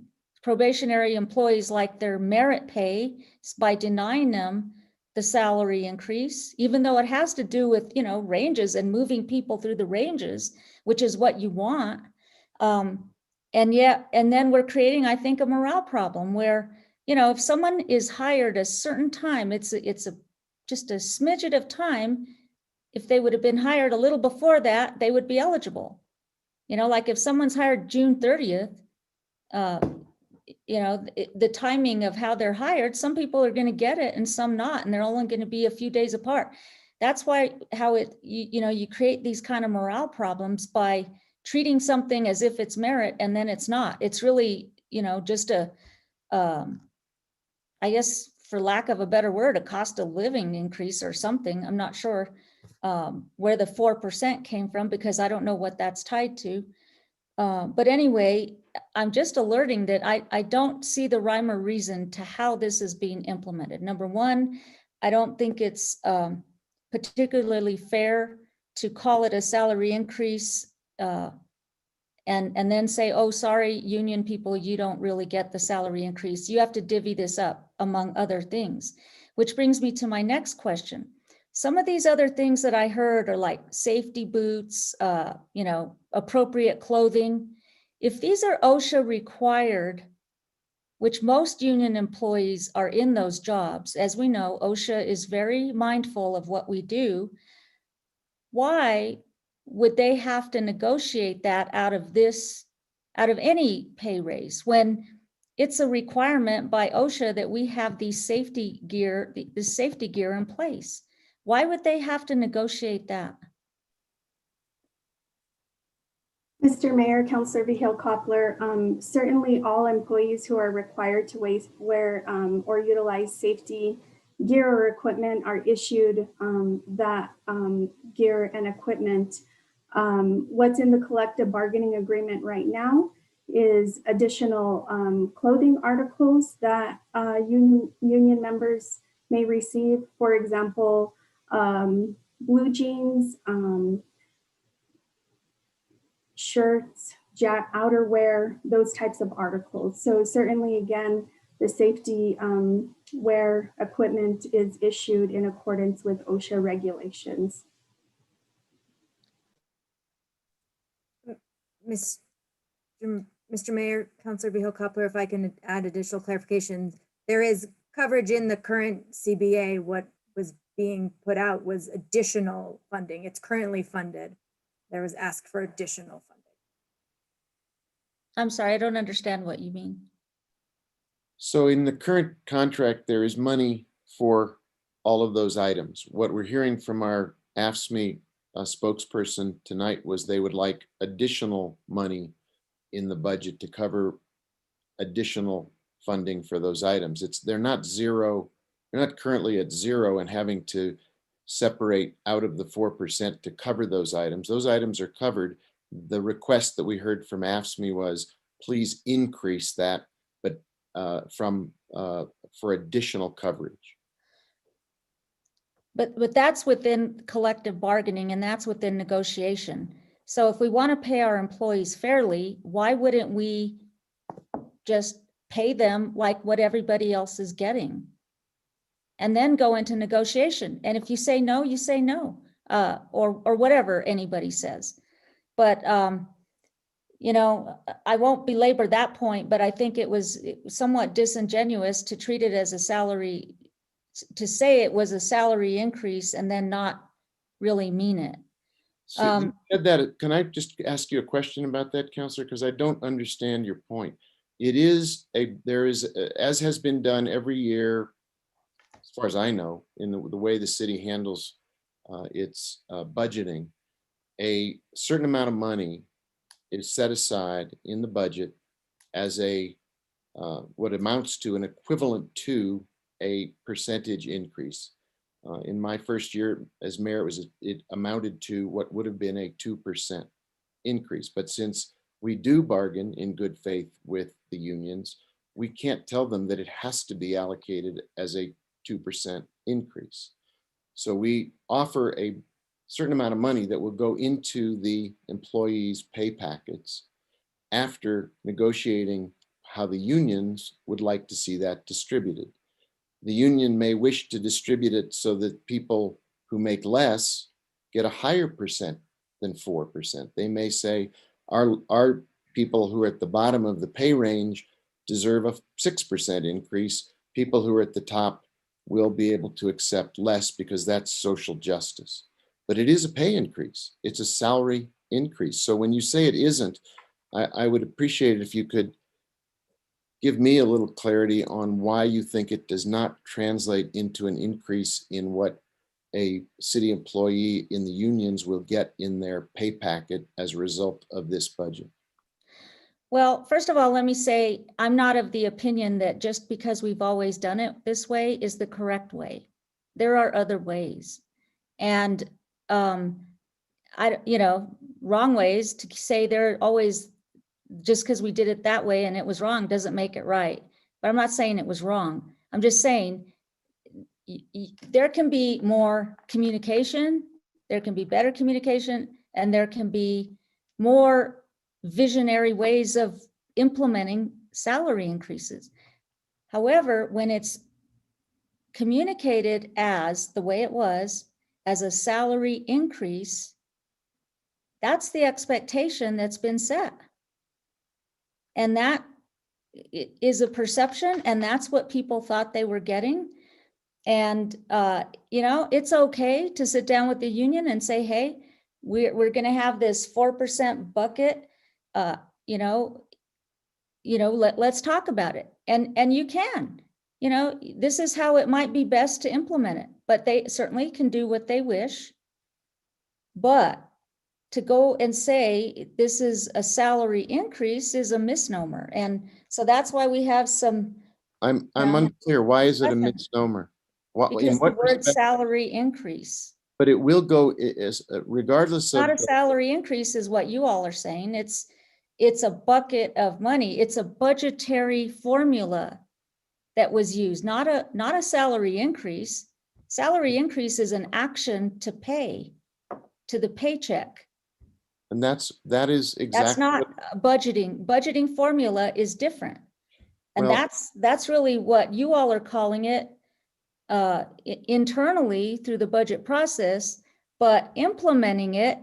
probationary employees like their merit pay by denying them the salary increase, even though it has to do with, you know, ranges and moving people through the ranges, which is what you want. And then we're creating, I think, a morale problem where, you know, if someone is hired a certain time, it's just a smidget of time. If they would have been hired a little before that, they would be eligible. You know, like if someone's hired June 30th, you know, the timing of how they're hired, some people are going to get it and some not, and they're only going to be a few days apart. That's why you know, you create these kind of morale problems by treating something as if it's merit and then it's not. It's really, you know, just I guess, for lack of a better word, a cost of living increase or something. I'm not sure where the 4% came from, because I don't know what that's tied to. But anyway, I'm just alerting that I don't see the rhyme or reason to how this is being implemented. Number one, I don't think it's particularly fair to call it a salary increase and then say, oh, sorry, union people, you don't really get the salary increase. You have to divvy this up among other things, which brings me to my next question. Some of these other things that I heard are like safety boots, you know, appropriate clothing. If these are OSHA required, which most union employees are in those jobs, as we know, OSHA is very mindful of what we do. Why would they have to negotiate that out of any pay raise when it's a requirement by OSHA that we have these safety gear, this safety gear in place? Why would they have to negotiate that? Mr. Mayor, Councilor Vihil Coppler, certainly all employees who are required to wear or utilize safety gear or equipment are issued that gear and equipment. What's in the collective bargaining agreement right now is additional clothing articles that union members may receive. For example, blue jeans, shirts, outerwear, those types of articles. So certainly, again, the safety wear equipment is issued in accordance with OSHA regulations. Mr. Mayor, Councilor Vihil Coppler, if I can add additional clarification, there is coverage in the current CBA. What was being put out was additional funding. It's currently funded. There was asked for additional funding. I'm sorry, I don't understand what you mean. So in the current contract, there is money for all of those items. What we're hearing from our AFSCME spokesperson tonight was they would like additional money in the budget to cover additional funding for those items. They're not zero. They're not currently at zero and having to separate out of the 4% to cover those items. Those items are covered. The request that we heard from AFSCME was, please increase that, but for additional coverage. But that's within collective bargaining and that's within negotiation. So if we want to pay our employees fairly, why wouldn't we just pay them like what everybody else is getting? And then go into negotiation. And if you say no, you say no, or whatever anybody says. But, you know, I won't belabor that point, but I think it was somewhat disingenuous to treat it as a salary, to say it was a salary increase and then not really mean it. So you said that, can I just ask you a question about that, Councilor? Because I don't understand your point. There is, as has been done every year, as far as I know, in the way the city handles its budgeting, a certain amount of money is set aside in the budget as what amounts to an equivalent to a percentage increase. In my first year as mayor, it amounted to what would have been a 2%. increase. But since we do bargain in good faith with the unions, we can't tell them that it has to be allocated as a 2% increase. So we offer a certain amount of money that will go into the employees' pay packets after negotiating how the unions would like to see that distributed. The union may wish to distribute it so that people who make less get a higher percent than 4%. They may say our people who are at the bottom of the pay range deserve a 6% increase. People who are at the top will be able to accept less because that's social justice. But it is a pay increase. It's a salary increase. So when you say it isn't, I would appreciate it if you could give me a little clarity on why you think it does not translate into an increase in what a city employee in the unions will get in their pay packet as a result of this budget. Well, first of all, let me say, I'm not of the opinion that just because we've always done it this way is the correct way. There are other ways. And wrong ways to say they're always, just because we did it that way and it was wrong doesn't make it right. But I'm not saying it was wrong. I'm just saying there can be more communication, there can be better communication, and there can be more visionary ways of implementing salary increases. However, when it's communicated as the way it was, as a salary increase, that's the expectation that's been set. And that is a perception, and that's what people thought they were getting. And, it's okay to sit down with the union and say, hey, we're going to have this 4% bucket, let's talk about it. And you can, this is how it might be best to implement it, but they certainly can do what they wish. But to go and say this is a salary increase is a misnomer. And so that's why we have some. I'm unclear. Why is it a misnomer? Because the word salary increase. But it will go regardless of. Not a salary increase is what you all are saying. It's a bucket of money. It's a budgetary formula that was used, not a salary increase. Salary increase is an action to pay to the paycheck. And that is exactly. That's not budgeting. Budgeting formula is different. And that's really what you all are calling it internally through the budget process, but implementing it,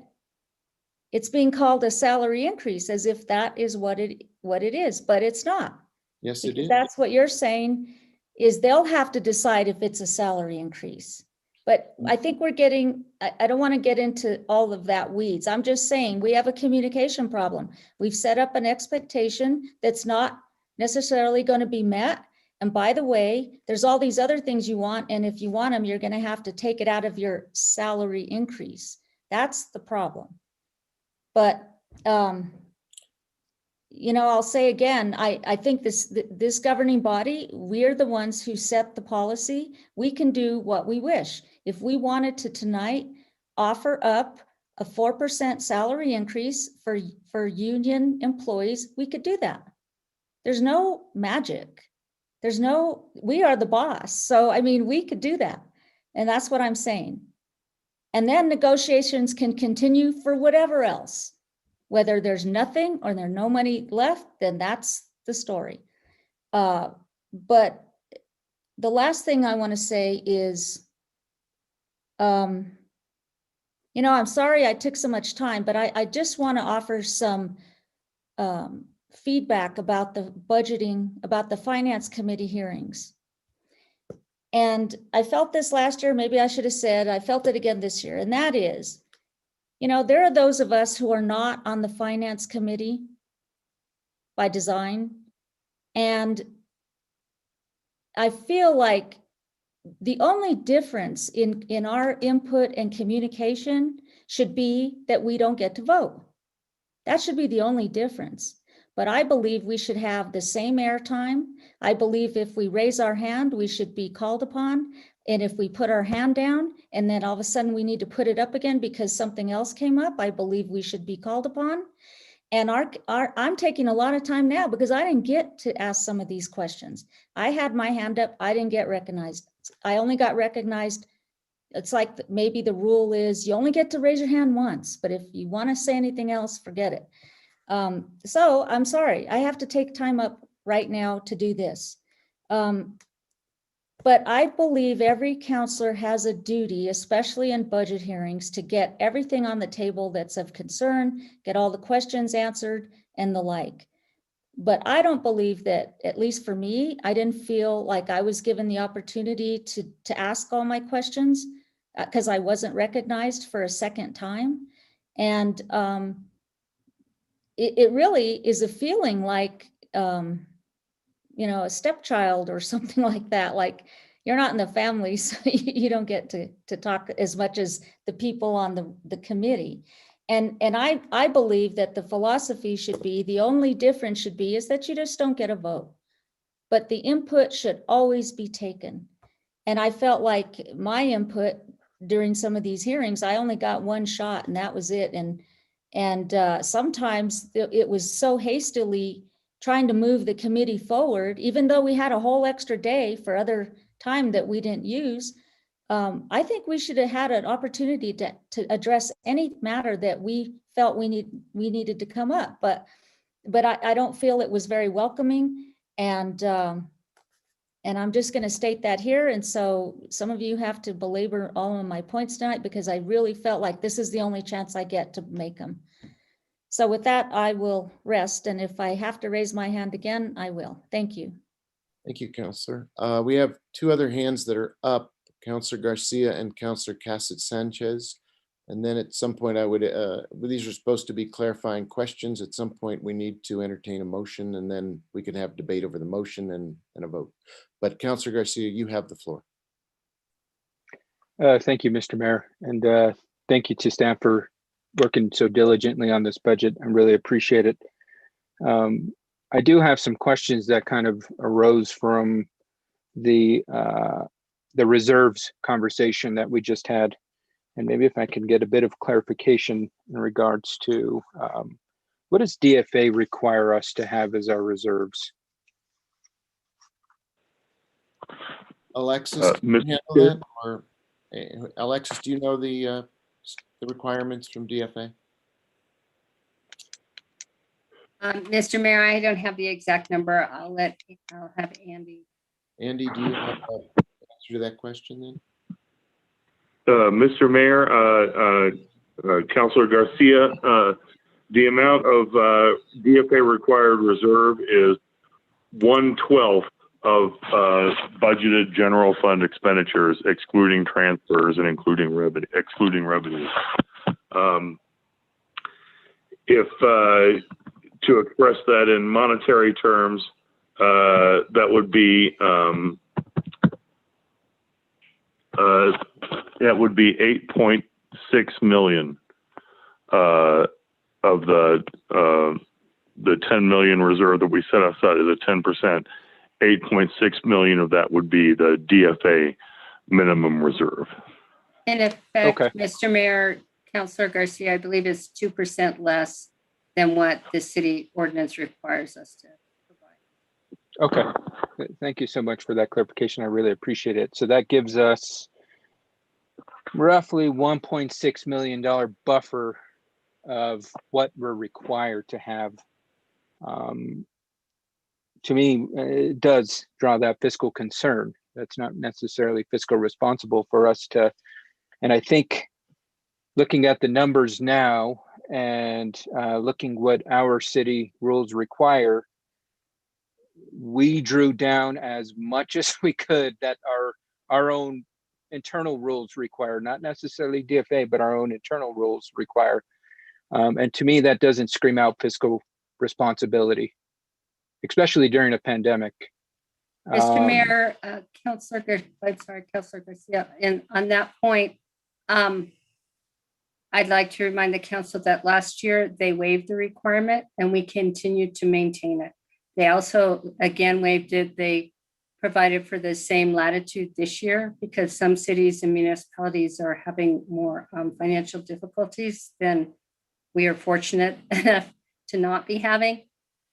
it's being called a salary increase as if that is what it is, but it's not. Yes, it is. That's what you're saying is they'll have to decide if it's a salary increase. But I think we're getting, I don't want to get into all of that weeds. I'm just saying we have a communication problem. We've set up an expectation that's not necessarily going to be met. And by the way, there's all these other things you want. And if you want them, you're going to have to take it out of your salary increase. That's the problem. But, I'll say again, I think this governing body, we're the ones who set the policy. We can do what we wish. If we wanted to tonight offer up a 4% salary increase for union employees, we could do that. There's no magic. We are the boss. So, we could do that. And that's what I'm saying. And then negotiations can continue for whatever else. Whether there's nothing or there's no money left, then that's the story. But the last thing I want to say is, I'm sorry I took so much time, but I just want to offer some feedback about the budgeting, about the finance committee hearings. And I felt this last year, maybe I should have said, I felt it again this year. And that is, there are those of us who are not on the finance committee by design. And I feel like the only difference in our input and communication should be that we don't get to vote. That should be the only difference. But I believe we should have the same airtime. I believe if we raise our hand, we should be called upon. And if we put our hand down and then all of a sudden we need to put it up again because something else came up, I believe we should be called upon. And I'm taking a lot of time now because I didn't get to ask some of these questions. I had my hand up, I didn't get recognized. I only got recognized. It's like maybe the rule is you only get to raise your hand once, but if you want to say anything else, forget it. So I'm sorry, I have to take time up right now to do this. But I believe every counselor has a duty, especially in budget hearings, to get everything on the table that's of concern, get all the questions answered and the like. But I don't believe that, at least for me, I didn't feel like I was given the opportunity to ask all my questions because I wasn't recognized for a second time. And it really is a feeling like, you know, a stepchild or something like that. Like you're not in the family, so you don't get to talk as much as the people on the committee. And I believe that the philosophy should be, the only difference should be is that you just don't get a vote, but the input should always be taken. And I felt like my input during some of these hearings, I only got one shot and that was it. And sometimes it was so hastily trying to move the committee forward, even though we had a whole extra day for other time that we didn't use. I think we should have had an opportunity to address any matter that we felt we needed to come up, but I don't feel it was very welcoming, and I'm just going to state that here. And so some of you have to belabor all of my points tonight because I really felt like this is the only chance I get to make them. So with that, I will rest, and if I have to raise my hand again, I will. Thank you. Thank you, Counselor. We have two other hands that are up, Counselor Garcia and Counselor Cassett Sanchez. And then at some point I would, these are supposed to be clarifying questions. At some point we need to entertain a motion and then we can have debate over the motion and a vote. But Counselor Garcia, you have the floor. Thank you, Mr. Mayor. And thank you to staff for working so diligently on this budget. I really appreciate it. I do have some questions that kind of arose from the reserves conversation that we just had. And maybe if I can get a bit of clarification in regards to what does DFA require us to have as our reserves? Alexis, can you handle that? Or Alexis, do you know the requirements from DFA? Mr. Mayor, I don't have the exact number. I'll have Andy. Andy, do you have an answer to that question then? Mr. Mayor, Councilor Garcia, the amount of DFA required reserve is 1/12 of budgeted general fund expenditures, excluding transfers and excluding revenues. If to express that in monetary terms, that would be 8.6 million of the 10 million reserve that we set aside as a 10%. 8.6 million of that would be the DFA minimum reserve. In effect, okay. Mr. Mayor, Councilor Garcia, I believe is 2% less than what the city ordinance requires us to provide. Okay, thank you so much for that clarification. I really appreciate it. So that gives us roughly $1.6 million buffer of what we're required to have. To me, it does draw that fiscal concern. That's not necessarily fiscal responsible for us to, and I think looking at the numbers now and looking what our city rules require, we drew down as much as we could that our own internal rules require, not necessarily DFA, but our own internal rules require. And to me, that doesn't scream out fiscal responsibility, especially during a pandemic. Mr. Mayor, Councilor Garcia, and on that point, I'd like to remind the council that last year they waived the requirement and we continued to maintain it. They also, again, waived it. They provided for the same latitude this year because some cities and municipalities are having more financial difficulties than we are fortunate enough to not be having.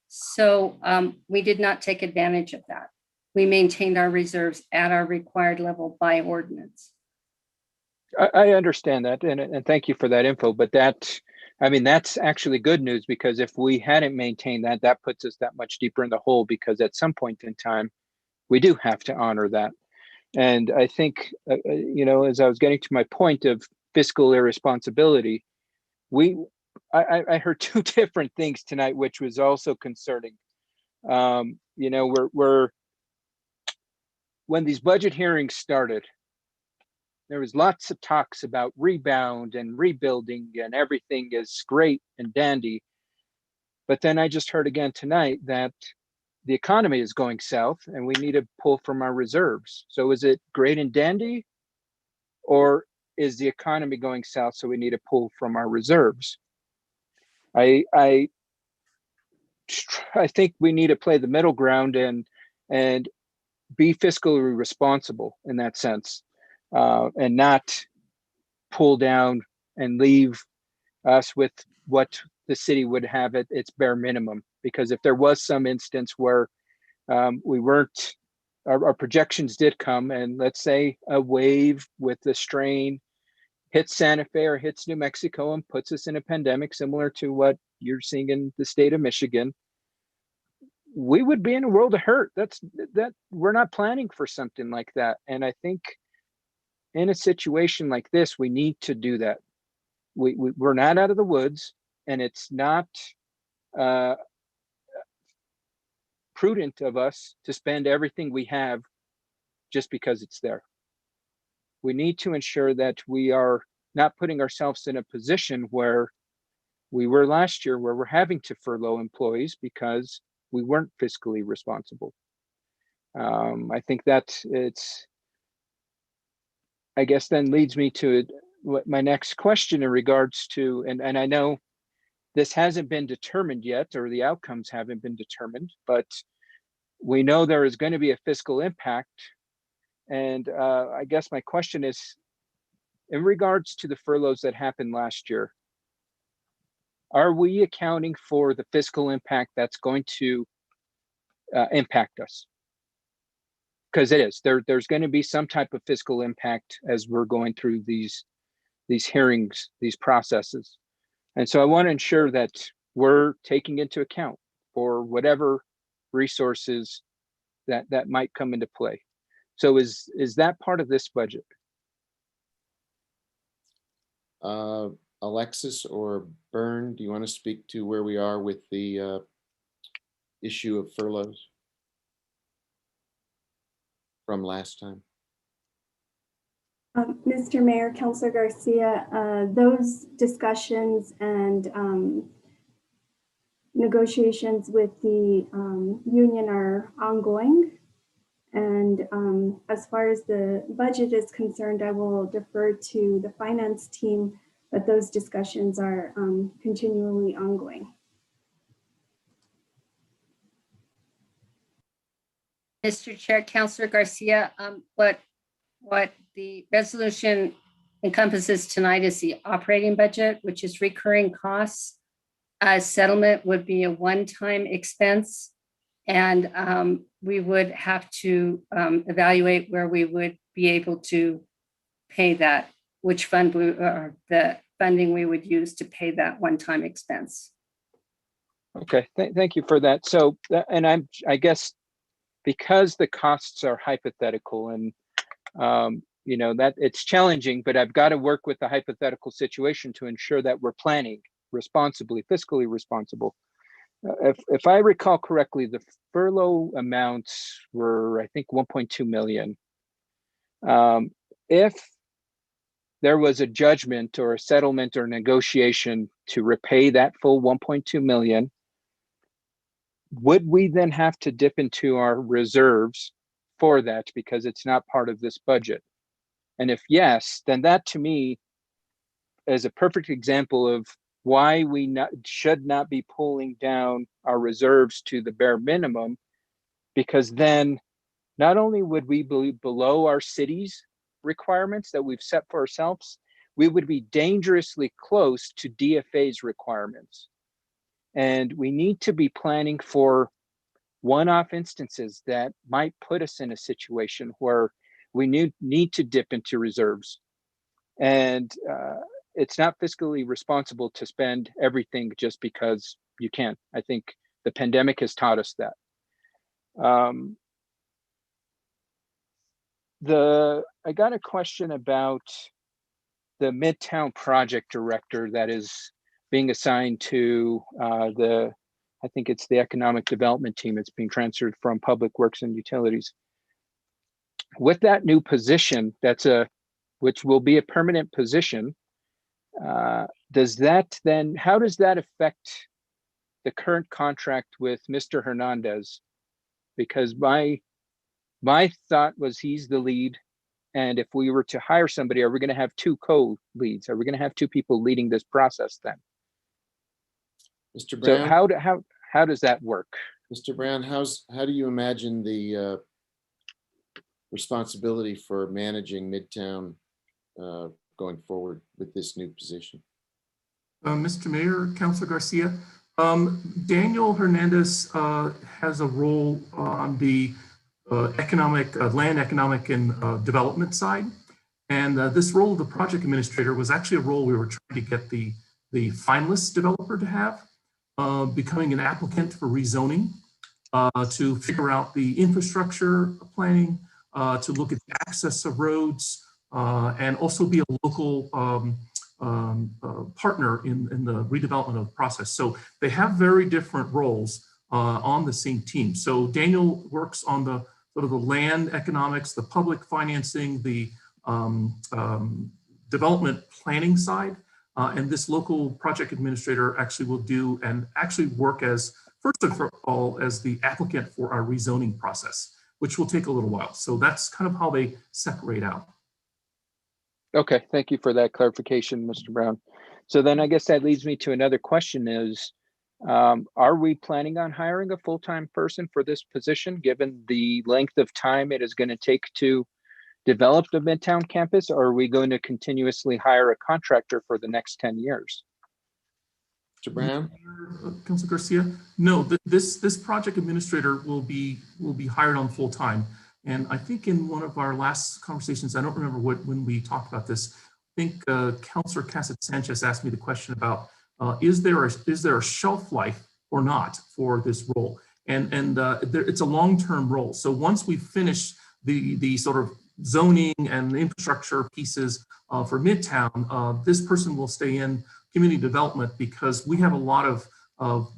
So we did not take advantage of that. We maintained our reserves at our required level by ordinance. I understand that, and thank you for that info, but I mean, that's actually good news because if we hadn't maintained that, that puts us that much deeper in the hole because at some point in time, we do have to honor that. And I think, you know, as I was getting to my point of fiscal irresponsibility, I heard two different things tonight, which was also concerning. You know, when these budget hearings started, there was lots of talks about rebound and rebuilding and everything is great and dandy. But then I just heard again tonight that the economy is going south and we need to pull from our reserves. So is it great and dandy? Or is the economy going south so we need to pull from our reserves? I think we need to play the middle ground and be fiscally responsible in that sense, and not pull down and leave us with what the city would have at its bare minimum. Because if there was some instance where we weren't, our projections did come, and let's say a wave with the strain hits Santa Fe or hits New Mexico and puts us in a pandemic similar to what you're seeing in the state of Michigan, we would be in a world of hurt. That we're not planning for something like that. And I think in a situation like this, we need to do that. We're not out of the woods, and it's not prudent of us to spend everything we have just because it's there. We need to ensure that we are not putting ourselves in a position where we were last year, where we're having to furlough employees because we weren't fiscally responsible. I think that I guess then leads me to my next question in regards to, and I know this hasn't been determined yet, or the outcomes haven't been determined, but we know there is going to be a fiscal impact. And I guess my question is, in regards to the furloughs that happened last year, are we accounting for the fiscal impact that's going to impact us? Because it is. There's going to be some type of fiscal impact as we're going through these hearings, these processes. And so I want to ensure that we're taking into account for whatever resources that might come into play. So is that part of this budget? Alexis or Byrne, do you want to speak to where we are with the issue of furloughs from last time? Mr. Mayor, Councilor Garcia, those discussions and negotiations with the union are ongoing. And as far as the budget is concerned, I will defer to the finance team, but those discussions are continually ongoing. Mr. Chair, Councilor Garcia, what the resolution encompasses tonight is the operating budget, which is recurring costs. Settlement would be a one-time expense, and we would have to evaluate where we would be able to pay that, which fund or the funding we would use to pay that one-time expense. Okay, thank you for that. So, and I guess because the costs are hypothetical and you know, that it's challenging, but I've got to work with the hypothetical situation to ensure that we're planning responsibly, fiscally responsible. If I recall correctly, the furlough amounts were, I think, 1.2 million. If there was a judgment or a settlement or negotiation to repay that full 1.2 million, would we then have to dip into our reserves for that because it's not part of this budget? And if yes, then that to me is a perfect example of why we should not be pulling down our reserves to the bare minimum, because then not only would we be below our city's requirements that we've set for ourselves, we would be dangerously close to DFA's requirements. And we need to be planning for one-off instances that might put us in a situation where we need to dip into reserves. And it's not fiscally responsible to spend everything just because you can. I think the pandemic has taught us that. I got a question about the Midtown project director that is being assigned to I think it's the economic development team. It's being transferred from Public Works and Utilities. With that new position, which will be a permanent position, how does that affect the current contract with Mr. Hernandez? Because my thought was he's the lead, and if we were to hire somebody, are we going to have two co-leads? Are we going to have two people leading this process then? Mr. Brown? So how does that work? Mr. Brown, how do you imagine the responsibility for managing Midtown going forward with this new position? Mr. Mayor, Councilor Garcia, Daniel Hernandez has a role on the land economic and development side. And this role of the project administrator was actually a role we were trying to get the finalist developer to have, becoming an applicant for rezoning, to figure out the infrastructure planning, to look at the access of roads, and also be a local partner in the redevelopment of the process. So they have very different roles on the same team. So Daniel works on the sort of the land economics, the public financing, the development planning side. And this local project administrator actually will do and actually work as, first of all, as the applicant for our rezoning process, which will take a little while. So that's kind of how they separate out. Okay, thank you for that clarification, Mr. Brown. So then I guess that leads me to another question is, are we planning on hiring a full-time person for this position, given the length of time it is going to take to develop the Midtown campus, or are we going to continuously hire a contractor for the next 10 years? Mr. Brown? Councilor Garcia, no, this project administrator will be hired on full time. And I think in one of our last conversations, I don't remember when we talked about this, I think Councilor Cassett Sanchez asked me the question about, is there a shelf life or not for this role? And it's a long-term role. So once we finish the sort of zoning and infrastructure pieces for Midtown, this person will stay in community development because we have a lot of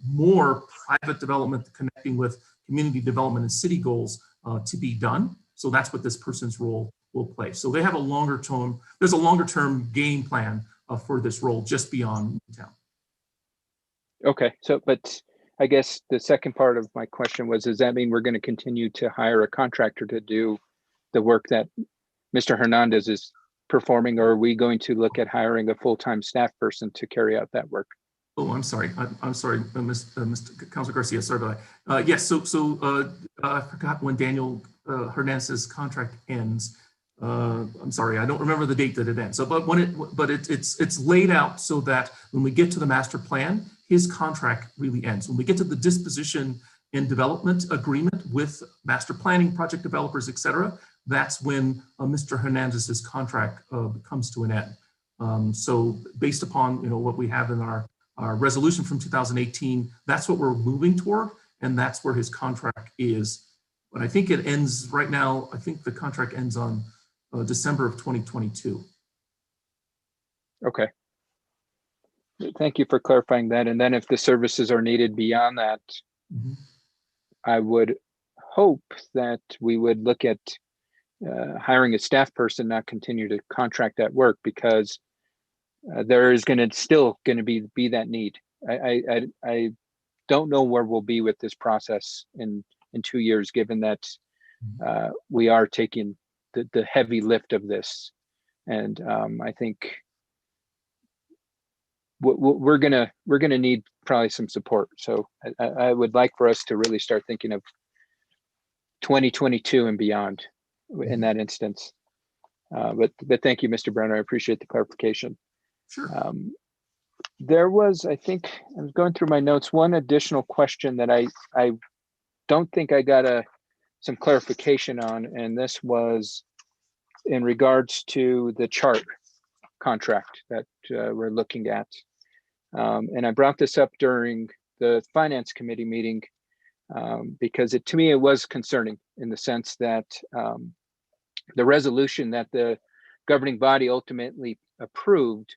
more private development connecting with community development and city goals to be done. So that's what this person's role will play. So they have there's a longer term game plan for this role just beyond Midtown. Okay, so, but I guess the second part of my question was, does that mean we're going to continue to hire a contractor to do the work that Mr. Hernandez is performing, or are we going to look at hiring a full-time staff person to carry out that work? Oh, I'm sorry. I'm sorry, Mr. Councilor Garcia. Sorry about that. Yes. So I forgot when Daniel Hernandez's contract ends. I'm sorry. I don't remember the date that it ends. So, but it's laid out so that when we get to the master plan, his contract really ends. When we get to the disposition and development agreement with master planning, project developers, et cetera, that's when Mr. Hernandez's contract comes to an end. So based upon what we have in our resolution from 2018, that's what we're moving toward, and that's where his contract is. But I think it ends right now. I think the contract ends on December of 2022. Okay. Thank you for clarifying that. And then if the services are needed beyond that, I would hope that we would look at hiring a staff person, not continue to contract that work, because there is still going to be that need. I don't know where we'll be with this process in 2 years, given that we are taking the heavy lift of this. And I think we're gonna need probably some support. So I would like for us to really start thinking of 2022 and beyond in that instance. But thank you, Mr. Brenner. I appreciate the clarification. Sure. There was, I think, I was going through my notes, one additional question that I don't think I got some clarification on, and this was in regards to the chart contract that we're looking at. And I brought this up during the Finance Committee meeting because to me, it was concerning in the sense that the resolution that the governing body ultimately approved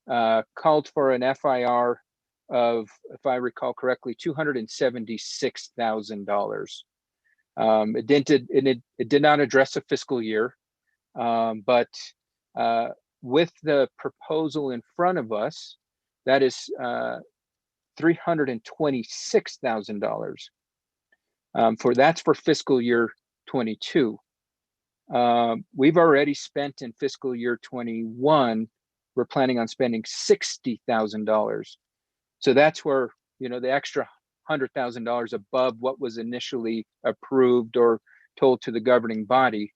called for an FIR of, if I recall correctly, $276,000. It did not address a fiscal year, but with the proposal in front of us, that is $326,000. That's for fiscal year 22. We've already spent in fiscal year 21. We're planning on spending $60,000. So that's where, the extra $100,000 above what was initially approved or told to the governing body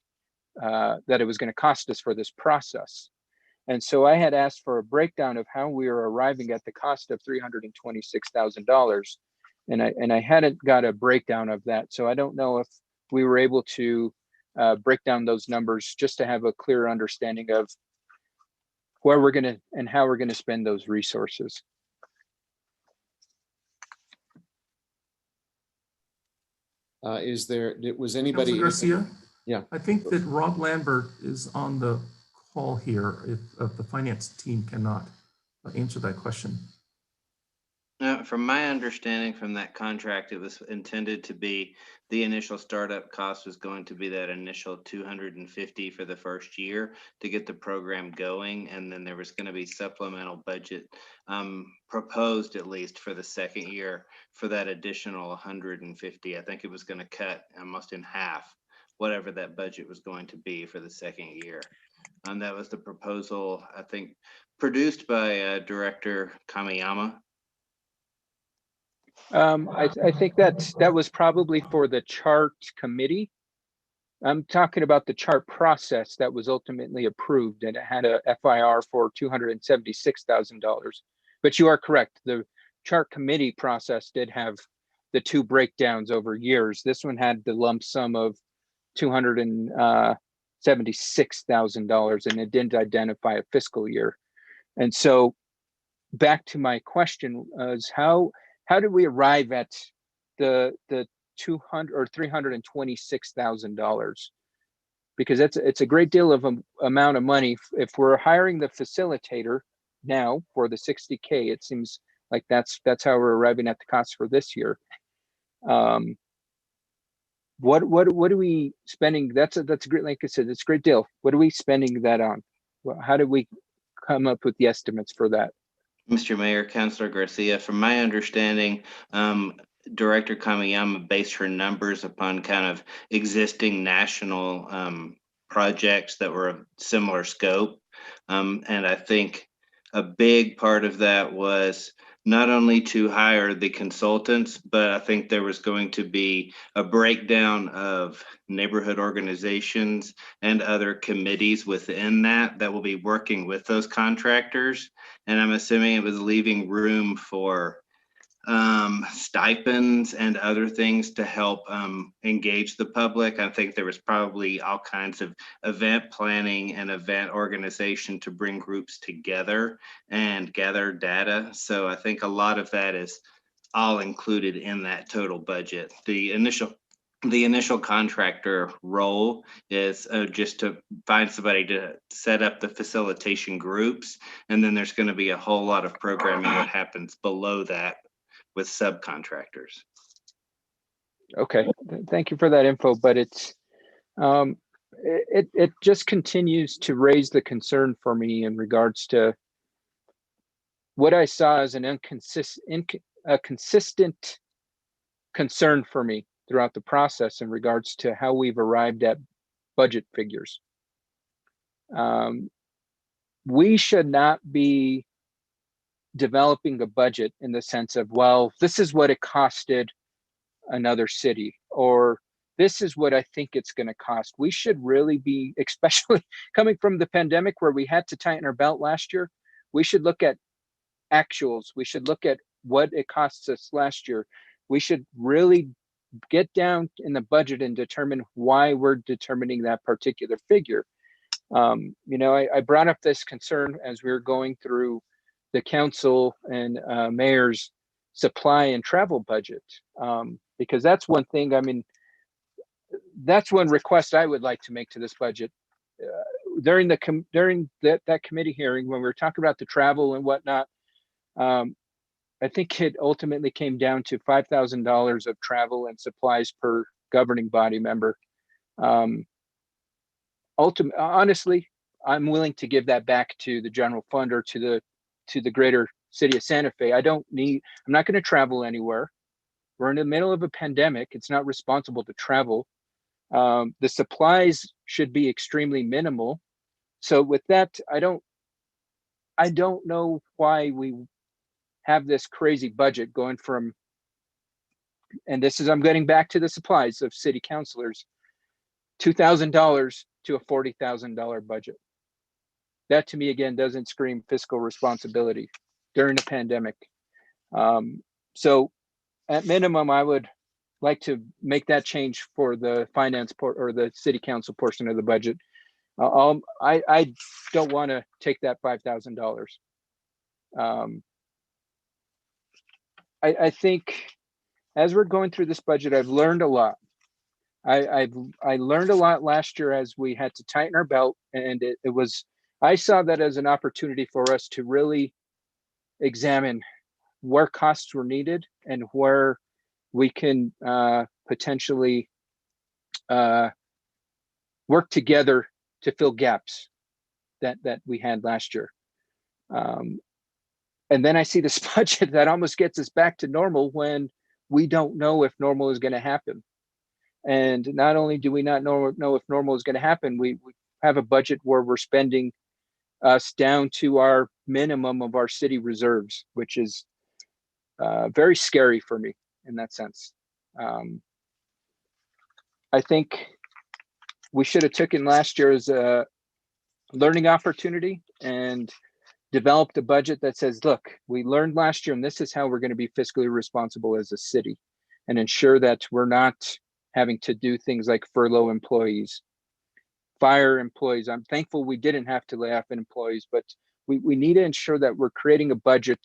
that it was going to cost us for this process. And so I had asked for a breakdown of how we are arriving at the cost of $326,000. And I hadn't got a breakdown of that. So I don't know if we were able to break down those numbers just to have a clear understanding of where we're going to and how we're going to spend those resources. Was anybody? Councilor Garcia? Yeah. I think that Rob Lambert is on the call here if the finance team cannot answer that question. From my understanding from that contract, it was intended to be the initial startup cost was going to be that initial $250 for the first year to get the program going. And then there was going to be supplemental budget proposed at least for the second year for that additional $150. I think it was going to cut almost in half whatever that budget was going to be for the second year. And that was the proposal, I think, produced by Director Kamiyama. I think that was probably for the chart committee. I'm talking about the chart process that was ultimately approved, and it had a FIR for $276,000. But you are correct. The chart committee process did have the two breakdowns over years. This one had the lump sum of $276,000, and it didn't identify a fiscal year. And so back to my question is how did we arrive at the $200 or $326,000? Because it's a great deal of amount of money. If we're hiring the facilitator now for the $60K, it seems like that's how we're arriving at the cost for this year. What are we spending? That's a great, like I said, it's a great deal. What are we spending that on? How did we come up with the estimates for that? Mr. Mayor, Councilor Garcia, from my understanding, Director Kamiyama based her numbers upon kind of existing national projects that were of similar scope. And I think a big part of that was not only to hire the consultants, but I think there was going to be a breakdown of neighborhood organizations and other committees within that will be working with those contractors. And I'm assuming it was leaving room for stipends and other things to help engage the public. I think there was probably all kinds of event planning and event organization to bring groups together and gather data. So I think a lot of that is all included in that total budget. The initial contractor role is just to find somebody to set up the facilitation groups. And then there's going to be a whole lot of programming that happens below that with subcontractors. Okay, thank you for that info, but it just continues to raise the concern for me in regards to what I saw as a consistent concern for me throughout the process in regards to how we've arrived at budget figures. We should not be developing a budget in the sense of, well, this is what it costed another city, or this is what I think it's going to cost. We should really be, especially coming from the pandemic where we had to tighten our belt last year, we should look at actuals. We should look at what it costs us last year. We should really get down in the budget and determine why we're determining that particular figure. I brought up this concern as we were going through the council and mayor's supply and travel budget, because that's one thing. I mean, that's one request I would like to make to this budget. During that committee hearing, when we were talking about the travel and whatnot, I think it ultimately came down to $5,000 of travel and supplies per governing body member. Honestly, I'm willing to give that back to the general fund or to the greater city of Santa Fe. I'm not going to travel anywhere. We're in the middle of a pandemic. It's not responsible to travel. The supplies should be extremely minimal. So with that, I don't know why we have this crazy budget going from, and I'm getting back to the supplies of city councilors, $2,000 to a $40,000 budget. That to me, again, doesn't scream fiscal responsibility during the pandemic. So at minimum, I would like to make that change for the finance or the city council portion of the budget. I don't want to take that $5,000. I think as we're going through this budget, I've learned a lot. I learned a lot last year as we had to tighten our belt, and I saw that as an opportunity for us to really examine where costs were needed and where we can potentially work together to fill gaps that we had last year. And then I see this budget that almost gets us back to normal when we don't know if normal is going to happen. And not only do we not know if normal is going to happen, we have a budget where we're spending us down to our minimum of our city reserves, which is very scary for me in that sense. I think we should have taken last year as a learning opportunity and developed a budget that says, look, we learned last year, and this is how we're going to be fiscally responsible as a city and ensure that we're not having to do things like furlough employees, fire employees. I'm thankful we didn't have to lay off employees, but we need to ensure that we're creating a budget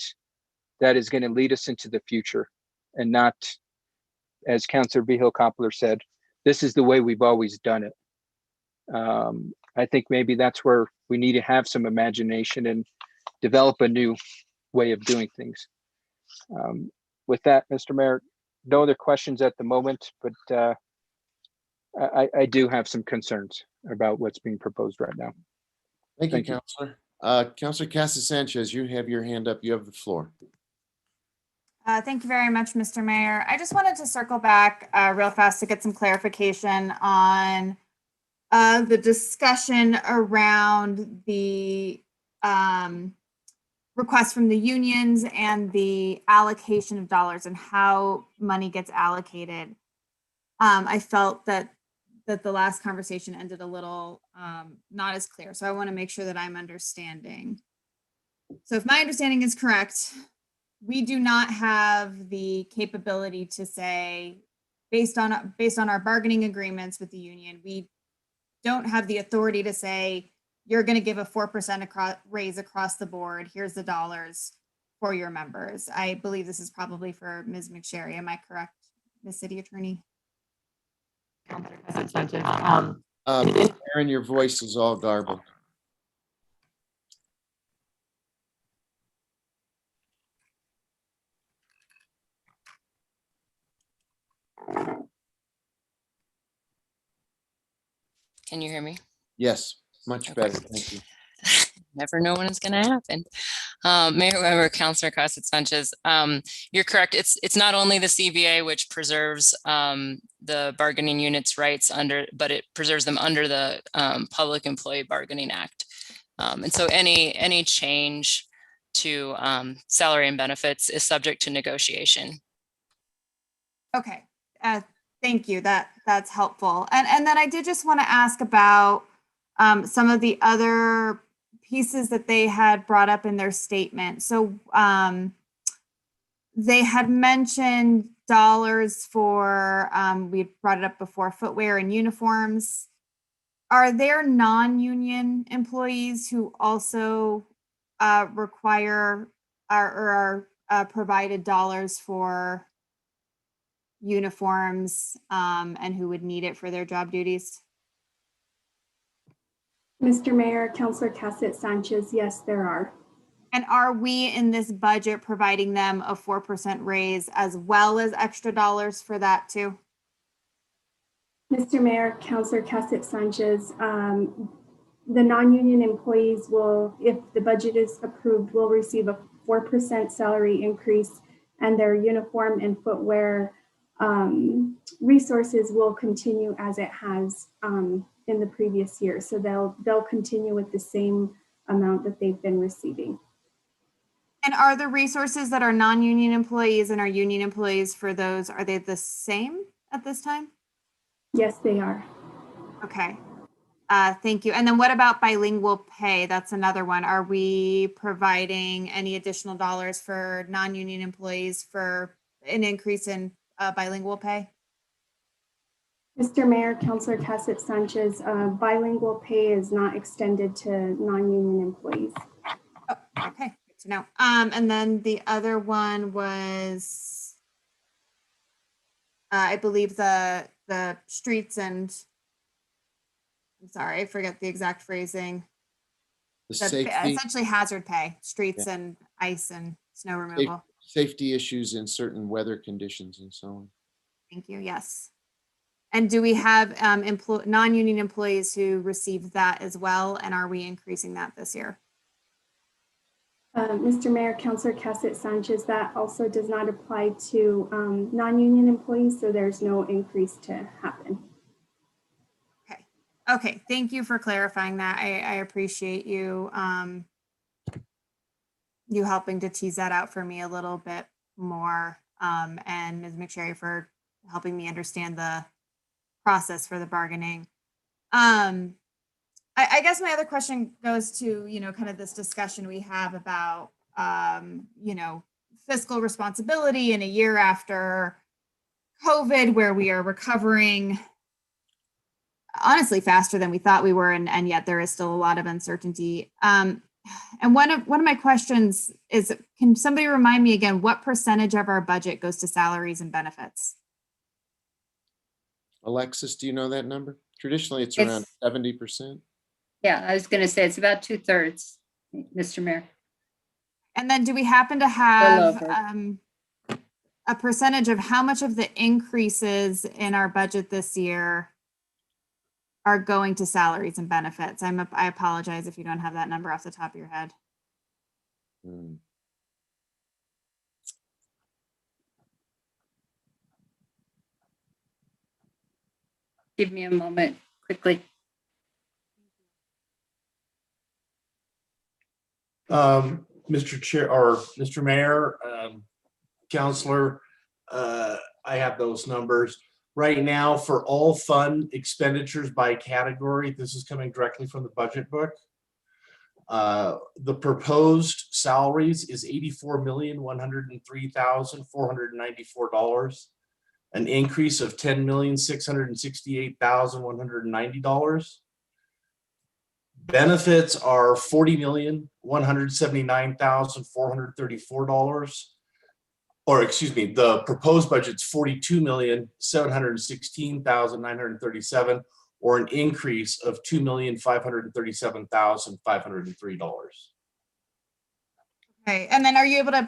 that is going to lead us into the future and not, as Councilor Vigil-Koppler said, this is the way we've always done it. I think maybe that's where we need to have some imagination and develop a new way of doing things. With that, Mr. Mayor, no other questions at the moment, but I do have some concerns about what's being proposed right now. Thank you, Councilor. Councilor Casas Sanchez, you have your hand up. You have the floor. Thank you very much, Mr. Mayor. I just wanted to circle back real fast to get some clarification on the discussion around the request from the unions and the allocation of dollars and how money gets allocated. I felt that the last conversation ended a little not as clear. So I want to make sure that I'm understanding. So if my understanding is correct, we do not have the capability to say, based on our bargaining agreements with the union, we don't have the authority to say, you're going to give a 4% raise across the board. Here's the dollars for your members. I believe this is probably for Ms. McSherry. Am I correct, Ms. City Attorney? Aaron, your voice is all garbled. Can you hear me? Yes, much better. Thank you. Never know when it's going to happen. Mayor Weber, Councilor Casas Sanchez, you're correct. It's not only the CBA which preserves the bargaining unit's rights but it preserves them under the Public Employee Bargaining Act. And so any change to salary and benefits is subject to negotiation. Okay. Thank you. That's helpful. And then I did just want to ask about some of the other pieces that they had brought up in their statement. So they had mentioned dollars for, we brought it up before, footwear and uniforms. Are there non-union employees who also require or are provided dollars for uniforms and who would need it for their job duties? Mr. Mayor, Councilor Cassett Sanchez, yes, there are. And are we in this budget providing them a 4% raise as well as extra dollars for that too? Mr. Mayor, Councilor Cassett Sanchez, the non-union employees will, if the budget is approved, will receive a 4% salary increase, and their uniform and footwear resources will continue as it has in the previous year. So they'll continue with the same amount that they've been receiving. And are the resources that are non-union employees and are union employees for those, are they the same at this time? Yes, they are. Okay. Thank you. And then what about bilingual pay? That's another one. Are we providing any additional dollars for non-union employees for an increase in bilingual pay? Mr. Mayor, Councilor Cassett Sanchez, bilingual pay is not extended to non-union employees. Oh, okay, good to know. And then the other one was, I believe the streets and, I'm sorry, I forget the exact phrasing. Essentially hazard pay, streets and ice and snow removal. Safety issues in certain weather conditions and so on. Thank you, yes. And do we have non-union employees who receive that as well? And are we increasing that this year? Mr. Mayor, Councilor Cassett Sanchez, that also does not apply to non-union employees, so there's no increase to happen. Okay, thank you for clarifying that. I appreciate you you helping to tease that out for me a little bit more, and Ms. McSherry for helping me understand the process for the bargaining. I guess my other question goes to, kind of this discussion we have about, fiscal responsibility in a year after COVID, where we are recovering honestly faster than we thought we were, and yet there is still a lot of uncertainty. And one of my questions is, can somebody remind me again, what percentage of our budget goes to salaries and benefits? Alexis, do you know that number? Traditionally, it's around 70%. Yeah, I was going to say it's about 2/3, Mr. Mayor. And then do we happen to have a percentage of how much of the increases in our budget this year are going to salaries and benefits? I apologize if you don't have that number off the top of your head. Give me a moment quickly. Mr. Chair or Mr. Mayor, Counselor, I have those numbers. Right now, for all fund expenditures by category, this is coming directly from the budget book. The proposed salaries is $84,103,494, an increase of $10,668,190. Benefits are $40,179,434. Or excuse me, the proposed budget's $42,716,937, or an increase of $2,537,503. Okay, and then are you able to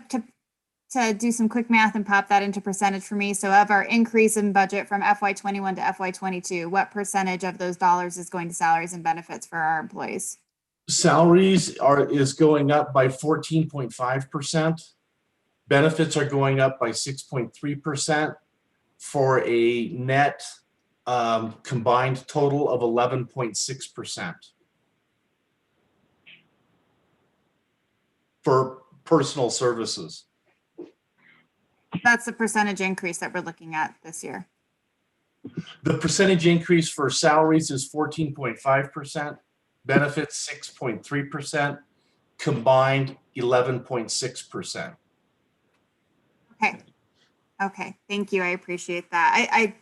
do some quick math and pop that into percentage for me? So of our increase in budget from FY21 to FY22, what percentage of those dollars is going to salaries and benefits for our employees? Salaries is going up by 14.5%. Benefits are going up by 6.3% for a net combined total of 11.6% for personal services. That's the percentage increase that we're looking at this year. The percentage increase for salaries is 14.5%, benefits 6.3%, combined 11.6%. Okay. Okay, thank you. I appreciate that.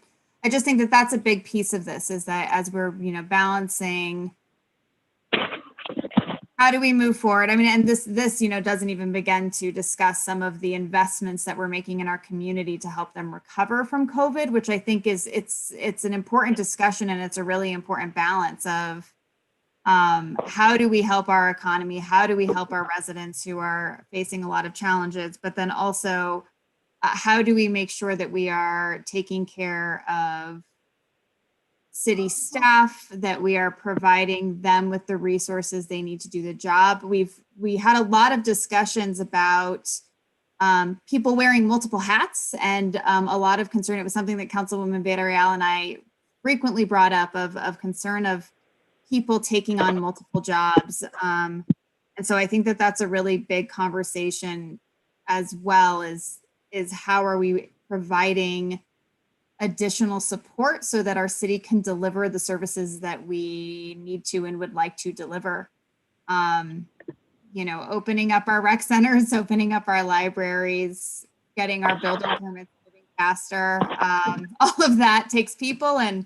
I just think that that's a big piece of this, is that as we're, balancing, how do we move forward? I mean, and this, doesn't even begin to discuss some of the investments that we're making in our community to help them recover from COVID, which I think it's an important discussion, and it's a really important balance of how do we help our economy? How do we help our residents who are facing a lot of challenges? But then also, how do we make sure that we are taking care of city staff, that we are providing them with the resources they need to do the job? We had a lot of discussions about people wearing multiple hats, and a lot of concern. It was something that Councilwoman Villarreal and I frequently brought up of concern of people taking on multiple jobs. And so I think that that's a really big conversation, as well as how are we providing additional support so that our city can deliver the services that we need to and would like to deliver. Opening up our rec centers, opening up our libraries, getting our building permits moving faster. All of that takes people, and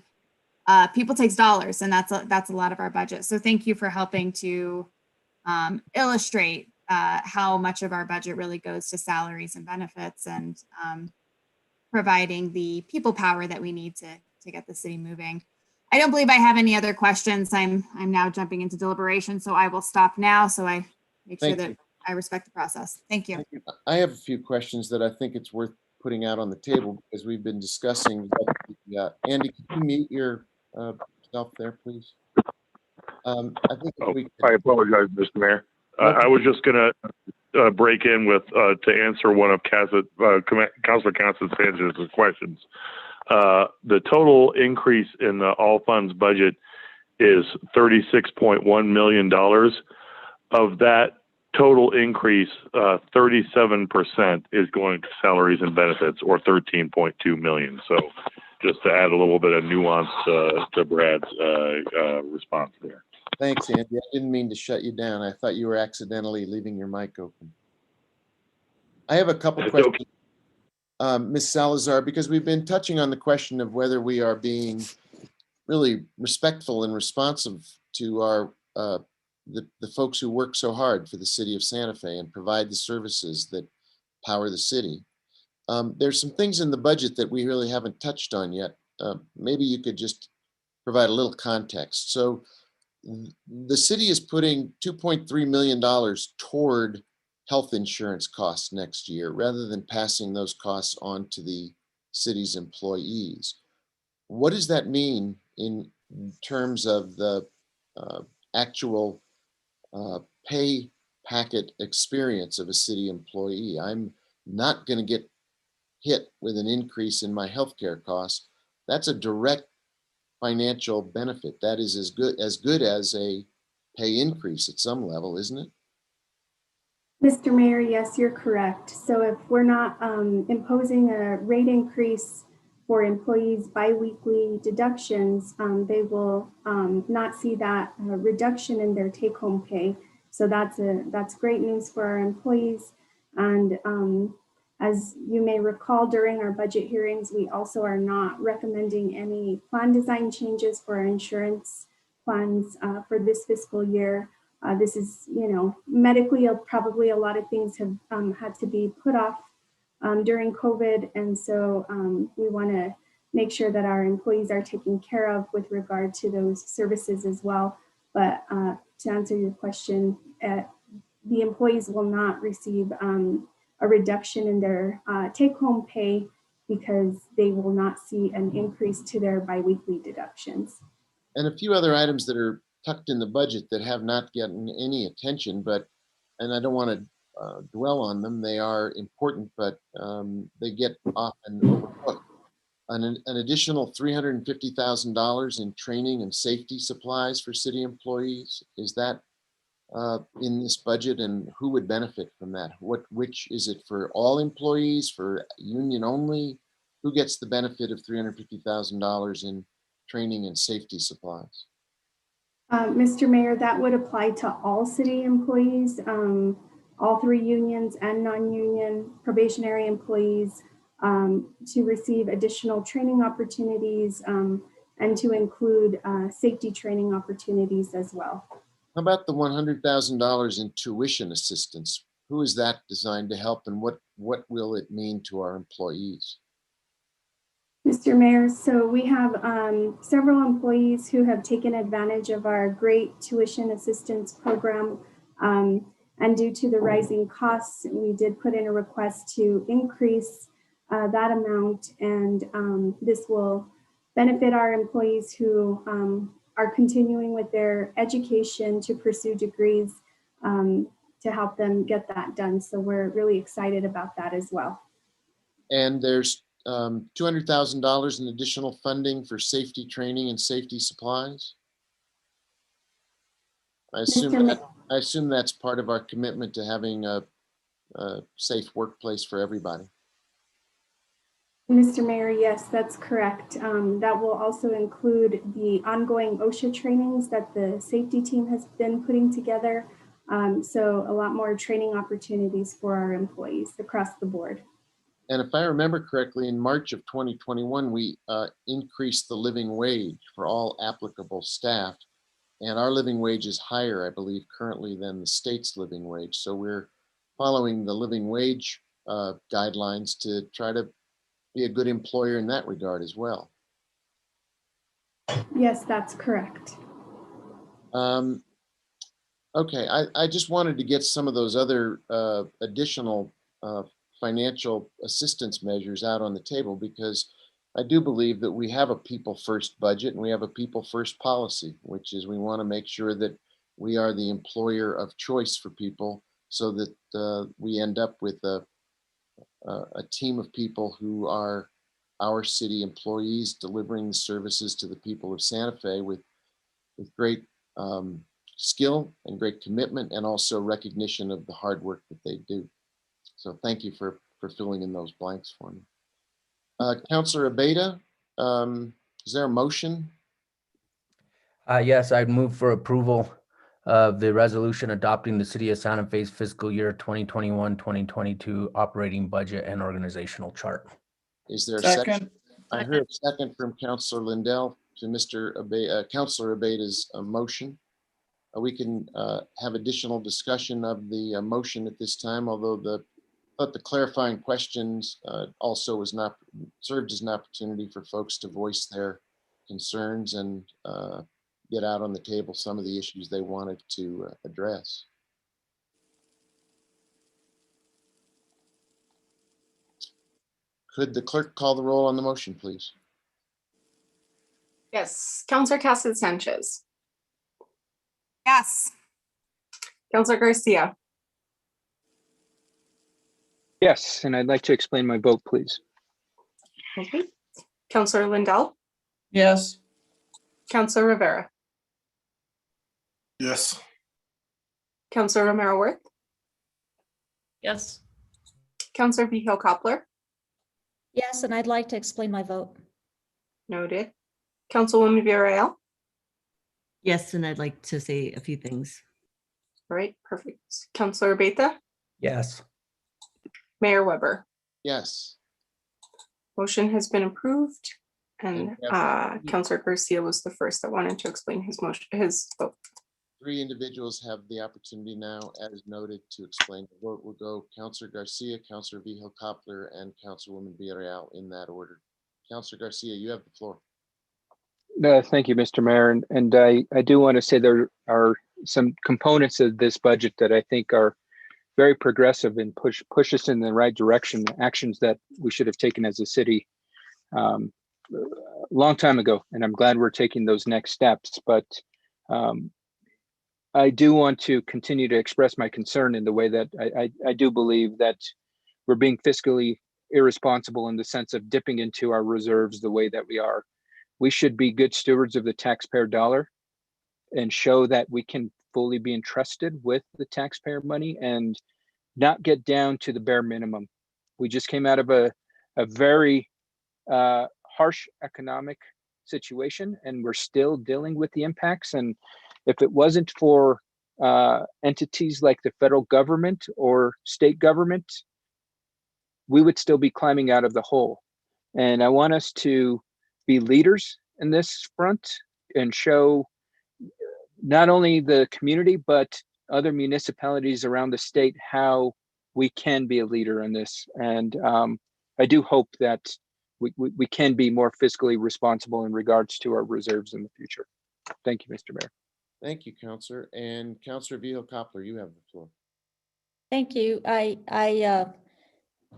people takes dollars, and that's a lot of our budget. So thank you for helping to illustrate how much of our budget really goes to salaries and benefits, and providing the people power that we need to get the city moving. I don't believe I have any other questions. I'm now jumping into deliberation, so I will stop now, so I make sure that I respect the process. Thank you. I have a few questions that I think it's worth putting out on the table, because we've been discussing. Andy, can you mute yourself there, please? I think I apologize, Mr. Mayor. I was just going to break in with to answer one of Councilor Constance Sanchez's questions. The total increase in the all funds budget is $36.1 million. Of that total increase, 37% is going to salaries and benefits, or $13.2 million. So just to add a little bit of nuance to Brad's response there. Thanks, Andy. I didn't mean to shut you down. I thought you were accidentally leaving your mic open. I have a couple questions, Ms. Salazar, because we've been touching on the question of whether we are being really respectful and responsive to our the folks who work so hard for the city of Santa Fe and provide the services that power the city. There's some things in the budget that we really haven't touched on yet. Maybe you could just provide a little context. So the city is putting $2.3 million toward health insurance costs next year, rather than passing those costs on to the city's employees. What does that mean in terms of the actual pay packet experience of a city employee? I'm not going to get hit with an increase in my healthcare costs. That's a direct financial benefit. That is as good as a pay increase at some level, isn't it? Mr. Mayor, yes, you're correct. So if we're not imposing a rate increase for employees' biweekly deductions, they will not see that reduction in their take-home pay. So that's great news for our employees. And as you may recall, during our budget hearings, we also are not recommending any plan design changes for our insurance plans for this fiscal year. This is, medically, probably a lot of things have had to be put off during COVID. And so we want to make sure that our employees are taken care of with regard to those services as well. But to answer your question, the employees will not receive a reduction in their take-home pay, because they will not see an increase to their biweekly deductions. And a few other items that are tucked in the budget that have not gotten any attention, and I don't want to dwell on them. They are important, but they get often overlooked. An additional $350,000 in training and safety supplies for city employees. Is that in this budget, and who would benefit from that? Which is it for all employees, for union only? who gets the benefit of $350,000 in training and safety supplies? Mr. Mayor, that would apply to all city employees, all three unions and non-union probationary employees, to receive additional training opportunities, and to include safety training opportunities as well. How about the $100,000 in tuition assistance? Who is that designed to help, and what will it mean to our employees? Mr. Mayor, so we have several employees who have taken advantage of our great tuition assistance program. And due to the rising costs, we did put in a request to increase that amount. And this will benefit our employees who are continuing with their education to pursue degrees, to help them get that done. So we're really excited about that as well. And there's $200,000 in additional funding for safety training and safety supplies. I assume that's part of our commitment to having a safe workplace for everybody. Mr. Mayor, yes, that's correct. That will also include the ongoing OSHA trainings that the safety team has been putting together. So a lot more training opportunities for our employees across the board. And if I remember correctly, in March of 2021, we increased the living wage for all applicable staff. And our living wage is higher, I believe, currently than the state's living wage. So we're following the living wage guidelines to try to be a good employer in that regard as well. Yes, that's correct. Okay, I just wanted to get some of those other additional financial assistance measures out on the table, because I do believe that we have a people first budget and we have a people first policy, which is we want to make sure that we are the employer of choice for people, so that we end up with a team of people who are our city employees delivering the services to the people of Santa Fe with great skill and great commitment, and also recognition of the hard work that they do. So thank you for filling in those blanks for me. Councilor Abeyta, is there a motion? Yes, I'd move for approval of the resolution adopting the City of Santa Fe's fiscal year 2021-2022 operating budget and organizational chart. Is there a second? I heard a second from Councilor Lindell to Mr. Councilor Abeyta's motion. We can have additional discussion of the motion at this time, although the clarifying questions also was not served as an opportunity for folks to voice their concerns and get out on the table some of the issues they wanted to address. Could the clerk call the roll on the motion, please? Yes, Councilor Cassett Sanchez. Yes. Councilor Garcia. Yes, and I'd like to explain my vote, please. Okay. Councilor Lindell. Yes. Councilor Rivera. Yes. Councilor Romero Worth. Yes. Councilor Vigil Koppler. Yes, and I'd like to explain my vote. Noted. Councilwoman Villarreal. Yes, and I'd like to say a few things. All right, perfect. Councilor Abeyta. Yes. Mayor Weber. Yes. Motion has been approved, and Councilor Garcia was the first that wanted to explain his motion, his vote. 3 individuals have the opportunity now, as noted, to explain the vote. We'll go Councilor Garcia, Councilor Vigil Koppler, and Councilwoman Villarreal in that order. Councilor Garcia, you have the floor. Thank you, Mr. Mayor. And I do want to say there are some components of this budget that I think are very progressive and push us in the right direction, actions that we should have taken as a city a long time ago. And I'm glad we're taking those next steps. But I do want to continue to express my concern in the way that I do believe that we're being fiscally irresponsible in the sense of dipping into our reserves the way that we are. We should be good stewards of the taxpayer dollar and show that we can fully be entrusted with the taxpayer money and not get down to the bare minimum. We just came out of a very harsh economic situation, and we're still dealing with the impacts. And if it wasn't for entities like the federal government or state government, we would still be climbing out of the hole. And I want us to be leaders in this front and show not only the community, but other municipalities around the state how we can be a leader in this. And I do hope that we can be more fiscally responsible in regards to our reserves in the future. Thank you, Mr. Mayor. Thank you, Councillor. And Councillor Vihel-Coppler, you have the floor. Thank you.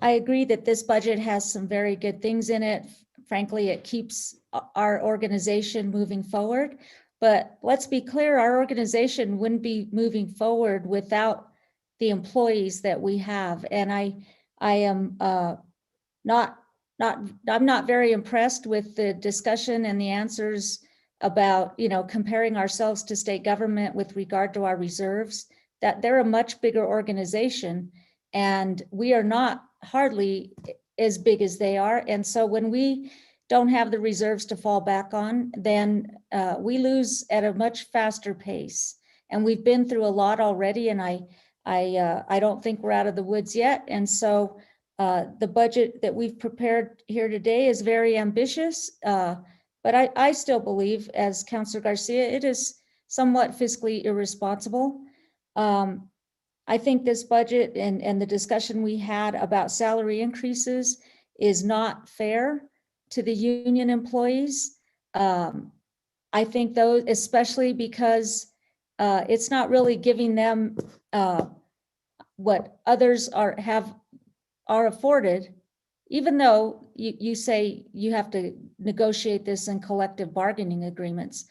I agree that this budget has some very good things in it. Frankly, it keeps our organization moving forward. But let's be clear, our organization wouldn't be moving forward without the employees that we have. And I am I'm not very impressed with the discussion and the answers about, comparing ourselves to state government with regard to our reserves, that they're a much bigger organization and we are not hardly as big as they are. And so when we don't have the reserves to fall back on, then we lose at a much faster pace. And we've been through a lot already, and I don't think we're out of the woods yet. And so the budget that we've prepared here today is very ambitious, but I still believe, as Councilor Garcia, it is somewhat fiscally irresponsible. I think this budget and the discussion we had about salary increases is not fair to the union employees. I think those, especially because it's not really giving them what others are afforded, even though you say you have to negotiate this in collective bargaining agreements.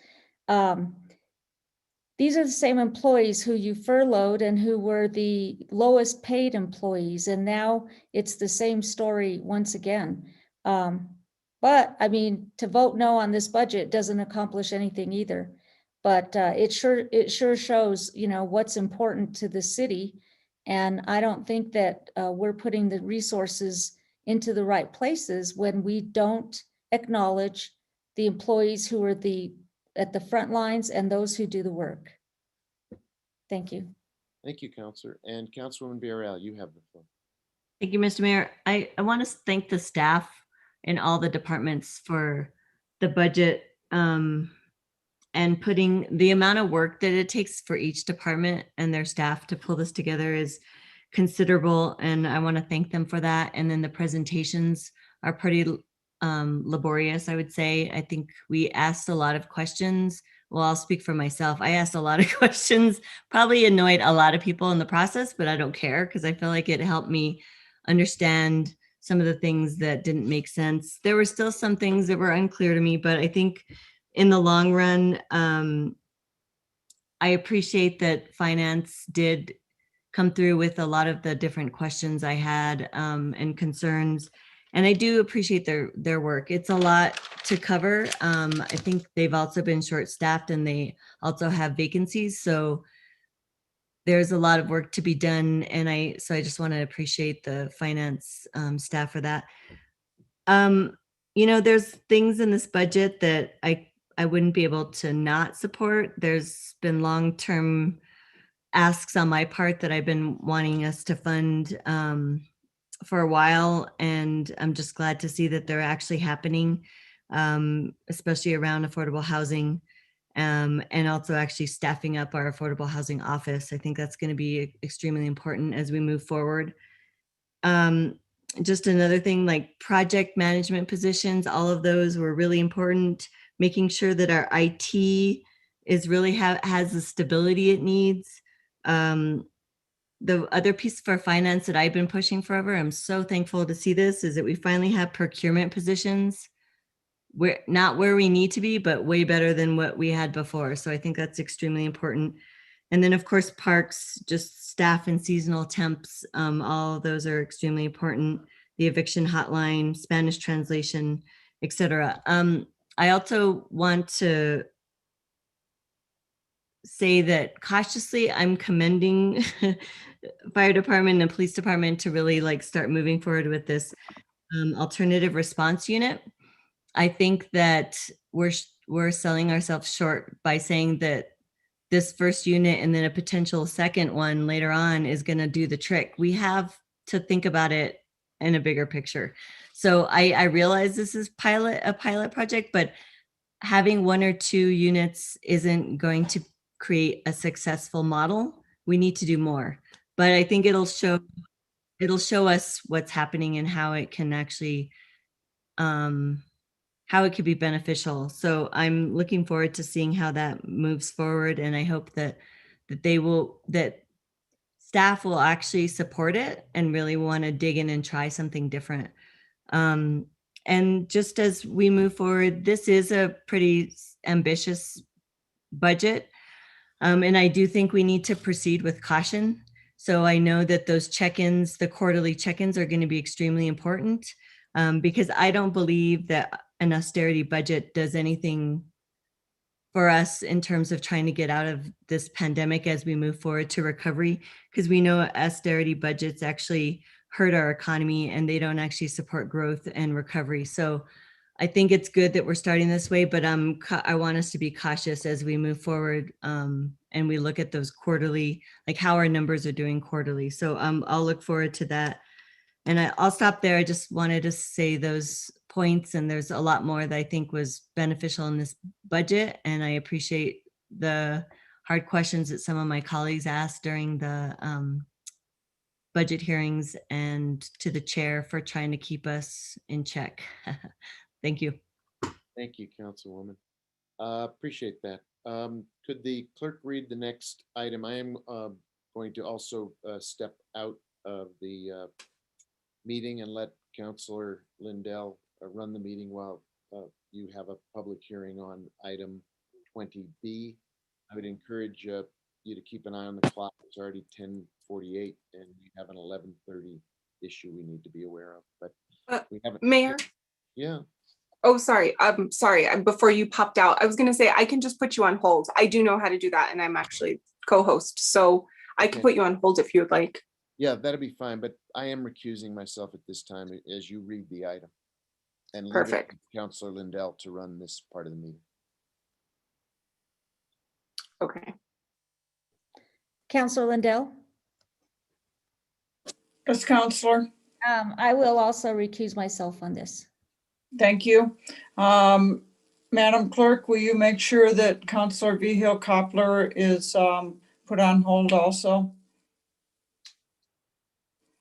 These are the same employees who you furloughed and who were the lowest paid employees. And now it's the same story once again. But I mean, to vote no on this budget doesn't accomplish anything either. But it sure shows, what's important to the city. And I don't think that we're putting the resources into the right places when we don't acknowledge the employees who are at the front lines and those who do the work. Thank you. Thank you, Councillor. And Councilwoman Villarreal, you have the floor. Thank you, Mr. Mayor. I want to thank the staff in all the departments for the budget and putting the amount of work that it takes for each department and their staff to pull this together is considerable. And I want to thank them for that. And then the presentations are pretty laborious, I would say. I think we asked a lot of questions. Well, I'll speak for myself. I asked a lot of questions, probably annoyed a lot of people in the process, but I don't care because I feel like it helped me understand some of the things that didn't make sense. There were still some things that were unclear to me, but I think in the long run, I appreciate that finance did come through with a lot of the different questions I had and concerns. And I do appreciate their work. It's a lot to cover. I think they've also been short-staffed and they also have vacancies. So there's a lot of work to be done. And so I just want to appreciate the finance staff for that. There's things in this budget that I wouldn't be able to not support. There's been long-term asks on my part that I've been wanting us to fund for a while, and I'm just glad to see that they're actually happening, especially around affordable housing, and also actually staffing up our affordable housing office. I think that's going to be extremely important as we move forward. Just another thing, like project management positions, all of those were really important, making sure that our IT is really has the stability it needs. The other piece for finance that I've been pushing forever, I'm so thankful to see this, is that we finally have procurement positions. We're not where we need to be, but way better than what we had before. So I think that's extremely important. And then of course, parks, just staff and seasonal temps, all of those are extremely important. The eviction hotline, Spanish translation, etc. I also want to say that cautiously, I'm commending fire department and police department to really start moving forward with this. alternative response unit. I think that we're selling ourselves short by saying that this first unit and then a potential second one later on is going to do the trick. We have to think about it in a bigger picture. So I realize this is a pilot project, but having 1 or 2 units isn't going to create a successful model. We need to do more, but I think it'll show us what's happening and how it can actually, how it could be beneficial. So I'm looking forward to seeing how that moves forward. And I hope that staff will actually support it and really want to dig in and try something different. And just as we move forward, this is a pretty ambitious budget. And I do think we need to proceed with caution. So I know that those check-ins, the quarterly check-ins, are going to be extremely important, because I don't believe that an austerity budget does anything for us in terms of trying to get out of this pandemic as we move forward to recovery, because we know austerity budgets actually hurt our economy and they don't actually support growth and recovery. So I think it's good that we're starting this way, but I want us to be cautious as we move forward, and we look at those quarterly, like how our numbers are doing quarterly. So I'll look forward to that. And I'll stop there. I just wanted to say those points, and there's a lot more that I think was beneficial in this budget. And I appreciate the hard questions that some of my colleagues asked during the budget hearings, and to the chair for trying to keep us in check. Thank you. Thank you, Councilwoman. Appreciate that. Could the clerk read the next item? I am going to also step out of the meeting and let Councilor Lindell run the meeting while you have a public hearing on item 20B. I would encourage you to keep an eye on the clock. It's already 10:48 and we have an 11:30 issue we need to be aware of, but we haven't. Mayor? Yeah. Oh, sorry. I'm sorry. Before you popped out, I was going to say I can just put you on hold. I do know how to do that, and I'm actually co-host, so I can put you on hold if you would like. Yeah, that'd be fine, but I am recusing myself at this time as you read the item. And leave it Perfect. to Councilor Lindell to run this part of the meeting. Okay. Councilor Lindell? Yes, Counselor. I will also recuse myself on this. Thank you. Madam Clerk, will you make sure that Counselor Vigil Koppler is put on hold also?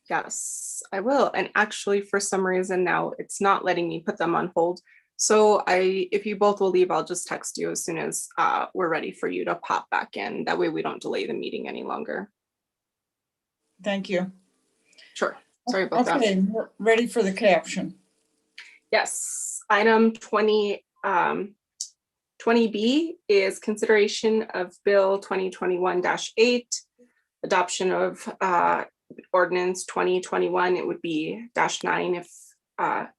Yes, I will. And actually, for some reason now, it's not letting me put them on hold. So if you both will leave, I'll just text you as soon as we're ready for you to pop back in. That way we don't delay the meeting any longer. Thank you. Sure. Sorry about that. Okay, we're ready for the caption. Yes, item 20B is consideration of Bill 2021-8, adoption of ordinance 2021. It would be -9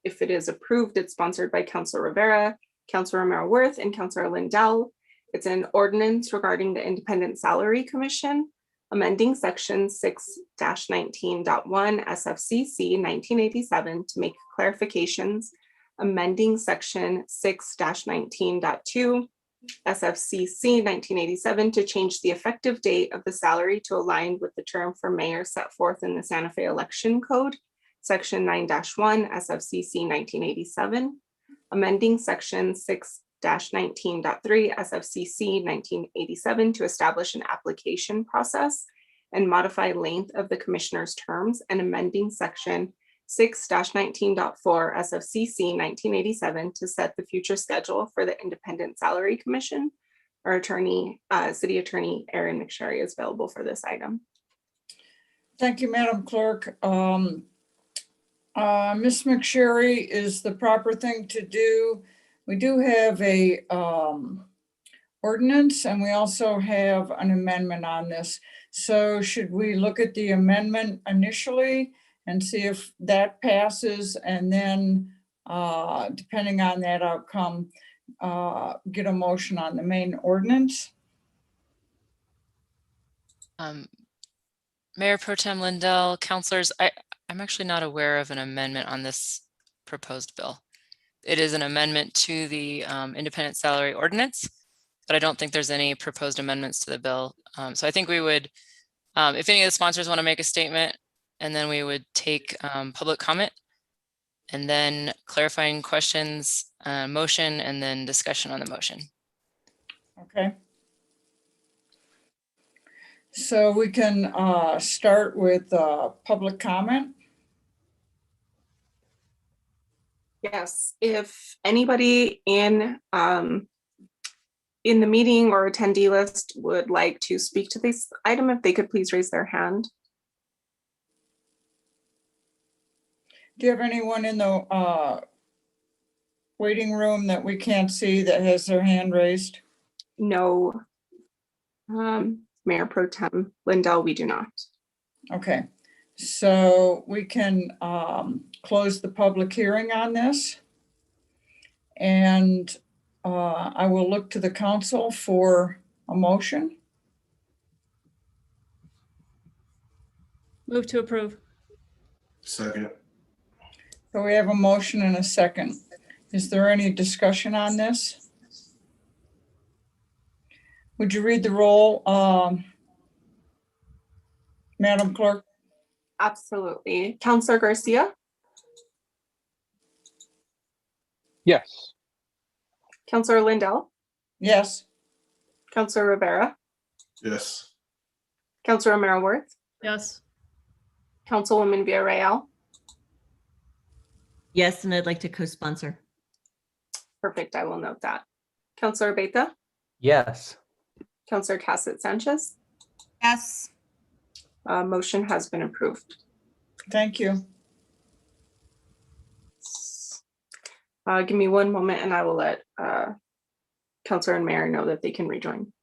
if it is approved. It's sponsored by Councilor Rivera, Councilor Romero-Worth, and Councilor Lindell. It's an ordinance regarding the Independent Salary Commission, amending section 6-19.1 SFCC 1987 to make clarifications, amending section 6-19.2 SFCC 1987 to change the effective date of the salary to align with the term for mayor set forth in the Santa Fe Election Code, section 9-1 SFCC 1987, amending section 6-19.3 SFCC 1987 to establish an application process and modify length of the commissioner's terms, and amending section 6-19.4 SFCC 1987 to set the future schedule for the Independent Salary Commission. Our City Attorney Aaron McSherry is available for this item. Thank you, Madam Clerk. Ms. McSherry, is the proper thing to do? We do have a ordinance, and we also have an amendment on this. So should we look at the amendment initially and see if that passes, and then depending on that outcome, get a motion on the main ordinance? Mayor Pro Tem Lindell, councilors, I'm actually not aware of an amendment on this proposed bill. It is an amendment to the independent salary ordinance, but I don't think there's any proposed amendments to the bill. So I think we would, if any of the sponsors want to make a statement, and then we would take public comment, and then clarifying questions, motion, and then discussion on the motion. Okay. So we can start with public comment. Yes, if anybody in the meeting or attendee list would like to speak to this item, if they could please raise their hand. Do you have anyone in the waiting room that we can't see that has their hand raised? No. Mayor Pro Tem Lindell, we do not. Okay, so we can close the public hearing on this. And I will look to the council for a motion. Move to approve. Second. So we have a motion and a second. Is there any discussion on this? Would you read the roll, Madam Clerk? Absolutely. Councilor Garcia? Yes. Councilor Lindell? Yes. Councilor Rivera? Yes. Councilor Romero-Worth? Yes. Councilwoman Villarreal? Yes, and I'd like to co-sponsor. Perfect, I will note that. Councilor Beta? Yes. Councilor Cassett Sanchez? Yes. Motion has been approved. Thank you. Give me one moment and I will let Councilor and Mayor know that they can rejoin.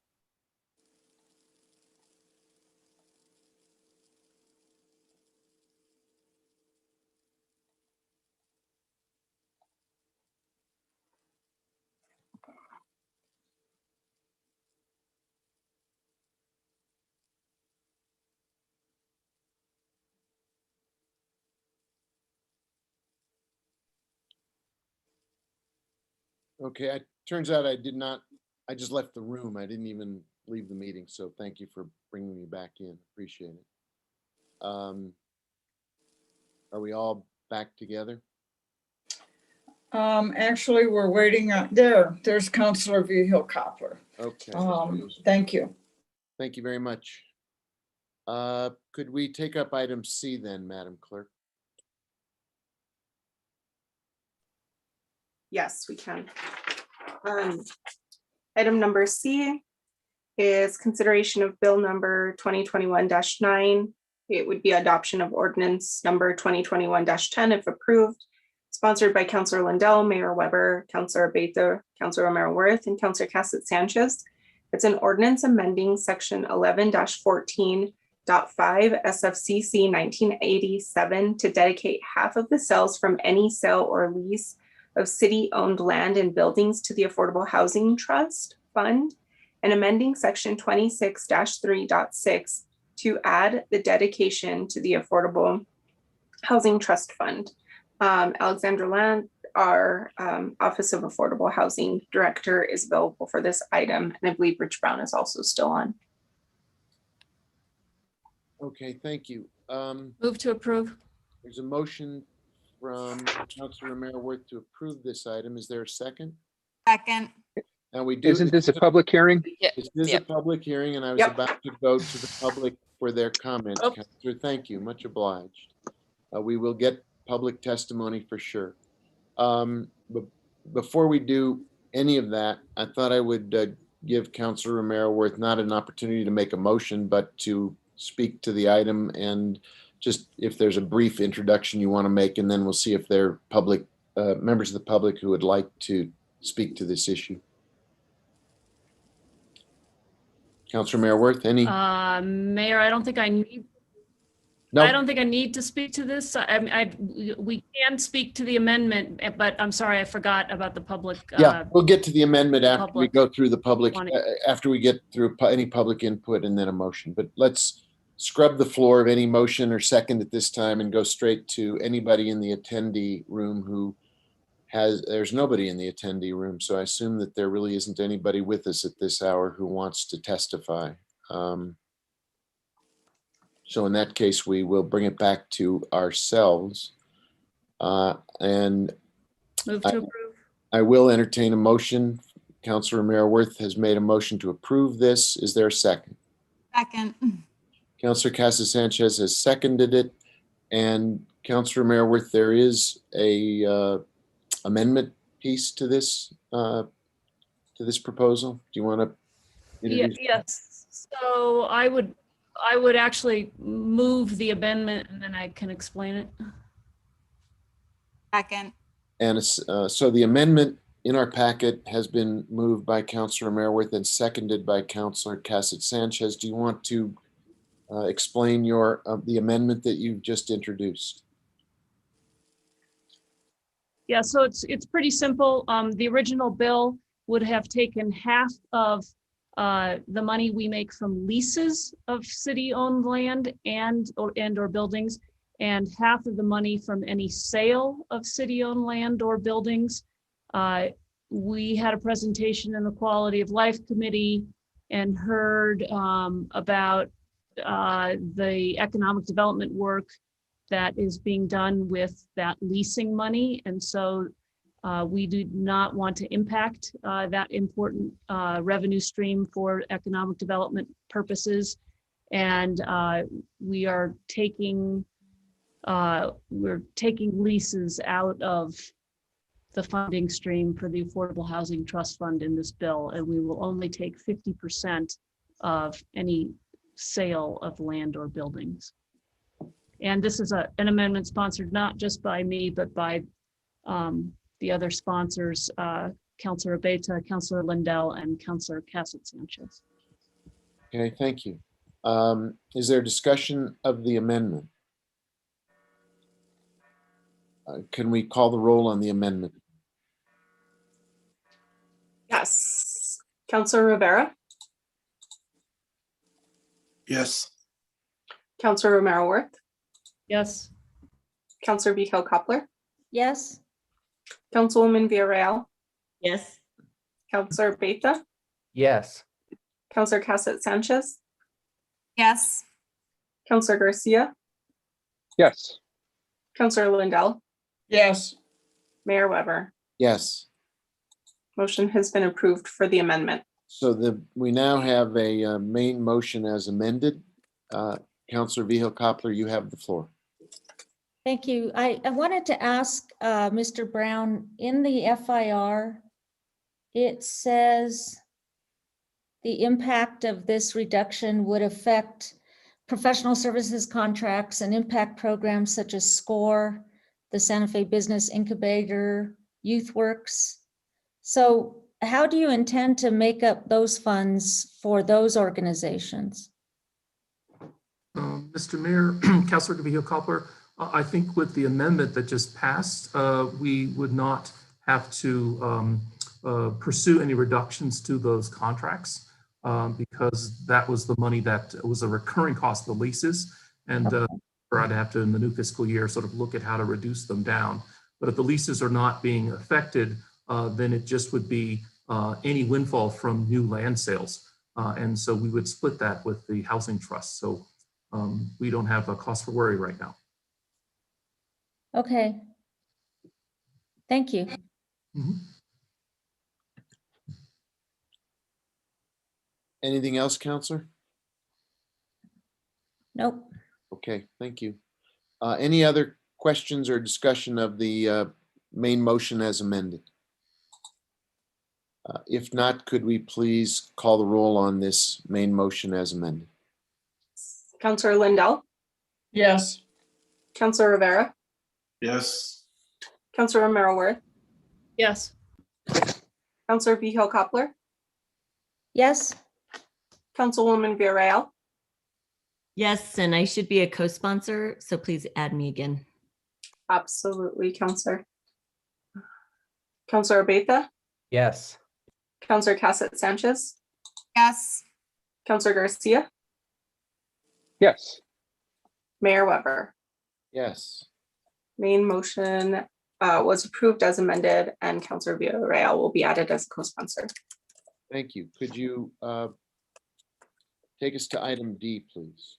Okay, it turns out I just left the room. I didn't even leave the meeting. So thank you for bringing me back in. Appreciate it. Are we all back together? Actually, we're waiting on, there's Councilor Vehil-Coppler. Okay. Thank you. Thank you very much. Could we take up item C then, Madam Clerk? Yes, we can. Item number C is consideration of bill number 2021-9. It would be adoption of ordinance number 2021-10 if approved, sponsored by Councilor Lindell, Mayor Weber, Councilor Beta, Councilor Romero-Worth, and Councilor Cassett Sanchez. It's an ordinance amending section 11-14.5 SFCC 1987 to dedicate half of the sales from any sale or lease of city-owned land and buildings to the Affordable Housing Trust Fund, and amending section 26-3.6 to add the dedication to the Affordable Housing Trust Fund. Alexandra Land, our Office of Affordable Housing Director, is available for this item, and I believe Rich Brown is also still on. Okay, thank you. Move to approve. There's a motion from Councilor Romero-Worth to approve this item. Is there a second? Second. And we do. Isn't this a public hearing? This is a public hearing, and I was about to go to the public for their comments. Councilor, thank you, much obliged. We will get public testimony for sure. But before we do any of that, I thought I would give Councilor Romero-Worth not an opportunity to make a motion, but to speak to the item, and just if there's a brief introduction you want to make, and then we'll see if there are public members of the public who would like to speak to this issue. Councilor Romero-Worth, any? Mayor, I don't think I need. No. I don't think I need to speak to this. We can speak to the amendment, but I'm sorry, I forgot about the public. Yeah, we'll get to the amendment after we public go through the public, wanting- after we get through any public input and then a motion. But let's scrub the floor of any motion or second at this time and go straight to anybody in the attendee room who there's nobody in the attendee room, so I assume that there really isn't anybody with us at this hour who wants to testify. So in that case, we will bring it back to ourselves. And Move to approve. I will entertain a motion. Councilor Romero-Worth has made a motion to approve this. Is there a second? Second. Councilor Casa Sanchez has seconded it. And Councilor Romero-Worth, there is a amendment piece to this proposal. Do you want to introduce? Yes. So I would actually move the amendment and then I can explain it. Second. And so the amendment in our packet has been moved by Councilor Romero-Worth and seconded by Councilor Casa Sanchez. Do you want to explain the amendment that you've just introduced? Yeah, so it's pretty simple. The original bill would have taken half of the money we make from leases of city-owned land and or buildings, and half of the money from any sale of city-owned land or buildings. We had a presentation in the Quality of Life Committee and heard about the economic development work that is being done with that leasing money. And so we do not want to impact that important revenue stream for economic development purposes. And we are taking leases out of the funding stream for the Affordable Housing Trust Fund in this bill, and we will only take 50% of any sale of land or buildings. And this is an amendment sponsored not just by me, but by the other sponsors, Councilor Abeta, Councilor Lindell, and Councilor Casa Sanchez. Okay, thank you. Is there discussion of the amendment? Can we call the roll on the amendment? Yes. Councilor Rivera, Yes. Councilor Romero-Worth, Yes. Councilor Vito-Coppler, Yes. Councilwoman Villarreal, Yes. Councilor Beta, Yes. Councilor Casa Sanchez, Yes. Councilor Garcia, Yes. Councilor Lindell, Yes. Mayor Weber. Yes. Motion has been approved for the amendment. So we now have a main motion as amended. Councilor Vihil-Coppler, you have the floor. Thank you. I wanted to ask Mr. Brown, in the FIR, it says the impact of this reduction would affect professional services contracts and impact programs such as SCORE, the Santa Fe Business Incubator, YouthWorks. So how do you intend to make up those funds for those organizations? Mr. Mayor, Councilor Vihil-Coppler, I think with the amendment that just passed, we would not have to pursue any reductions to those contracts because that was the money that was a recurring cost of the leases. And I'd have to, in the new fiscal year, sort of look at how to reduce them down. But if the leases are not being affected, then it just would be any windfall from new land sales. And so we would split that with the housing trust. So we don't have a cause for worry right now. Okay. Thank you. Mm-hmm. Anything else, Councilor? Nope. Okay, thank you. Any other questions or discussion of the main motion as amended? If not, could we please call the roll on this main motion as amended? Councilor Lindell, Yes. Councilor Rivera, Yes. Councilor Romero-Worth, Yes. Councilor Vihil-Coppler, Yes. Councilwoman Villarreal, Yes, and I should be a co-sponsor, so please add me again. absolutely, Councilor. Councilor Abeta, Yes. Councilor Casa Sanchez, Yes. Councilor Garcia, Yes. Mayor Weber. Yes. Main motion was approved as amended, and Councilor Villarreal will be added as a co-sponsor. Thank you. Could you take us to item D, please?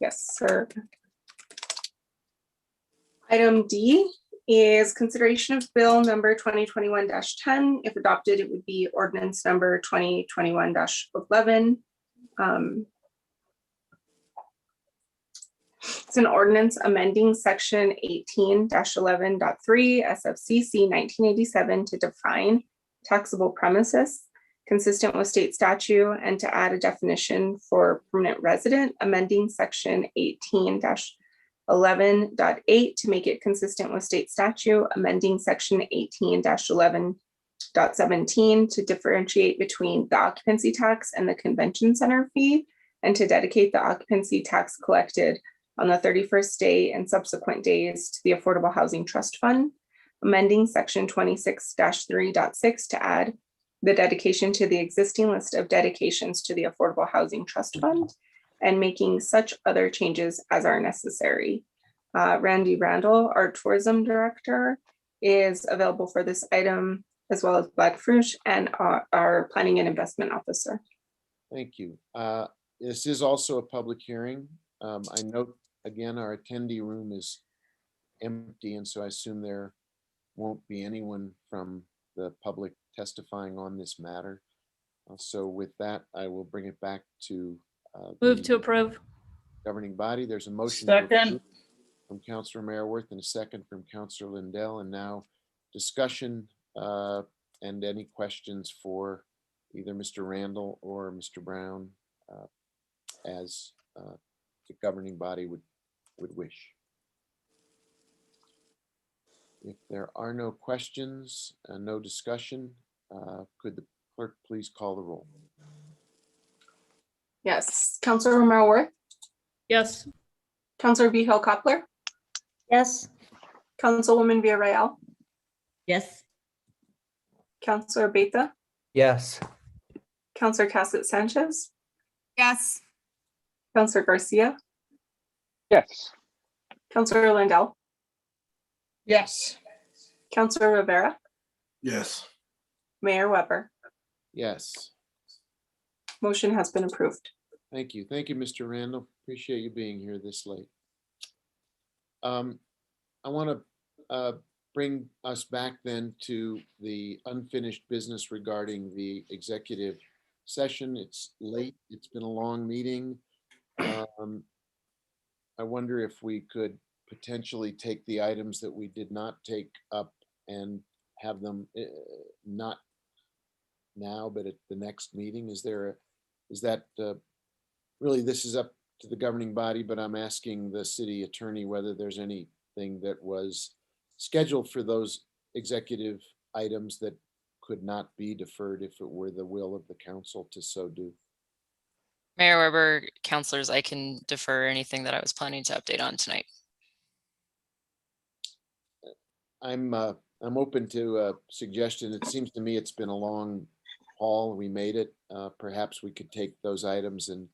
Yes, sir. Item D is consideration of bill number 2021-10. If adopted, it would be ordinance number 2021-11. It's an ordinance amending section 18-11.3 SFCC 1987 to define taxable premises consistent with state statute and to add a definition for permanent resident, amending section 18-11.8 to make it consistent with state statute, amending section 18-11.17 to differentiate between the occupancy tax and the convention center fee, and to dedicate the occupancy tax collected on the 31st day and subsequent days to the Affordable Housing Trust Fund, amending section 26-3.6 to add the dedication to the existing list of dedications to the Affordable Housing Trust Fund, and making such other changes as are necessary. Randy Randall, our tourism director, is available for this item, as well as Black Frush and our planning and investment officer. Thank you. This is also a public hearing. I note again, our attendee room is empty, and so I assume there won't be anyone from the public testifying on this matter. So with that, I will bring it back to Move to approve. governing body. There's a motion Second. from Councilor Mayorworth and a second from Councilor Lindell, and now discussion and any questions for either Mr. Randall or Mr. Brown as the governing body would wish. If there are no questions and no discussion, could the clerk please call the roll? Yes, Councilor Mayorworth. Yes. Councilor Vihel Coppler. Yes. Councilwoman Villarreal. Yes. Councilor Beta. Yes. Councilor Cassett Sanchez. Yes. Councilor Garcia. Yes. Councilor Lindell. Yes. Councilor Rivera. Yes. Mayor Weber. Yes. Motion has been approved. Thank you. Thank you, Mr. Randall. Appreciate you being here this late. I want to bring us back then to the unfinished business regarding the executive session. It's late. It's been a long meeting. I wonder if we could potentially take the items that we did not take up and have them not now, but at the next meeting. Is that really, this is up to the governing body, but I'm asking the city attorney whether there's anything that was scheduled for those executive items that could not be deferred if it were the will of the council to so do. Mayor Weber, councilors, I can defer anything that I was planning to update on tonight. I'm open to a suggestion. It seems to me it's been a long haul. We made it. Perhaps we could take those items and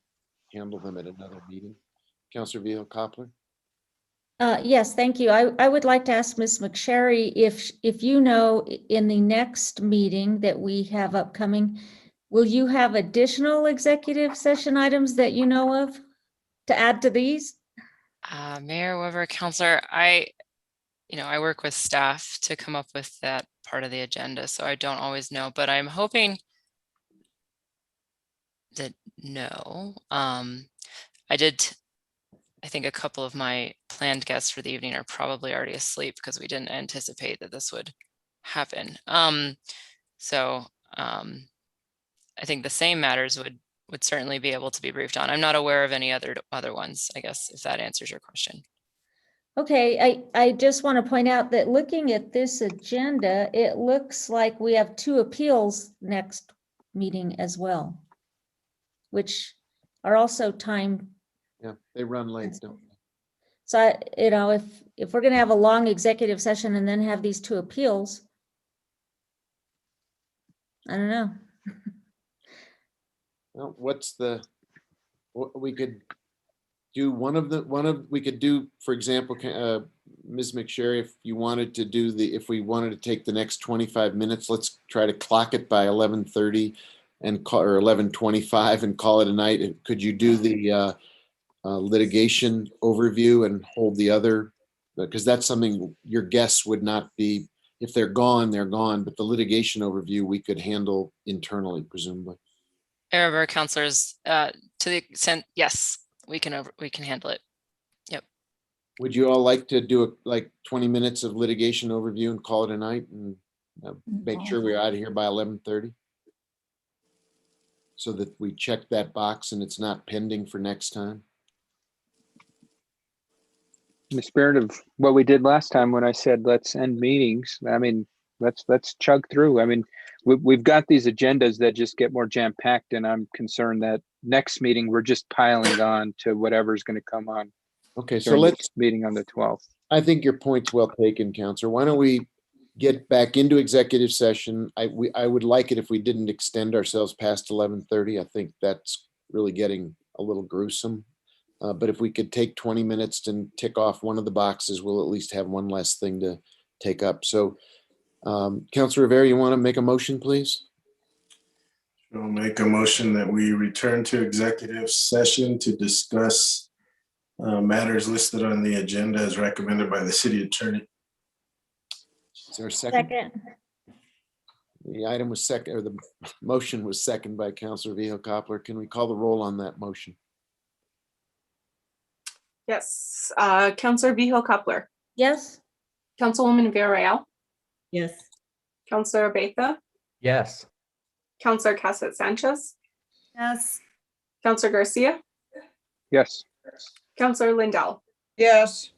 handle them at another meeting. Councilor Vihel Coppler. Yes, thank you. I would like to ask Ms. McSherry if you know in the next meeting that we have upcoming, will you have additional executive session items that you know of to add to these? Mayor Weber, councilor, I work with staff to come up with that part of the agenda, so I don't always know, but I'm hoping that no. I think a couple of my planned guests for the evening are probably already asleep because we didn't anticipate that this would happen. I think the same matters would certainly be able to be briefed on. I'm not aware of any other ones, I guess, if that answers your question. Okay, I just want to point out that looking at this agenda, it looks like we have 2 appeals next meeting as well, which are also timed. Yeah, they run late, don't they? So, if we're going to have a long executive session and then have these 2 appeals, I don't know. Well, what's the we could do we could do, for example, Ms. McSherry, if you wanted to do if we wanted to take the next 25 minutes, let's try to clock it by 11:30 or 11:25 and call it a night. Could you do the litigation overview and hold the other? Because that's something your guests would not be, if they're gone, they're gone. But the litigation overview we could handle internally, presumably. Mayor, councilors, to the extent, yes, we can handle it. Yep. Would you all like to do like 20 minutes of litigation overview and call it a night and make sure we're out of here by 11:30? So that we check that box and it's not pending for next time? In the spirit of what we did last time when I said let's end meetings, I mean, let's chug through. I mean, we've got these agendas that just get more jam-packed, and I'm concerned that next meeting we're just piling on to whatever's going to come on. Okay, so let's meeting on the 12th. I think your point's well taken, Counselor. Why don't we get back into executive session? I would like it if we didn't extend ourselves past 11:30. I think that's really getting a little gruesome. But if we could take 20 minutes to tick off one of the boxes, we'll at least have one less thing to take up. So, Counselor Rivera, you want to make a motion, please? I'll make a motion that we return to executive session to discuss matters listed on the agenda as recommended by the city attorney. Is there a second? Second. The item was second, or the motion was seconded by Counselor Vihel-Coppler. Can we call the roll on that motion? Yes, Counselor Vihel-Coppler, Yes. Councilwoman Villarreal, Yes. Counselor Abeyta, Yes. Counselor Cassett Sanchez, Yes. Counselor Garcia, Yes. Counselor Lindell, Yes.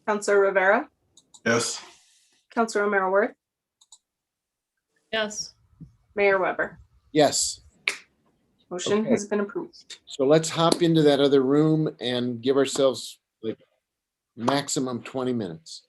Counselor Rivera, Yes. Counselor O'Meara Worth, Yes. Mayor Weber. Yes. Motion Okay. has been approved. So let's hop into that other room and give ourselves like maximum 20 minutes.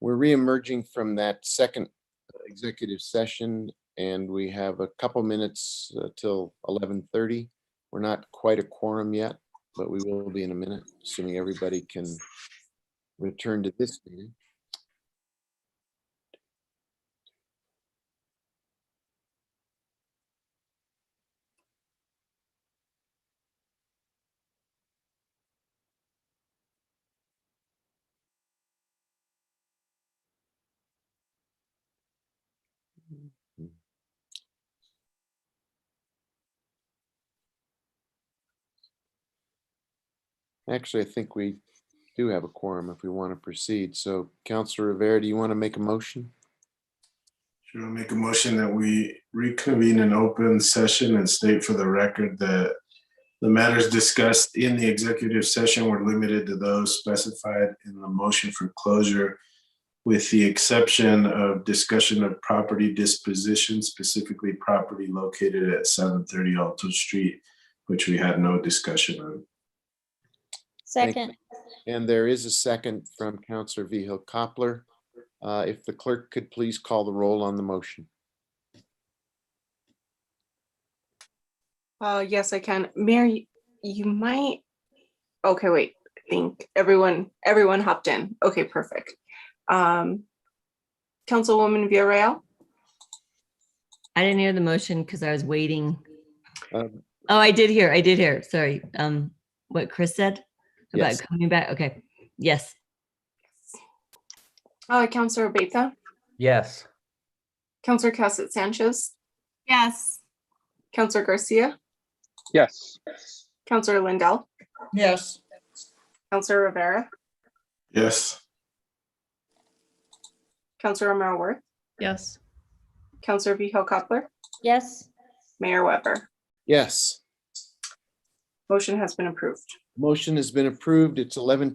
We're re-emerging from that second executive session, and we have a couple minutes till 11:30. We're not quite a quorum yet, but we will be in a minute, assuming everybody can return to this meeting. Actually, I think we do have a quorum if we want to proceed. So Councilor Rivera, do you want to make a motion? Sure, I'll make a motion that we reconvene an open session and state for the record that the matters discussed in the executive session were limited to those specified in the motion for closure, with the exception of discussion of property disposition, specifically property located at 730 Alto Street, which we had no discussion on. Second. And there is a second from Councilor Vihil Coppler. If the clerk could please call the roll on the motion. Yes, I can. Mayor, you might. Okay, wait. I think everyone hopped in. Okay, perfect. Councilwoman Villarreal. I didn't hear the motion because I was waiting. Oh, I did hear. Sorry. What Chris said about Yes. coming back. Okay. Yes. Councilor Abeta. Yes. Councilor Cassett Sanchez. Yes. Councilor Garcia. Yes. Councilor Lindell. Yes. Councilor Rivera. Yes. Councilor Romero Worth. Yes. Councilor Vihil Coppler. Yes. Mayor Weber. Yes. Motion has been approved. Motion has been approved. It's 11:20.